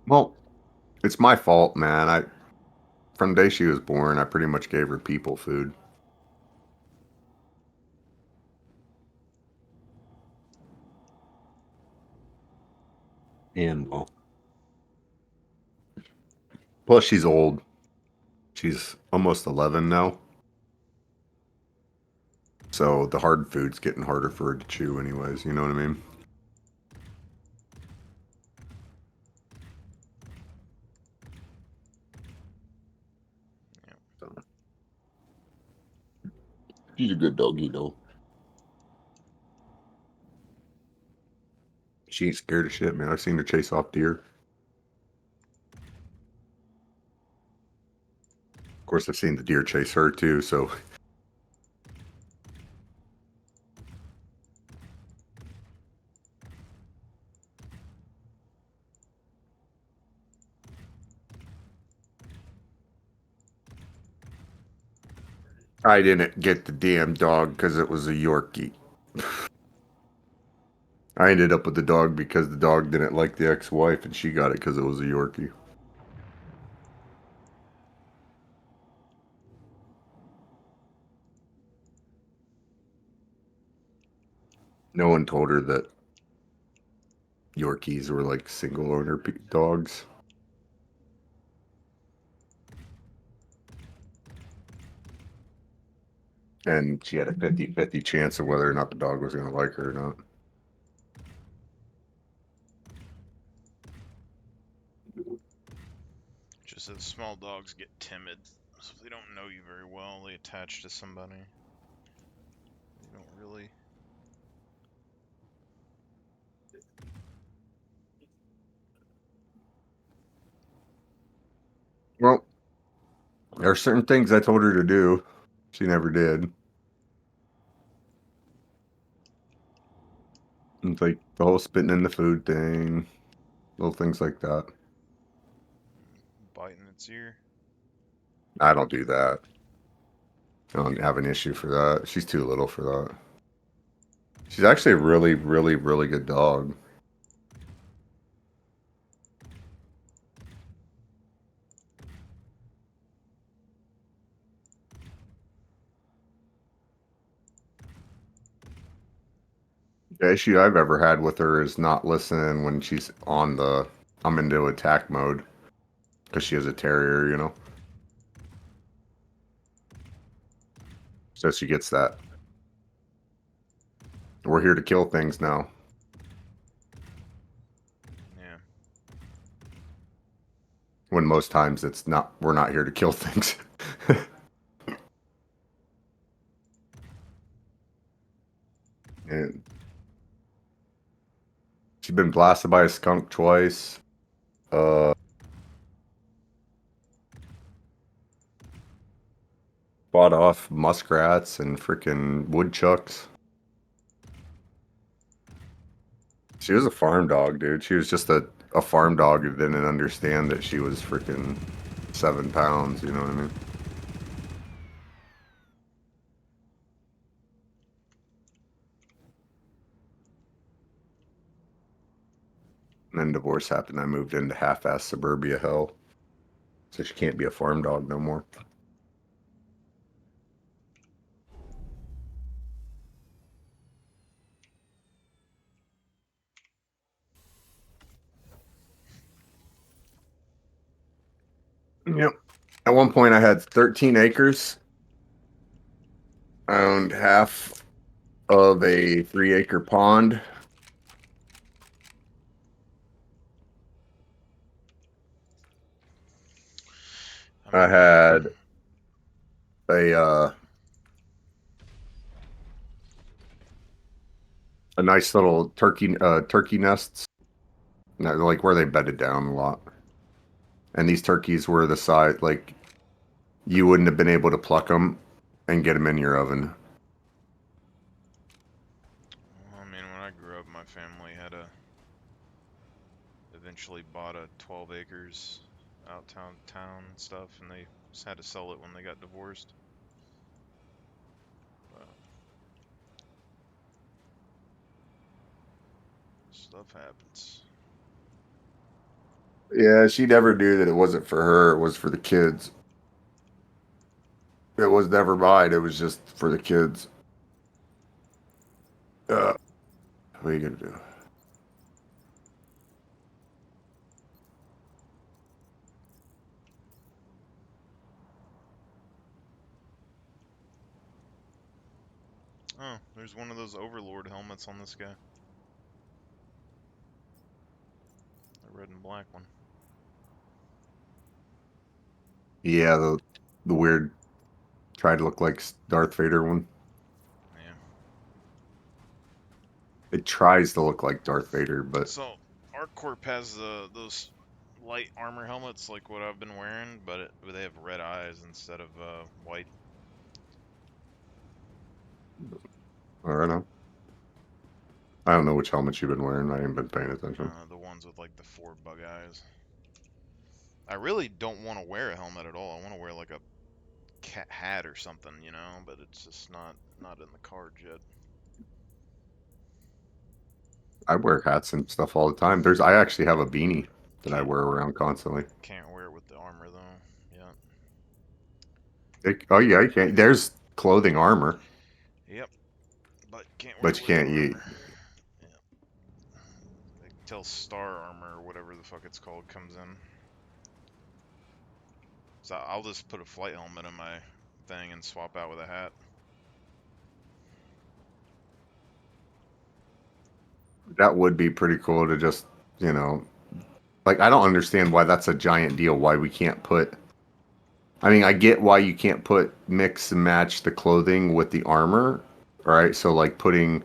Well, it's my fault, man. From the day she was born, I pretty much gave her people food. And well, plus she's old. She's almost 11 now. So the hard food's getting harder for her to chew anyways, you know what I mean? So. She's a good doggy though. She ain't scared of shit, man. I've seen her chase off deer. Of course, I've seen the deer chase her too, so. I didn't get the damn dog because it was a Yorkie. I ended up with the dog because the dog didn't like the ex-wife and she got it because it was a Yorkie. No one told her that Yorkies were like single owner dogs. And she had a 50-50 chance of whether or not the dog was going to like her or not. Just that small dogs get timid. So if they don't know you very well, they attach to somebody. They don't really. Well, there are certain things I told her to do. She never did. It's like the whole spitting in the food thing. Little things like that. Biting its ear. I don't do that. I don't have an issue for that. She's too little for that. She's actually a really, really, really good dog. The issue I've ever had with her is not listening when she's on the I'm into attack mode. Because she is a terrier, you know? So she gets that. We're here to kill things now. Yeah. When most times it's not, we're not here to kill things. And she's been blasted by a skunk twice. Fought off muskrats and freaking woodchucks. She was a farm dog, dude. She was just a farm dog who didn't understand that she was freaking 7 pounds, you know what I mean? And then divorce happened. I moved into half-ass suburbia hell. So she can't be a farm dog no more. Yep. At one point, I had 13 acres. I owned half of a 3-acre pond. I had a nice little turkey nests, like where they bedded down a lot. And these turkeys were the size, like, you wouldn't have been able to pluck them and get them in your oven. Well, I mean, when I grew up, my family had eventually bought a 12 acres out town and stuff, and they just had to sell it when they got divorced. Stuff happens. Yeah, she never knew that it wasn't for her, it was for the kids. It was never mine, it was just for the kids. What are you gonna do? Oh, there's one of those Overlord helmets on this guy. The red and black one. Yeah, the weird tried to look like Darth Vader one. Yeah. It tries to look like Darth Vader, but So ArcCorp has those light armor helmets like what I've been wearing, but they have red eyes instead of white. I don't know. I don't know which helmet you've been wearing. I ain't been paying attention. The ones with like the 4 bug eyes. I really don't want to wear a helmet at all. I want to wear like a cat hat or something, you know, but it's just not in the cards yet. I wear hats and stuff all the time. I actually have a beanie that I wear around constantly. Can't wear it with the armor though. Yeah. Oh yeah, you can't. There's clothing armor. Yep. But can't wear But it you with can't armor. eat. Yeah. Until Star Armor or whatever the fuck it's called comes in. So I'll just put a flight helmet in my thing and swap out with a hat. That would be pretty cool to just, you know, like I don't understand why that's a giant deal. Why we can't put. I mean, I get why you can't mix and match the clothing with the armor, right? So like putting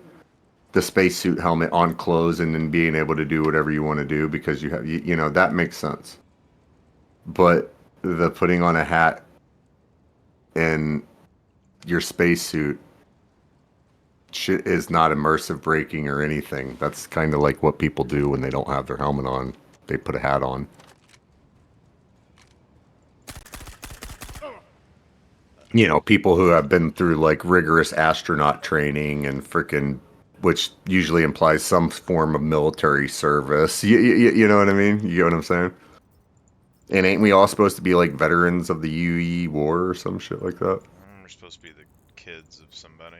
the spacesuit helmet on clothes and then being able to do whatever you want to do because you have, you know, that makes sense. But the putting on a hat and your spacesuit shit is not immersive braking or anything. That's kind of like what people do when they don't have their helmet on. They put a hat on. You know, people who have been through like rigorous astronaut training and freaking, which usually implies some form of military service. You know what I mean? You know what I'm saying? And ain't we all supposed to be like veterans of the UE war or some shit like that? We're supposed to be the kids of somebody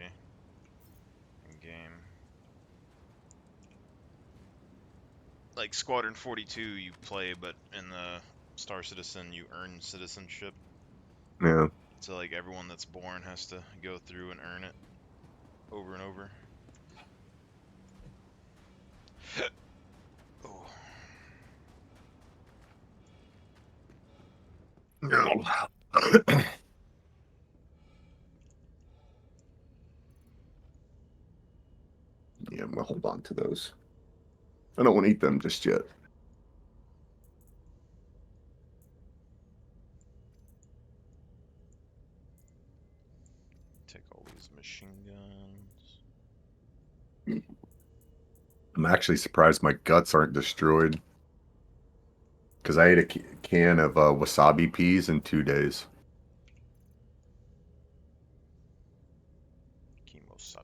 in game. Like Squadron 42 you play, but in the Star Citizen you earn citizenship. Yeah. So like everyone that's born has to go through and earn it over and over. Oh. No. Yeah, I'm gonna hold on to those. I don't want to eat them just yet. Take all these machine guns. I'm actually surprised my guts aren't destroyed. Because I ate a can of wasabi peas in 2 days. Kimosabi.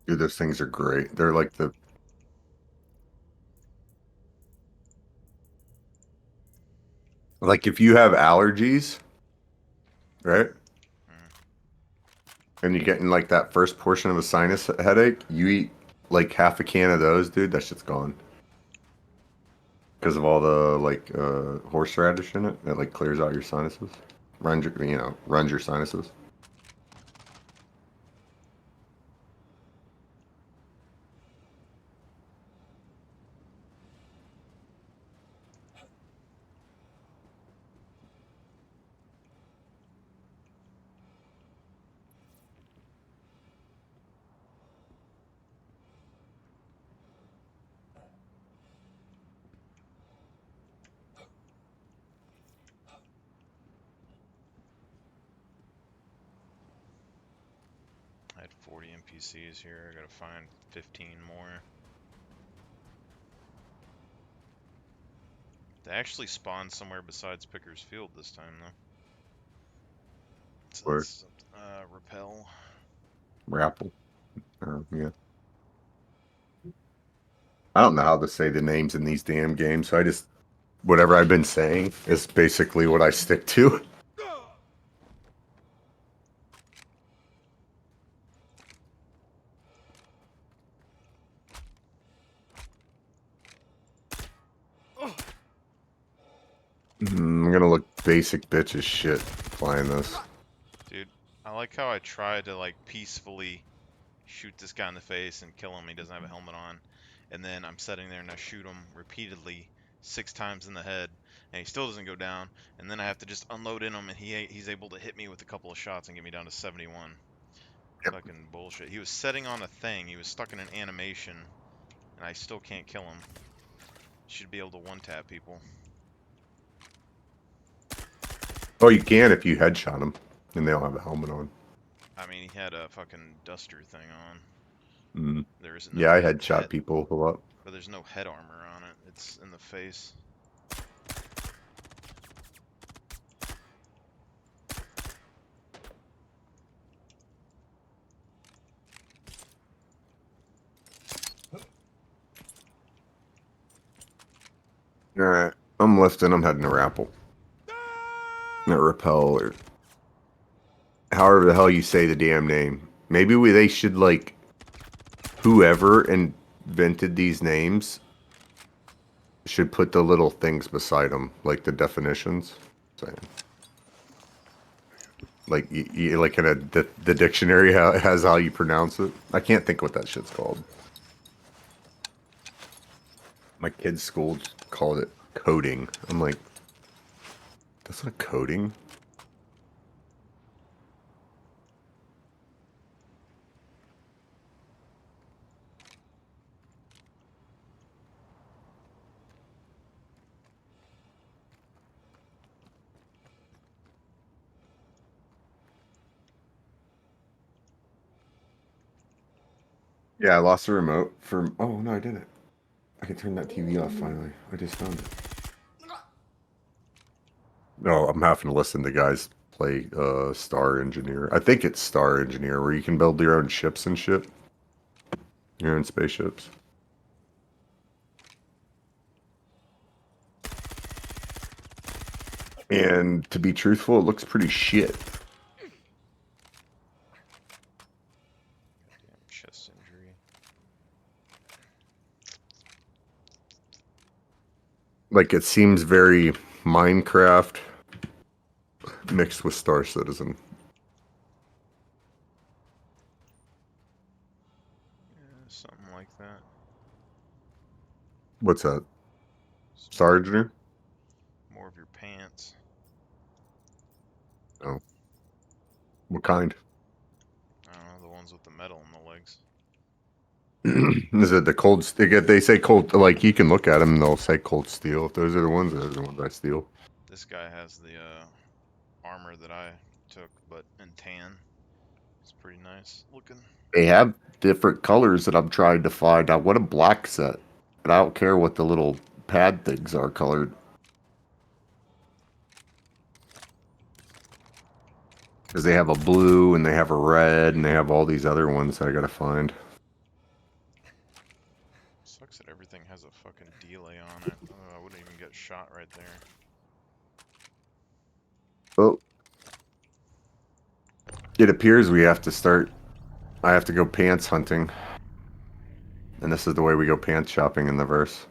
Dude, those things are great. They're like the... Like if you have allergies, right? And you're getting like that first portion of a sinus headache, you eat like half a can of those, dude, that shit's gone. Because of all the like horseradish in it, that like clears out your sinuses. Runs your sinuses. I had 40 NPCs here. I gotta find 15 more. They actually spawned somewhere besides Picker's Field this time, though. So Where? that's, Repel. Rapple. Yeah. I don't know how to say the names in these damn games, so I just whatever I've been saying is basically what I stick to. I'm gonna look basic bitch as shit playing this. Dude, I like how I try to like peacefully shoot this guy in the face and kill him. He doesn't have a helmet on. And then I'm sitting there and I shoot him repeatedly 6 times in the head and he still doesn't go down. And then I have to just unload in him and he's able to hit me with a couple of shots and get me down to 71. Yep. Fucking bullshit. He was setting on a thing. He was stuck in an animation and I still can't kill him. Should be able to one-tap people. Oh, you can if you headshot them and they don't have a helmet on. I mean, he had a fucking duster thing on. There isn't. Yeah, I headshot people a lot. But there's no head armor on it. It's in the face. Alright, I'm lifting, I'm heading to Rapple. Not Repel, or however the hell you say the damn name. Maybe they should, like, whoever invented these names should put the little things beside them, like the definitions. Like, like in the dictionary has how you pronounce it. I can't think what that shit's called. My kids' school called it coding. I'm like, that's not coding. Yeah, I lost the remote for. Oh no, I didn't. I can turn that TV off finally. I just found it. No, I'm having to listen to guys play Star Engineer. I think it's Star Engineer, where you can build your own ships and shit. Your own spaceships. And to be truthful, it looks pretty shit. Chest injury. Like, it seems very Minecraft mixed with Star Citizen. Yeah, something like that. What's that? Star Engineer? More of your pants. Oh. What kind? I don't know, the ones with the metal in the legs. Is it the cold? They say cold. Like, you can look at them and they'll say cold steel. If those are the ones I steal. This guy has the armor that I took, but in tan. It's pretty nice looking. They have different colors that I'm trying to find. I want a black set, and I don't care what the little pad things are colored. Because they have a blue and they have a red and they have all these other ones that I gotta find. Sucks that everything has a fucking delay on it. I wouldn't even get shot right there. Oh. It appears we have to start. I have to go pants hunting. And this is the way we go pants shopping in the verse.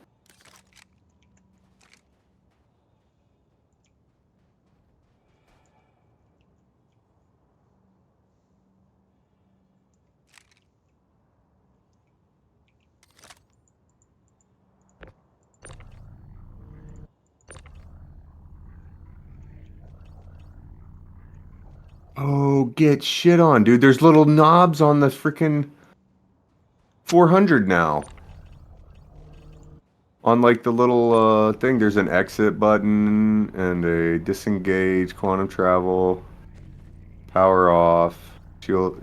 Oh, get shit on, dude. There's little knobs on the freaking 400 now. On like the little thing, there's an exit button and a disengage, quantum travel, power off, shield,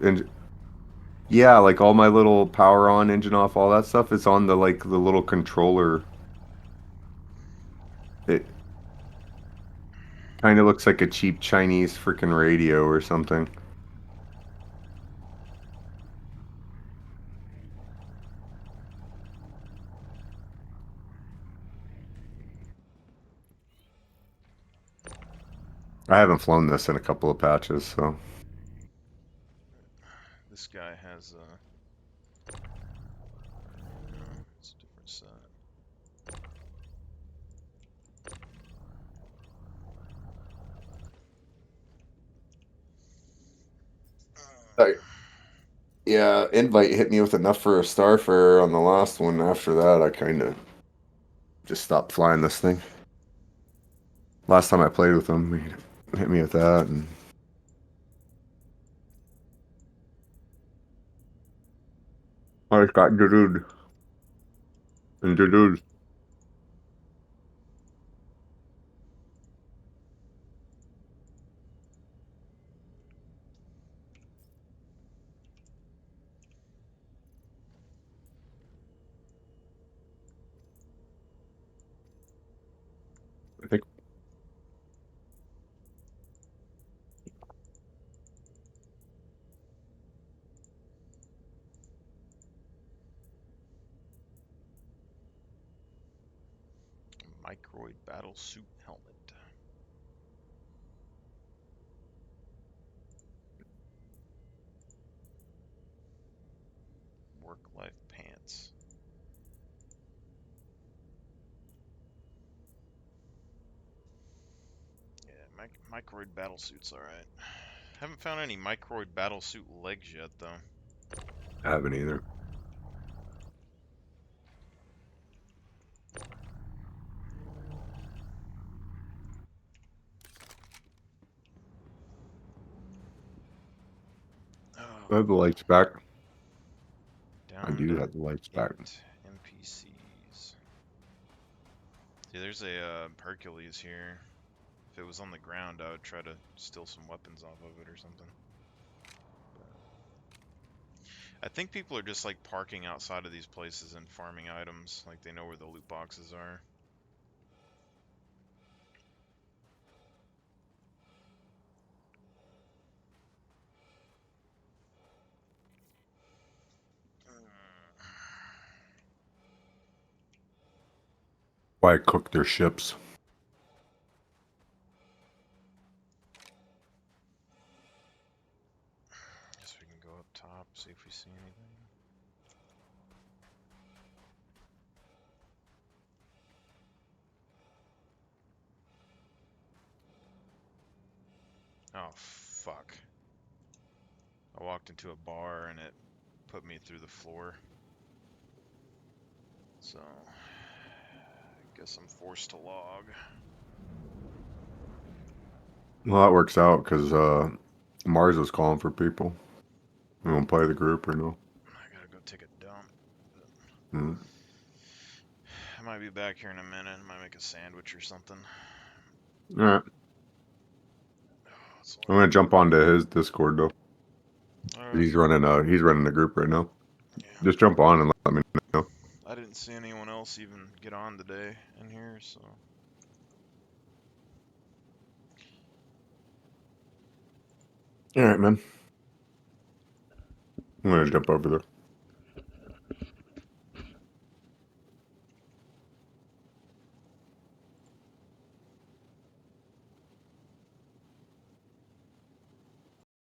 yeah, like all my little power on, engine off, all that stuff is on the like the little controller. It kind of looks like a cheap Chinese freaking radio or something. I haven't flown this in a couple of patches, so. This guy has it's a different set. Yeah, invite hit me with enough for a Starfarer on the last one. After that, I kind of just stopped flying this thing. Last time I played with him, he hit me with that, and I just got Dadood. And Dadood. I think Microid battle suit helmet. Work life pants. Yeah, microid battle suit's alright. Haven't found any microid battle suit legs yet though. I haven't either. I have the lights back. I do have the lights back. NPCs. See, there's a Hercules here. If it was on the ground, I would try to steal some weapons off of it or something. But I think people are just like parking outside of these places and farming items, like they know where the loot boxes are. Why cook their ships? Guess we can go up top, see if we see anything. Oh, fuck. I walked into a bar and it put me through the floor. So, I guess I'm forced to log. Well, that works out because Mars was calling for people. You want to play the group or no? I gotta go take a dump. Mm. I might be back here in a minute. I might make a sandwich or something. All right. I'm gonna jump onto his Discord though. He's running a group right now. Yeah. Just jump on and let me know. I didn't see anyone else even get on today in here, so. All right, man. I'm gonna jump over there.